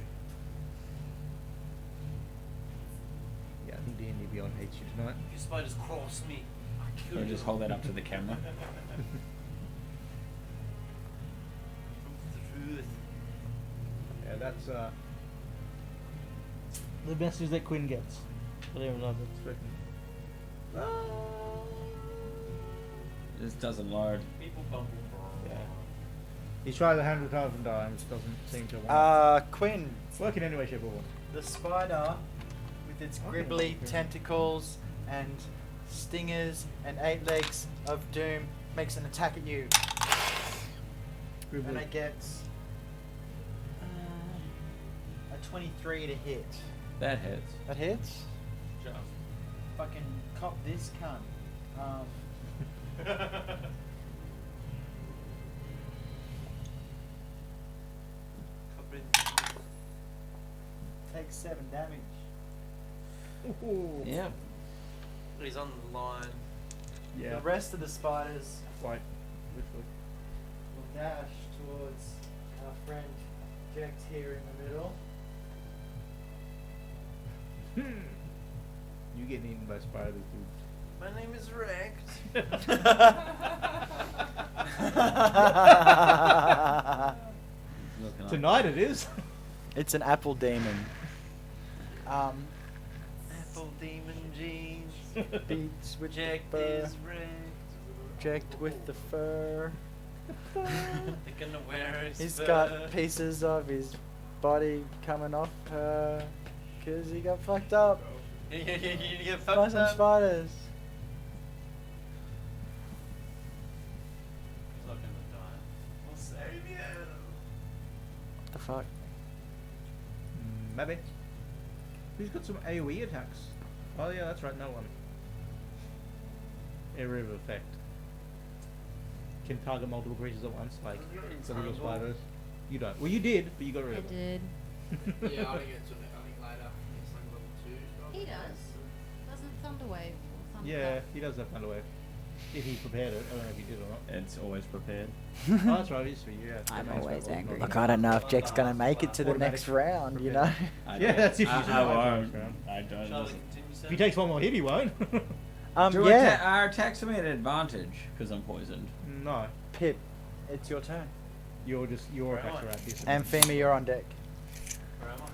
Yeah, I think D&D Beyond hates you tonight. If your spiders cross me, I kill Can we you. just hold that up to the camera? The truth. Yeah, that's the message that Quinn gets. I don't even know if that's freaking. This doesn't load. People bumble. Yeah. He's tried 100,000 times, doesn't seem to want Quinn, it. Work in any way, shape, or form. the spider, with its Okay, gribbly okay. tentacles and stingers and 8 legs of doom, makes an attack at you. And it gets a 23 to hit. That hits. That hits? Just. Fucking cop this cunt. Takes 7 damage. Ooh. Yeah. He's on the line. Yeah. The rest of the spiders Quite. Literally. will dash towards our friend Jex here in the middle. You getting eaten by spiders, dude. My name is Rex. Looking like Tonight it is. It's an apple demon. Apple demon jeans. Beats with Jacked the fur. is Rex. Jacked with the fur. They're gonna wear his He's fur. got pieces of his body coming off her because he got fucked up You get by fucked some up. spiders. He's not gonna die. We'll save you. What the fuck? Maybe. Who's got some AoE attacks? Oh yeah, that's right, no one. Area of effect. Can target multiple creatures at once, like the little spiders. You don't. Well, you did, but you got rid I of it. did. Yeah, I think it's I think later. It's like level 2. He does. Doesn't Thunderwave or Thunder Yeah, he does have Thunderwave. If he prepared it, I don't know if he did or not. It's always prepared. Oh, that's right, it's for you. Yeah, I'm that makes always sense. angry. Look, I don't know if Jack's gonna make it to the Automatic next round, you know? I Yeah, don't- that's if I, she's I alive won't. next round. I don't. Shall we listen. continue, sir? If he takes one more hit, he won't. Do Yeah. our attacks me at advantage because I'm poisoned. No, Pip, it's your turn. your Where attacks am are I? active. And Fema, you're on deck. Where am I?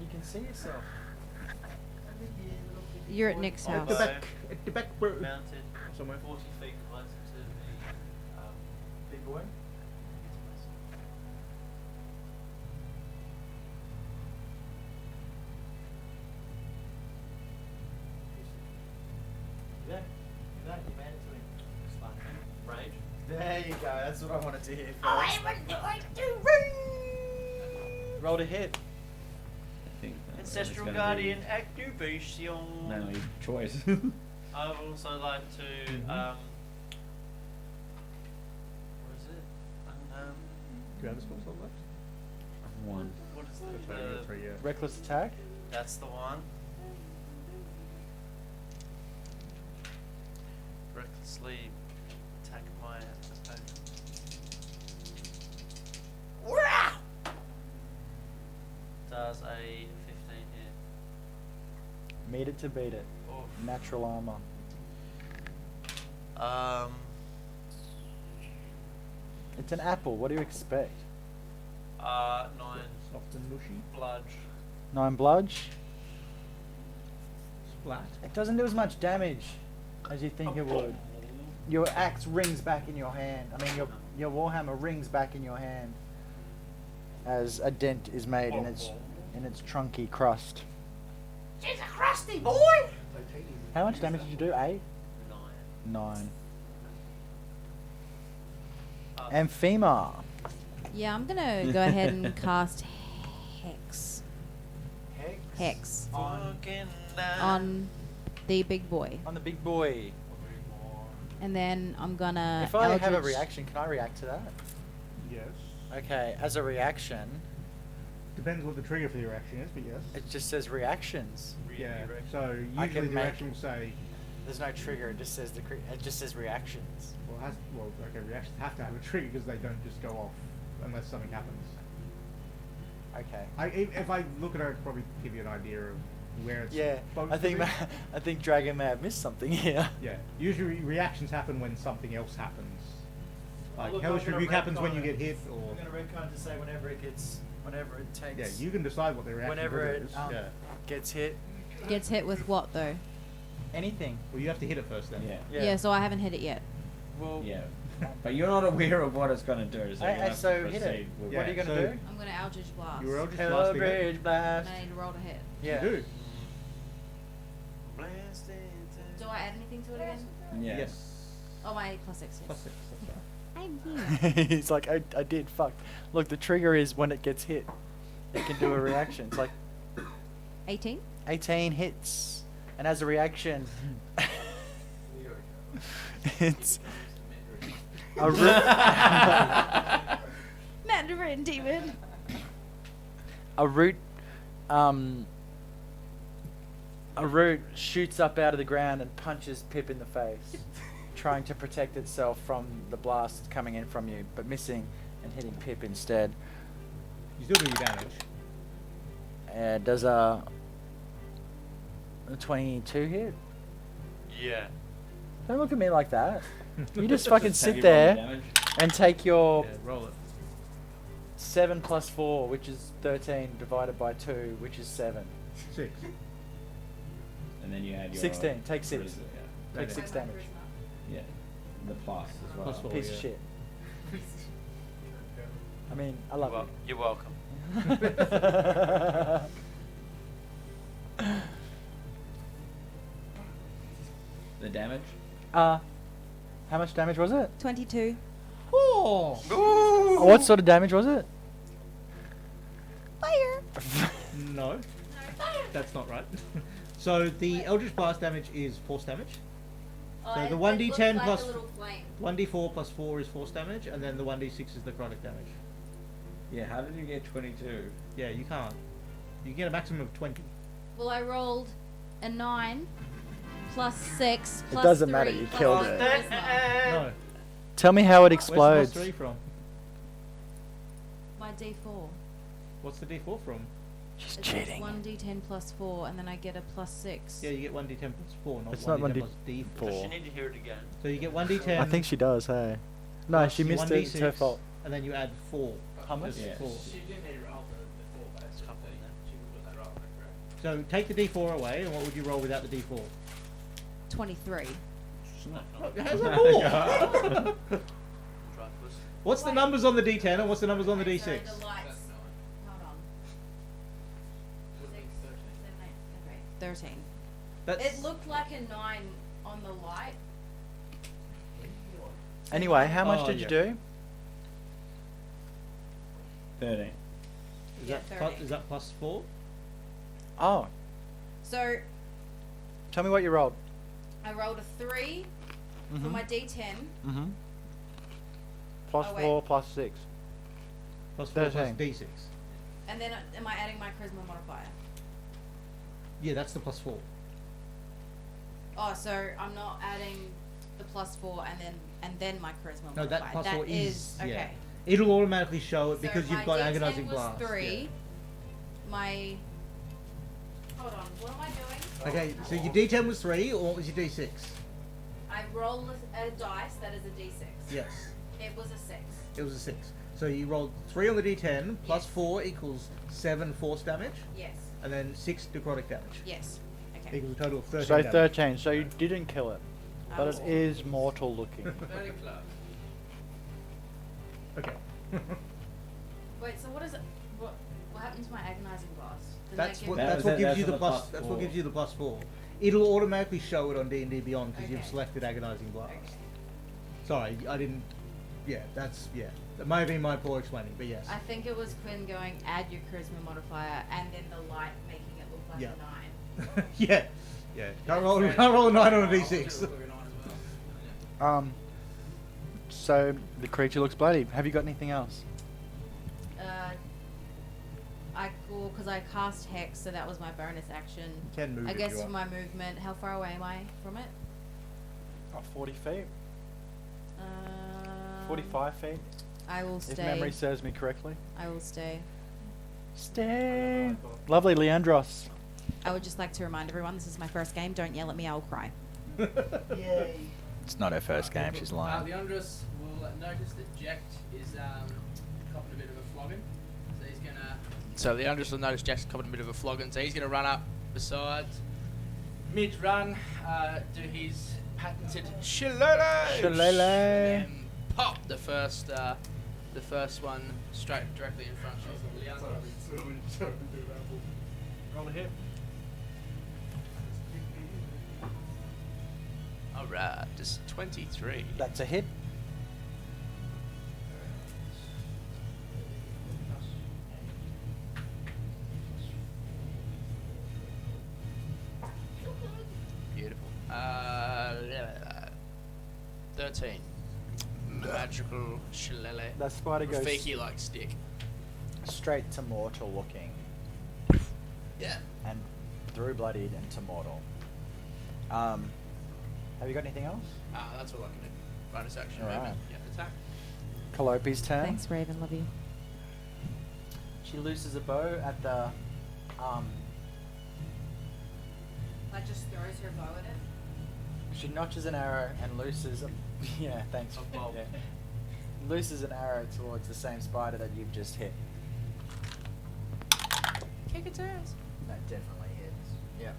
You can see yourself. You're at Nick's At At the house. back, at the back, bro. Mounted Somewhere. 40 feet closer to the Big boy. Yeah, you made it to him. rage. There you go, that's what I wanted to hear first. I would like to Roll to hit. I think that Ancestral it's gonna Guardian activation. Be my only choice. I would also like to, what is it? Do you have a spell slot left? One. What is That's the, right, you got 3, yeah. Reckless attack. that's the one. Recklessly attack my opponent. Does a 15 hit? Meet it to beat it. Oof. Natural armor. It's an apple. What do you expect? 9 Soft and mushy. bludge. 9 bludge. Splat. It doesn't do as much damage as you think it would. Your axe rings back in your hand. I mean, your warhammer rings back in your hand. as a dent is made in its trunky crust. She's a crusty boy. How much damage did you do? 8? 9. 9. Amphema. Yeah, I'm gonna go ahead and cast Hex. Hex on the big boy, On the big boy. and then I'm gonna. If I have a Eldritch- reaction, can I react to that? Yes. Okay, as a reaction, Depends what the trigger for the reaction is, but yes. it just says reactions. Yeah. So I usually can the make- reaction will say, There's no trigger. It just says it just says reactions. reactions have to have a trigger because they don't just go off unless something happens. Okay. If I look at it, I'd probably give you an idea of where it's Yeah, supposed I to think be. I think Dragon may have missed something here. Yeah. Usually reactions happen when something else happens. Like Look, hellish I'm gonna rebuke happens when retcon you it. get hit, or I'm gonna retcon to say whenever it takes. yeah, you can decide what the reaction Whenever trigger it is. um, Yeah. gets hit, Gets hit with what though? anything. Well, you have to hit it first then. Yeah. Yeah. So I haven't hit it yet. Well, Yeah. But you're not aware of what it's going to do, so you're going to have so to hit proceed it. with What are you Yeah, gonna so- do? I'm gonna Eldritch Blast. You were Eldritch Hello, blasting it. bridge blast. And I need to roll to hit. Yeah. You do. Do I add anything to it again? Yeah. Yes. Oh, my +6. Yes. +6. That's right. I'm here. He's like, I did. Fuck. Look, the trigger is when it gets hit. It can do a reaction. It's like 18. 18 hits, and as a reaction, it's a Mandarin demon. a root shoots up out of the ground and punches Pip in the face, trying to protect itself from the blast coming in from you, but missing and hitting Pip instead. You still do your damage. Does a 22 hit? Yeah. Don't look at me like that. You just fucking Have sit you rolled there damage? and take your Yeah, roll it. 7 plus 4, which is 13, divided by 2, which is 7. 6. And then you add your 16. Take what 6. is it? Take Okay. 6 damage. Yeah. The plus as well. Plus 4. Piece yeah. of shit. I mean, I love Well, you're welcome. you. The damage? How much damage was it? 22. Oh, what sort of damage was it? Fire. No. That's not right. So the Eldritch Blast damage is force damage. So the 1d10 plus 1d4 plus 4 is force damage, and then the 1d6 is necrotic damage. Yeah, how did you get 22? Yeah, you can't. You can get a maximum of 20. Well, I rolled a 9 plus 6 plus doesn't 3 matter, you plus killed my it. charisma. No. Tell me how it Where's the explodes. plus 3 from? My D4. What's the d4 from? She's It's cheating. 1d10 plus 4, and then I get a plus 6. Yeah, you get 1d10 plus 4, not It's 1d10 not plus d4. You 4. need to hear it again. So you get 1d10. I think she does, hey. No, plus she your missed it. It's her 1d6, fault. And then you add 4. How much? Just Yeah. 4. She didn't need to roll the 4 base. She would put that roll, correct? So take the d4 away, and what would you roll without the d4? 23. How's that more? Dreyfus. What's the numbers on the d10 and what's the numbers on the Okay, d6? so the lights. Hold on. 6, 7, 8, okay. 13. That's It looked like a 9 on the light. Anyway, how much Oh, did you yeah. do? 13. Is Yeah, that plus, 30. is that plus 4? Oh, So tell me what you rolled. I rolled a 3 for Mhm. my D10. Mm-hmm. Plus Oh, wait. 4, plus 6. Plus 4 plus 13. d6. And then am I adding my charisma modifier? Yeah, that's the plus 4. Oh, so I'm not adding the plus 4 and then my charisma No, modifier. that plus 4 is okay. yeah. It'll automatically show it So because my you've got D10 agonizing was blast. 3. My hold on, what am I doing? Yeah. Okay, so your d10 was 3, or what was your d6? I rolled a dice that is a D6. Yes, It was a 6. it was a 6. So you rolled 3 on the d10 plus Yes. 4 equals 7 force damage, Yes. and then 6 necrotic damage. Yes. Okay. Equals a total of 13 So damage. 13. So you didn't kill it. But it Oh. is mortal looking. Very close. Okay. Wait, so what is it? into my agonizing blast? Didn't That's that give what me- that's what gives you the plus plus. That's what four. gives you the +4. It'll automatically show it on D&D Beyond because you've Okay. selected agonizing blast. Okay. Sorry, I didn't. Yeah, that's yeah. That might have been my poor explaining, but yes. I think it was Quinn going add your charisma modifier and then the light making it look like Yeah. a 9. Yeah, yeah. Can't roll a 9 on a d6. So the creature looks bloody. Have you got anything else? Because I cast Hex, so that was my bonus action. You can move I if guess you for want. my movement, how far away am I from it? 40 feet. Um, 45 feet. I will If stay. memory serves me correctly. I will stay. Stay. Lovely, Leandros. I would just like to remind everyone this is my first game. Don't yell at me, I will cry. Yay. It's not her first game. She's lying. Leandros will notice that Jacked is copping a bit of a flogging. So he's gonna. So Leandros will notice Jack's copping a bit of a flogging. So he's gonna run up beside, mid-run, do his patented shillelagh. Shillelagh. And then pop the first one straight directly in front of Leandros. Roll a hit. Alright, just 23. That's a hit. Beautiful. 13. Magical shillelagh. That spider goes Rafiki like stick. straight to mortal looking. Yeah. And through bloodied into mortal. Have you got anything else? That's all I can do. Bonus action. Alright. Movement. Yeah, attack. Calliope's turn. Thanks, Raven. Love you. She looses a bow at the Like just throws her bow at it. she notches an arrow and looses a yeah, thanks. A bolt. Yeah. Looses an arrow towards the same spider that you've just hit. Kick its ass. That definitely hits. Yep.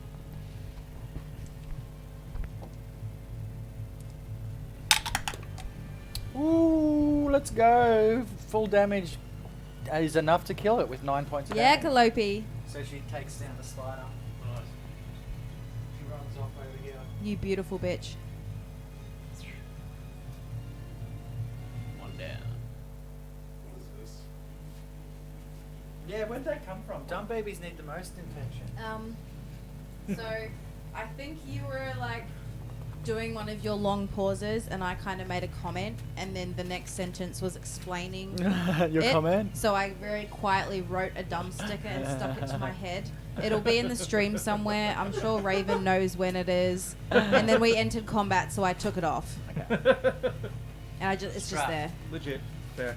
Ooh, let's go. Full damage is enough to kill it with 9 points of Yeah, damage. Calliope. So she takes down the spider. Nice. She runs off over here. You beautiful bitch. One down. What is this? Yeah, where'd that come from? Dumb babies need the most attention. So I think you were like doing one of your long pauses, and I kind of made a comment, and then the next sentence was explaining Your it. comment? So I very quietly wrote a dumb sticker and stuck it to my head. It'll be in the stream somewhere. I'm sure Raven knows when it is. And then we entered combat, so I took it off. And it's just Strap. there. Legit. Fair.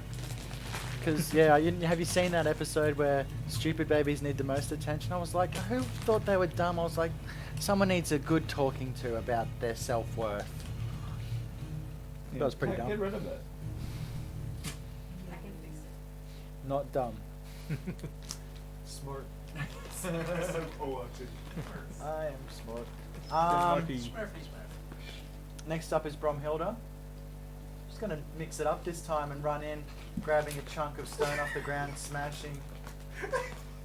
Because, yeah, have you seen that episode where stupid babies need the most attention? I was like, who thought they were dumb? I was like, someone needs a good talking to about their self-worth. That was pretty dumb. Get rid of it. I can fix it. Not dumb. Smart. Oh, actually. I am smart. Lucky. Smurfy. Next up is Bromhilda. Just going to mix it up this time and run in, grabbing a chunk of stone off the ground, smashing.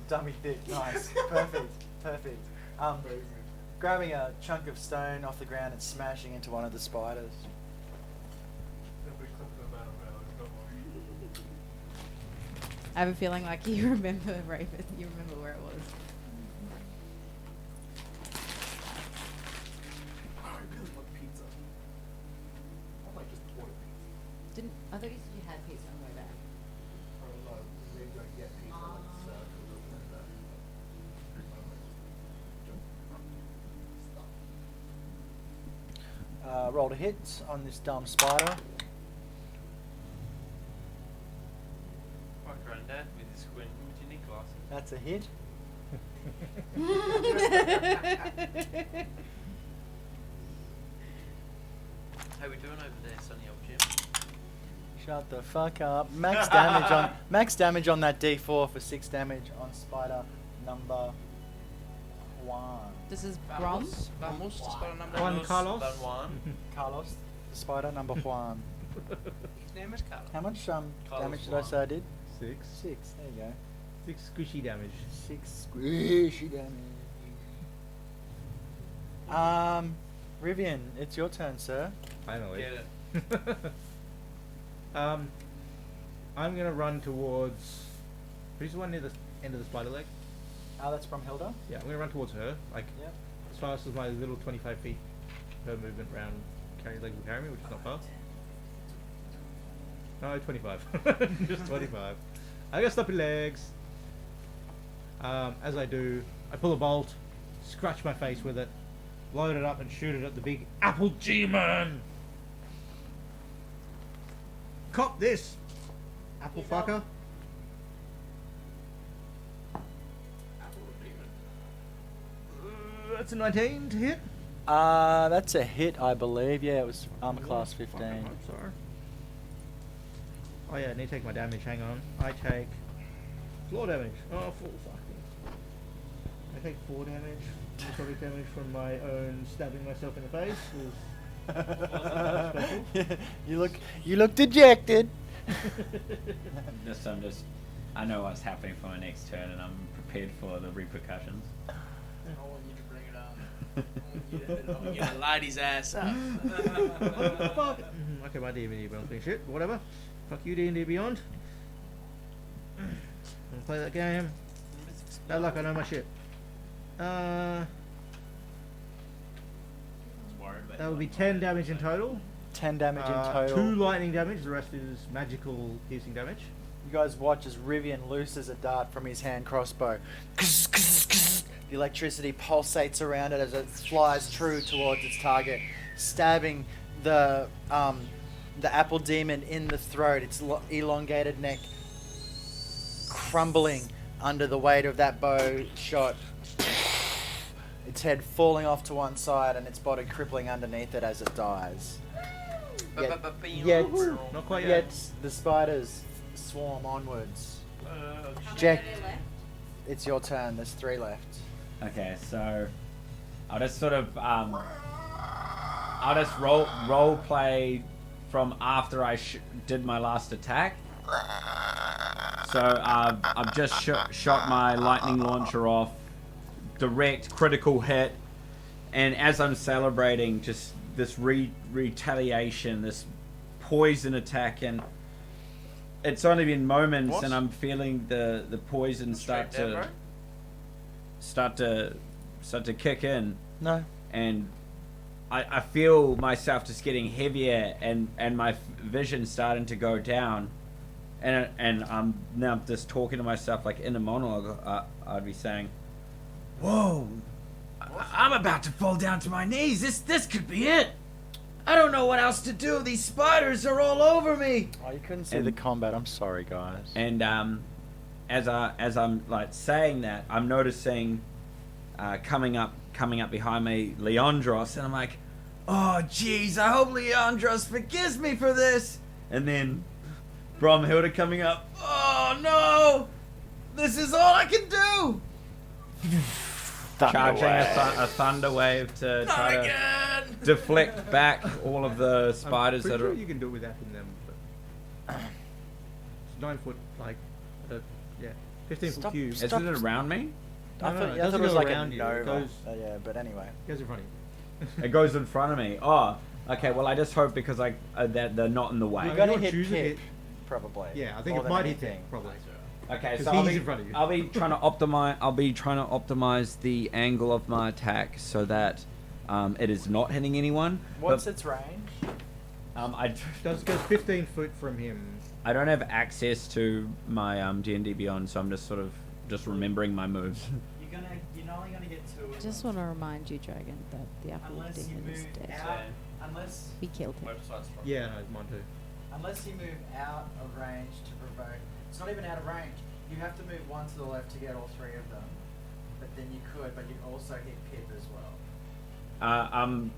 Dummy thick. Nice. Perfect. Grabbing a chunk of stone off the ground and smashing into one of the spiders. I have a feeling like you remember Raven. You remember where it was. I really want pizza. I might just order pizza. I thought you said you had pizza on the way back. I don't know. Maybe I get pizza on Saturday. Rolled a hit on this dumb spider. My granddad with his squint unique glasses. That's a hit. How we doing over there, Sonny old Jim? Shut the fuck up. Max damage on that D4 for 6 damage on spider number 1. This is Brom. Vamos, the spell number Juan one. Carlos. Done one. Carlos, the spider number 1. His name is Carlos. How much Carlos damage did I say I did? 6. 6. There you go. 6 squishy damage. 6 squishy damage. Rivian, it's your turn, sir. Finally. Get it. I'm gonna run towards. Who's the one near the end of the spider leg? That's from Hilda. Yeah, I'm gonna run towards her. Like, Yep. as fast as my little 25 feet per movement round leg will carry me, which is not fast. No, 25. Just 25. I got stumpy legs. As I do, I pull a bolt, scratch my face with it, load it up, and shoot it at the big apple demon. Cop this, apple fucker. That's a 19 to hit. That's a hit, I believe. Yeah, it was armor class 15. Sorry. Oh yeah, I need to take my damage. Hang on. I take floor damage. Oh, full fucking. I take 4 damage. Necrotic damage from my own stabbing myself in the face. You look dejected. I know what's happening for my next turn, and I'm prepared for the repercussions. I want you to bring it on. I want you to light his ass up. Fuck. Okay, my D&D Beyond thing shit. Whatever. Fuck you, D&D Beyond. I'm gonna play that game. Bad luck, I know my shit. That would be 10 damage in total. 10 damage in total. 2 lightning damage, the rest is magical piercing damage. You guys watch as Rivian looses a dart from his hand crossbow. The electricity pulsates around it as it flies true towards its target, stabbing the apple demon in the throat. Its elongated neck crumbling under the weight of that bow shot. Its head falling off to one side and its body crippling underneath it as it dies. Yet Not quite yet yet. the spiders swarm onwards. How Jack, many are there left? it's your turn. There's 3 left. Okay, so I'll just sort of I'll just role play from after I did my last attack. So I've just shot my lightning launcher off, direct critical hit, and as I'm celebrating, just this retaliation, this poison attack, and it's only been moments, What? and I'm feeling the poison start to kick in, No. and I feel myself just getting heavier, and my vision starting to go down, and I'm now just talking to myself like in a monologue. I'd be saying, Whoa! I'm about to fall down to my knees. This could be it. I don't know what else to do. These spiders are all over me. Oh, you couldn't see And- the combat. I'm sorry, guys. and as I'm like saying that, I'm noticing coming up behind me, Leandros, and I'm like, oh jeez, I hope Leandros forgives me for this. And then Bromhilda coming up, oh no, this is all I can do. Charging a thunder wave to Not try again! to deflect back all of the spiders I'm that pretty are. sure you can do it without hitting them. But it's 9 foot, like, yeah, 15 foot cube. Isn't it around me? I No, thought, no, it I thought doesn't it was go like a around you, it nova. goes- Yeah, but anyway. It goes in front of you. It goes in front of me. Oh, okay. Well, I just hope because that they're not in the way. You're No, gonna you hit choose a Pip, hit. probably. Yeah, I think more it than might hit anything. him, probably. Okay, 'Cause so I'll he's be, in front of you. I'll be trying to optimize. I'll be trying to optimize the angle of my attack so that it is not hitting anyone. What's but, its range? Does goes 15 foot from him. I don't have access to my D&D Beyond, so I'm just sort of just remembering my moves. You're only gonna get 2. I just want to remind you, Dragon, that the apple Unless you demon is move dead. out, unless We killed him. Yeah, no, mine too. unless you move out of range to provoke. It's not even out of range. You have to move 1 to the left to get all 3 of them. But then you could, but you'd also hit Pip as well. I'm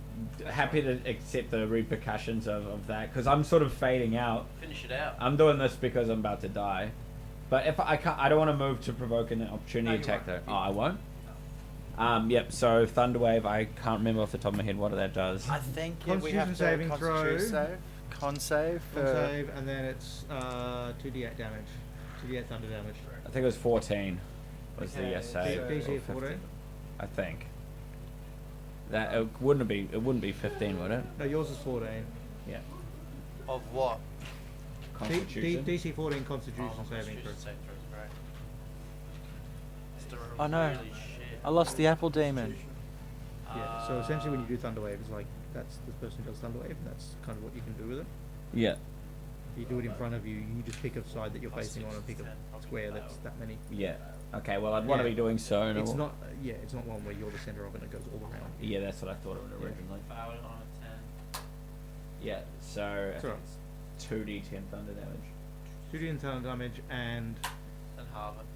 happy to accept the repercussions of that because I'm sort of fading out. Finish it out. I'm doing this because I'm about to die. But if I can't, I don't want to move to provoke an opportunity No, you attack though. won't. Oh, I won't. Yep. So Thunderwave, I can't remember off the top of my head what that does. I think we Constitution have to saving constitution throw. save. Con save. Con save, and then it's 2d8 damage. 2d8 thunder damage. think it was 14. Was the Okay, save? so- DC or 14? I think. That it wouldn't be. It wouldn't be 15, would it? No, yours is 14. Yeah. Of what? Constitution. DC 14 Constitution Oh, saving Constitution throw. save throws, great. Still Oh no, really shit. I lost the apple demon. Yeah. So essentially, when you do Thunderwave, it's like that's the person who does Thunderwave, and that's kind of what you can do with it. Yeah. You do it in front of you. You just pick a side that you're facing on and pick a Constitution square fail. that's that many. Yeah. Okay. Well, I'd want to Yeah. be doing so. It's not. Yeah, it's not one where you're the center of it and it goes all around. Yeah, that's what I thought it would Yeah. originally. Failed on a 10. Yeah. So I It's think alright. it's 2d10 thunder damage, 2d thunder damage and Then halve it.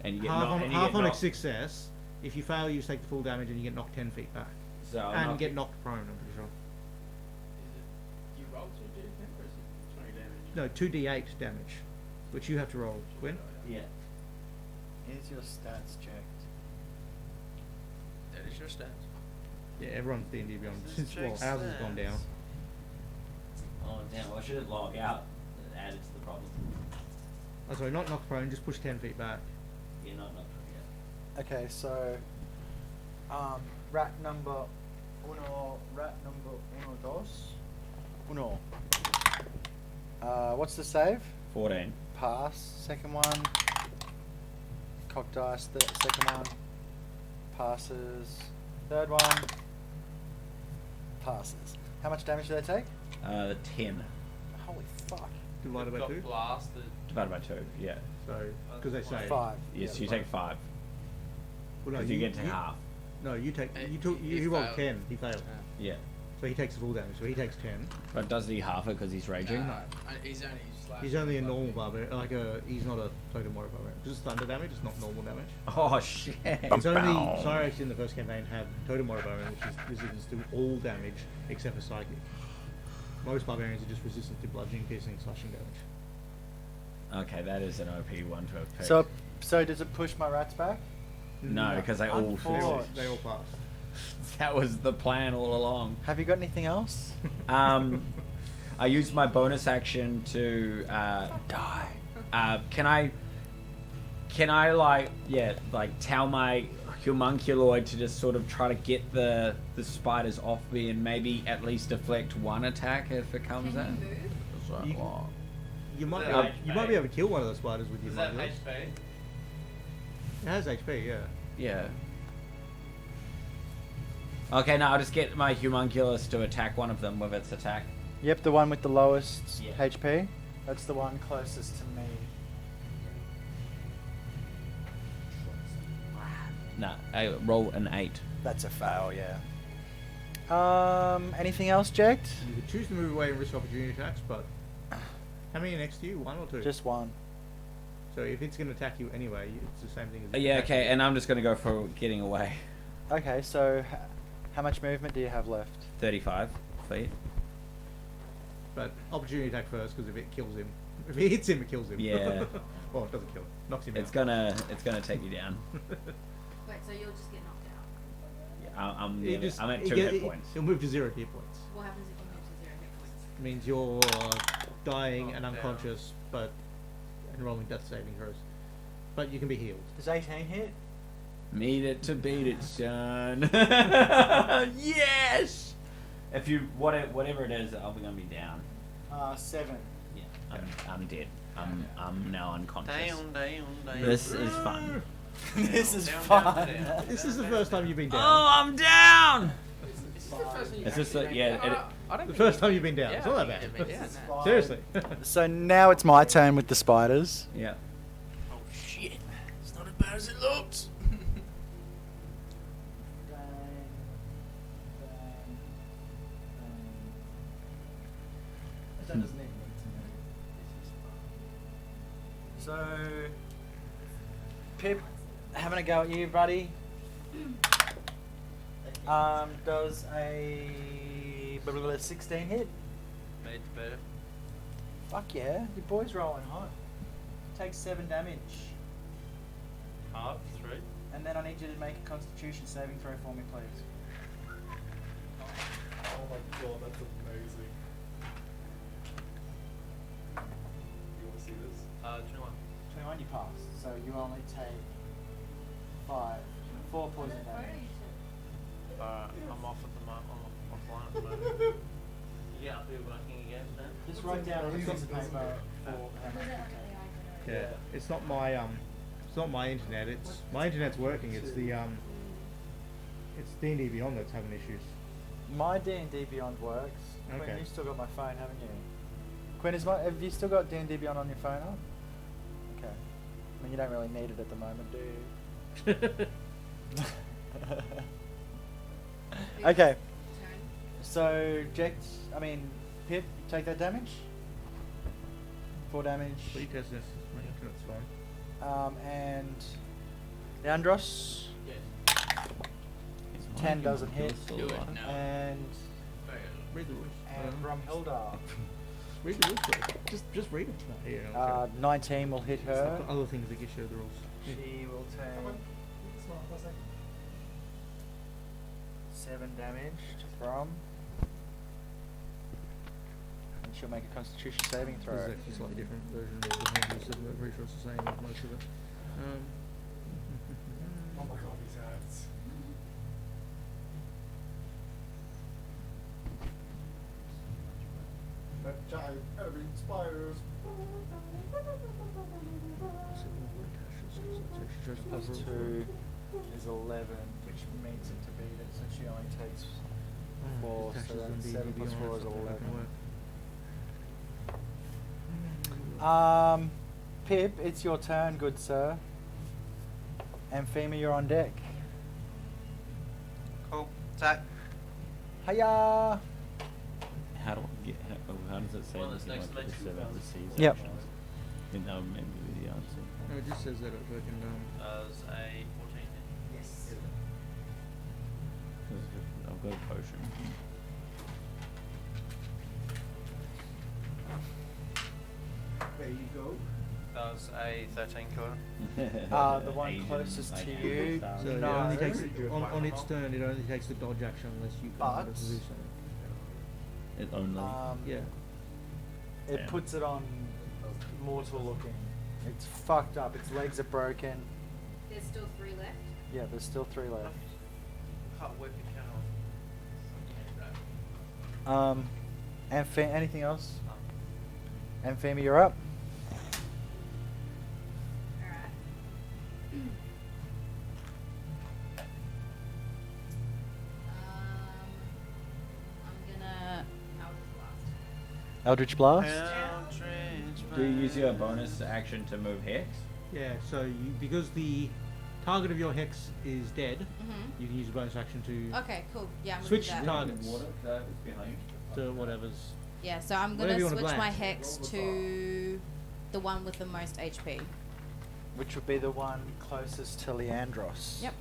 and you get half knocked. on and you half get on a knocked- success. If you fail, you just take the full damage and you get knocked 10 feet back. So I'm And not- get knocked prone, I'm pretty sure. You roll 2d10 or is it 20 damage? No, 2d8 damage, which you have to roll, Quinn. Yeah. Here's your stats checked. That is your stats. Yeah, everyone's D&D Beyond. This Since, well, check ours has gone down. stats. Oh damn! Well, I should log out. It added to the problem. Oh, sorry, not knocked prone, just push 10 feet back. You're not yet. Okay, so rat number uno dos uno. What's the save? 14. Pass. Second one. Cock dice. Second one. Passes. Third one. Passes. How much damage do they take? 10 Holy fuck. Divided by Got 2. blasted. divided by 2. Yeah. So, because they say 5. Yes, Yeah, you take 5 Well, no, because you get to half. No, you take. He- You took. he You rolled failed. 10. He failed. Yeah. So he takes the full damage. So he takes 10. But does he half it because he's raging? He's only slashing. He's only a normal barbarian. Like he's not a totem warrior barbarian. Just thunder damage. It's not normal damage. Oh shit! It's only Cyrex in the first campaign had totem warrior barbarian, which is resistance to all damage except for psychic. Most barbarians are just resistant to bludgeoning, piercing, slashing damage. Okay, that is an OP one to have picked. So does it push my rats back? no, because they all Unfortunate. They all pass. That was the plan all along. Have you got anything else? I used my bonus action to Die. Can I like tell my homunculoid to just sort of try to get the spiders off me and maybe at least deflect one attack if it comes in? You- You might, Is be that able, you HP? might be able to kill one of the spiders with your Is that modulus. HP? It has HP, yeah. Yeah. Okay, now I'll just get my homunculus to attack one of them with its attack. Yep, the one with the lowest Yeah. HP. That's the one closest to me. No, I roll an 8. That's a fail, yeah. Anything else, Jacked? You could choose to move away and risk opportunity attacks, but how many next to you? 1 or 2? Just one. So if it's going to attack you anyway, it's the same thing as. Yeah, attacking okay, you. and I'm just gonna go for getting away. Okay, so how much movement do you have left? 35 feet. But opportunity attack first, because if it kills him, if it hits him, it kills him. Yeah. Well, it doesn't kill him. Knocks him It's out. gonna take you down. Wait, so you'll just get knocked out? Yeah, I'm It nearly, just- I'm at it 2 get- hit it- points. It'll move to 0 hit points. What happens if you move to 0 hit points? It means you're dying and Knocked down. unconscious, and rolling death saving throws. But you can be healed. Does 18 hit? Meet it to beat it, son. Yes. If you whatever it is, I'm gonna be down. 7. Yeah, I'm dead. I'm now unconscious. Down. This is fun. This is Down, fun. down, down. This is the first time you've been down. Oh, I'm down. This is the first thing you It's just actually that, made- yeah. I don't The think first you- time you've been down. Yeah, It's not I that think bad. you've been down, Seriously. So now it's my turn with the spiders. Yeah. Oh shit! It's not as bad as it looks. So, Pip, having a go at you, buddy. Does a 16 hit? Made to better. Fuck yeah, your boy's rolling hot. Takes 7 damage. Half, 3. And then I need you to make a constitution saving throw for me, please. Oh my god, that's amazing. You want to see this? 21. 21, you pass. So you only take 4 poison damage. I'm off at the moment. I'm offline at the moment. Yeah, I'll be working again then. Just write down on a piece of paper for how much you take. Yeah, it's not my internet. It's my internet's working. It's the it's D&D Beyond that's having issues. My D&D Beyond works. Quinn, Okay. you've still got my phone, haven't you? Quinn, have you still got D&D Beyond on your phone up? Okay. I mean, you don't really need it at the moment, do you? Okay. So, Pip, you take that damage. 4 damage. Please test this. My internet's fine. And Leandros. Yes. 10 doesn't hit. Do it, no. And Read the rules. Brumhilda. Read the rules, please. Just read them. No, yeah, 19 will hit her. Other things that you show the rules. She will take 7 damage to Brum. And she'll make a Constitution saving throw. This is actually a slightly different version of the hand you said, but I'm pretty sure it's the same as most of it. Oh my god, these ads. That giant enemy spiders. Plus 2 is 11, which means it to beat it, so she only takes 4, so that's 7 plus 4 is 11. Pip, it's your turn, good sir. Amphema, you're on deck. Cool. Attack. Hiya! How does it say One that's anything next like to the me. 7 receives Yep. actions? I think that would maybe be the answer. No, it just says that it's working. Does a 14 hit? Yes. 'Cause I've got a potion. There you go. Does a 13 kill? The one Asian, closest like, to Anglo you. style. So No. it only takes Do it on by its roll. turn. It only takes the dodge action unless you But- can do something. It only. Yeah. It Yeah. puts it on mortal looking. It's fucked up. Its legs are broken. There's still 3 left. Yeah, there's still 3 left. Can't whip your cow. Anything else? Amphema, you're up. Alright. I'm gonna Eldritch Blast. Eldritch Blast. Do you use your bonus action to move hex? Yeah. So because the target of your hex is dead, Mhm. you can use a bonus action to Okay, cool. Yeah, I'm gonna switch do that. targets Water that is behind. to whatever's. Yeah, so I'm Whatever gonna you wanna switch my blast. hex to the one with the most HP. Which would be the one closest to Leandros. Yep.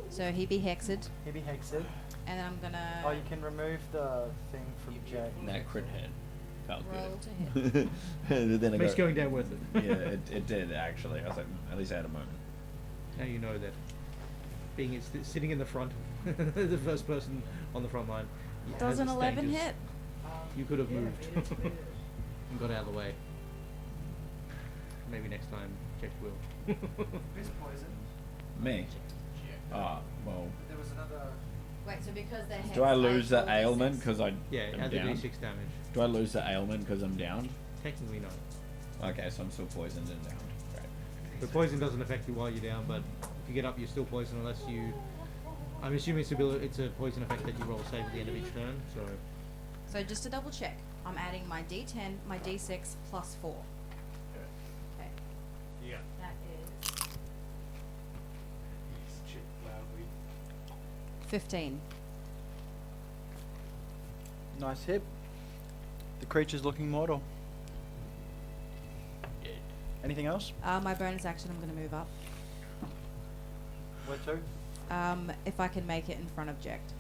So he be hexed, He'd be hexed. and then I'm gonna Oh, you can remove the thing from Jack. That crit hit. Felt roll good. to hit. And then I Makes got- going down worth it. Yeah, it did actually. I was like, at least I had a moment. Now you know that sitting in the front, the first person on the front line. has Does an its 11 dangers. hit? You could have moved and got out of the way. Maybe next time, Jack will. Who's poisoned? Me. Ah, well. There was another. Wait, so because they're hexed, Do I lose the roll D6? ailment because I Yeah, it am has a down? D6 damage. Do I lose the ailment because I'm down? Technically, no. Okay, so I'm still poisoned and down. Great. The poison doesn't affect you while you're down, but if you get up, you're still poisoned unless you. I'm assuming it's a poison effect that you roll save at the end of each turn. So just to double check, I'm adding my D10, my D6 plus 4. Okay. Yeah. That is Shit loudly. 15. Nice hit. The creature's looking mortal. Anything else? My bonus action, I'm going to move up. Where to? If I can make it in front of Jekt.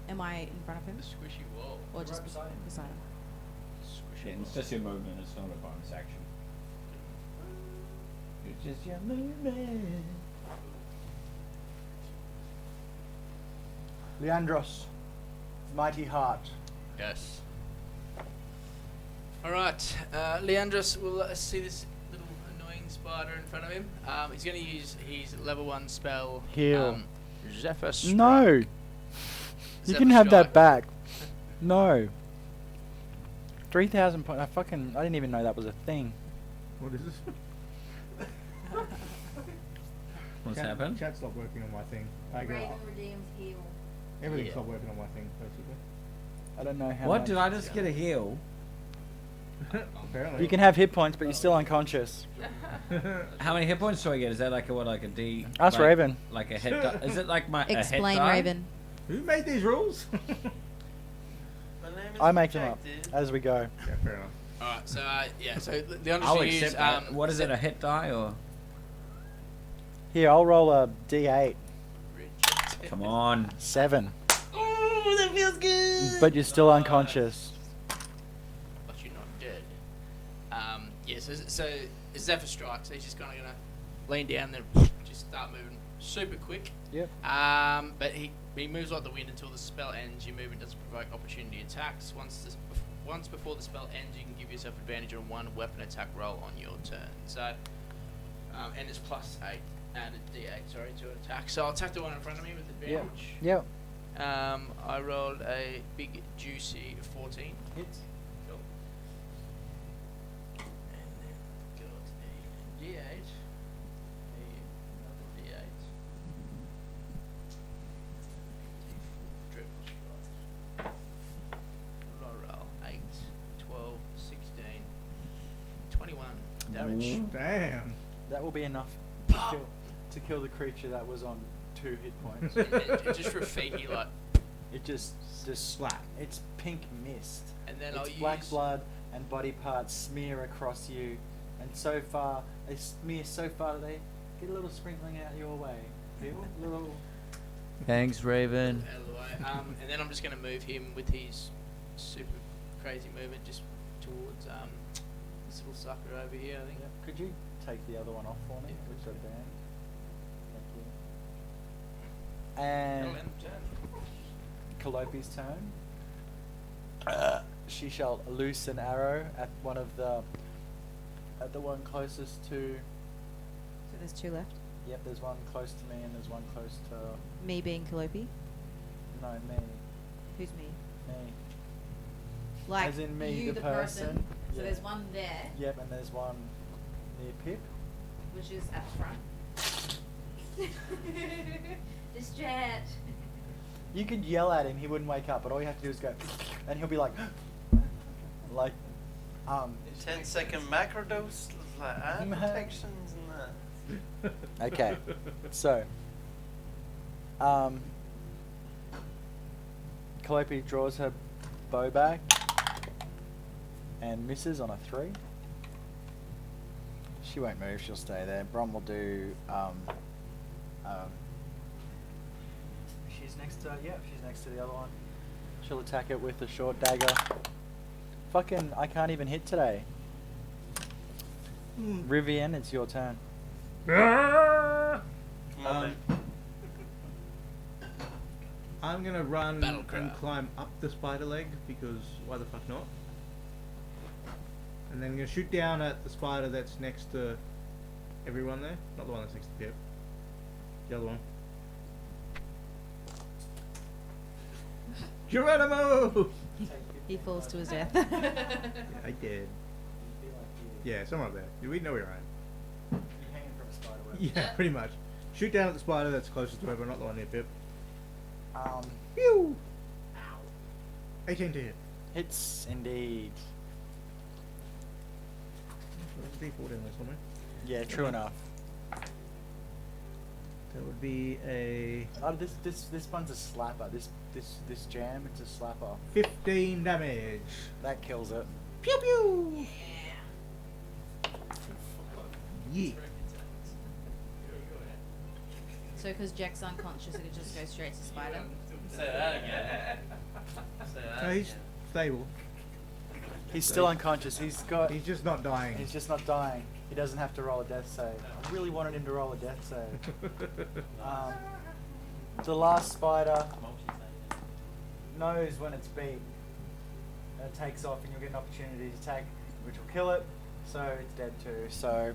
Am I in front of him? The squishy wall. Or just Right beside him. beside him? Yeah, it's just your movement, it's not a bonus action. It's just your movement. Leandros. Mighty Heart. Yes. All right, Leandros will see this little annoying spider in front of him. He's going to use his level 1 spell. Heal. Zephyr Strike. No. You Zephyr can have that Strike. back. No. 3,000 points. I didn't even know that was a thing. What is this? What's Chat- happened? Chat stopped working on my thing. I go, Raven redeems heal. everything Yeah. stopped working on my thing, basically. I don't know how What much. did I just get a heal? Apparently. You can have hit points, but you're still unconscious. How many hit points do I get? Is that like a D? Ask like, Raven. Like a hit die? Is it like my a hit Explain, die? Raven. Who made these rules? My name is I make them up Jack, dude. as we go. Yeah, fair enough. All right, so so Leandros I'll will use accept that. What is it? A hit die or? Here, I'll roll a D8. Come on. 7. Oh, that feels good. But you're still unconscious. But you're not dead. So Zephyr Strike. So he's just kind of gonna lean down and just start moving super quick. Yep. But he moves like the wind until the spell ends. Your movement doesn't provoke opportunity attacks. Once before the spell ends, you can give yourself advantage on one weapon attack roll on your turn. So, and it's +8 added D8. Sorry, to attack. So I'll attack the one in front of me with Yep. advantage. Yep. I rolled a big juicy 14. Hits. Cool. And then got a D8. Another D8. Triple strike. Low roll. 8, 12, 16, 21 damage. Damn. That will be enough to kill the creature that was on 2 hit points. It just for feet, you like. It just Slap. It's pink mist. And then It's I'll black use. blood and body parts smear across you, and so far they smear so far that they get a little sprinkling out your way. Little. Thanks, Raven. Out of the way. And then I'm just going to move him with his super crazy movement just towards this little sucker over here, I think. Yeah. Could you take the other one off for me, which I've banned? Thank you. And Oh, and turn. Calliope's turn. She shall loose an arrow at the one closest to. So there's 2 left. Yep, there's one close to me and there's one close to. Me being Calliope. No, me. Who's me? Me. Like As in me, you, the the person. person. So Yeah. there's one there, Yep, and there's one near Pip. which is at the front. This jet. You could yell at him, he wouldn't wake up, but all you have to do is go, and he'll be like, 10-second macrodose, like eye protections and that. Okay, so, Calliope draws her bow back and misses on a 3. She won't move, she'll stay there. Brom will do, she's next to, she's next to the other one. She'll attack it with a short dagger. Fucking, I can't even hit today. Rivian, it's your turn. Come on, then. I'm gonna run Battle cry. and climb up the spider leg because why the fuck not? And then I'm gonna shoot down at the spider that's next to everyone there. Not the one that's next to Pip. The other one. Geronimo! He falls to his death. Yeah, I did. Yeah, somewhere up there. We know where I am. You're hanging from a spider web. Yeah, pretty much. Shoot down at the spider that's closest to everyone, not the one near Pip. Pew! 18 to hit. Hits indeed. There's a D4 down there somewhere. Yeah, true enough. That would be a Oh, this one's a slapper. This jam, it's a slapper. 15 damage. That kills it. Pew pew! Yeah. So because Jack's unconscious, it could just go straight to Spider. Say that again. Say that No, he's again. stable. He's still unconscious. He's just not dying. He's just not dying. He doesn't have to roll a death save. I really wanted him to roll a death save. The last spider knows when it's beat. And it takes off and you'll get an opportunity to attack which will kill it. So it's dead too. So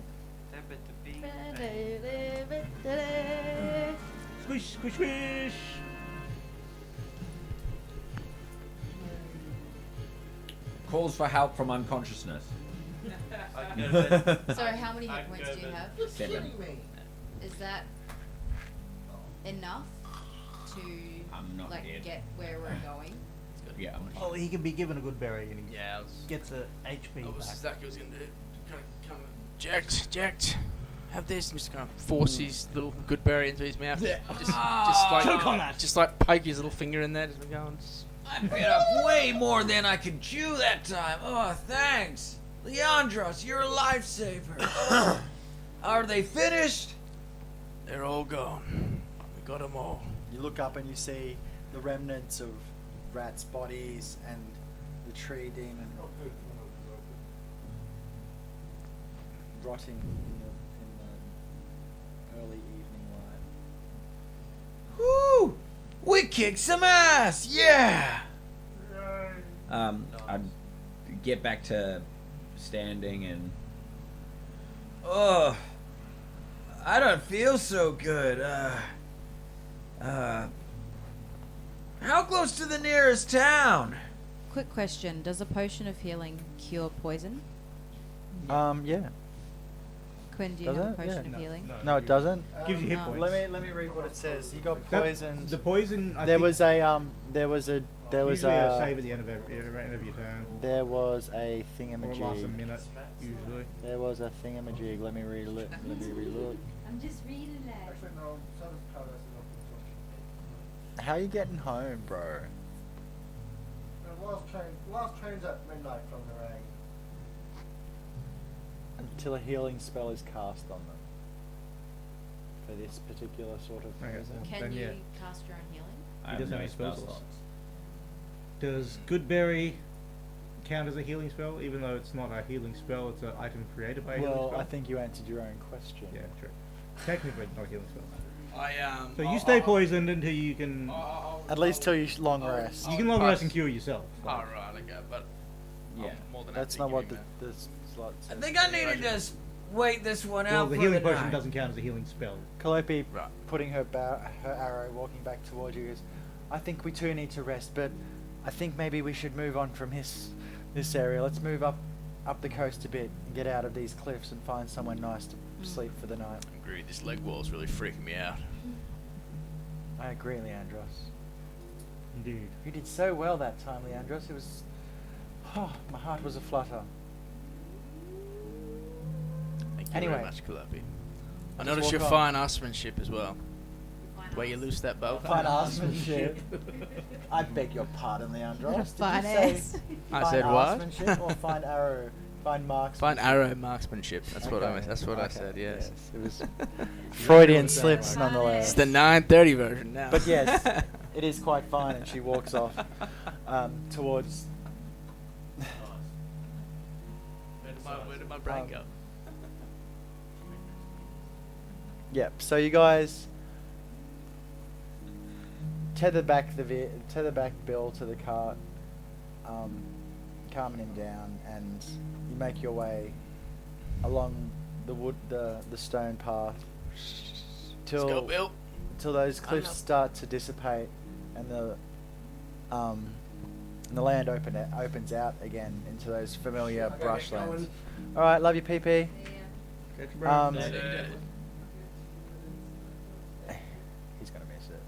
Squish, squish, squish. Calls for help from unconsciousness. So how many hit points do you have? 7. Is that enough to I'm not like dead. get where we're going? Yeah. Oh, he can be given a good berry and he Yeah, I was, gets a HP I was back. exactly what I was going to do. Kind of come jacked, have this, and just kind of force his little good berry into his mouth. Just like poke his little finger in there, just going. I bit up way more than I could chew that time. Oh, thanks. Leandros, you're a lifesaver. Oh, are they finished? They're all gone. We got them all. you look up and you see the remnants of rats' bodies and the tree demon rotting in the early evening light. Woo! We kicked some ass, yeah! I'd get back to standing and Oh, I don't feel so good. How close to the nearest town? Quick question: does a potion of healing cure poison? Yeah. Quinn, do you Does have it? a potion Yeah. of healing? No, it doesn't. Gives you hit No. points. Let me read what it says. You got That- poisoned. The poison. I There think, was a there was a usually a save at the end of every turn. there was a Or it lasts a thingamajig. minute usually. There was a thingamajig. Let me read it. Let me relook. I'm just reading that. Actually, no. Seventh Paradise is open How you getting home, bro? last train's at midnight from the rang. Until a healing spell is cast on them. For this particular sort of Okay. poison. Can Then, you yeah. cast your own healing? I He have doesn't no have spell spell slots. slots. Does Goodberry count as a healing spell, even though it's not a healing spell? It's an item created by a healing Well, spell. I think you answered your own question. Yeah, true. Technically, not a healing spell. So you I'll- stay I'll- poisoned until you can. At least till you long rest. You can long rest and cure yourself. Oh, right, okay, but Yeah. I'm more than That's happy not what giving the slot I says. think I needed to wait this one Well, out the for healing the potion night. doesn't count as a healing spell. Calliope, Right. putting her her arrow, walking back towards you, goes, I think we too need to rest, but I think maybe we should move on from this area. Let's move up the coast a bit and get out of these cliffs and find somewhere nice to sleep for the night. I agree. This leg wall's really freaking me out. I agree, Leandros. Indeed. You did so well that time, Leandros. It was... Oh, my heart was aflutter. Thank you Anyway. very much, Calliope. I Just noticed your walk on. fine arsemanship as well. Where you loose that bow. Fine arsemanship. I beg your pardon, Leandros. Did Fine you say ass. I fine said what? arsemanship or fine arrow? Fine marksmanship? Fine arrow marksmanship. That's what I Okay, meant. That's what I okay, said. Yes. It was Freudian Exactly what it slips, sounded like. nonetheless. It's the 9:30 version now. But yes, it is quite fine, and she walks off towards. Where did my brain Um, go? Yep. So you guys tether back Bill to the cart, calming him down, and you make your way along the stone path Let's go, Bill. till those cliffs up. start to dissipate and the land opens out again into those familiar brushlands. All right, love you, PP. Catch your breath. He's gonna miss it.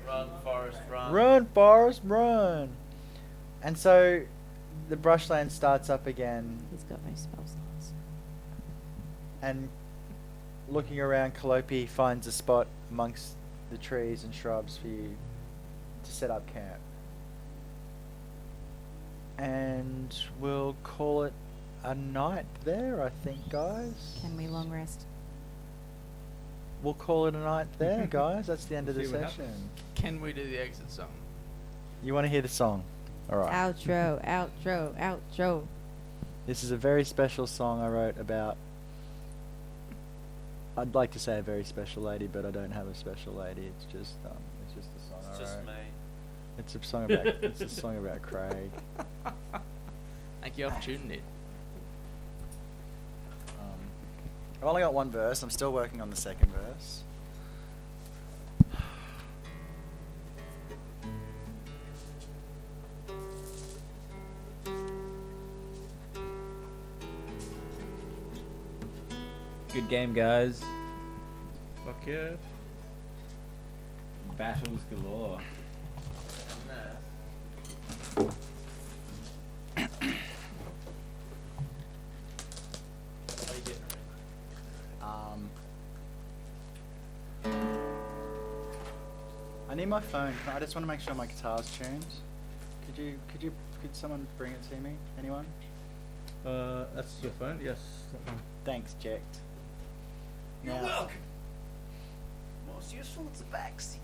Run, Forrest, run. Run, Forrest, run! And so the brushland starts up again, He's got no spell slots. and looking around, Calliope finds a spot amongst the trees and shrubs for you to set up camp. And we'll call it a night there, I think, guys. Can we long rest? We'll call it a night there, guys. That's the end of the See what session. Can we do the exit song? You want to hear the song? All right. Outro, outro, outro. This is a very special song I wrote about. I'd like to say a very special lady, but I don't have a special lady. It's just a song It's I just wrote. me. It's a song about Craig. Thank take the opportunity. I've only got one verse. I'm still working on the second verse. Good game, guys. Fuck yeah. Battles galore. I need my phone. I just want to make sure my guitar's tuned. Could someone bring it to me? Anyone? That's your phone? Yes. Thanks, Jack. You're Now- welcome. Most useful is the backseat.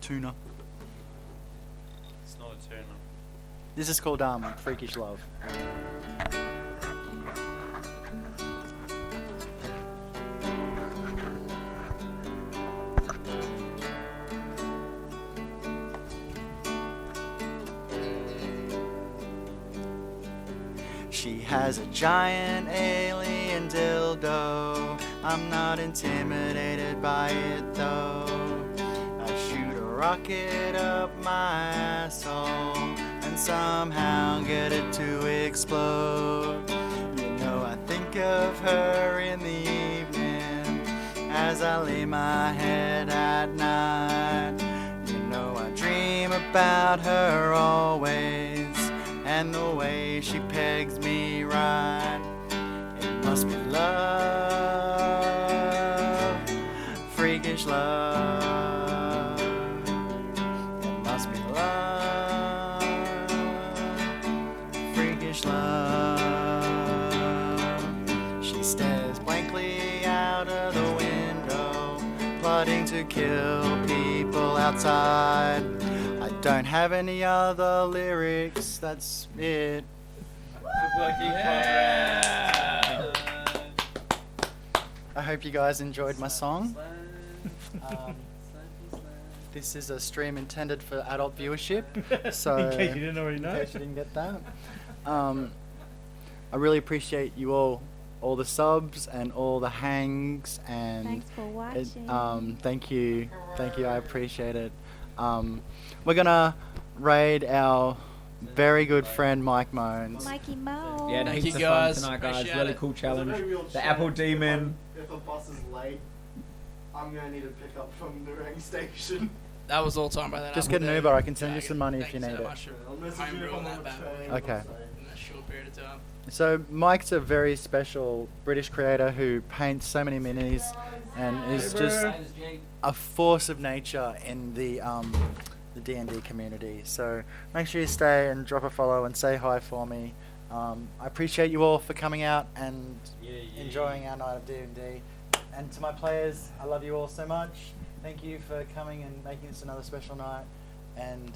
Tuna. It's not a turner. This is called Freakish Love. She has a giant alien dildo. I'm not intimidated by it though. I shoot a rocket up my asshole and somehow get it to explode. You know, I think of her in the evening as I lay my head at night. You know, I dream about her always and the way she pegs me right. It must be love, freakish love. It must be love, freakish love. She stares blankly out of the window, plotting to kill people outside. I don't have any other lyrics, that's it. I hope you guys enjoyed my song. This is a stream intended for adult viewership, so In case you didn't already know. In case you didn't get that. I really appreciate you all the subs and all the hangs and Thanks for watching. thank you, I appreciate it. We're gonna raid our very good friend Mike Moans. Mikey Mo. Yeah, Thank heaps you, of fun guys. tonight, guys. Appreciate Really it. cool There's a challenge. very real The chance Apple Demon. If a bus is late, I'm gonna need to pick up from the ring station. That was all time by that. Just album get an there. Uber. I can send you Yeah, some money if thank you so need it. much for I'll message you if homebrewing I'm on that the bad train. boy Okay. in that short period of time. So Mike's a very special British creator who paints so many minis and is just a force of nature in the D&D community. So make sure you stay and drop a follow and say hi for me. I appreciate you all for coming out and enjoying our night of D&D. And to my players, I love you all so much. Thank you for coming and making this another special night. And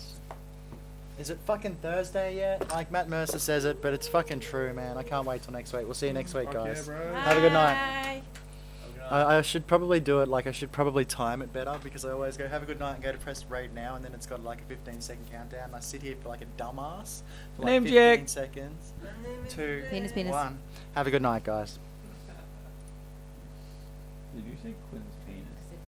is it fucking Thursday yet? Like Matt Mercer says it, but it's fucking true, man. I can't wait till next week. We'll see you next week, Fuck yeah, guys. bro. Have a good night. Bye. I should probably do it, like I should probably time it better because I always go have a good night and go to press raid now and then it's got like a 15-second countdown and I sit here for like a dumbass for like Name 15 check. seconds. 2, Penis. 1. Have a good night, guys. Did you say Quinn's penis?